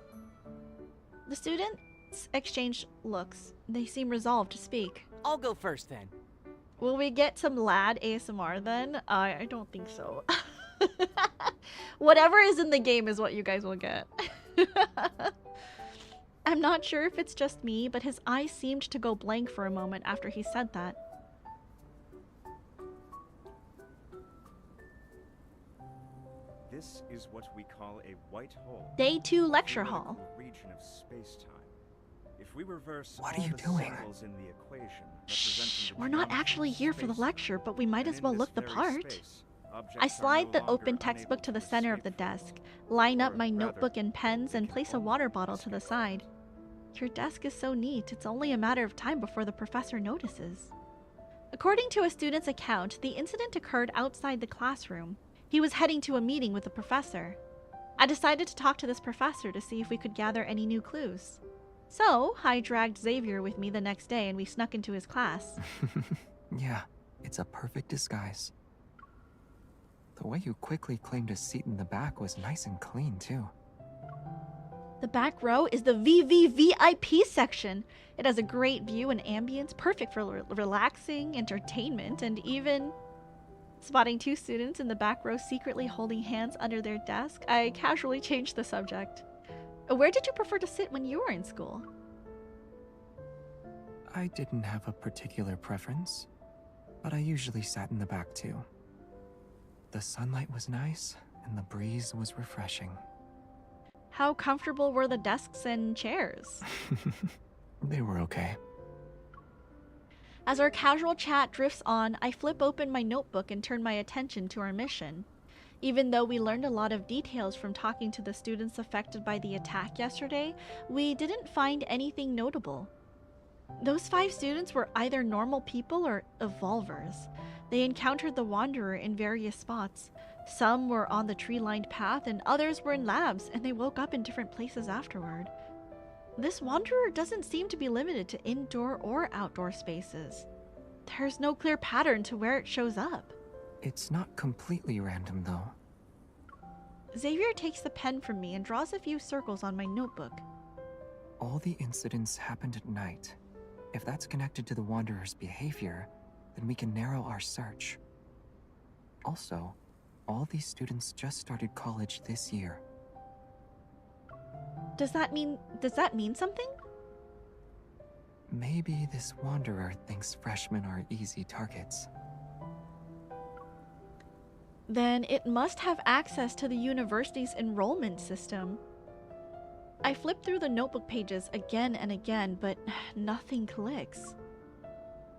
The students exchange looks. They seem resolved to speak. I'll go first then. Will we get some lad ASMR then? I don't think so. Whatever is in the game is what you guys will get. I'm not sure if it's just me, but his eyes seemed to go blank for a moment after he said that. This is what we call a white hole. Day 2 lecture hall. Region of space-time. If we reverse what all are you the doing? symbols in the equation, Shh, we're not actually here for the lecture, but we might as well look the part. I slide the open textbook to the center of the desk, line up my notebook and pens, and place a water bottle to the side. Your desk is so neat, it's only a matter of time before the professor notices. According to a student's account, the incident occurred outside the classroom. He was heading to a meeting with the professor. I decided to talk to this professor to see if we could gather any new clues. So, I dragged Xavier with me the next day and we snuck into his class. Yeah, it's a perfect disguise. The way you quickly claimed a seat in the back was nice and clean, too. The back row is the VVVIP section. It has a great view and ambience, perfect for relaxing, entertainment, and even spotting two students in the back row secretly holding hands under their desk. I casually changed the subject. Where did you prefer to sit when you were in school? I didn't have a particular preference, but I usually sat in the back too. The sunlight was nice, and the breeze was refreshing. How comfortable were the desks and chairs? They were okay. As our casual chat drifts on, I flip open my notebook and turn my attention to our mission. Even though we learned a lot of details from talking to the students affected by the attack yesterday, we didn't find anything notable. Those 5 students were either normal people or evolvers. They encountered the Wanderer in various spots. Some were on the tree-lined path and others were in labs, and they woke up in different places afterward. This Wanderer doesn't seem to be limited to indoor or outdoor spaces. There's no clear pattern to where it shows up. It's not completely random, though. Xavier takes the pen from me and draws a few circles on my notebook. All the incidents happened at night. If that's connected to the Wanderer's behavior, then we can narrow our search. Also, all these students just started college this year. Does that mean something? Maybe this Wanderer thinks freshmen are easy targets. Then it must have access to the university's enrollment system. I flip through the notebook pages again and again, but nothing clicks.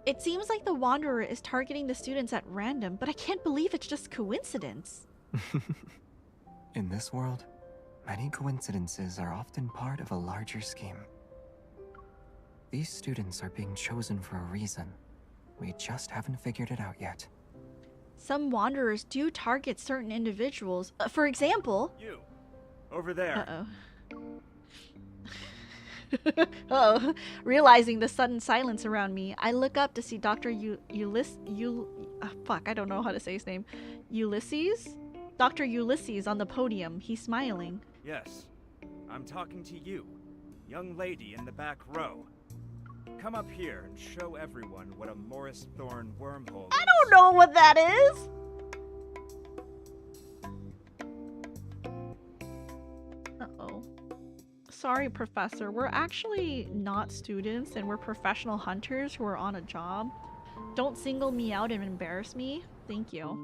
It seems like the Wanderer is targeting the students at random, but I can't believe it's just coincidence. In this world, many coincidences are often part of a larger scheme. These students are being chosen for a reason. We just haven't figured it out yet. Some Wanderers do target certain individuals. For example... You! Over there! Uh-oh. Oh, realizing the sudden silence around me, I look up to see Dr. I don't know how to say his name. Ulysses? Dr. Ulysses on the podium. He's smiling. Yes, I'm talking to you, young lady in the back row. Come up here and show everyone what a Morris Thorn wormhole is. I don't know what that is! Uh-oh. Sorry, Professor. We're actually not students, and we're professional hunters who are on a job. Don't single me out and embarrass me. Thank you.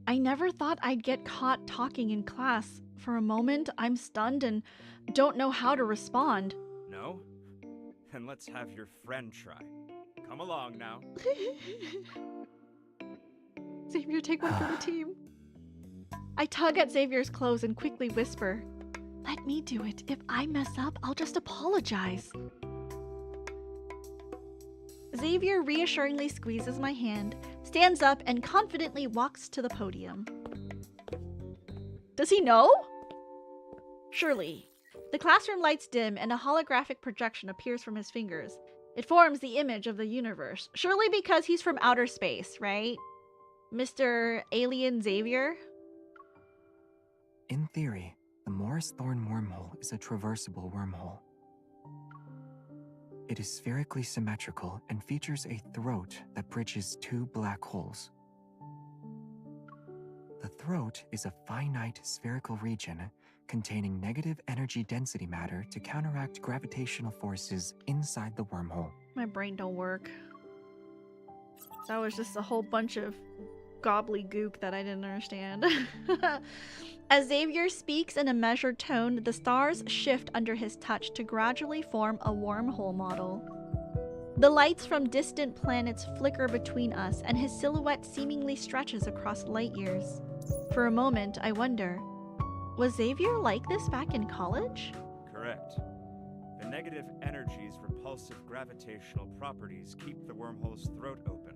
I never thought I'd get caught talking in class. For a moment, I'm stunned and don't know how to respond. No? Then let's have your friend try. Come along now. Xavier, take one for the team. I tug at Xavier's clothes and quickly whisper, "Let me do it. If I mess up, I'll just apologize." Xavier reassuringly squeezes my hand, stands up, and confidently walks to the podium. Does he know? Surely. The classroom lights dim and a holographic projection appears from his fingers. It forms the image of the universe. Surely because he's from outer space, right? Mr. Alien Xavier? In theory, the Morris Thorn wormhole is a traversable wormhole. It is spherically symmetrical and features a throat that bridges 2 black holes. The throat is a finite spherical region containing negative energy density matter to counteract gravitational forces inside the wormhole. My brain don't work. That was just a whole bunch of gobbledygook that I didn't understand. As Xavier speaks in a measured tone, the stars shift under his touch to gradually form a wormhole model. The lights from distant planets flicker between us, and his silhouette seemingly stretches across light years. For a moment, I wonder, was Xavier like this back in college? Correct. The negative energy's repulsive gravitational properties keep the wormhole's throat open,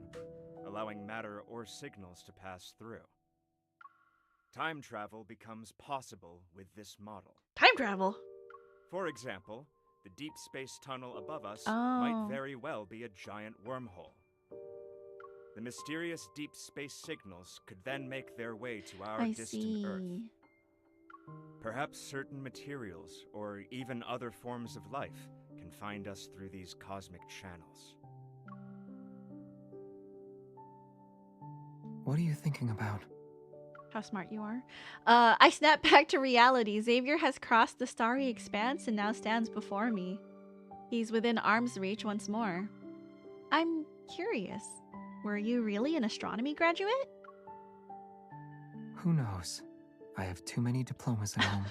allowing matter or signals to pass through. Time travel becomes possible with this model. Time travel? For example, the deep space tunnel above us Oh. might very well be a giant wormhole. The mysterious deep space signals could then make their way to our I distant Earth. see. Perhaps certain materials, or even other forms of life, can find us through these cosmic channels. What are you thinking about? How smart you are. I snap back to reality. Xavier has crossed the starry expanse and now stands before me. He's within arm's reach once more. I'm curious. Were you really an astronomy graduate? Who knows? I have too many diplomas at home.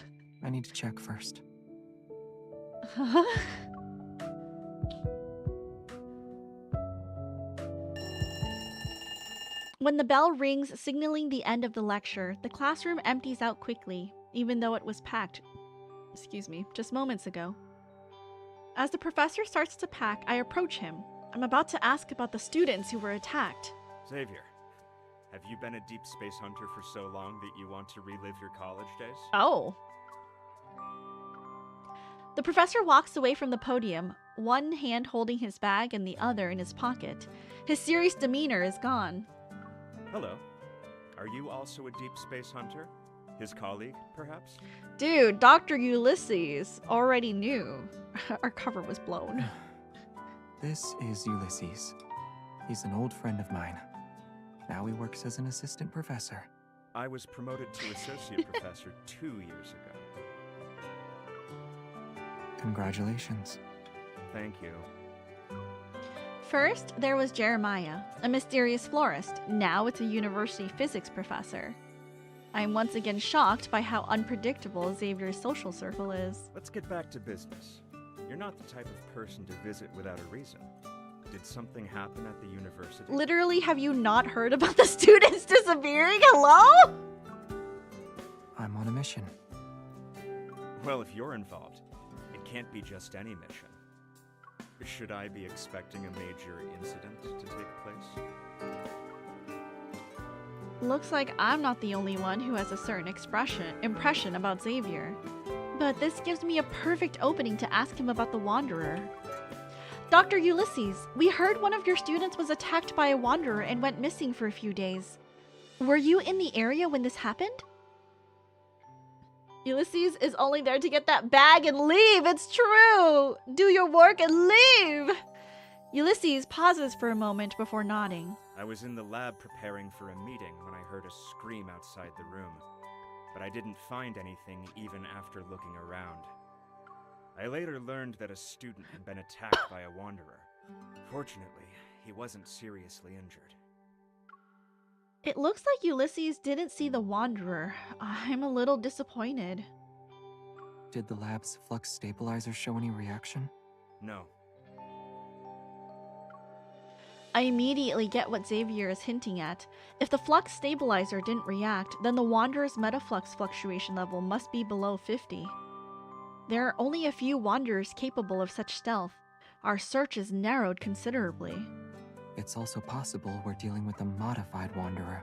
I need to check first. When the bell rings, signaling the end of the lecture, the classroom empties out quickly, even though it was packed, just moments ago. As the professor starts to pack, I approach him. I'm about to ask about the students who were attacked. Xavier, have you been a deep space hunter for so long that you want to relive your college days? Oh. The professor walks away from the podium, one hand holding his bag and the other in his pocket. His serious demeanor is gone. Hello. Are you also a deep space hunter? His colleague, perhaps? Dude, Dr. Ulysses already knew. Our cover was blown. This is Ulysses. He's an old friend of mine. Now he works as an assistant professor. I was promoted to associate professor 2 years ago. Congratulations. Thank you. First, there was Jeremiah, a mysterious florist. Now it's a university physics professor. I'm once again shocked by how unpredictable Xavier's social circle is. Let's get back to business. You're not the type of person to visit without a reason. Did something happen at the university? Literally, have you not heard about the students disappearing? Hello? I'm on a mission. Well, if you're involved, it can't be just any mission. Should I be expecting a major incident to take place? Looks like I'm not the only one who has a certain impression about Xavier. But this gives me a perfect opening to ask him about the Wanderer. Dr. Ulysses, we heard one of your students was attacked by a Wanderer and went missing for a few days. Were you in the area when this happened? Ulysses is only there to get that bag and leave. It's true. Do your work and leave. Ulysses pauses for a moment before nodding. I was in the lab preparing for a meeting when I heard a scream outside the room, but I didn't find anything even after looking around. I later learned that a student had been attacked by a Wanderer. Fortunately, he wasn't seriously injured. It looks like Ulysses didn't see the Wanderer. I'm a little disappointed. Did the lab's flux stabilizer show any reaction? No. I immediately get what Xavier is hinting at. If the flux stabilizer didn't react, then the Wanderer's metaflux fluctuation level must be below 50. There are only a few Wanderers capable of such stealth. Our search is narrowed considerably. It's also possible we're dealing with a modified Wanderer.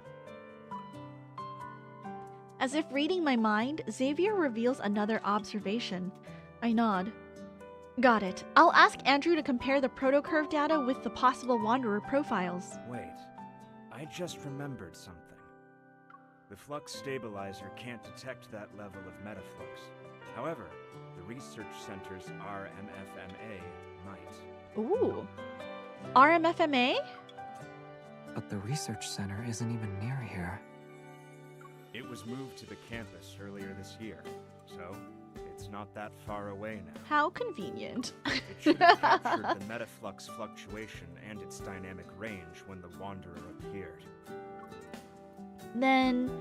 As if reading my mind, Xavier reveals another observation. I nod. Got it. I'll ask Andrew to compare the protocurve data with the possible Wanderer profiles. Wait, I just remembered something. The flux stabilizer can't detect that level of metaflux. However, the research center's RMFMA might. Ooh. RMFMA? But the research center isn't even near here. It was moved to the campus earlier this year, so it's not that far away now. How convenient. It should have captured the metaflux fluctuation and its dynamic range when the Wanderer appeared. Then,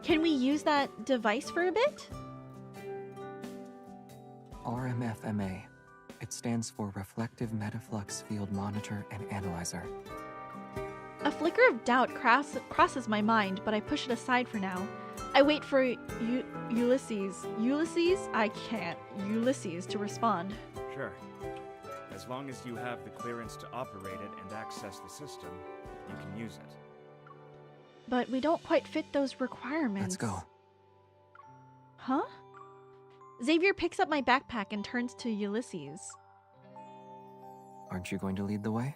can we use that device for a bit? RMFMA. It stands for Reflective Metaflux Field Monitor and Analyzer. A flicker of doubt crosses my mind, but I push it aside for now. I wait for Ulysses to respond. Sure. As long as you have the clearance to operate it and access the system, you can use it. But we don't quite fit those requirements. Let's go. Huh? Xavier picks up my backpack and turns to Ulysses. Aren't you going to lead the way?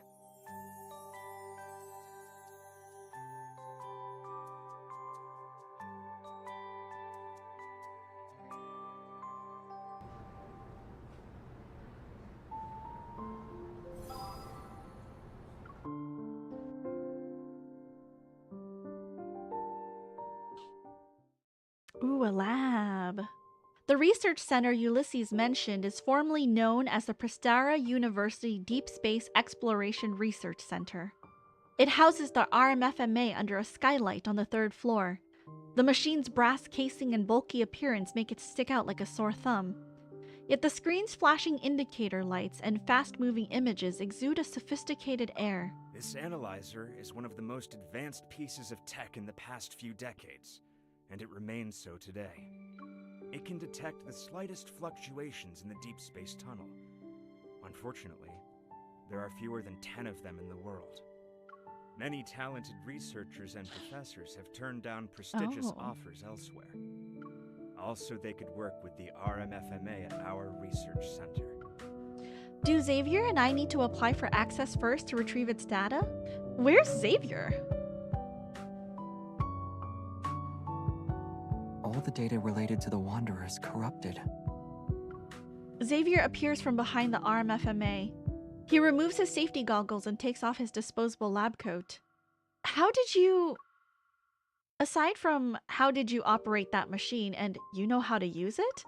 Ooh, a lab. The research center Ulysses mentioned is formerly known as the Prestara University Deep Space Exploration Research Center. It houses the RMFMA under a skylight on the 3rd floor. The machine's brass casing and bulky appearance make it stick out like a sore thumb. Yet the screen's flashing indicator lights and fast-moving images exude a sophisticated air. This analyzer is one of the most advanced pieces of tech in the past few decades, and it remains so today. It can detect the slightest fluctuations in the deep space tunnel. Unfortunately, there are fewer than 10 of them in the world. Many talented researchers and professors have turned down prestigious offers elsewhere. Also, they could work with the RMFMA at our research center. Do Xavier and I need to apply for access first to retrieve its data? Where's Xavier? All the data related to the Wanderer is corrupted. Xavier appears from behind the RMFMA. He removes his safety goggles and takes off his disposable lab coat. How did you... Aside from how did you operate that machine and you know how to use it,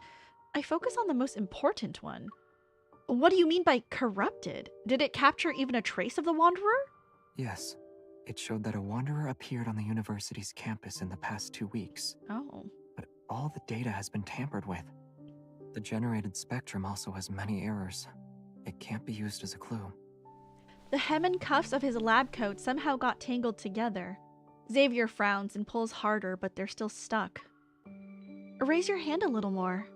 I focus on the most important one. What do you mean by corrupted? Did it capture even a trace of the Wanderer? Yes. It showed that a Wanderer appeared on the university's campus in the past 2 weeks. Oh. But all the data has been tampered with. The generated spectrum also has many errors. It can't be used as a clue. The hem and cuffs of his lab coat somehow got tangled together. Xavier frowns and pulls harder, but they're still stuck. Raise your hand a little more.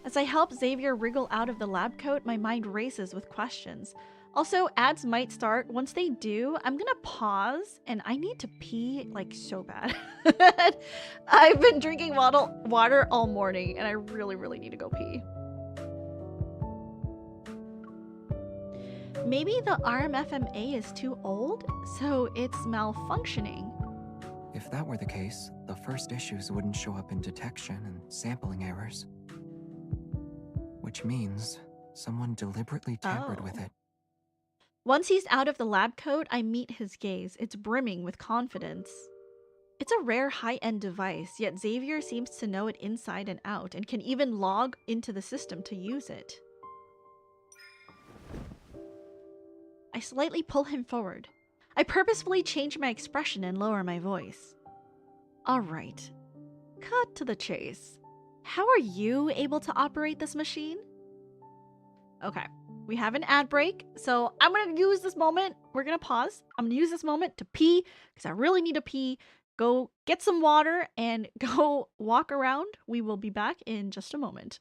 As I help Xavier wriggle out of the lab coat, my mind races with questions. Also, ads might start. Once they do, I'm gonna pause, and I need to pee, like, so bad. I've been drinking water all morning, and I really, really need to go pee. Maybe the RMFMA is too old, so it's malfunctioning. If that were the case, the first issues wouldn't show up in detection and sampling errors. Which means someone deliberately tampered with it. Once he's out of the lab coat, I meet his gaze. It's brimming with confidence. It's a rare high-end device, yet Xavier seems to know it inside and out and can even log into the system to use it. I slightly pull him forward. I purposefully change my expression and lower my voice. Alright, cut to the chase. How are you able to operate this machine? Okay, we have an ad break, so I'm gonna use this moment. We're gonna pause. I'm gonna use this moment to pee, because I really need to pee. Go get some water and go walk around. We will be back in just a moment.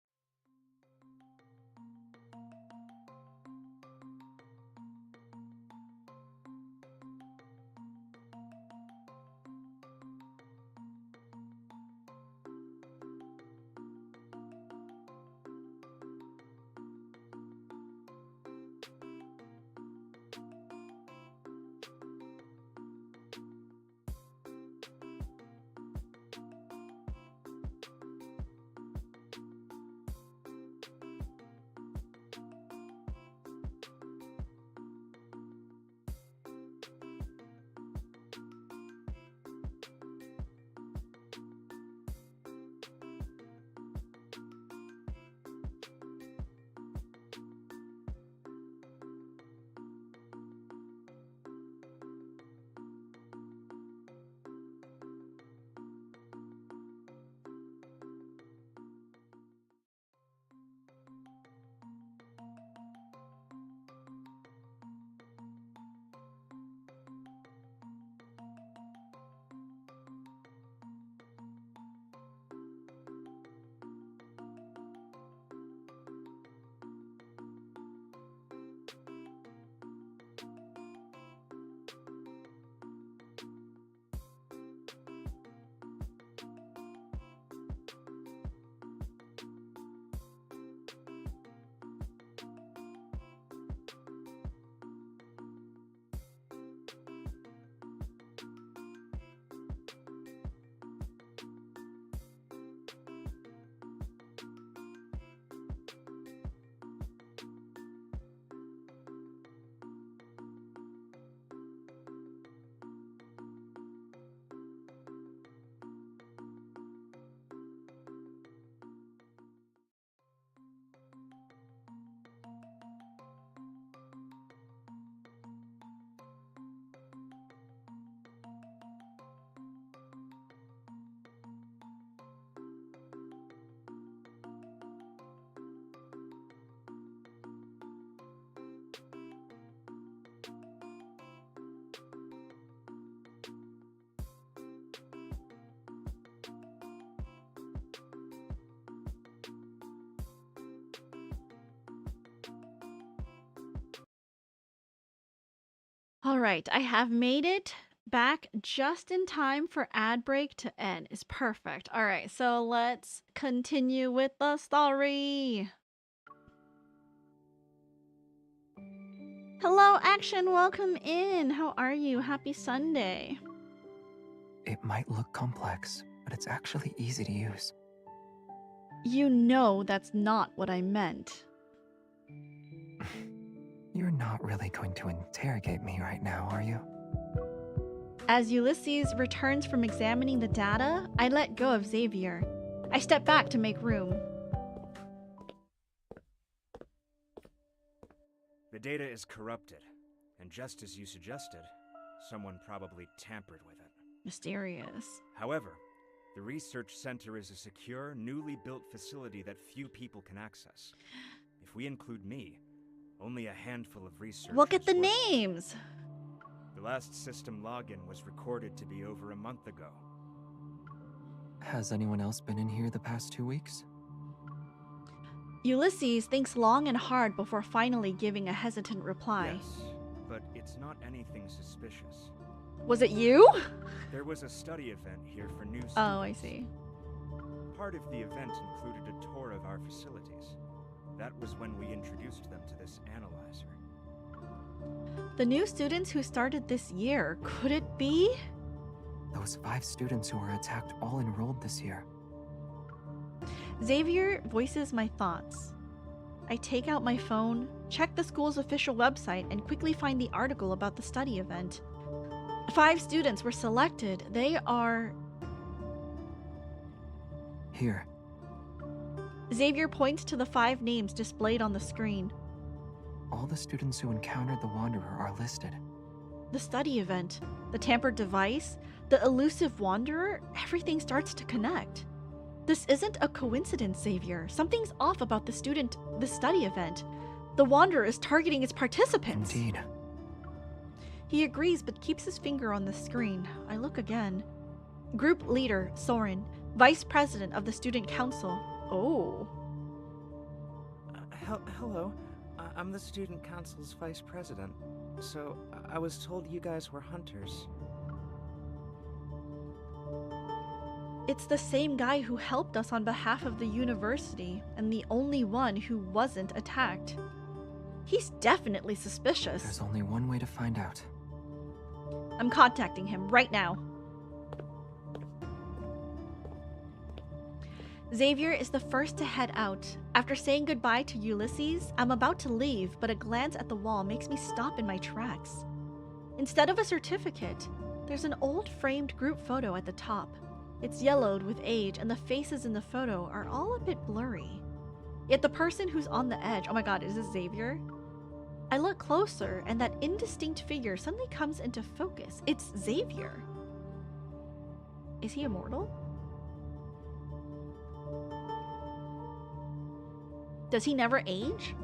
Alright, I have made it back just in time for ad break to end. It's perfect. Alright, so let's continue with the story. Hello, Action. Welcome in. How are you? Happy Sunday. It might look complex, but it's actually easy to use. You know that's not what I meant. You're not really going to interrogate me right now, are you? As Ulysses returns from examining the data, I let go of Xavier. I step back to make room. The data is corrupted, and just as you suggested, someone probably tampered with it. Mysterious. However, the research center is a secure, newly built facility that few people can access. If we include me, only a handful of researchers. Look at the names! The last system login was recorded to be over a month ago. Has anyone else been in here the past 2 weeks? Ulysses thinks long and hard before finally giving a hesitant reply. Yes, but it's not anything suspicious. Was it you? There was a study event here for new students. Oh, I see. Part of the event included a tour of our facilities. That was when we introduced them to this analyzer. The new students who started this year, could it be? Those 5 students who were attacked all enrolled this year. Xavier voices my thoughts. I take out my phone, check the school's official website, and quickly find the article about the study event. 5 students were selected. They are... Here. Xavier points to the 5 names displayed on the screen. All the students who encountered the Wanderer are listed. The study event, the tampered device, the elusive Wanderer, everything starts to connect. This isn't a coincidence, Xavier. Something's off about the study event. The Wanderer is targeting its participants. Indeed. He agrees but keeps his finger on the screen. I look again. Group leader, Soren. Vice president of the student council. Oh. Hello. I'm the student council's vice president. So, I was told you guys were hunters. It's the same guy who helped us on behalf of the university, and the only one who wasn't attacked. He's definitely suspicious. There's only one way to find out. I'm contacting him right now. Xavier is the first to head out. After saying goodbye to Ulysses, I'm about to leave, but a glance at the wall makes me stop in my tracks. Instead of a certificate, there's an old framed group photo at the top. It's yellowed with age, and the faces in the photo are all a bit blurry. Yet the person who's on the edge, oh my god, is this Xavier? I look closer, and that indistinct figure suddenly comes into focus. It's Xavier. Is he immortal? Does he never age?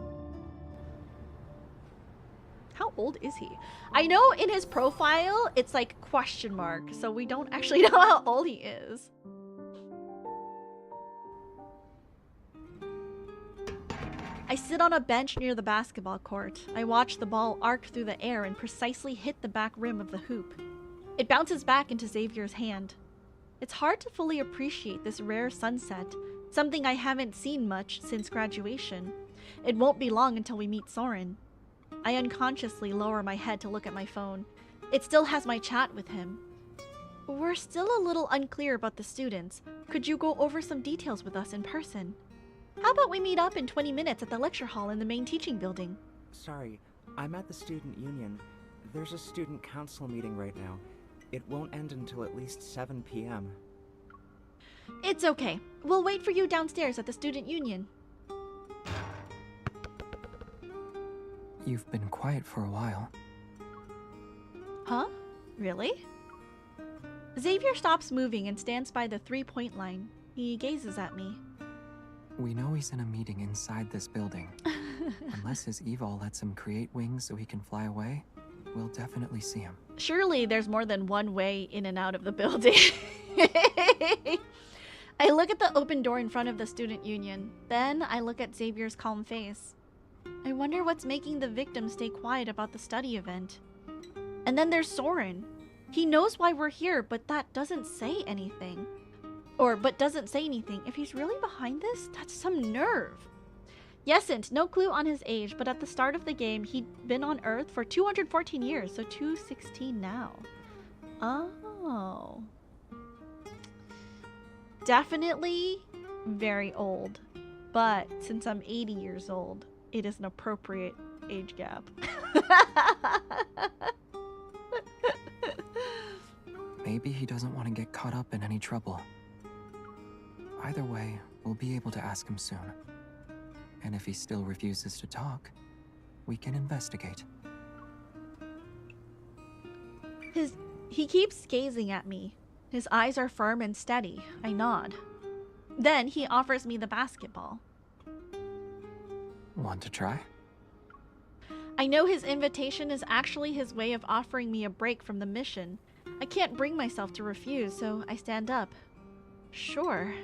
How old is he? I know in his profile, it's like question mark, so we don't actually know how old he is. I sit on a bench near the basketball court. I watch the ball arc through the air and precisely hit the back rim of the hoop. It bounces back into Xavier's hand. It's hard to fully appreciate this rare sunset, something I haven't seen much since graduation. It won't be long until we meet Soren. I unconsciously lower my head to look at my phone. It still has my chat with him. We're still a little unclear about the students. Could you go over some details with us in person? How about we meet up in 20 minutes at the lecture hall in the main teaching building? Sorry, I'm at the student union. There's a student council meeting right now. It won't end until at least 7 p.m. It's okay. We'll wait for you downstairs at the student union. You've been quiet for a while. Huh? Really? Xavier stops moving and stands by the 3-point line. He gazes at me. We know he's in a meeting inside this building. Unless his evol lets him create wings so he can fly away, we'll definitely see him. Surely there's more than one way in and out of the building. I look at the open door in front of the student union. Then I look at Xavier's calm face. I wonder what's making the victims stay quiet about the study event. And then there's Soren. He knows why we're here, but that doesn't say anything. But doesn't say anything. If he's really behind this, that's some nerve. Yesent, no clue on his age, but at the start of the game, he'd been on Earth for 214 years, so 216 now. Oh. Definitely very old. But since I'm 80 years old, it is an appropriate age gap. Maybe he doesn't want to get caught up in any trouble. Either way, we'll be able to ask him soon. And if he still refuses to talk, we can investigate. He keeps gazing at me. His eyes are firm and steady. I nod. Then he offers me the basketball. Want to try? I know his invitation is actually his way of offering me a break from the mission. I can't bring myself to refuse, so I stand up. Sure.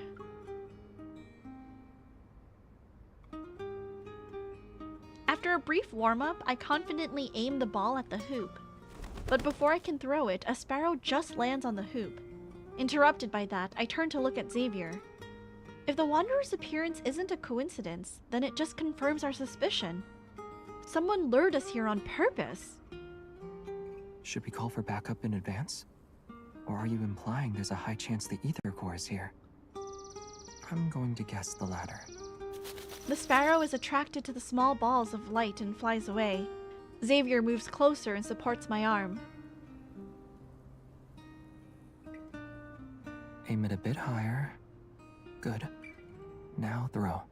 After a brief warm-up, I confidently aim the ball at the hoop. But before I can throw it, a sparrow just lands on the hoop. Interrupted by that, I turn to look at Xavier. If the Wanderer's appearance isn't a coincidence, then it just confirms our suspicion. Someone lured us here on purpose. Should we call for backup in advance? Or are you implying there's a high chance the Ether Core is here? I'm going to guess the latter. The sparrow is attracted to the small balls of light and flies away. Xavier moves closer and supports my arm. Aim it a bit higher. Good. Now throw.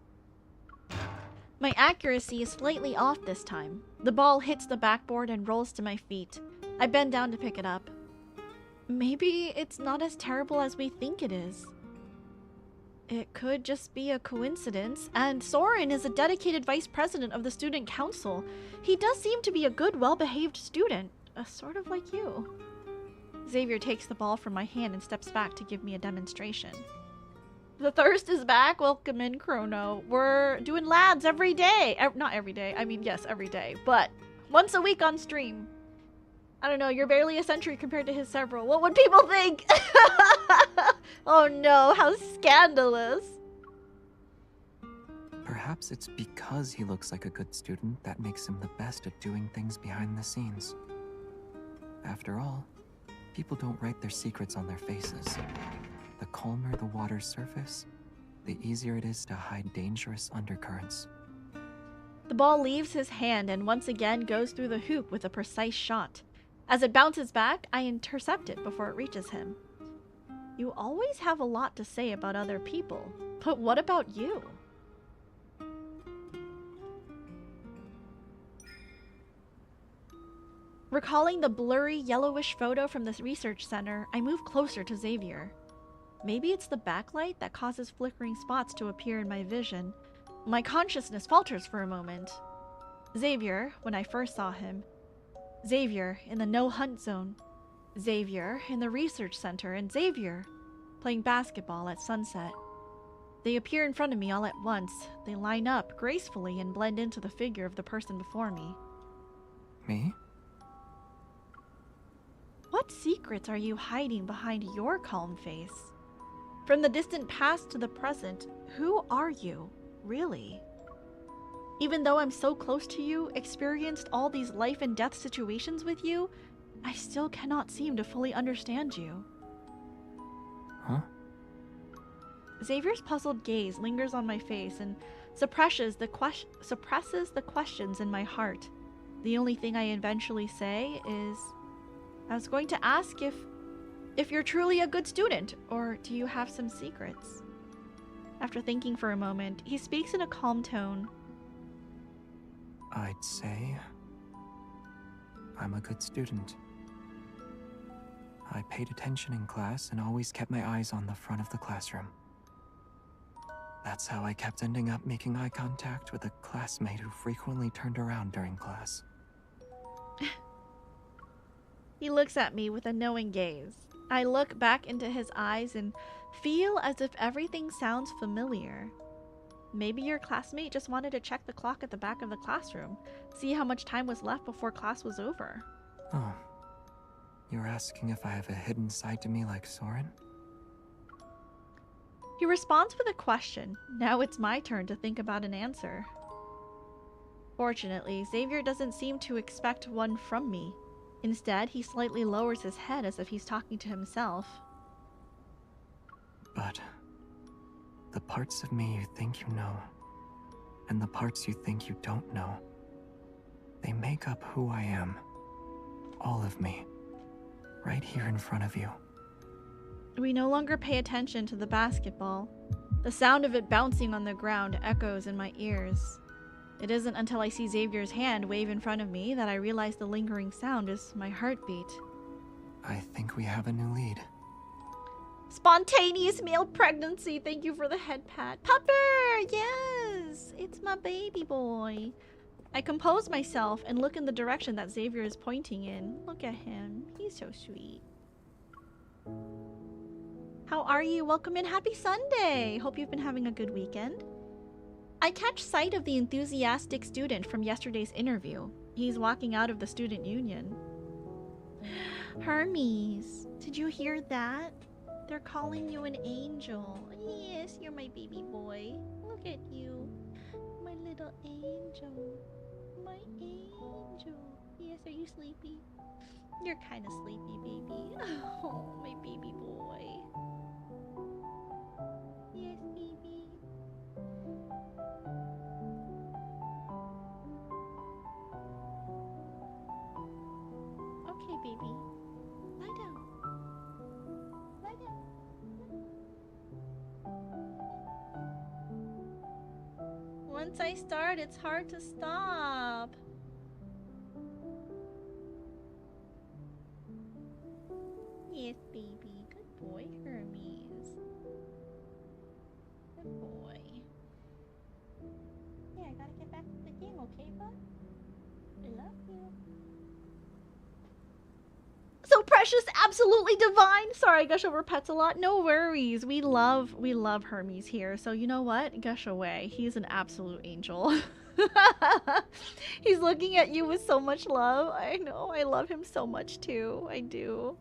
My accuracy is slightly off this time. The ball hits the backboard and rolls to my feet. I bend down to pick it up. Maybe it's not as terrible as we think it is. It could just be a coincidence, and Soren is a dedicated vice president of the student council. He does seem to be a good, well-behaved student, sort of like you. Xavier takes the ball from my hand and steps back to give me a demonstration. The thirst is back. Welcome in, Chrono. We're doing lads every day. Not every day. I mean, yes, every day, but once a week on stream. I don't know, you're barely a century compared to his several. What would people think? Oh no, how scandalous. Perhaps it's because he looks like a good student that makes him the best at doing things behind the scenes. After all, people don't write their secrets on their faces. The calmer the water's surface, the easier it is to hide dangerous undercurrents. The ball leaves his hand and once again goes through the hoop with a precise shot. As it bounces back, I intercept it before it reaches him. You always have a lot to say about other people, but what about you? Recalling the blurry, yellowish photo from the research center, I move closer to Xavier. Maybe it's the backlight that causes flickering spots to appear in my vision. My consciousness falters for a moment. Xavier, when I first saw him. Xavier in the no-hunt zone. Xavier in the research center, and Xavier playing basketball at sunset. They appear in front of me all at once. They line up gracefully and blend into the figure of the person before me. Me? What secrets are you hiding behind your calm face? From the distant past to the present, who are you, really? Even though I'm so close to you, experienced all these life and death situations with you, I still cannot seem to fully understand you. Huh? Xavier's puzzled gaze lingers on my face and suppresses the questions in my heart. The only thing I eventually say is, I was going to ask if you're truly a good student, or do you have some secrets? After thinking for a moment, he speaks in a calm tone. I'd say I'm a good student. I paid attention in class and always kept my eyes on the front of the classroom. That's how I kept ending up making eye contact with a classmate who frequently turned around during class. He looks at me with a knowing gaze. I look back into his eyes and feel as if everything sounds familiar. Maybe your classmate just wanted to check the clock at the back of the classroom, see how much time was left before class was over. Oh, You're asking if I have a hidden side to me like Soren? He responds with a question. Now it's my turn to think about an answer. Fortunately, Xavier doesn't seem to expect one from me. Instead, he slightly lowers his head as if he's talking to himself. But the parts of me you think you know, and the parts you think you don't know, they make up who I am. All of me. Right here in front of you. We no longer pay attention to the basketball. The sound of it bouncing on the ground echoes in my ears. It isn't until I see Xavier's hand wave in front of me that I realize the lingering sound is my heartbeat. I think we have a new lead. Spontaneous male pregnancy. Thank you for the head pat. Pupper! Yes! It's my baby boy. I compose myself and look in the direction that Xavier is pointing in. Look at him. He's so sweet. How are you? Welcome in. Happy Sunday. Hope you've been having a good weekend. I catch sight of the enthusiastic student from yesterday's interview. He's walking out of the student union. Hermes, did you hear that? They're calling you an angel. Yes, you're my baby boy. Look at you. My little angel. My angel. Yes, are you sleepy? You're kind of sleepy, baby. Oh, my baby boy. Yes, baby. Okay, baby. Lie down. Lie down. Once I start, it's hard to stop. Yes, baby. Good boy, Hermes. Good boy. Yeah, I gotta get back to the game, okay, bud? I love you. So precious, absolutely divine. Sorry, I gush over pets a lot. No worries. We love Hermes here. So you know what? Gush away. He's an absolute angel. He's looking at you with so much love. I know. I love him so much too. I do.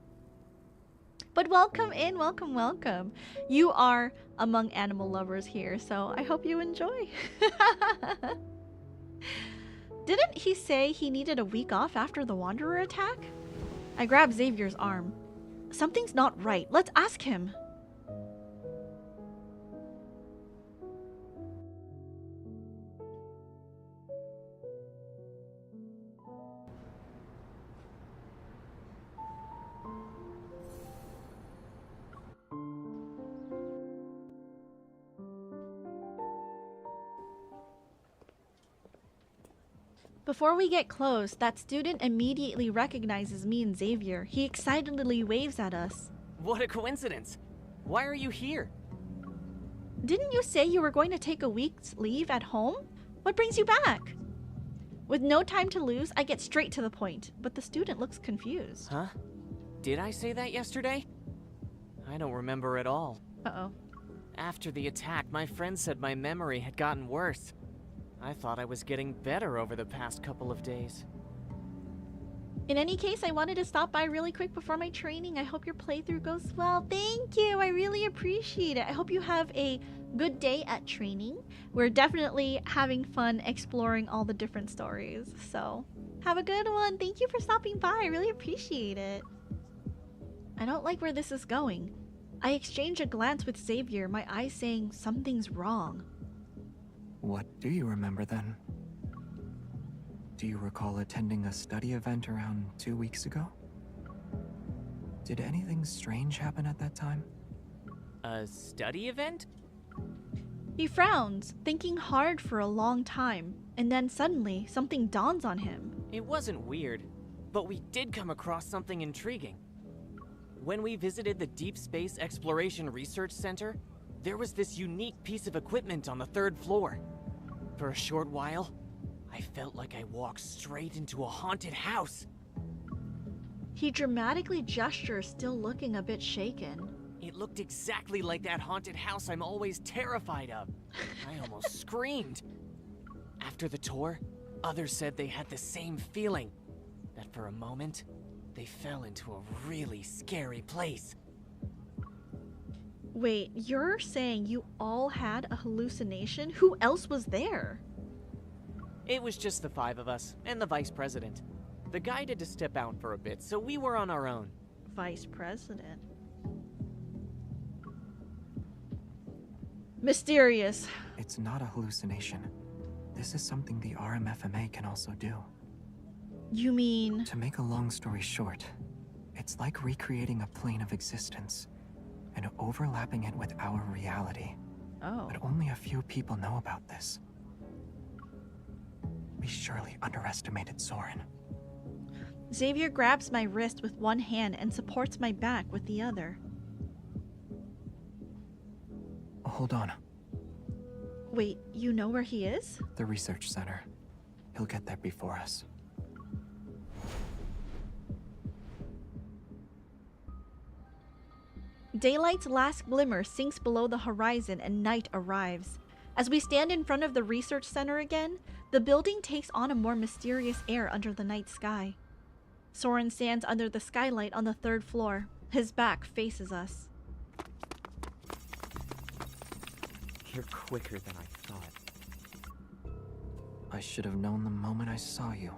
But welcome in. Welcome, welcome. You are among animal lovers here, so I hope you enjoy. Didn't he say he needed a week off after the Wanderer attack? I grab Xavier's arm. Something's not right. Let's ask him. Before we get close, that student immediately recognizes me and Xavier. He excitedly waves at us. What a coincidence. Why are you here? Didn't you say you were going to take a week's leave at home? What brings you back? With no time to lose, I get straight to the point, but the student looks confused. Huh? Did I say that yesterday? I don't remember at all. Uh-oh. After the attack, my friend said my memory had gotten worse. I thought I was getting better over the past couple of days. In any case, I wanted to stop by really quick before my training. I hope your playthrough goes well. Thank you. I really appreciate it. I hope you have a good day at training. We're definitely having fun exploring all the different stories. So, have a good one. Thank you for stopping by. I really appreciate it. I don't like where this is going. I exchange a glance with Xavier, my eyes saying something's wrong. What do you remember then? Do you recall attending a study event around 2 weeks ago? Did anything strange happen at that time? A study event? He frowns, thinking hard for a long time, and then suddenly something dawns on him. It wasn't weird, but we did come across something intriguing. When we visited the Deep Space Exploration Research Center, there was this unique piece of equipment on the 3rd floor. For a short while, I felt like I walked straight into a haunted house. He dramatically gestures, still looking a bit shaken. It looked exactly like that haunted house I'm always terrified of. I almost screamed. After the tour, others said they had the same feeling. That for a moment, They fell into a really scary place. Wait, you're saying you all had a hallucination? Who else was there? It was just the 5 of us, and the vice president. The guy had to step out for a bit, so we were on our own. Vice president? Mysterious. It's not a hallucination. This is something the RMFMA can also do. You mean... To make a long story short, it's like recreating a plane of existence and overlapping it with our reality. Oh. But only a few people know about this. We surely underestimated Soren. Xavier grabs my wrist with one hand and supports my back with the other. Hold on. Wait, you know where he is? The research center. He'll get there before us. Daylight's last glimmer sinks below the horizon and night arrives. As we stand in front of the research center again, the building takes on a more mysterious air under the night sky. Soren stands under the skylight on the 3rd floor. His back faces us. You're quicker than I thought. I should have known the moment I saw you.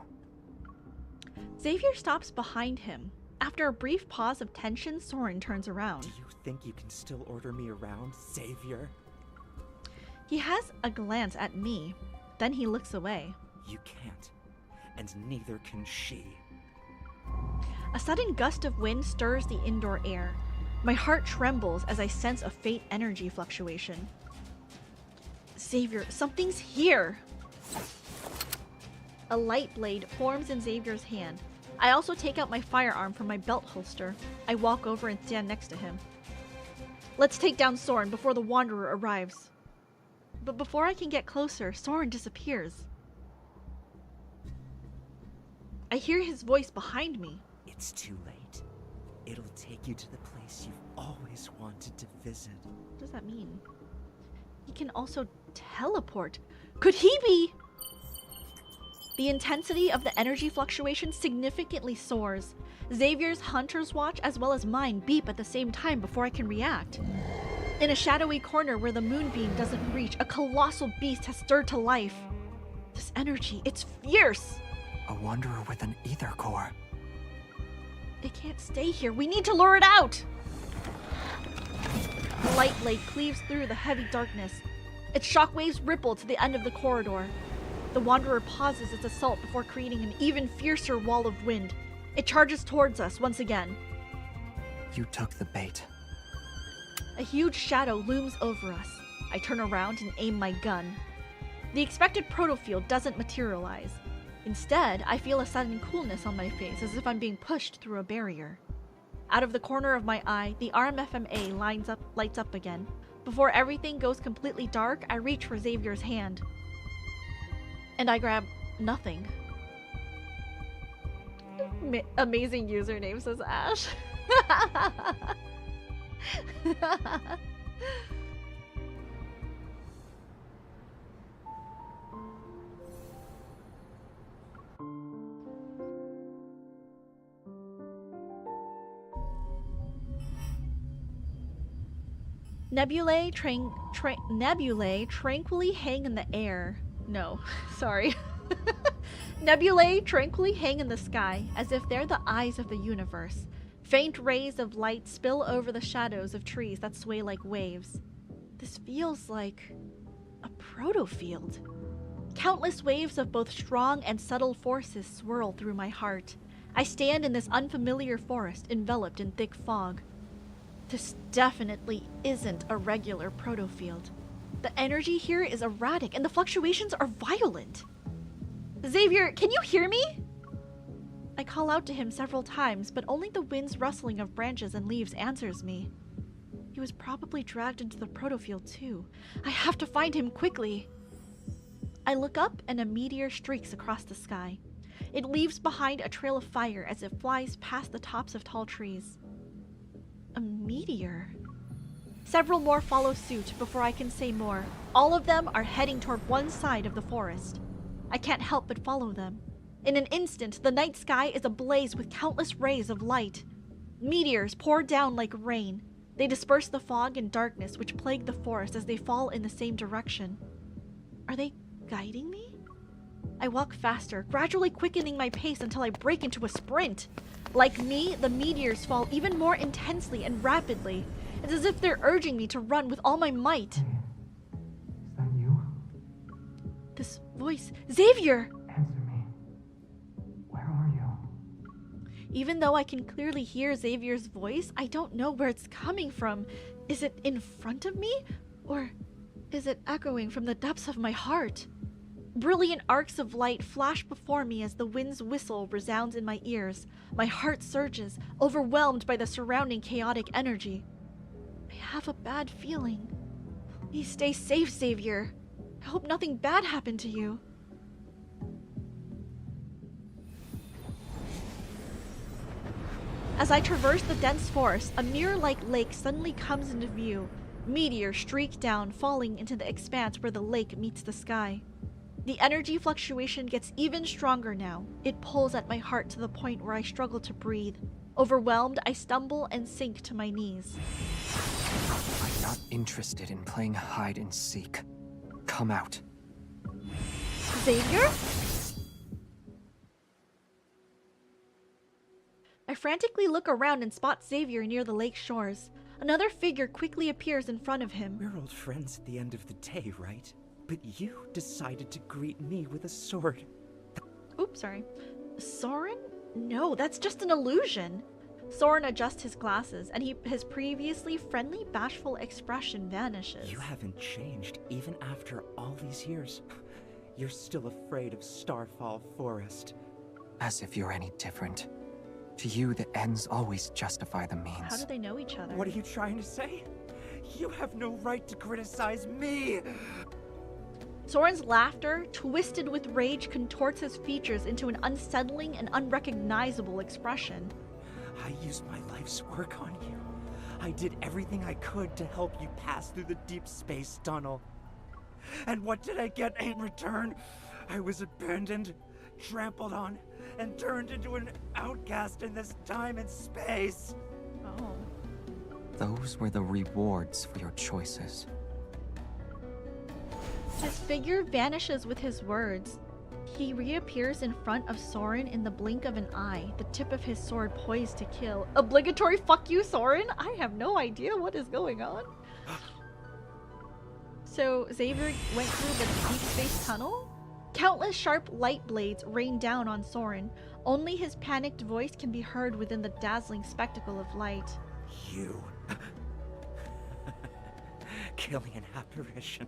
Xavier stops behind him. After a brief pause of tension, Soren turns around. Do you think you can still order me around, Xavier? He has a glance at me. Then he looks away. You can't. And neither can she. A sudden gust of wind stirs the indoor air. My heart trembles as I sense a faint energy fluctuation. Xavier, something's here! A light blade forms in Xavier's hand. I also take out my firearm from my belt holster. I walk over and stand next to him. Let's take down Soren before the Wanderer arrives. But before I can get closer, Soren disappears. I hear his voice behind me. It's too late. It'll take you to the place you've always wanted to visit. What does that mean? He can also teleport. Could he be... The intensity of the energy fluctuation significantly soars. Xavier's hunter's watch as well as mine beep at the same time before I can react. In a shadowy corner where the moonbeam doesn't reach, a colossal beast has stirred to life. This energy, it's fierce! A wanderer with an ether core. It can't stay here. We need to lure it out! The light blade cleaves through the heavy darkness. Its shockwaves ripple to the end of the corridor. The Wanderer pauses its assault before creating an even fiercer wall of wind. It charges towards us once again. You took the bait. A huge shadow looms over us. I turn around and aim my gun. The expected protofield doesn't materialize. Instead, I feel a sudden coolness on my face as if I'm being pushed through a barrier. Out of the corner of my eye, the RMFMA lights up again. Before everything goes completely dark, I reach for Xavier's hand. And I grab nothing. Amazing username, says Ash. Nebulae tranquilly hang in the air. No, sorry. Nebulae tranquilly hang in the sky, as if they're the eyes of the universe. Faint rays of light spill over the shadows of trees that sway like waves. This feels like a protofield. Countless waves of both strong and subtle forces swirl through my heart. I stand in this unfamiliar forest enveloped in thick fog. This definitely isn't a regular protofield. The energy here is erratic and the fluctuations are violent. Xavier, can you hear me? I call out to him several times, but only the wind's rustling of branches and leaves answers me. He was probably dragged into the protofield too. I have to find him quickly. I look up and a meteor streaks across the sky. It leaves behind a trail of fire as it flies past the tops of tall trees. A meteor? Several more follow suit before I can say more. All of them are heading toward one side of the forest. I can't help but follow them. In an instant, the night sky is ablaze with countless rays of light. Meteors pour down like rain. They disperse the fog and darkness which plague the forest as they fall in the same direction. Are they guiding me? I walk faster, gradually quickening my pace until I break into a sprint. Like me, the meteors fall even more intensely and rapidly. It's as if they're urging me to run with all my might. Is that you? This voice, Xavier! Answer me. Where are you? Even though I can clearly hear Xavier's voice, I don't know where it's coming from. Is it in front of me? Or is it echoing from the depths of my heart? Brilliant arcs of light flash before me as the wind's whistle resounds in my ears. My heart surges, overwhelmed by the surrounding chaotic energy. I have a bad feeling. Please stay safe, Xavier. I hope nothing bad happened to you. As I traverse the dense forest, a mirror-like lake suddenly comes into view. Meteors streak down, falling into the expanse where the lake meets the sky. The energy fluctuation gets even stronger now. It pulls at my heart to the point where I struggle to breathe. Overwhelmed, I stumble and sink to my knees. I'm not interested in playing hide and seek. Come out. Xavier? I frantically look around and spot Xavier near the lake shores. Another figure quickly appears in front of him. We're old friends at the end of the day, right? But you decided to greet me with a sword. Oops, sorry. Soren? No, that's just an illusion. Soren adjusts his glasses, and his previously friendly, bashful expression vanishes. You haven't changed, even after all these years. You're still afraid of Starfall Forest. As if you're any different. To you, the ends always justify the means. How do they know each other? What are you trying to say? You have no right to criticize me! Soren's laughter, twisted with rage, contorts his features into an unsettling and unrecognizable expression. I used my life's work on you. I did everything I could to help you pass through the deep space tunnel. And what did I get in return? I was abandoned, trampled on, and turned into an outcast in this time and space. Oh. Those were the rewards for your choices. His figure vanishes with his words. He reappears in front of Soren in the blink of an eye, the tip of his sword poised to kill. Obligatory fuck you, Soren? I have no idea what is going on. So, Xavier went through the deep space tunnel? Countless sharp light blades rain down on Soren. Only his panicked voice can be heard within the dazzling spectacle of light. You. Killing an apparition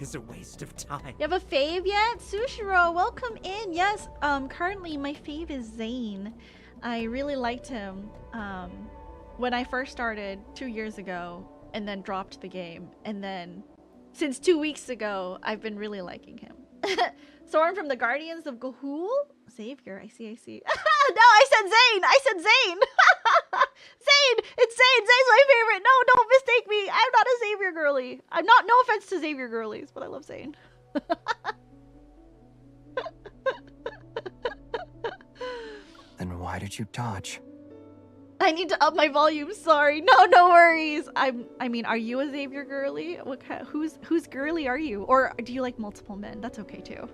is a waste of time. You have a fave yet? Sushiro, welcome in. Yes, currently my fave is ZAYNE. I really liked him when I first started 2 years ago and then dropped the game. And then since 2 weeks ago, I've been really liking him. Soren from the Guardians of Ga'Hoole? Xavier, I see. No, I said ZAYNE! ZAYNE! It's ZAYNE! ZAYNE's my favorite! No, don't mistake me! I'm not a Xavier girly. I'm not, no offense to Xavier girlies, but I love ZAYNE. Then why did you dodge? I need to up my volume, sorry. No worries. I mean, are you a Xavier girly? Whose girly are you? Or do you like multiple men? That's okay too.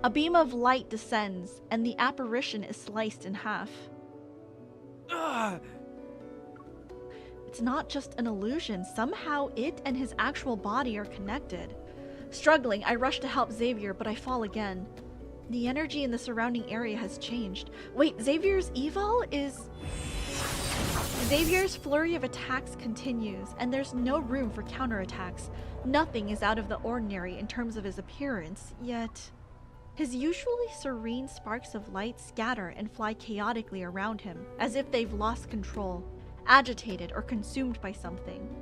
A beam of light descends, and the apparition is sliced in half. It's not just an illusion. Somehow it and his actual body are connected. Struggling, I rush to help Xavier, but I fall again. The energy in the surrounding area has changed. Wait, Xavier's eval is... Xavier's flurry of attacks continues, and there's no room for counterattacks. Nothing is out of the ordinary in terms of his appearance, yet... His usually serene sparks of light scatter and fly chaotically around him, as if they've lost control, agitated or consumed by something.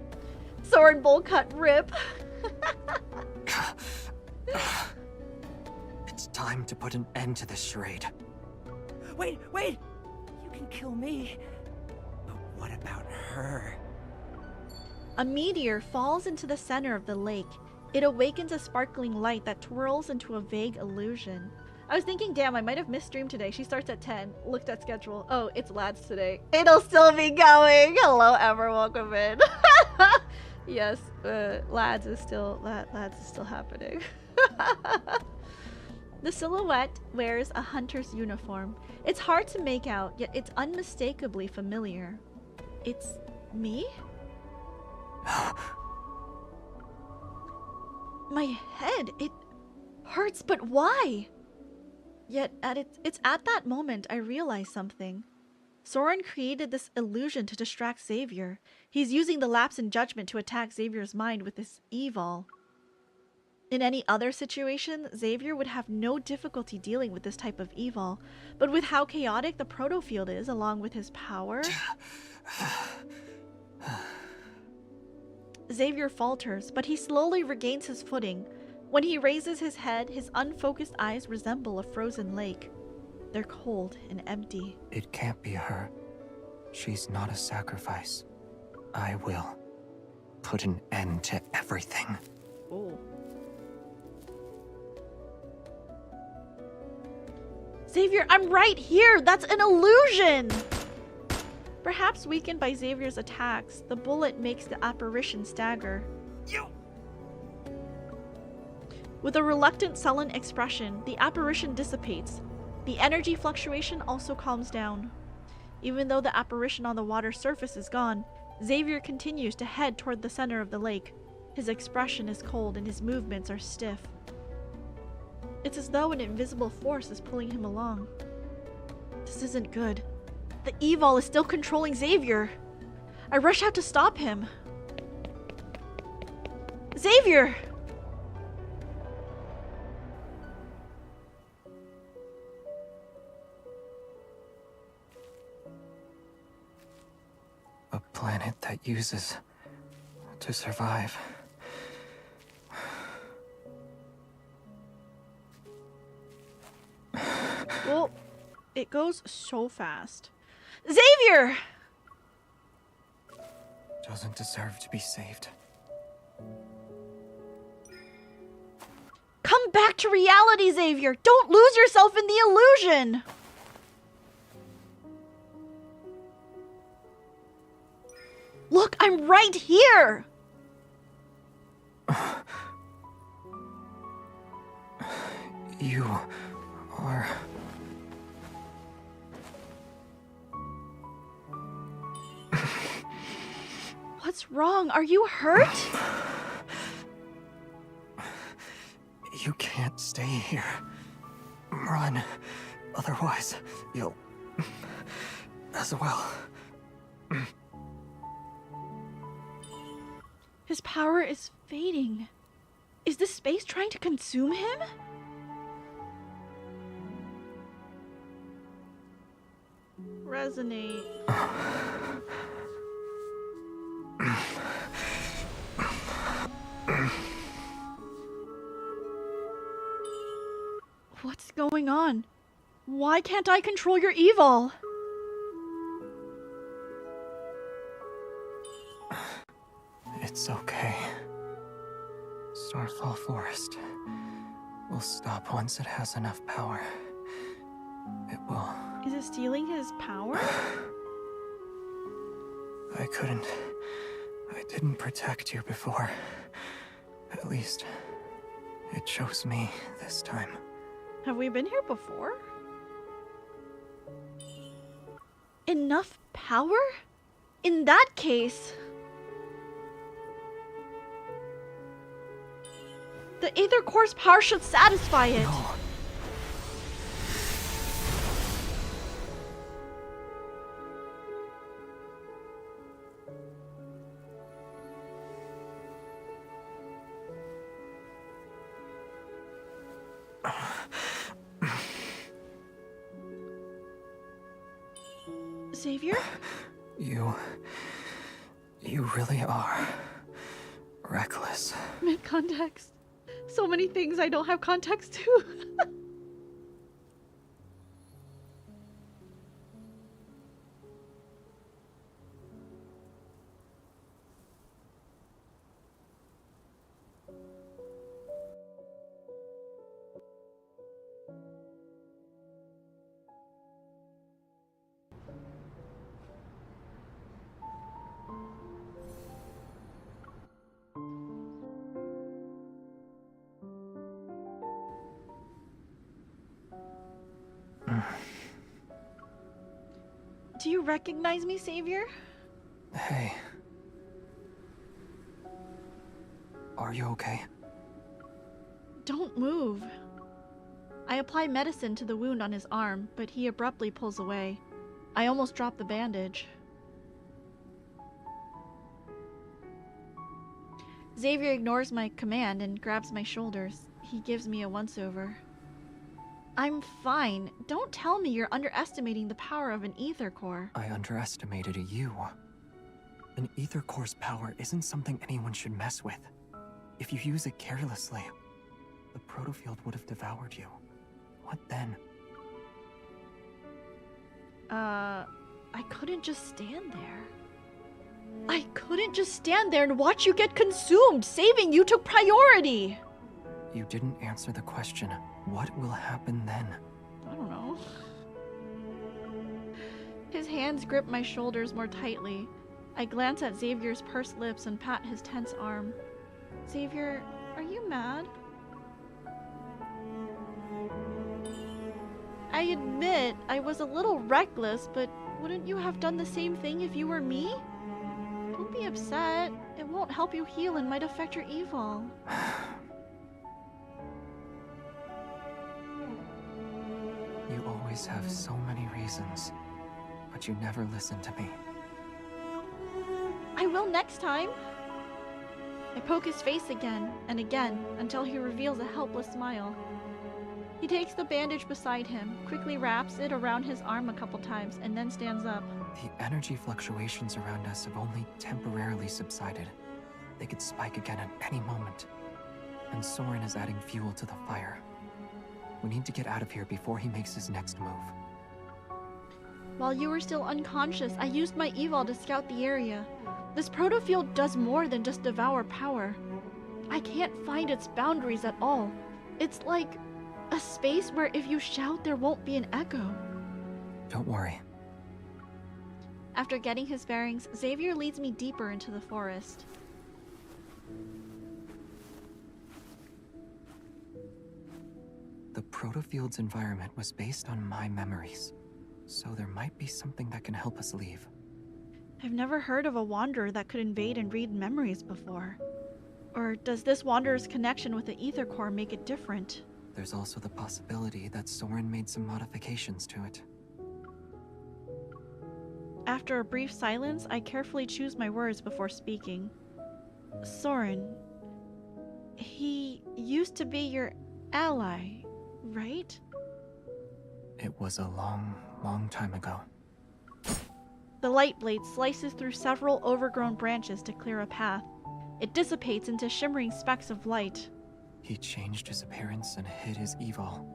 Soren Bullcut rip! It's time to put an end to this charade. Wait! You can kill me. But what about her? A meteor falls into the center of the lake. It awakens a sparkling light that twirls into a vague illusion. I was thinking, damn, I might have missed stream today. She starts at 10. Looked at schedule. Oh, it's Lads today. It'll still be going. Hello, Ever. Welcome in. Yes, Lads is still happening. The silhouette wears a hunter's uniform. It's hard to make out, yet it's unmistakably familiar. It's me? My head, it hurts, but why? Yet it's at that moment I realize something. Soren created this illusion to distract Xavier. He's using the lapse in judgment to attack Xavier's mind with this evil. In any other situation, Xavier would have no difficulty dealing with this type of evil, but with how chaotic the proto-field is, along with his power... Xavier falters, but he slowly regains his footing. When he raises his head, his unfocused eyes resemble a frozen lake. They're cold and empty. It can't be her. She's not a sacrifice. I will put an end to everything. Oh. Xavier, I'm right here! That's an illusion! Perhaps weakened by Xavier's attacks, the bullet makes the apparition stagger. With a reluctant, sullen expression, the apparition dissipates. The energy fluctuation also calms down. Even though the apparition on the water's surface is gone, Xavier continues to head toward the center of the lake. His expression is cold and his movements are stiff. It's as though an invisible force is pulling him along. This isn't good. The evil is still controlling Xavier. I rush out to stop him. Xavier! A planet that uses to survive. Well, it goes so fast. Xavier! Doesn't deserve to be saved. Come back to reality, Xavier! Don't lose yourself in the illusion! Look, I'm right here! You are... What's wrong? Are you hurt? You can't stay here. Run. Otherwise, you'll... as well. His power is fading. Is this space trying to consume him? Resonate. What's going on? Why can't I control your evil? It's okay. Starfall Forest will stop once it has enough power. It will. Is it stealing his power? I didn't protect you before. At least, it chose me this time. Have we been here before? Enough power? In that case... the Aether Core's power should satisfy it. No. Xavier? You really are reckless. Mid-context. So many things I don't have context to. Do you recognize me, Xavier? Hey. Are you okay? Don't move. I apply medicine to the wound on his arm, but he abruptly pulls away. I almost drop the bandage. Xavier ignores my command and grabs my shoulders. He gives me a once-over. I'm fine. Don't tell me you're underestimating the power of an ether core. I underestimated you. An ether core's power isn't something anyone should mess with. If you use it carelessly, the protofield would have devoured you. What then? I couldn't just stand there. I couldn't just stand there and watch you get consumed. Saving you took priority. You didn't answer the question. What will happen then? I don't know. His hands grip my shoulders more tightly. I glance at Xavier's pursed lips and pat his tense arm. Xavier, are you mad? I admit I was a little reckless, but wouldn't you have done the same thing if you were me? Don't be upset. It won't help you heal and might affect your evil. You always have so many reasons, but you never listen to me. I will next time. I poke his face again and again until he reveals a helpless smile. He takes the bandage beside him, quickly wraps it around his arm a couple times, and then stands up. The energy fluctuations around us have only temporarily subsided. They could spike again at any moment. And Soren is adding fuel to the fire. We need to get out of here before he makes his next move. While you were still unconscious, I used my eval to scout the area. This protofield does more than just devour power. I can't find its boundaries at all. It's like a space where if you shout, there won't be an echo. Don't worry. After getting his bearings, Xavier leads me deeper into the forest. The protofield's environment was based on my memories, so there might be something that can help us leave. I've never heard of a wanderer that could invade and read memories before. Or does this wanderer's connection with the ether core make it different? There's also the possibility that Soren made some modifications to it. After a brief silence, I carefully choose my words before speaking. Soren, he used to be your ally, right? It was a long, long time ago. The light blade slices through several overgrown branches to clear a path. It dissipates into shimmering specks of light. He changed his appearance and hid his evil.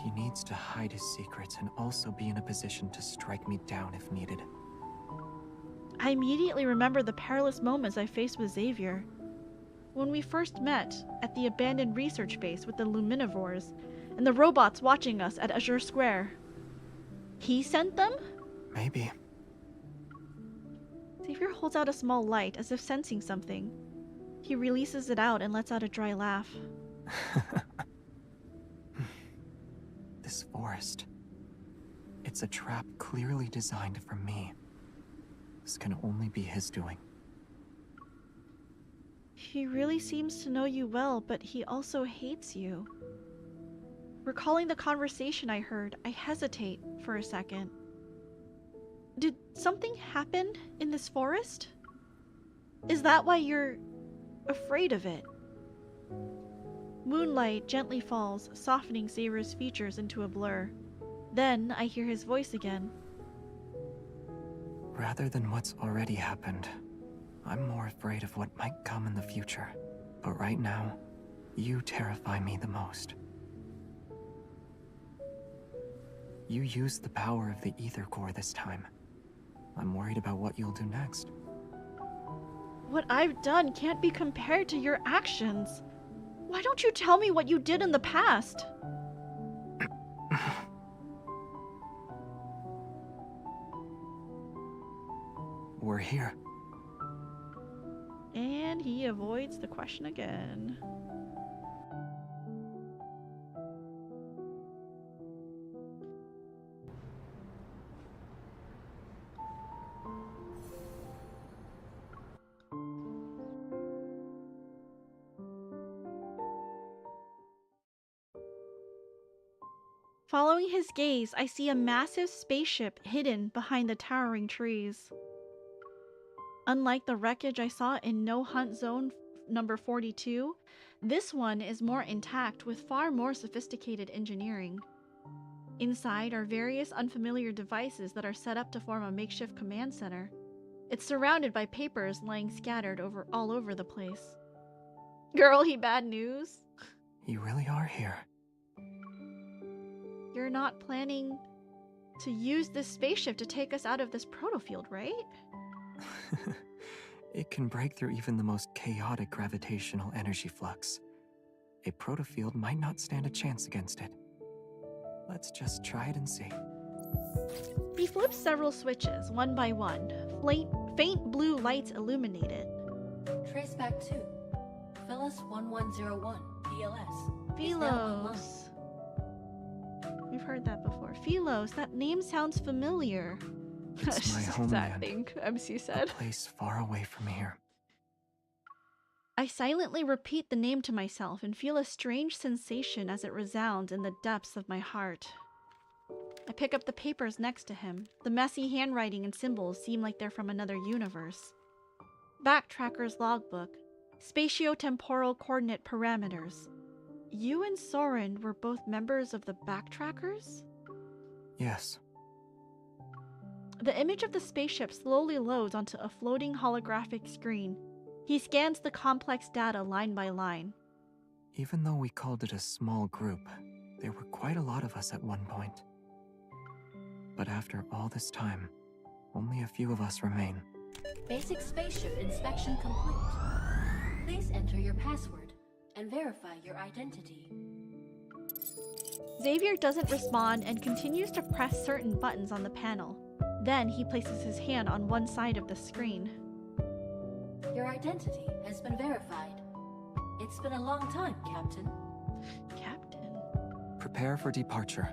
He needs to hide his secrets and also be in a position to strike me down if needed. I immediately remember the perilous moments I faced with Xavier. When we first met at the abandoned research base with the Luminivores and the robots watching us at Azure Square. He sent them? Maybe. Xavier holds out a small light as if sensing something. He releases it out and lets out a dry laugh. This forest. It's a trap clearly designed for me. This can only be his doing. He really seems to know you well, but he also hates you. Recalling the conversation I heard, I hesitate for a second. Did something happen in this forest? Is that why you're afraid of it? Moonlight gently falls, softening Xavier's features into a blur. Then I hear his voice again. Rather than what's already happened, I'm more afraid of what might come in the future. But right now, you terrify me the most. You used the power of the ether core this time. I'm worried about what you'll do next. What I've done can't be compared to your actions. Why don't you tell me what you did in the past? We're here. And he avoids the question again. Following his gaze, I see a massive spaceship hidden behind the towering trees. Unlike the wreckage I saw in No Hunt Zone number 42, this one is more intact with far more sophisticated engineering. Inside are various unfamiliar devices that are set up to form a makeshift command center. It's surrounded by papers lying scattered all over the place. Girl, he bad news? You really are here. You're not planning to use this spaceship to take us out of this protofield, right? It can break through even the most chaotic gravitational energy flux. A protofield might not stand a chance against it. Let's just try it and see. He flips several switches, one by one. Faint blue lights illuminate it. Trace back to Phyllis 1101, PLS. Philos. We've heard that before. Philos, that name sounds familiar. It's my That homeland. thing MC said. A place far away from here. I silently repeat the name to myself and feel a strange sensation as it resounds in the depths of my heart. I pick up the papers next to him. The messy handwriting and symbols seem like they're from another universe. Backtracker's logbook. Spatiotemporal coordinate parameters. You and Soren were both members of the Backtrackers? Yes. The image of the spaceship slowly loads onto a floating holographic screen. He scans the complex data line by line. Even though we called it a small group, there were quite a lot of us at one point. But after all this time, only a few of us remain. Basic spaceship inspection complete. Please enter your password and verify your identity. Xavier doesn't respond and continues to press certain buttons on the panel. Then he places his hand on one side of the screen. Your identity has been verified. It's been a long time, Captain. Captain? Prepare for departure.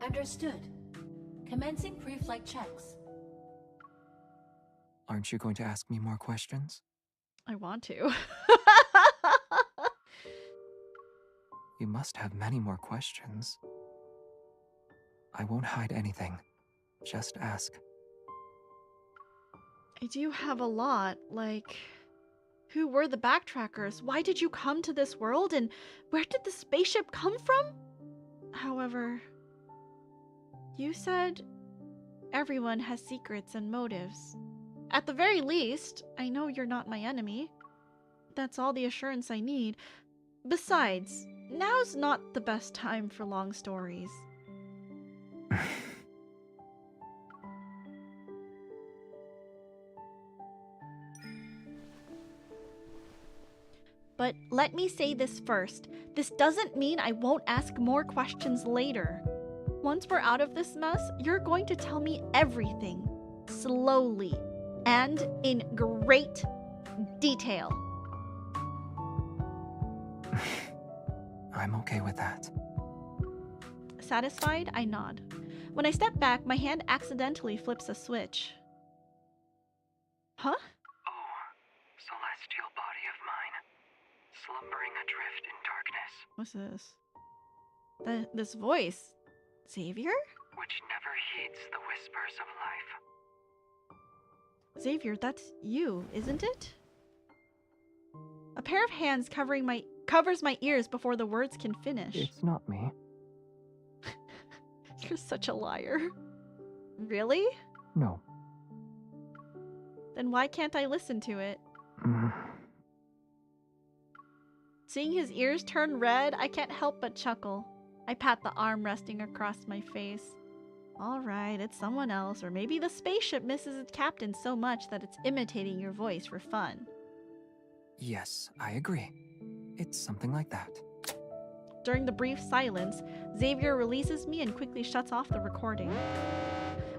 Understood. Commencing pre-flight checks. Aren't you going to ask me more questions? I want to. You must have many more questions. I won't hide anything. Just ask. I do have a lot, like... Who were the Backtrackers? Why did you come to this world? And where did the spaceship come from? However... You said... Everyone has secrets and motives. At the very least, I know you're not my enemy. That's all the assurance I need. Besides, now's not the best time for long stories. But let me say this first. This doesn't mean I won't ask more questions later. Once we're out of this mess, you're going to tell me everything. Slowly. And in great detail. I'm okay with that. Satisfied, I nod. When I step back, my hand accidentally flips a switch. Huh? Celestial body of mine, slumbering adrift in darkness. What's this? This voice. Xavier? Which never heeds the whispers of life. Xavier, that's you, isn't it? A pair of hands covers my ears before the words can finish. It's not me. You're such a liar. Really? No. Then why can't I listen to it? Seeing his ears turn red, I can't help but chuckle. I pat the arm resting across my face. Alright, it's someone else, or maybe the spaceship misses its captain so much that it's imitating your voice for fun. Yes, I agree. It's something like that. During the brief silence, Xavier releases me and quickly shuts off the recording.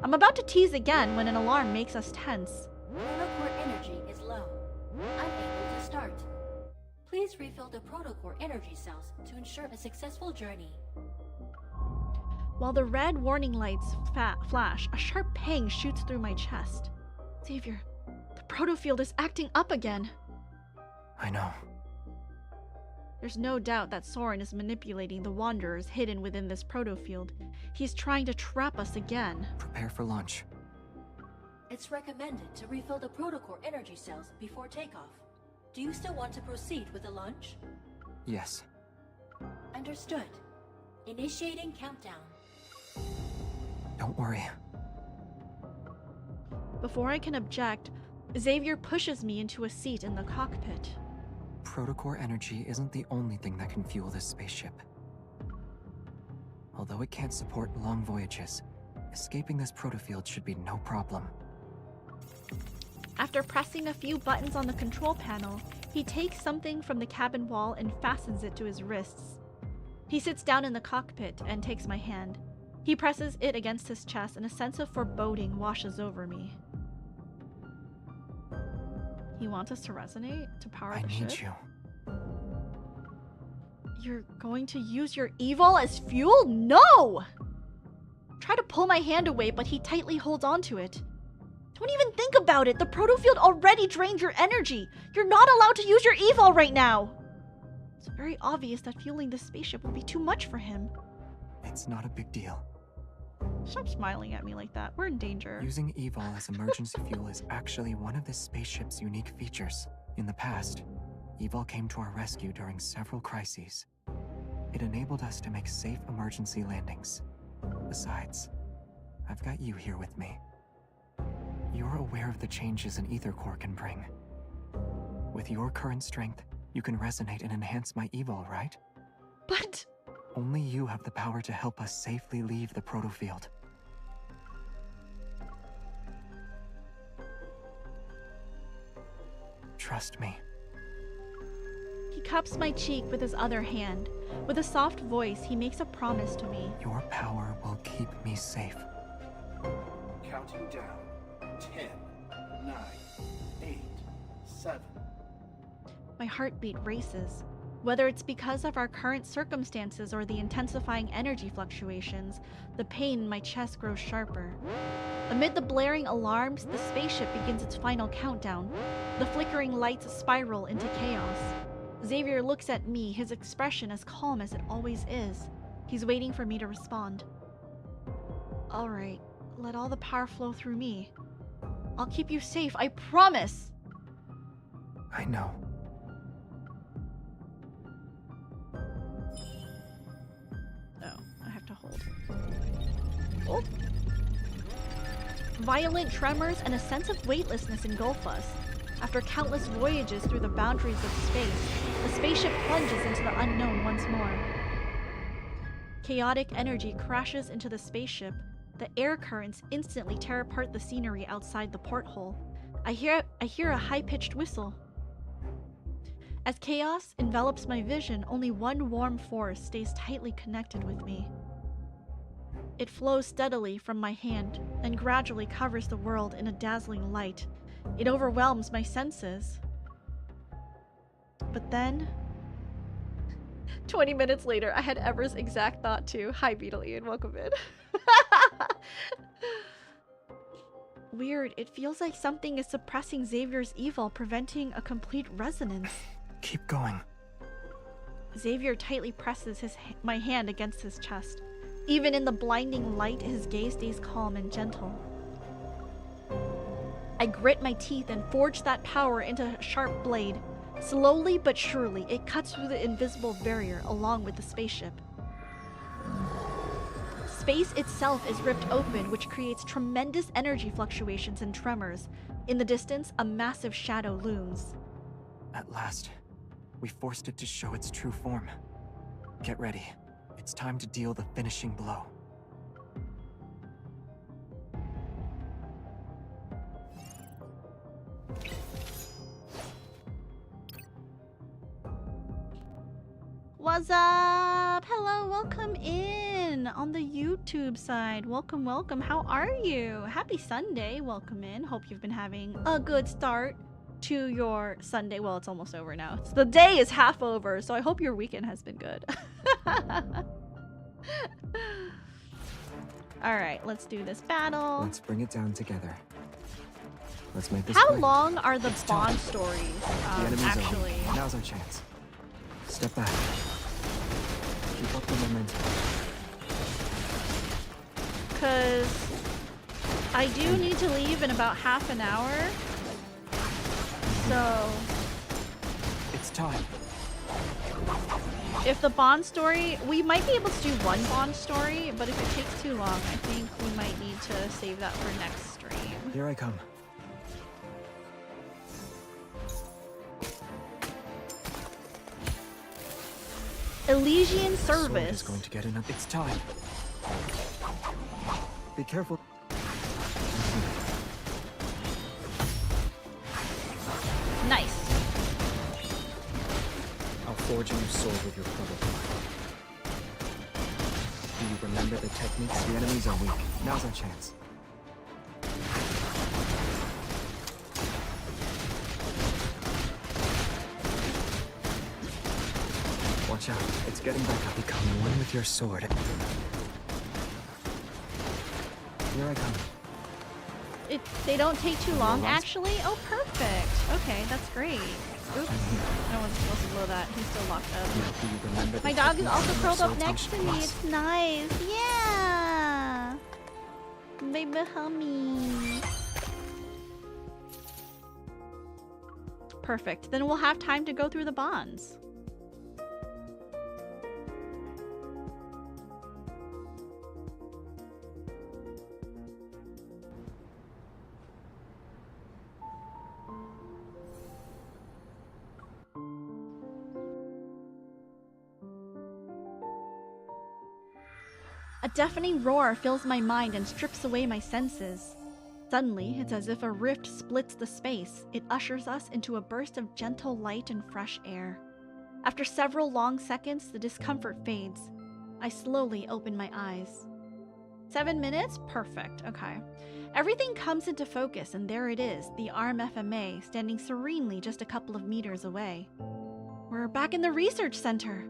I'm about to tease again when an alarm makes us tense. Protocore energy is low. Unable to start. Please refill the protocore energy cells to ensure a successful journey. While the red warning lights flash, a sharp pang shoots through my chest. Xavier, the protofield is acting up again. I know. There's no doubt that Soren is manipulating the Wanderers hidden within this proto-field. He's trying to trap us again. Prepare for launch. It's recommended to refill the protocore energy cells before takeoff. Do you still want to proceed with the launch? Yes. Understood. Initiating countdown. Don't worry. Before I can object, Xavier pushes me into a seat in the cockpit. Protocore energy isn't the only thing that can fuel this spaceship. Although it can't support long voyages, escaping this protofield should be no problem. After pressing a few buttons on the control panel, he takes something from the cabin wall and fastens it to his wrists. He sits down in the cockpit and takes my hand. He presses it against his chest and a sense of foreboding washes over me. He wants us to resonate to power the ship? I need you. You're going to use your evil as fuel? No! Try to pull my hand away, but he tightly holds onto it. Don't even think about it. The protofield already drained your energy. You're not allowed to use your evil right now. It's very obvious that fueling this spaceship will be too much for him. It's not a big deal. Stop smiling at me like that. We're in danger. Using evol as emergency fuel is actually one of this spaceship's unique features. In the past, evol came to our rescue during several crises. It enabled us to make safe emergency landings. Besides, I've got you here with me. You're aware of the changes an ether core can bring. With your current strength, you can resonate and enhance my evil, right? But... Only you have the power to help us safely leave the protofield. Trust me. He cups my cheek with his other hand. With a soft voice, he makes a promise to me. Your power will keep me safe. Counting down. 10, 9, 8, 7. My heartbeat races. Whether it's because of our current circumstances or the intensifying energy fluctuations, the pain in my chest grows sharper. Amid the blaring alarms, the spaceship begins its final countdown. The flickering lights spiral into chaos. Xavier looks at me, his expression as calm as it always is. He's waiting for me to respond. All right, let all the power flow through me. I'll keep you safe, I promise! I know. Oh. Violent tremors and a sense of weightlessness engulf us. After countless voyages through the boundaries of space, the spaceship plunges into the unknown once more. Chaotic energy crashes into the spaceship. The air currents instantly tear apart the scenery outside the porthole. I hear a high-pitched whistle. As chaos envelops my vision, only one warm force stays tightly connected with me. It flows steadily from my hand and gradually covers the world in a dazzling light. It overwhelms my senses. But then, 20 minutes later, I had Ever's exact thought too. Hi, Beetle Ian, welcome in. Weird, it feels like something is suppressing Xavier's evil, preventing a complete resonance. Keep going. Xavier tightly presses my hand against his chest. Even in the blinding light, his gaze stays calm and gentle. I grit my teeth and forge that power into a sharp blade. Slowly but surely, it cuts through the invisible barrier along with the spaceship. Space itself is ripped open, which creates tremendous energy fluctuations and tremors. In the distance, a massive shadow looms. At last, we forced it to show its true form. Get ready. It's time to deal the finishing blow. What's up? Hello, welcome in on the YouTube side. Welcome, welcome. How are you? Happy Sunday. Welcome in. Hope you've been having a good start to your Sunday. Well, it's almost over now. The day is half over, so I hope your weekend has been good. Alright, let's do this battle. Let's bring it down together. Let's make this How quick. long are the Bond stories, The enemy's actually? over. Now's our chance. Step back. Keep up the momentum. Because I do need to leave in about half an hour. So it's time. If the Bond story, we might be able to do one Bond story, but if it takes too long, I think we might need to save that for next stream. Here I come. Elysian Sword Service. is going to get enough. It's time. Be careful. Nice. I'll forge a new sword with your prototype. Do you remember the techniques? The enemies are weak. Now's our chance. Watch out. It's getting back up. Become one with your sword. Here I come. They don't take too long, actually. Oh, perfect. Okay, that's great. Oops. No one's supposed to blow that. He's still locked up. Do you remember My dog is also curled up next to me. It's nice. Yeah. Baby hummy. Perfect. Then we'll have time to go through the bonds. A deafening roar fills my mind and strips away my senses. Suddenly, it's as if a rift splits the space. It ushers us into a burst of gentle light and fresh air. After several long seconds, the discomfort fades. I slowly open my eyes. 7 minutes? Perfect. Okay. Everything comes into focus, and there it is, the ARM FMA, standing serenely just a couple of meters away. We're back in the research center.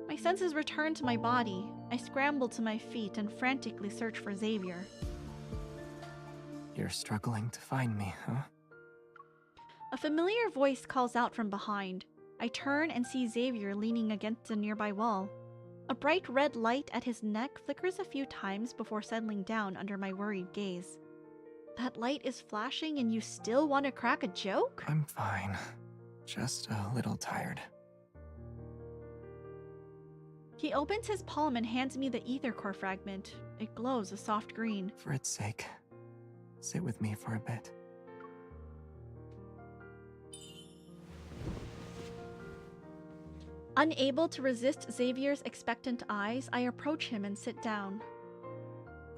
My senses return to my body. I scramble to my feet and frantically search for Xavier. You're struggling to find me, huh? A familiar voice calls out from behind. I turn and see Xavier leaning against a nearby wall. A bright red light at his neck flickers a few times before settling down under my worried gaze. That light is flashing and you still want to crack a joke? I'm fine. Just a little tired. He opens his palm and hands me the ether core fragment. It glows a soft green. For its sake, sit with me for a bit. Unable to resist Xavier's expectant eyes, I approach him and sit down.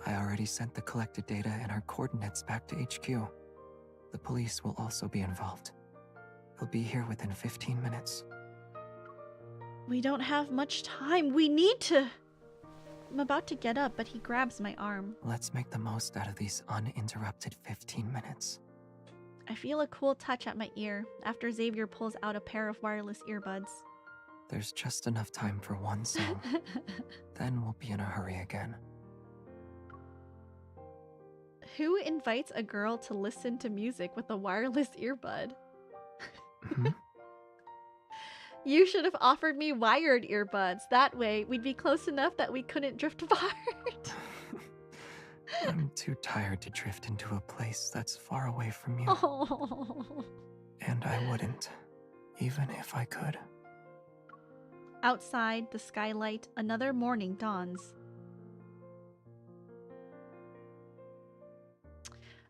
I already sent the collected data and our coordinates back to HQ. The police will also be involved. They'll be here within 15 minutes. We don't have much time. We need to... I'm about to get up, but he grabs my arm. Let's make the most out of these uninterrupted 15 minutes. I feel a cool touch at my ear after Xavier pulls out a pair of wireless earbuds. There's just enough time for one song. Then we'll be in a hurry again. Who invites a girl to listen to music with a wireless earbud? You should have offered me wired earbuds. That way, we'd be close enough that we couldn't drift apart. I'm too tired to drift into a place that's far away from you. Oh. And I wouldn't, even if I could. Outside, the skylight, another morning dawns.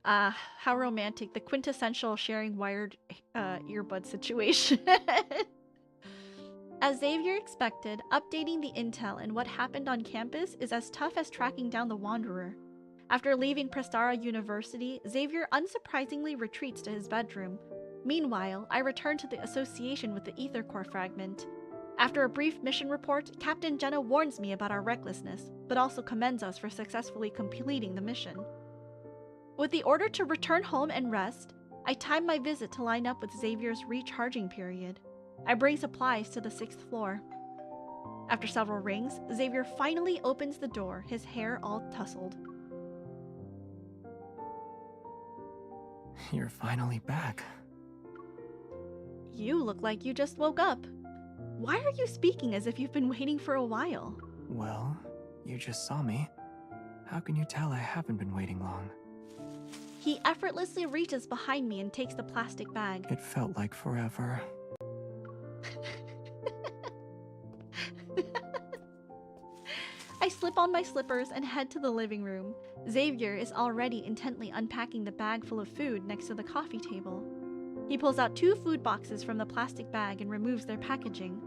How romantic. The quintessential sharing wired earbud situation. As Xavier expected, updating the intel and what happened on campus is as tough as tracking down the Wanderer. After leaving Prestara University, Xavier unsurprisingly retreats to his bedroom. Meanwhile, I return to the association with the ether core fragment. After a brief mission report, Captain Jenna warns me about our recklessness, but also commends us for successfully completing the mission. With the order to return home and rest, I time my visit to line up with Xavier's recharging period. I bring supplies to the 6th floor. After several rings, Xavier finally opens the door, his hair all tousled. You're finally back. You look like you just woke up. Why are you speaking as if you've been waiting for a while? Well, you just saw me. How can you tell I haven't been waiting long? He effortlessly reaches behind me and takes the plastic bag. It felt like forever. I slip on my slippers and head to the living room. Xavier is already intently unpacking the bag full of food next to the coffee table. He pulls out 2 food boxes from the plastic bag and removes their packaging.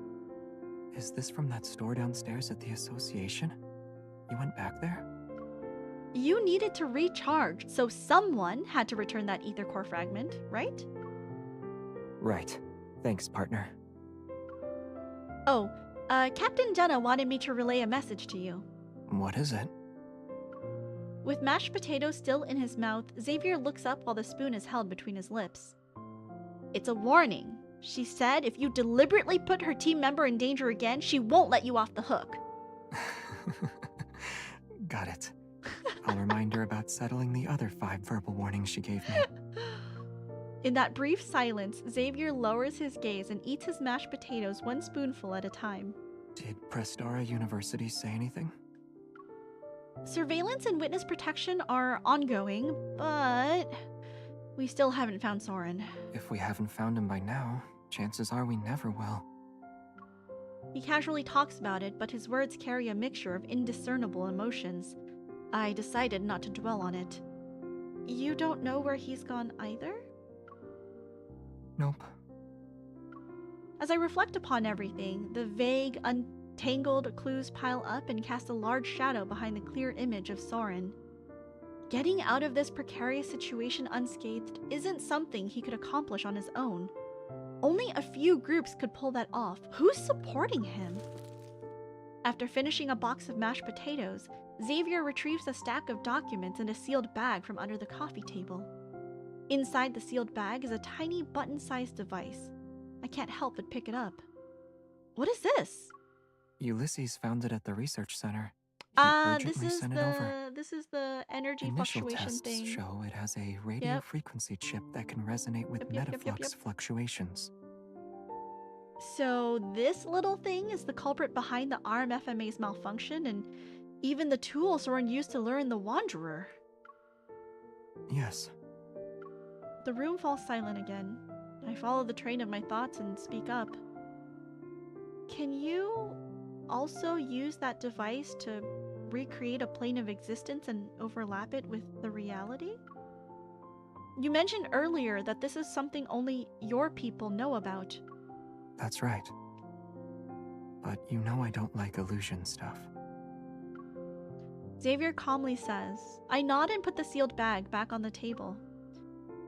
Is this from that store downstairs at the association? You went back there? You needed to recharge, so someone had to return that ether core fragment, right? Right. Thanks, partner. Oh, Captain Jenna wanted me to relay a message to you. What is it? With mashed potatoes still in his mouth, Xavier looks up while the spoon is held between his lips. It's a warning. She said if you deliberately put her team member in danger again, she won't let you off the hook. Got it. I'll remind her about settling the other 5 verbal warnings she gave me. In that brief silence, Xavier lowers his gaze and eats his mashed potatoes 1 spoonful at a time. Did Prestara University say anything? Surveillance and witness protection are ongoing, but we still haven't found Soren. If we haven't found him by now, chances are we never will. He casually talks about it, but his words carry a mixture of indiscernible emotions. I decided not to dwell on it. You don't know where he's gone either? Nope. As I reflect upon everything, the vague, untangled clues pile up and cast a large shadow behind the clear image of Soren. Getting out of this precarious situation unscathed isn't something he could accomplish on his own. Only a few groups could pull that off. Who's supporting him? After finishing a box of mashed potatoes, Xavier retrieves a stack of documents and a sealed bag from under the coffee table. Inside the sealed bag is a tiny button-sized device. I can't help but pick it up. What is this? Ulysses found it at the research center. He urgently sent it over. This is the energy Initial fluctuation tests thing. show it has a radio frequency chip that can resonate with metaflux fluctuations. So this little thing is the culprit behind the RMFMA's malfunction and even the tools Soren used to learn the Wanderer. Yes. The room falls silent again. I follow the train of my thoughts and speak up. Can you also use that device to recreate a plane of existence and overlap it with the reality? You mentioned earlier that this is something only your people know about. That's right. But you know I don't like illusion stuff. Xavier calmly says. I nod and put the sealed bag back on the table.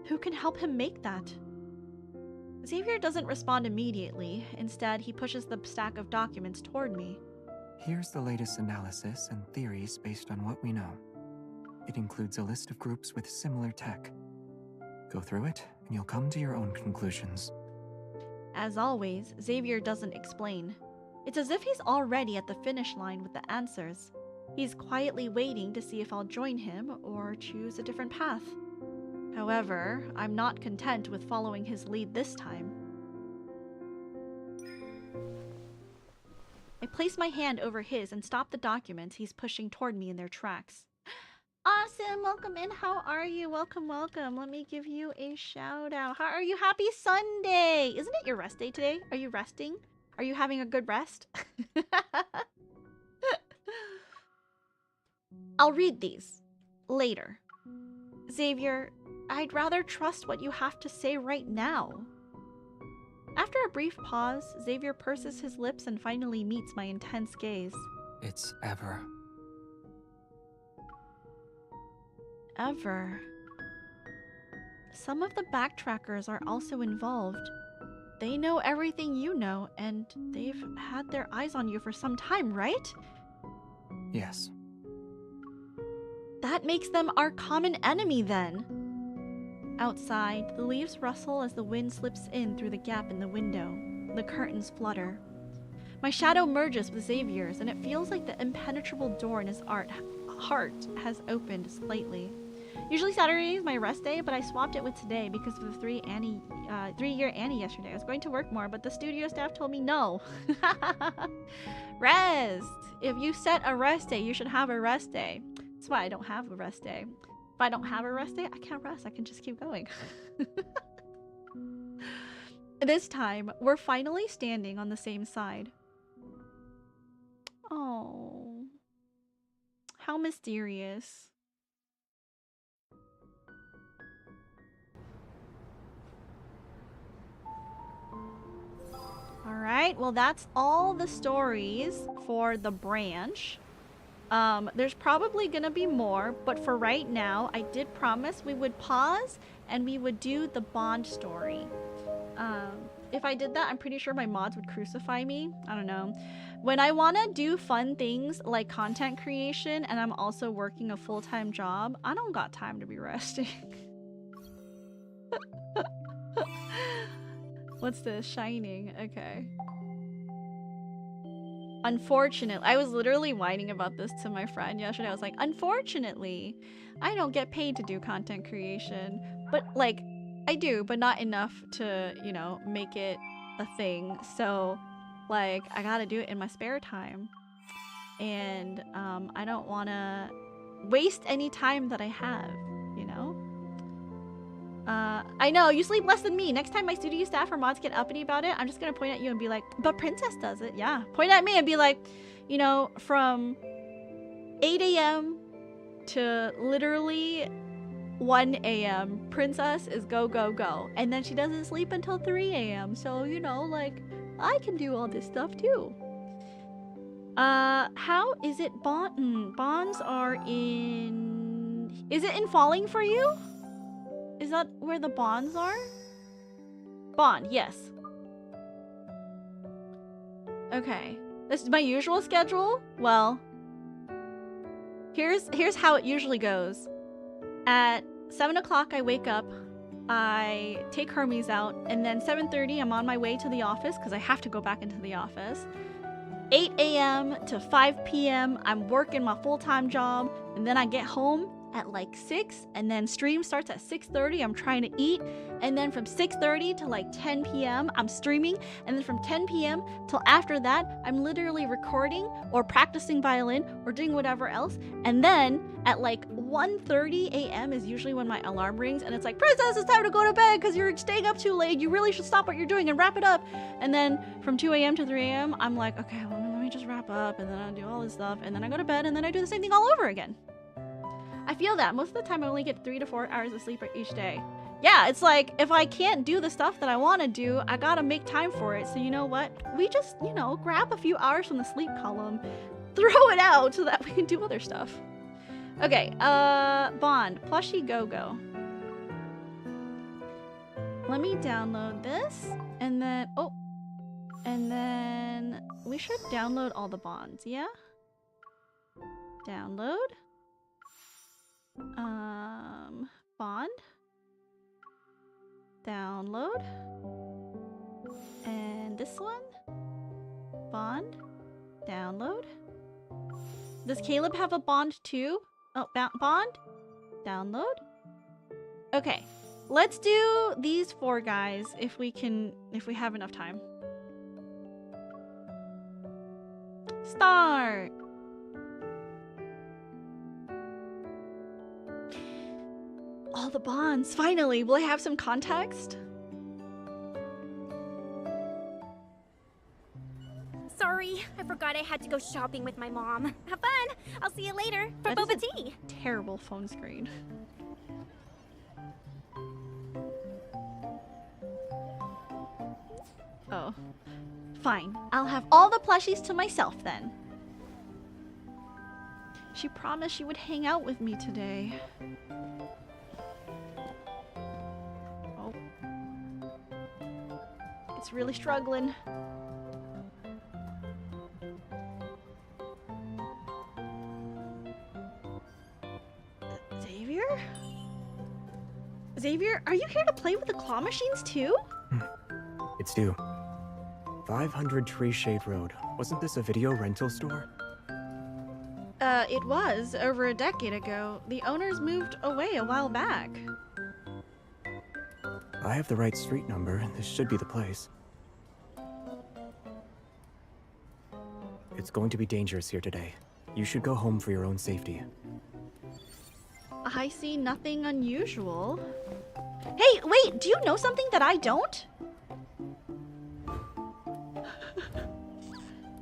Who can help him make that? Xavier doesn't respond immediately. Instead, he pushes the stack of documents toward me. Here's the latest analysis and theories based on what we know. It includes a list of groups with similar tech. Go through it, and you'll come to your own conclusions. As always, Xavier doesn't explain. It's as if he's already at the finish line with the answers. He's quietly waiting to see if I'll join him or choose a different path. However, I'm not content with following his lead this time. I place my hand over his and stop the documents he's pushing toward me in their tracks. Awesome! Welcome in. How are you? Welcome, welcome. Let me give you a shout out. How are you? Happy Sunday! Isn't it your rest day today? Are you resting? Are you having a good rest? I'll read these later. Xavier, I'd rather trust what you have to say right now. After a brief pause, Xavier purses his lips and finally meets my intense gaze. It's Ever. Ever. Some of the backtrackers are also involved. They know everything you know, and they've had their eyes on you for some time, right? Yes. That makes them our common enemy, then. Outside, the leaves rustle as the wind slips in through the gap in the window. The curtains flutter. My shadow merges with Xavier's, and it feels like the impenetrable door in his heart has opened slightly. Usually Saturday is my rest day, but I swapped it with today because of the 3-year Annie yesterday. I was going to work more, but the studio staff told me no. Rest! If you set a rest day, you should have a rest day. That's why I don't have a rest day. If I don't have a rest day, I can't rest. I can just keep going. This time, we're finally standing on the same side. Oh. How mysterious. Alright, well that's all the stories for the branch. There's probably gonna be more, but for right now, I did promise we would pause and we would do the Bond story. If I did that, I'm pretty sure my mods would crucify me. I don't know. When I want to do fun things like content creation and I'm also working a full-time job, I don't got time to be resting. What's this? Shining. Okay. Unfortunately, I was literally whining about this to my friend yesterday. I was like, unfortunately, I don't get paid to do content creation. But, like, I do, but not enough to, you know, make it a thing. So, like, I gotta do it in my spare time. And, I don't want to waste any time that I have, you know? I know, you sleep less than me. Next time my studio staff or mods get uppity about it, I'm just gonna point at you and be like, but Princess does it. Yeah. Point at me and be like, you know, from 8 a.m. to literally 1 a.m. Princess is go, go, go. And then she doesn't sleep until 3 a.m. So, you know, like, I can do all this stuff too. How is it bonds are in... Is it in Falling for you? Is that where the bonds are? Bond, yes. Okay. This is my usual schedule? Well, here's how it usually goes. At 7 o'clock, I wake up, I take Hermes out, and then 7:30, I'm on my way to the office because I have to go back into the office. 8 a.m. to 5 p.m., I'm working my full-time job, and then I get home at like 6, and then stream starts at 6:30. I'm trying to eat, and then from 6:30 to like 10 p.m. I'm streaming, and then from 10 p.m. till after that I'm literally recording or practicing violin or doing whatever else. And then at like 1:30 a.m. is usually when my alarm rings, and it's like, Princess, it's time to go to bed because you're staying up too late. You really should stop what you're doing and wrap it up. And then from 2 a.m. to 3 a.m. I'm like, okay, well, let me just wrap up, and then I do all this stuff, and then I go to bed, and then I do the same thing all over again. I feel that. Most of the time I only get 3 to 4 hours of sleep each day. Yeah, it's like, if I can't do the stuff that I want to do, I gotta make time for it. So you know what? We just, you know, grab a few hours from the sleep column, throw it out so that we can do other stuff. Okay, Bond, Plushie Go-Go. Let me download this, and then, oh, and then we should download all the bonds, yeah? Download. Bond. Download. And this one. Bond. Download. Does Caleb have a bond too? Oh, bond. Download. Okay. Let's do these 4 guys if we have enough time. Start. All the bonds, finally. Will I have some context? Sorry, I forgot I had to go shopping with my mom. Have fun. I'll see you later for boba tea. Terrible phone screen. Oh. Fine. I'll have all the plushies to myself then. She promised she would hang out with me today. Oh. It's really struggling. Xavier? Xavier, are you here to play with the claw machines too? It's due. 500 Tree Shade Road. Wasn't this a video rental store? It was over a decade ago. The owners moved away a while back. I have the right street number, and this should be the place. It's going to be dangerous here today. You should go home for your own safety. I see nothing unusual. Hey, wait, do you know something that I don't?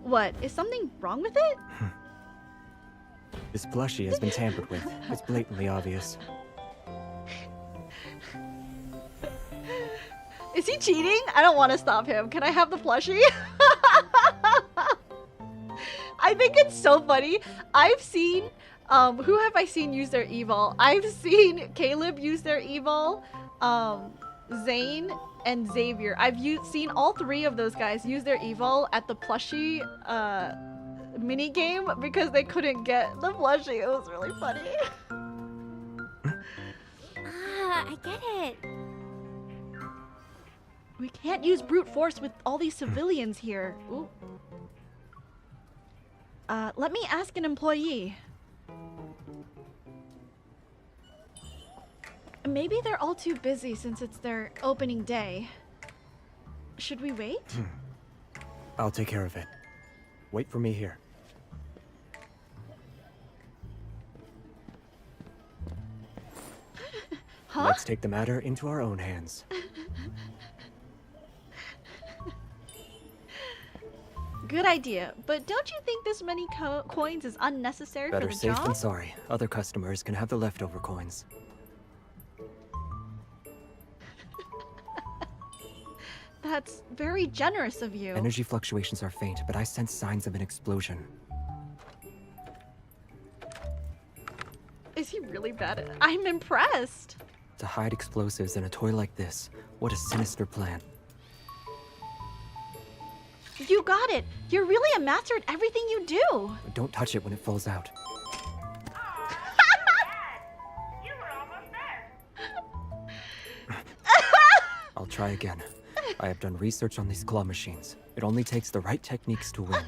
What, is something wrong with it? This plushie has been tampered with. It's blatantly obvious. Is he cheating? I don't want to stop him. Can I have the plushie? I think it's so funny. I've seen, who have I seen use their evil? I've seen Caleb use their evil, ZAYNE, and Xavier. I've seen all three of those guys use their evil at the plushie mini game because they couldn't get the plushie. It was really funny. I get it. We can't use brute force with all these civilians here. Ooh. Let me ask an employee. Maybe they're all too busy since it's their opening day. Should we wait? I'll take care of it. Wait for me here. Huh? Let's take the matter into our own hands. Good idea, but don't you think this many coins is unnecessary Better for the safe job? than sorry. Other customers can have the leftover coins. That's very generous of you. Energy fluctuations are faint, but I sense signs of an explosion. Is he really bad at it? I'm impressed. To hide explosives in a toy like this, what a sinister plan. You got it. You're really a master at everything you do. Don't touch it when it falls out. I'll try again. I have done research on these claw machines. It only takes the right techniques to win.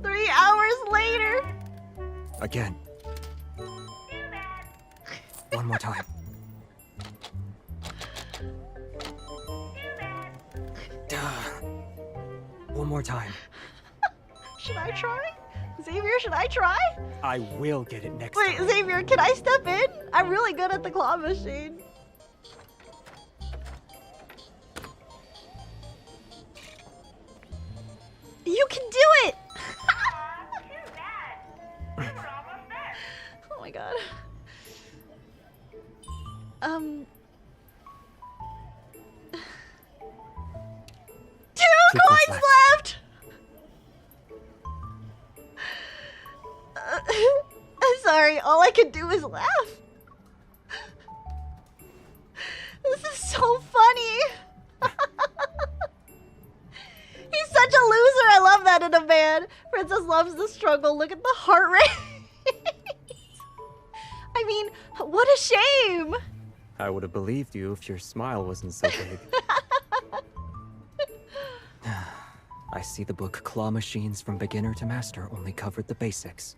3 hours later. Again. One more time. One more time. Should I try? Xavier, should I try? I will get it next Wait, time. Xavier, can I step in? I'm really good at the claw machine. You can do it! Oh my god. Two coins left! I'm sorry, all I can do is laugh. This is so funny. He's such a loser. I love that in a man. Princess loves the struggle. Look at the heart rate. I mean, what a shame. I would have believed you if your smile wasn't so big. I see the book Claw Machines from Beginner to Master only covered the basics.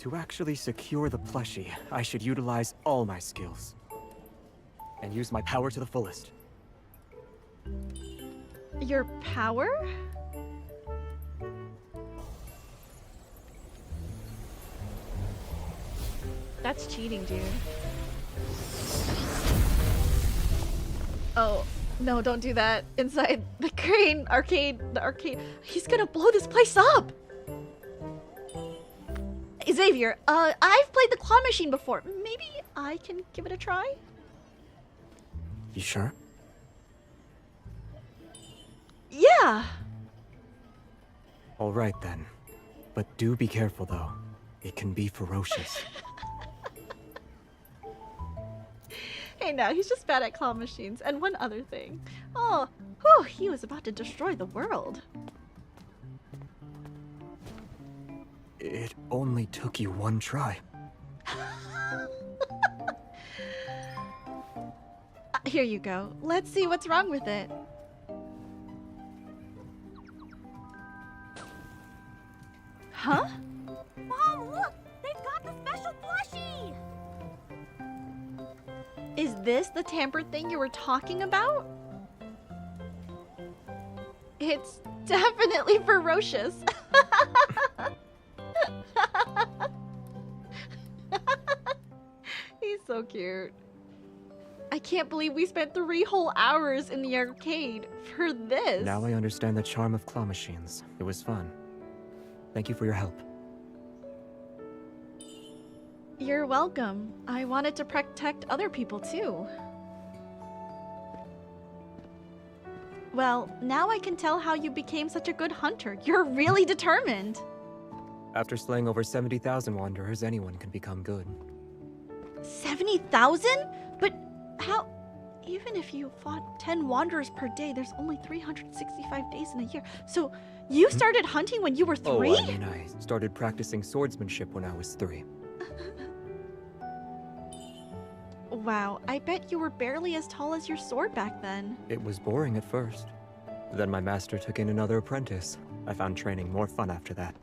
To actually secure the plushie, I should utilize all my skills. And use my power to the fullest. Your power? That's cheating, dude. Oh, no, don't do that. Inside the crane arcade, the arcade. He's gonna blow this place up! Xavier, I've played the claw machine before. Maybe I can give it a try? You sure? Yeah! All right then. But do be careful though. It can be ferocious. Hey, no, he's just bad at claw machines. And one other thing. Oh, whew, he was about to destroy the world. It only took you one try. Here you go. Let's see what's wrong with it. Huh? Mom, look! They've got the special plushie! Is this the tampered thing you were talking about? It's definitely ferocious. He's so cute. I can't believe we spent 3 whole hours in the arcade for this. Now I understand the charm of claw machines. It was fun. Thank you for your help. You're welcome. I wanted to protect other people too. Well, now I can tell how you became such a good hunter. You're really determined. After slaying over 70,000 wanderers, anyone can become good. 70,000? But how? Even if you fought 10 wanderers per day, there's only 365 days in a year. So you started hunting when you were 3? Oh, I mean, I started practicing swordsmanship when I was 3. Wow, I bet you were barely as tall as your sword back then. It was boring at first. Then my master took in another apprentice. I found training more fun after that.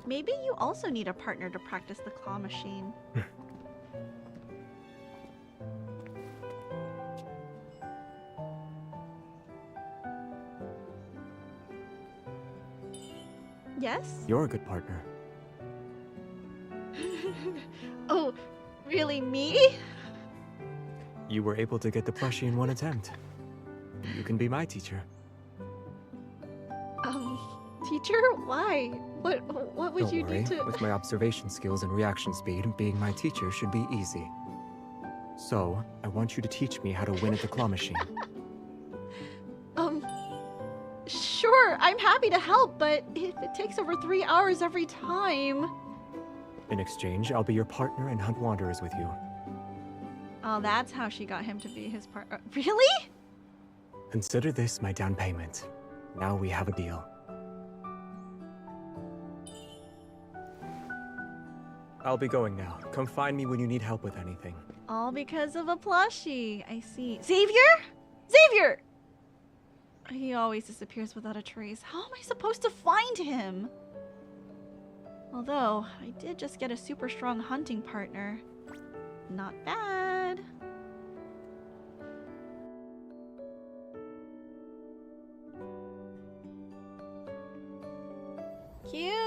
Maybe you also need a partner to practice the claw machine. Yes? You're a good partner. Oh, really, me? You were able to get the plushie in one attempt. You can be my teacher. Teacher? Why? What would Don't you worry. need to... With my observation skills and reaction speed, being my teacher should be easy. So, I want you to teach me how to win at the claw machine. Sure, I'm happy to help, but if it takes over 3 hours every time... In exchange, I'll be your partner and hunt wanderers with you. Oh, that's how she got him to be his partner. Really? Consider this my down payment. Now we have a deal. I'll be going now. Come find me when you need help with anything. All because of a plushie. I see. Xavier? Xavier! He always disappears without a trace. How am I supposed to find him? Although, I did just get a super strong hunting partner. Not bad. Cute.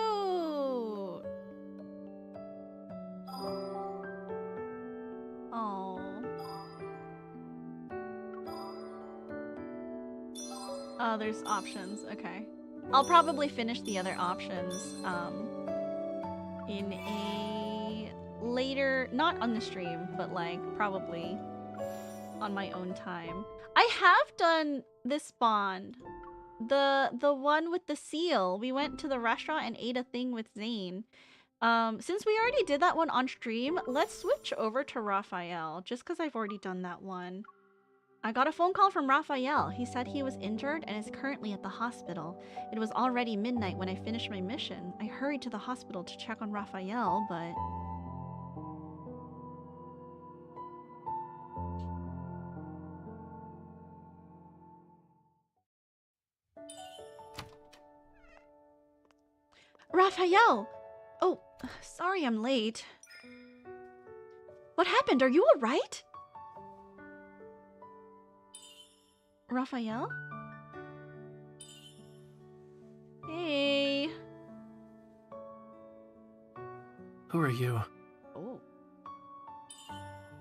Oh, there's options. Okay. I'll probably finish the other options in a later, not on the stream, but like probably on my own time. I have done this bond. The one with the seal. We went to the restaurant and ate a thing with ZAYNE. Since we already did that one on stream, let's switch over to Rafayel, just because I've already done that one. I got a phone call from Rafayel. He said he was injured and is currently at the hospital. It was already midnight when I finished my mission. I hurried to the hospital to check on Rafayel, but... Rafayel! Oh, sorry I'm late. What happened? Are you alright? Rafayel? Hey. Who are you? Oh.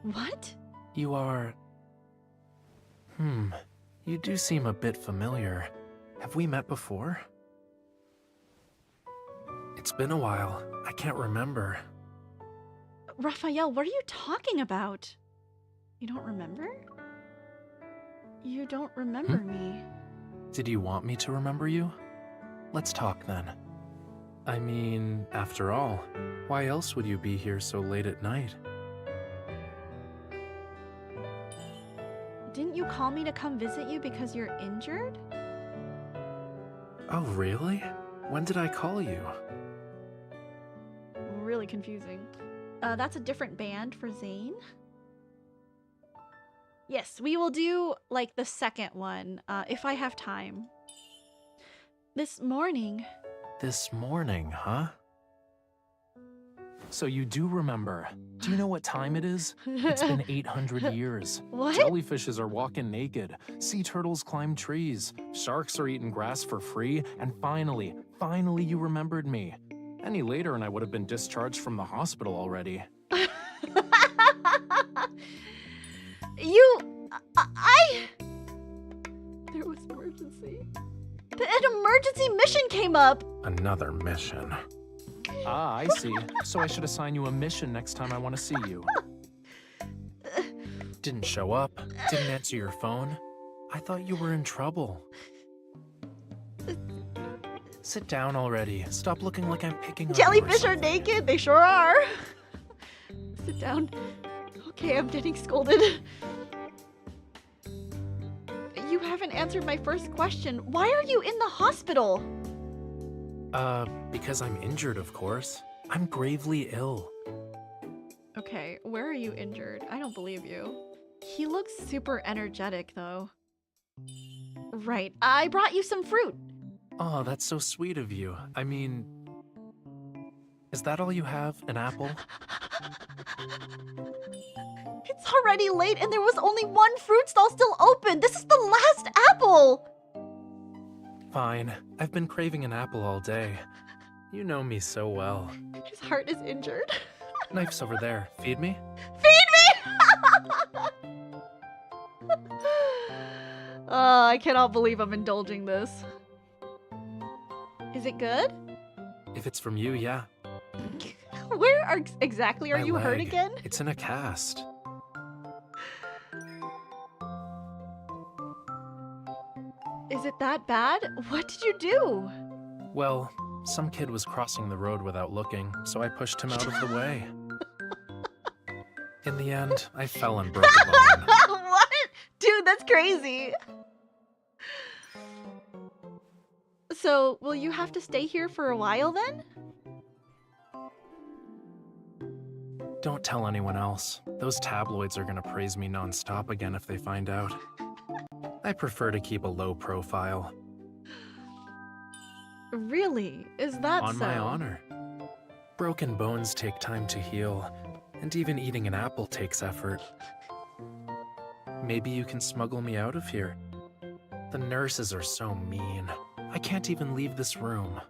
What? You are... You do seem a bit familiar. Have we met before? It's been a while. I can't remember. Rafayel, what are you talking about? You don't remember? You don't remember me. Did you want me to remember you? Let's talk then. I mean, after all, why else would you be here so late at night? Didn't you call me to come visit you because you're injured? Oh, really? When did I call you? Really confusing. That's a different band for ZAYNE. Yes, we will do, like, the second one, if I have time. This morning... This morning, huh? So you do remember. Do you know what time it is? It's been 800 years. What? Jellyfishes are walking naked. Sea turtles climb trees. Sharks are eating grass for free. And finally you remembered me. Any later and I would have been discharged from the hospital already. There was emergency. An emergency mission came up. Another mission. Ah, I see. So I should assign you a mission next time I want to see you. Didn't show up. Didn't answer your phone. I thought you were in trouble. Sit down already. Stop looking like I'm picking on you. Jellyfish are naked. They sure are. Sit down. Okay, I'm getting scolded. You haven't answered my first question. Why are you in the hospital? Because I'm injured, of course. I'm gravely ill. Okay, where are you injured? I don't believe you. He looks super energetic, though. Right, I brought you some fruit. Oh, that's so sweet of you. I mean... Is that all you have? An apple? It's already late and there was only one fruit stall still open. This is the last apple. Fine. I've been craving an apple all day. You know me so well. His heart is injured. Knife's over there. Feed me? Feed me! Oh, I cannot believe I'm indulging this. Is it good? If it's from you, yeah. Where exactly are you hurt again? It's in a cast. Is it that bad? What did you do? Well, some kid was crossing the road without looking, so I pushed him out of the way. In the end, I fell and broke a bone. What? Dude, that's crazy. So, will you have to stay here for a while then? Don't tell anyone else. Those tabloids are gonna praise me non-stop again if they find out. I prefer to keep a low profile. Really? Is that On so? my honor. Broken bones take time to heal, and even eating an apple takes effort. Maybe you can smuggle me out of here. The nurses are so mean. I can't even leave this room.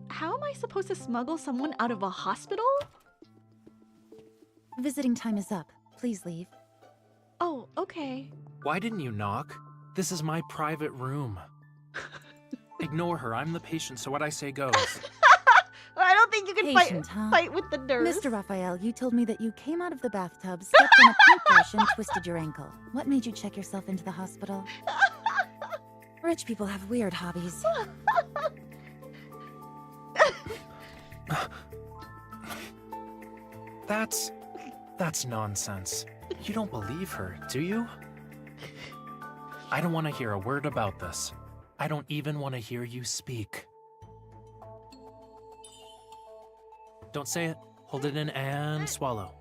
How am I supposed to smuggle someone out of a hospital? Visiting time is up. Please leave. Oh, okay. Why didn't you knock? This is my private room. Ignore her. I'm the patient, so what I say goes. I don't think you can fight with the nurse. Mr. Rafayel, you told me that you came out of the bathtub, stepped in a paintbrush, and twisted your ankle. What made you check yourself into the hospital? Rich people have weird hobbies. That's nonsense. You don't believe her, do you? I don't want to hear a word about this. I don't even want to hear you speak. Don't say it. Hold it in and swallow.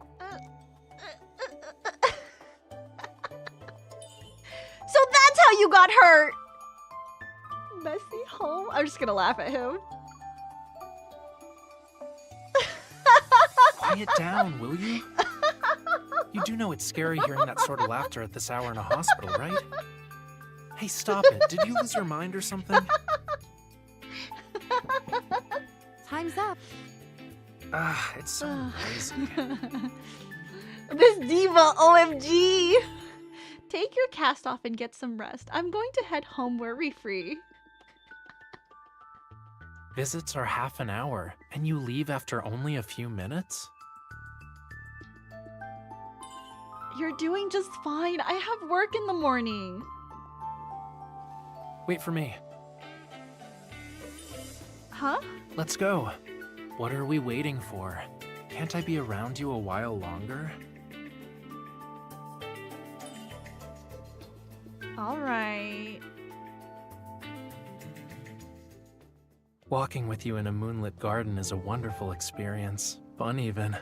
So that's how you got hurt! Messy home? I'm just gonna laugh at him. Quiet down, will you? You do know it's scary hearing that sort of laughter at this hour in a hospital, right? Hey, stop it. Did you lose your mind or something? Time's up. Ah, it's so noisy. This diva, OMG! Take your cast off and get some rest. I'm going to head home worry-free. Visits are half an hour, and you leave after only a few minutes? You're doing just fine. I have work in the morning. Wait for me. Huh? Let's go. What are we waiting for? Can't I be around you a while longer? All right. Walking with you in a moonlit garden is a wonderful experience. Fun even.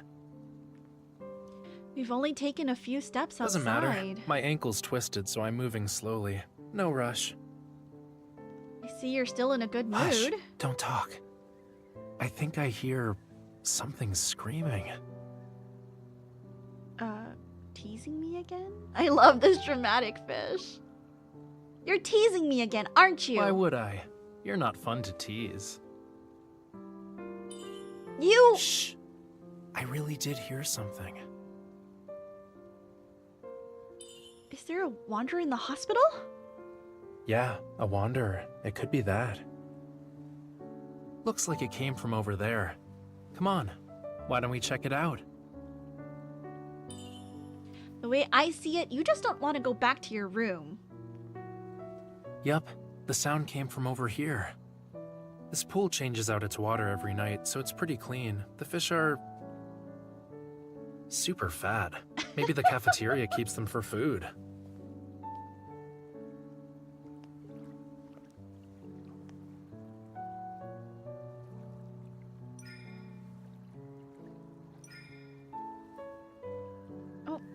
We've only taken a few steps outside. Doesn't matter. My ankle's twisted, so I'm moving slowly. No rush. I see you're still in a good mood. Hush, don't talk. I think I hear something screaming. Teasing me again? I love this dramatic fish. You're teasing me again, aren't you? Why would I? You're not fun to tease. You... Shh! I really did hear something. Is there a wanderer in the hospital? Yeah, a wanderer. It could be that. Looks like it came from over there. Come on, why don't we check it out? The way I see it, you just don't want to go back to your room. Yup, the sound came from over here. This pool changes out its water every night, so it's pretty clean. The fish are... super fat. Maybe the cafeteria keeps them for food.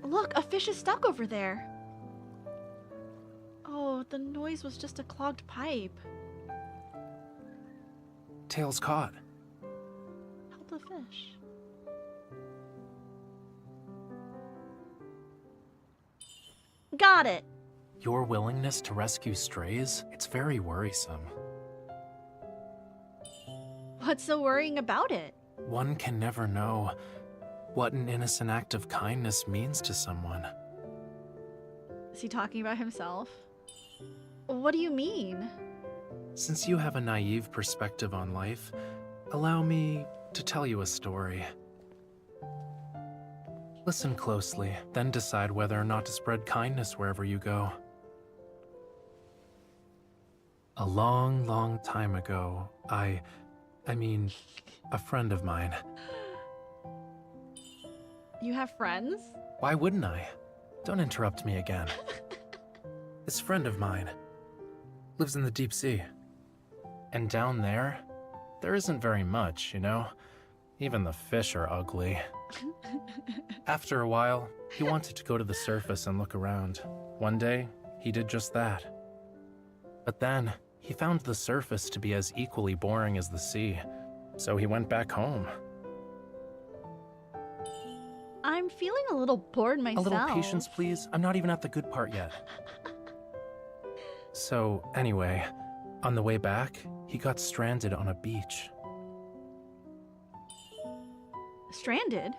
Look, a fish is stuck over there. Oh, the noise was just a clogged pipe. Tail's caught. Help the fish. Got it. Your willingness to rescue strays? It's very worrisome. What's so worrying about it? One can never know what an innocent act of kindness means to someone. Is he talking about himself? What do you mean? Since you have a naive perspective on life, allow me to tell you a story. Listen closely, then decide whether or not to spread kindness wherever you go. A long, long time ago, I mean, a friend of mine. You have friends? Why wouldn't I? Don't interrupt me again. This friend of mine lives in the deep sea. And down there isn't very much, you know? Even the fish are ugly. After a while, he wanted to go to the surface and look around. One day, he did just that. But then, he found the surface to be as equally boring as the sea, so he went back home. I'm feeling a little bored myself. A little patience, please. I'm not even at the good part yet. So, anyway, on the way back, he got stranded on a beach. Stranded?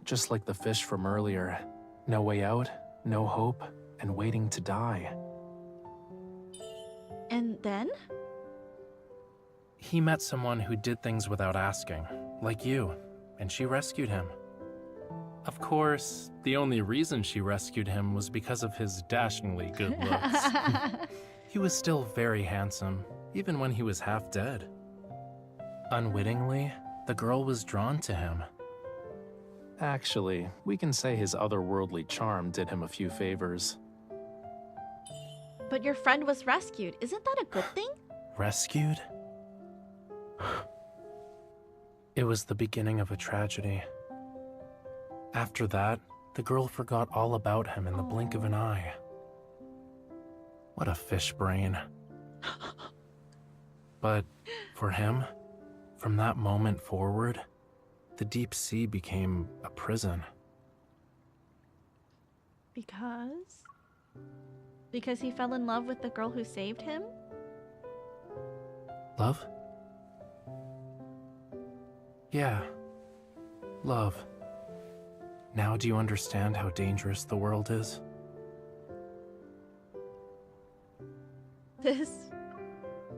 Just like the fish from earlier. No way out, no hope, and waiting to die. And then? He met someone who did things without asking, like you, and she rescued him. Of course, the only reason she rescued him was because of his dashingly good looks. He was still very handsome, even when he was half dead. Unwittingly, the girl was drawn to him. Actually, we can say his otherworldly charm did him a few favors. But your friend was rescued. Isn't that a good thing? Rescued? It was the beginning of a tragedy. After that, the girl forgot all about him in the blink of an eye. What a fish brain. But for him, from that moment forward, the deep sea became a prison. Because? Because he fell in love with the girl who saved him? Love? Yeah. Love. Now do you understand how dangerous the world is? This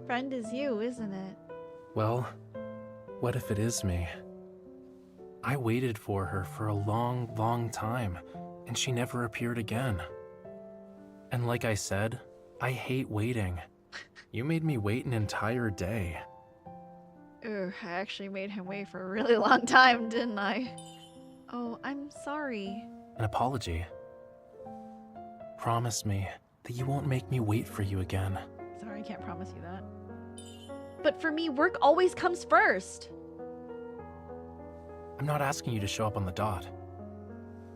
friend is you, isn't it? Well, what if it is me? I waited for her for a long, long time, and she never appeared again. And like I said, I hate waiting. You made me wait an entire day. Ugh, I actually made him wait for a really long time, didn't I? Oh, I'm sorry. An apology. Promise me that you won't make me wait for you again. Sorry, I can't promise you that. But for me, work always comes first. I'm not asking you to show up on the dot.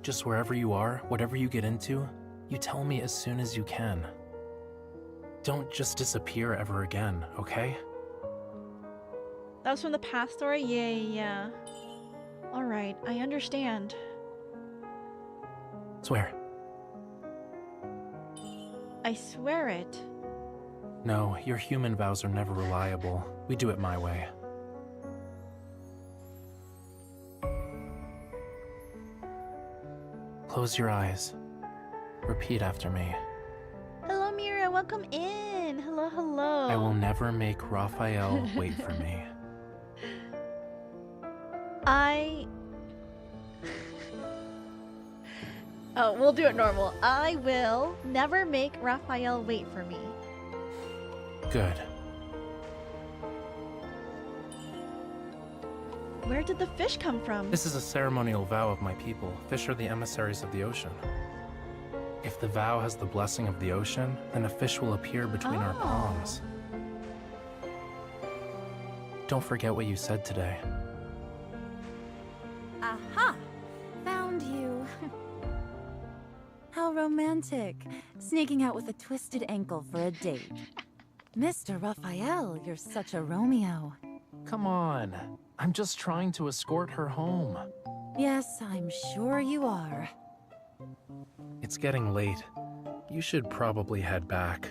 Just wherever you are, whatever you get into, you tell me as soon as you can. Don't just disappear ever again, okay? That was from the past story? Yeah. Alright, I understand. Swear. I swear it. No, your human vows are never reliable. We do it my way. Close your eyes. Repeat after me. Hello, Mira. Welcome in. Hello. I will never make Rafayel wait for me. Oh, we'll do it normal. I will never make Rafayel wait for me. Good. Where did the fish come from? This is a ceremonial vow of my people. Fish are the emissaries of the ocean. If the vow has the blessing of the ocean, then a fish will appear between our palms. Don't forget what you said today. Aha! Found you. How romantic. Sneaking out with a twisted ankle for a date. Mr. Rafayel, you're such a Romeo. Come on. I'm just trying to escort her home. Yes, I'm sure you are. It's getting late. You should probably head back.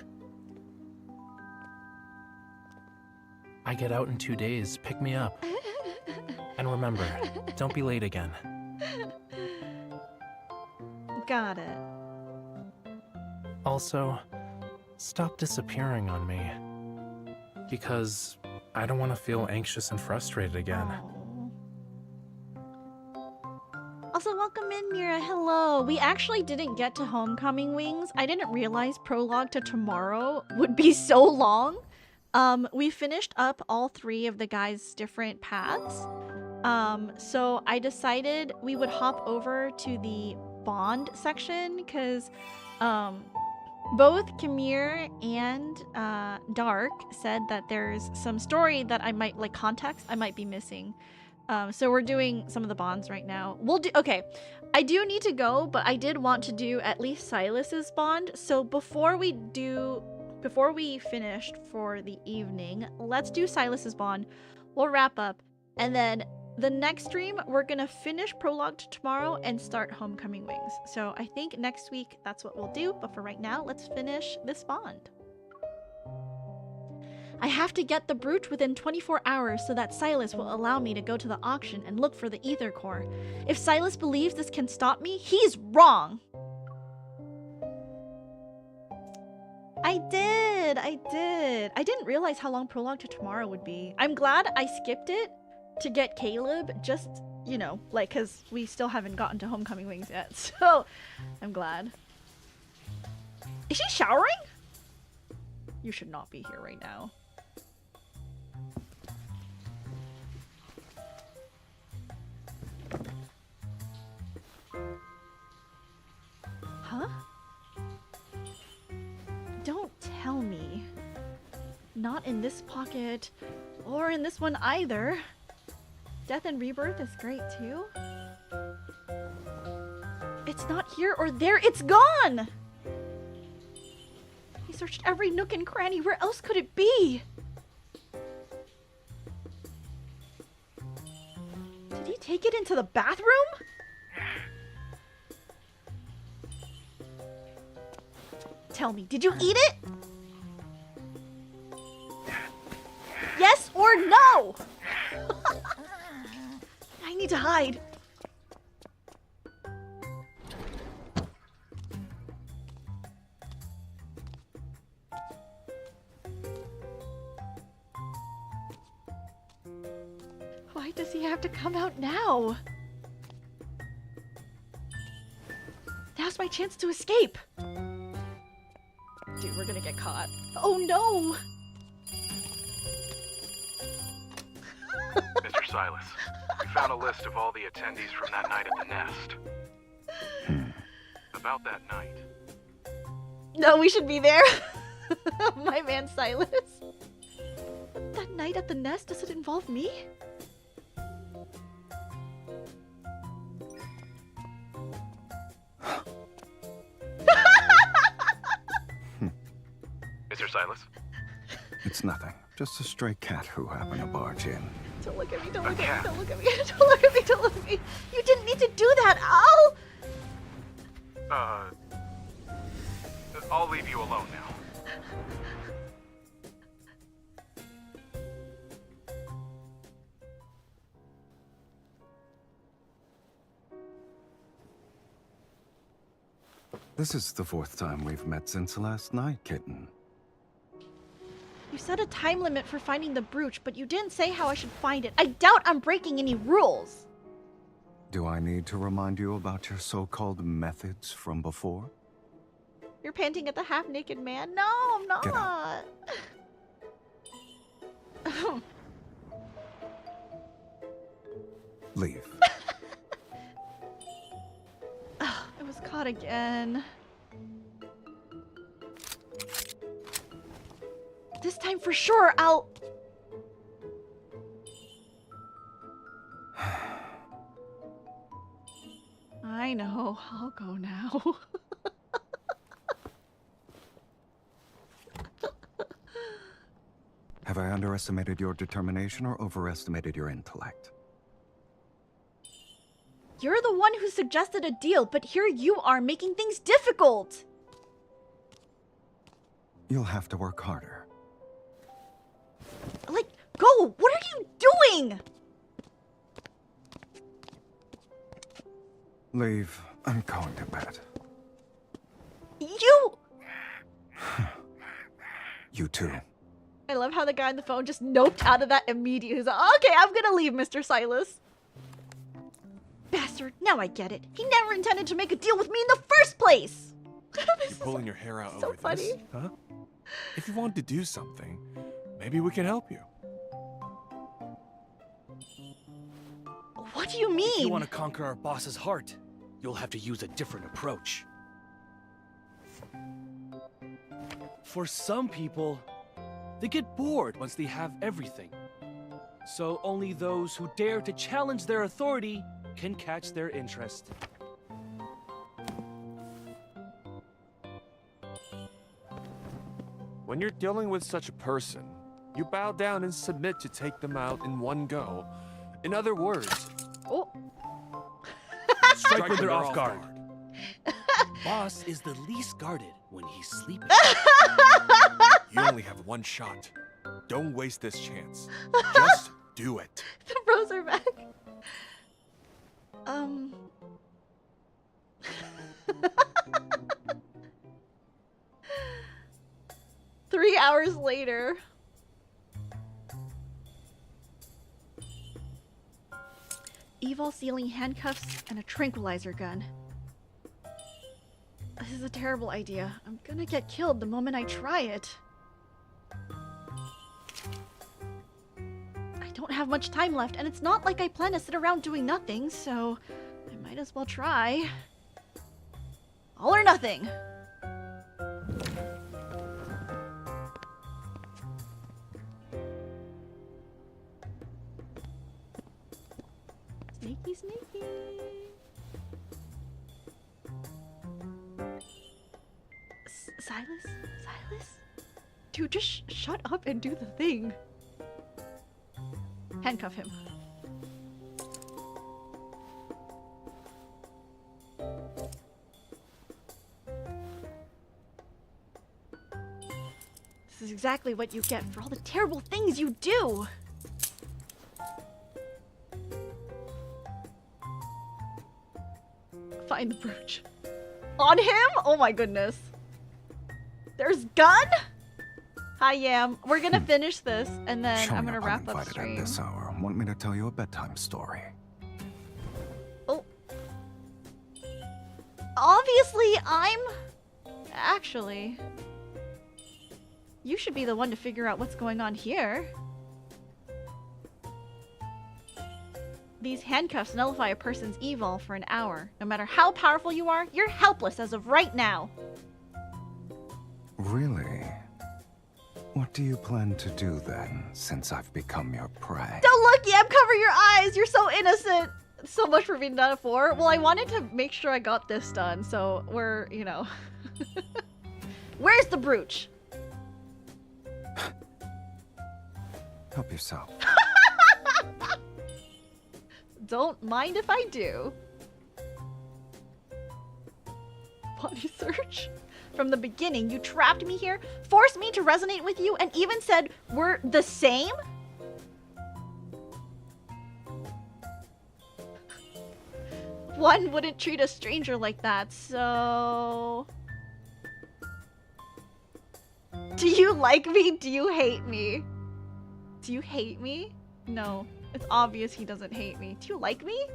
I get out in 2 days. Pick me up. And remember, don't be late again. Got it. Also, stop disappearing on me. Because I don't want to feel anxious and frustrated again. Also, welcome in, Mira. Hello. We actually didn't get to Homecoming Wings. I didn't realize Prologue to tomorrow would be so long. We finished up all 3 of the guys' different paths. So I decided we would hop over to the Bond section because both Kamir and Dark said that there's some story that I might, like context, I might be missing. So we're doing some of the bonds right now. Okay, I do need to go, but I did want to do at least Sylus's bond. So before we finished for the evening, let's do Sylus's bond. We'll wrap up, and then the next stream, we're gonna finish Prologue to tomorrow and start Homecoming Wings. So I think next week that's what we'll do, but for right now, let's finish this bond. I have to get the brooch within 24 hours so that Sylus will allow me to go to the auction and look for the ether core. If Sylus believes this can stop me, he's wrong! I did! I didn't realize how long Prologue to tomorrow would be. I'm glad I skipped it to get Caleb, just, you know, like, because we still haven't gotten to Homecoming Wings yet, so I'm glad. Is she showering? You should not be here right now. Huh? Don't tell me. Not in this pocket, or in this one either. Death and Rebirth is great too. It's not here or there, it's gone! He searched every nook and cranny, where else could it be? Did he take it into the bathroom? Tell me, did you eat it? Yes or no? I need to hide. Why does he have to come out now? Now's my chance to escape. Dude, we're gonna get caught. Oh no! Mr. Sylus, we found a list of all the attendees from that night at the Nest. About that night. No, we should be there. My man Sylus. That night at the Nest, does it involve me? Mr. Sylus? It's nothing. Just a stray cat who happened to barge in. Don't look at me, don't look at me, don't look at me, don't look at me, don't look at me. You didn't need to do that, Al! I'll leave you alone now. This is the 4th time we've met since last night, kitten. You set a time limit for finding the brooch, but you didn't say how I should find it. I doubt I'm breaking any rules. Do I need to remind you about your so-called methods from before? You're panting at the half-naked man? No, I'm not. Get out. Leave. I was caught again. This time for sure, I'll... I know. I'll go now. Have I underestimated your determination or overestimated your intellect? You're the one who suggested a deal, but here you are making things difficult. You'll have to work harder. Like, go! What are you doing? Leave. I'm going to bed. You... You too. I love how the guy on the phone just noped out of that immediately. He's like, okay, I'm gonna leave, Mr. Sylus. Bastard, now I get it. He never intended to make a deal with me in the first place! You're pulling your hair out so over funny. this, huh? If you want to do something, maybe we can help you. What do you mean? If you want to conquer our boss's heart, you'll have to use a different approach. For some people, they get bored once they have everything. So only those who dare to challenge their authority can catch their interest. When you're dealing with such a person, you bow down and submit to take them out in one go. In other words, strike when they're off guard. Boss is the least guarded when he's sleeping. you only have one shot. Don't waste this chance. Just do it. The bros are back. 3 hours later. Evil ceiling handcuffs and a tranquilizer gun. This is a terrible idea. I'm gonna get killed the moment I try it. I don't have much time left, and it's not like I plan to sit around doing nothing, so I might as well try. All or nothing. Sneaky, sneaky. Sylus? Sylus? Dude, just shut up and do the thing. Handcuff him. This is exactly what you get for all the terrible things you do. Find the brooch. On him? Oh my goodness. There's gun? Hi, Yam. We're gonna finish this, and then I'm gonna wrap up stream. At this hour. Want me to tell you a bedtime story? Oh. Obviously, Actually... You should be the one to figure out what's going on here. These handcuffs nullify a person's evil for an hour. No matter how powerful you are, you're helpless as of right now. Really? What do you plan to do then, since I've become your prey? Don't look, Yam! Cover your eyes! You're so innocent! So much for being done it for. Well, I wanted to make sure I got this done, so we're, you know... Where's the brooch? Help yourself. Don't mind if I do. Body search? From the beginning, you trapped me here, forced me to resonate with you, and even said we're the same? One wouldn't treat a stranger like that, so... Do you like me? Do you hate me? Do you hate me? No. It's obvious he doesn't hate me. Do you like me?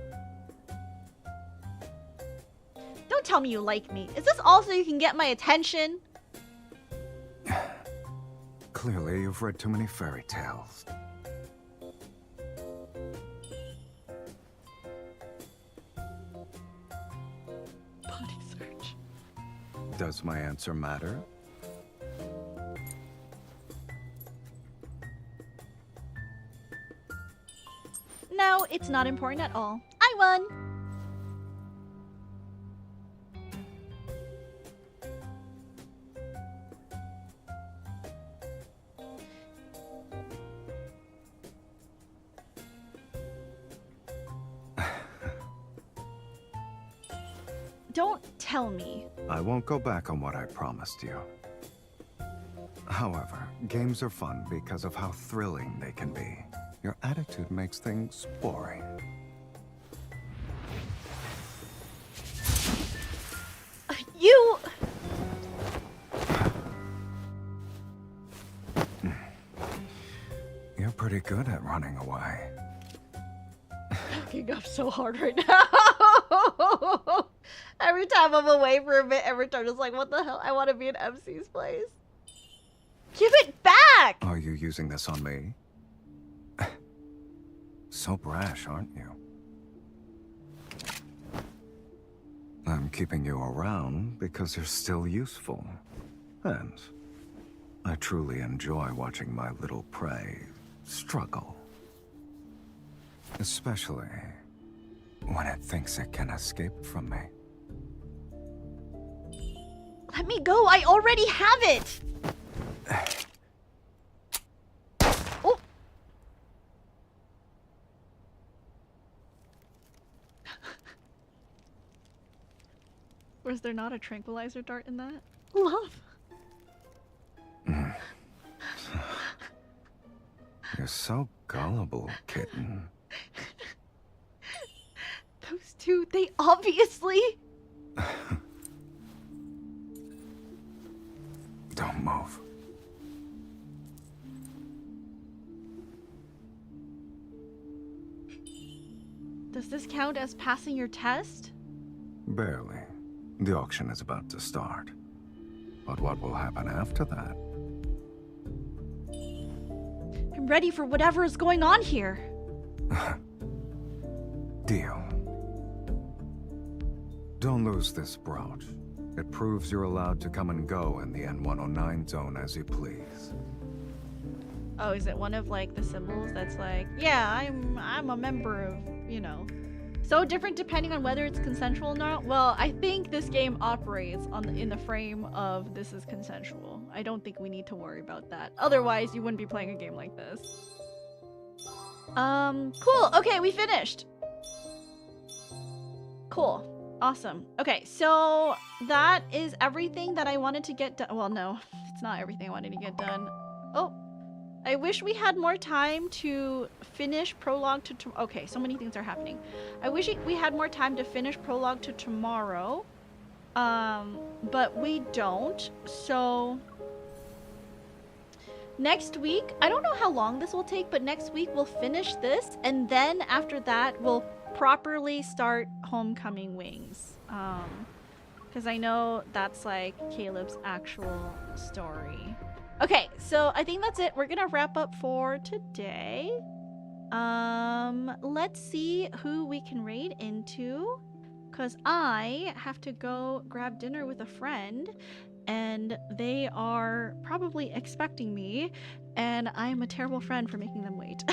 Don't tell me you like me. Is this also you can get my attention? Clearly, you've read too many fairy tales. Body search. Does my answer matter? No, it's not important at all. I won! Don't tell me. I won't go back on what I promised you. However, games are fun because of how thrilling they can be. Your attitude makes things boring. You... You're pretty good at running away. Fucking up so hard right now. Every time I'm away for a bit, every time it's like, what the hell? I want to be in MC's place. Give it back! Are you using this on me? So brash, aren't you? I'm keeping you around because you're still useful. And I truly enjoy watching my little prey struggle. Especially when it thinks it can escape from me. Let me go, I already have it! Oh! Was there not a tranquilizer dart in that? Love! You're so gullible, kitten. Those two, they obviously... Don't move. Does this count as passing your test? Barely. The auction is about to start. But what will happen after that? I'm ready for whatever is going on here. Deal. Don't lose this brooch. It proves you're allowed to come and go in the N109 zone as you please. Oh, is it one of like the symbols that's like, yeah, I'm a member of, you know. So different depending on whether it's consensual or not. Well, I think this game operates in the frame of this is consensual. I don't think we need to worry about that. Otherwise, you wouldn't be playing a game like this. Cool. Okay, we finished. Cool. Awesome. Okay, so that is everything that I wanted to get done. Well, no, it's not everything I wanted to get done. Oh, I wish we had more time to finish Prologue to okay, so many things are happening. I wish we had more time to finish Prologue to tomorrow, but we don't. So next week, I don't know how long this will take, but next week we'll finish this, and then after that we'll properly start Homecoming Wings. Because I know that's like Caleb's actual story. Okay, so I think that's it. We're gonna wrap up for today. Let's see who we can raid into, because I have to go grab dinner with a friend, and they are probably expecting me, and I'm a terrible friend for making them wait.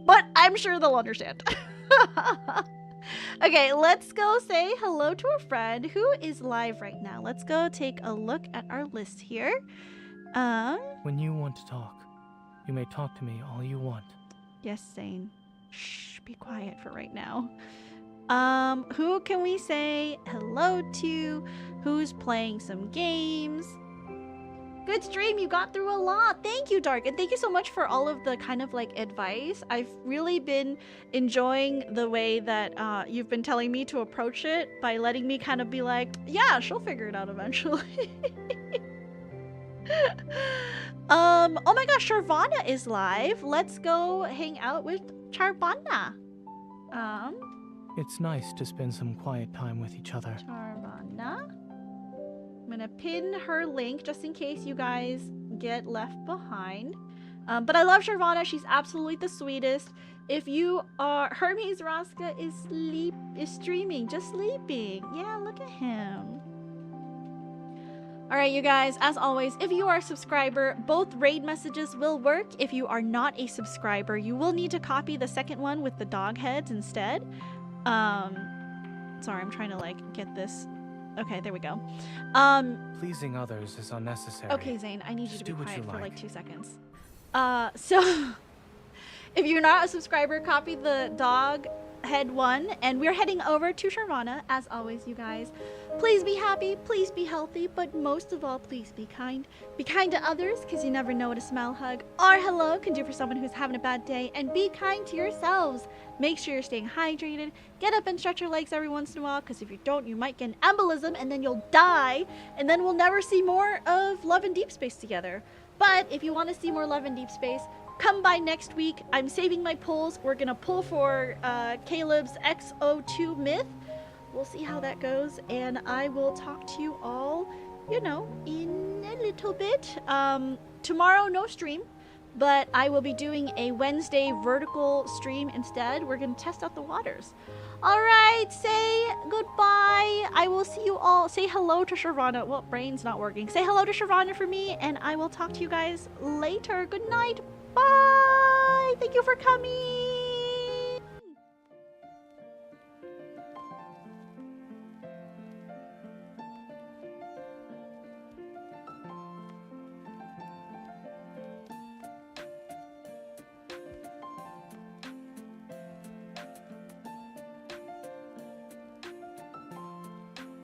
But I'm sure they'll understand. Okay, let's go say hello to a friend who is live right now. Let's go take a look at our list here. When you want to talk, You may talk to me all you want. Yes, Zane. Shh, be quiet for right now. Who can we say hello to? Who's playing some games? Good stream, you got through a lot. Thank you, Dark, and thank you so much for all of the kind of like advice. I've really been enjoying the way that you've been telling me to approach it by letting me kind of be like, yeah, she'll figure it out eventually. Oh my gosh, Charvana is live. Let's go hang out with Charvana. It's nice to spend some quiet time with each other. Charvana. I'm gonna pin her link just in case you guys get left behind. But I love Charvana. She's absolutely the sweetest. If you are Hermes Raska is streaming, just sleeping. Yeah, look at him. Alright, you guys, as always, if you are a subscriber, both raid messages will work. If you are not a subscriber, you will need to copy the second one with the dog heads instead. Sorry, I'm trying to like get this. Okay, there we go. Pleasing others is unnecessary. Okay, Zane, I need you Just to be do what quiet you for like. like 2 seconds. So if you're not a subscriber, copy the dog head one, and we're heading over to Charvana. As always, you guys, please be happy, please be healthy, but most of all, please be kind. Be kind to others, because you never know what a smile, hug, or hello can do for someone who's having a bad day, and be kind to yourselves. Make sure you're staying hydrated. Get up and stretch your legs every once in a while, because if you don't, you might get an embolism, and then you'll die, and then we'll never see more of Love and Deep Space together. But if you want to see more Love and Deep Space, come by next week. I'm saving my pulls. We're gonna pull for Caleb's XO2 myth. We'll see how that goes, and I will talk to you all, you know, in a little bit. Tomorrow, no stream, but I will be doing a Wednesday vertical stream instead. We're gonna test out the waters. All right, say goodbye. I will see you all. Say hello to Charvana. Well, brain's not working. Say hello to Charvana for me, and I will talk to you guys later. Good night. Bye. Thank you for coming.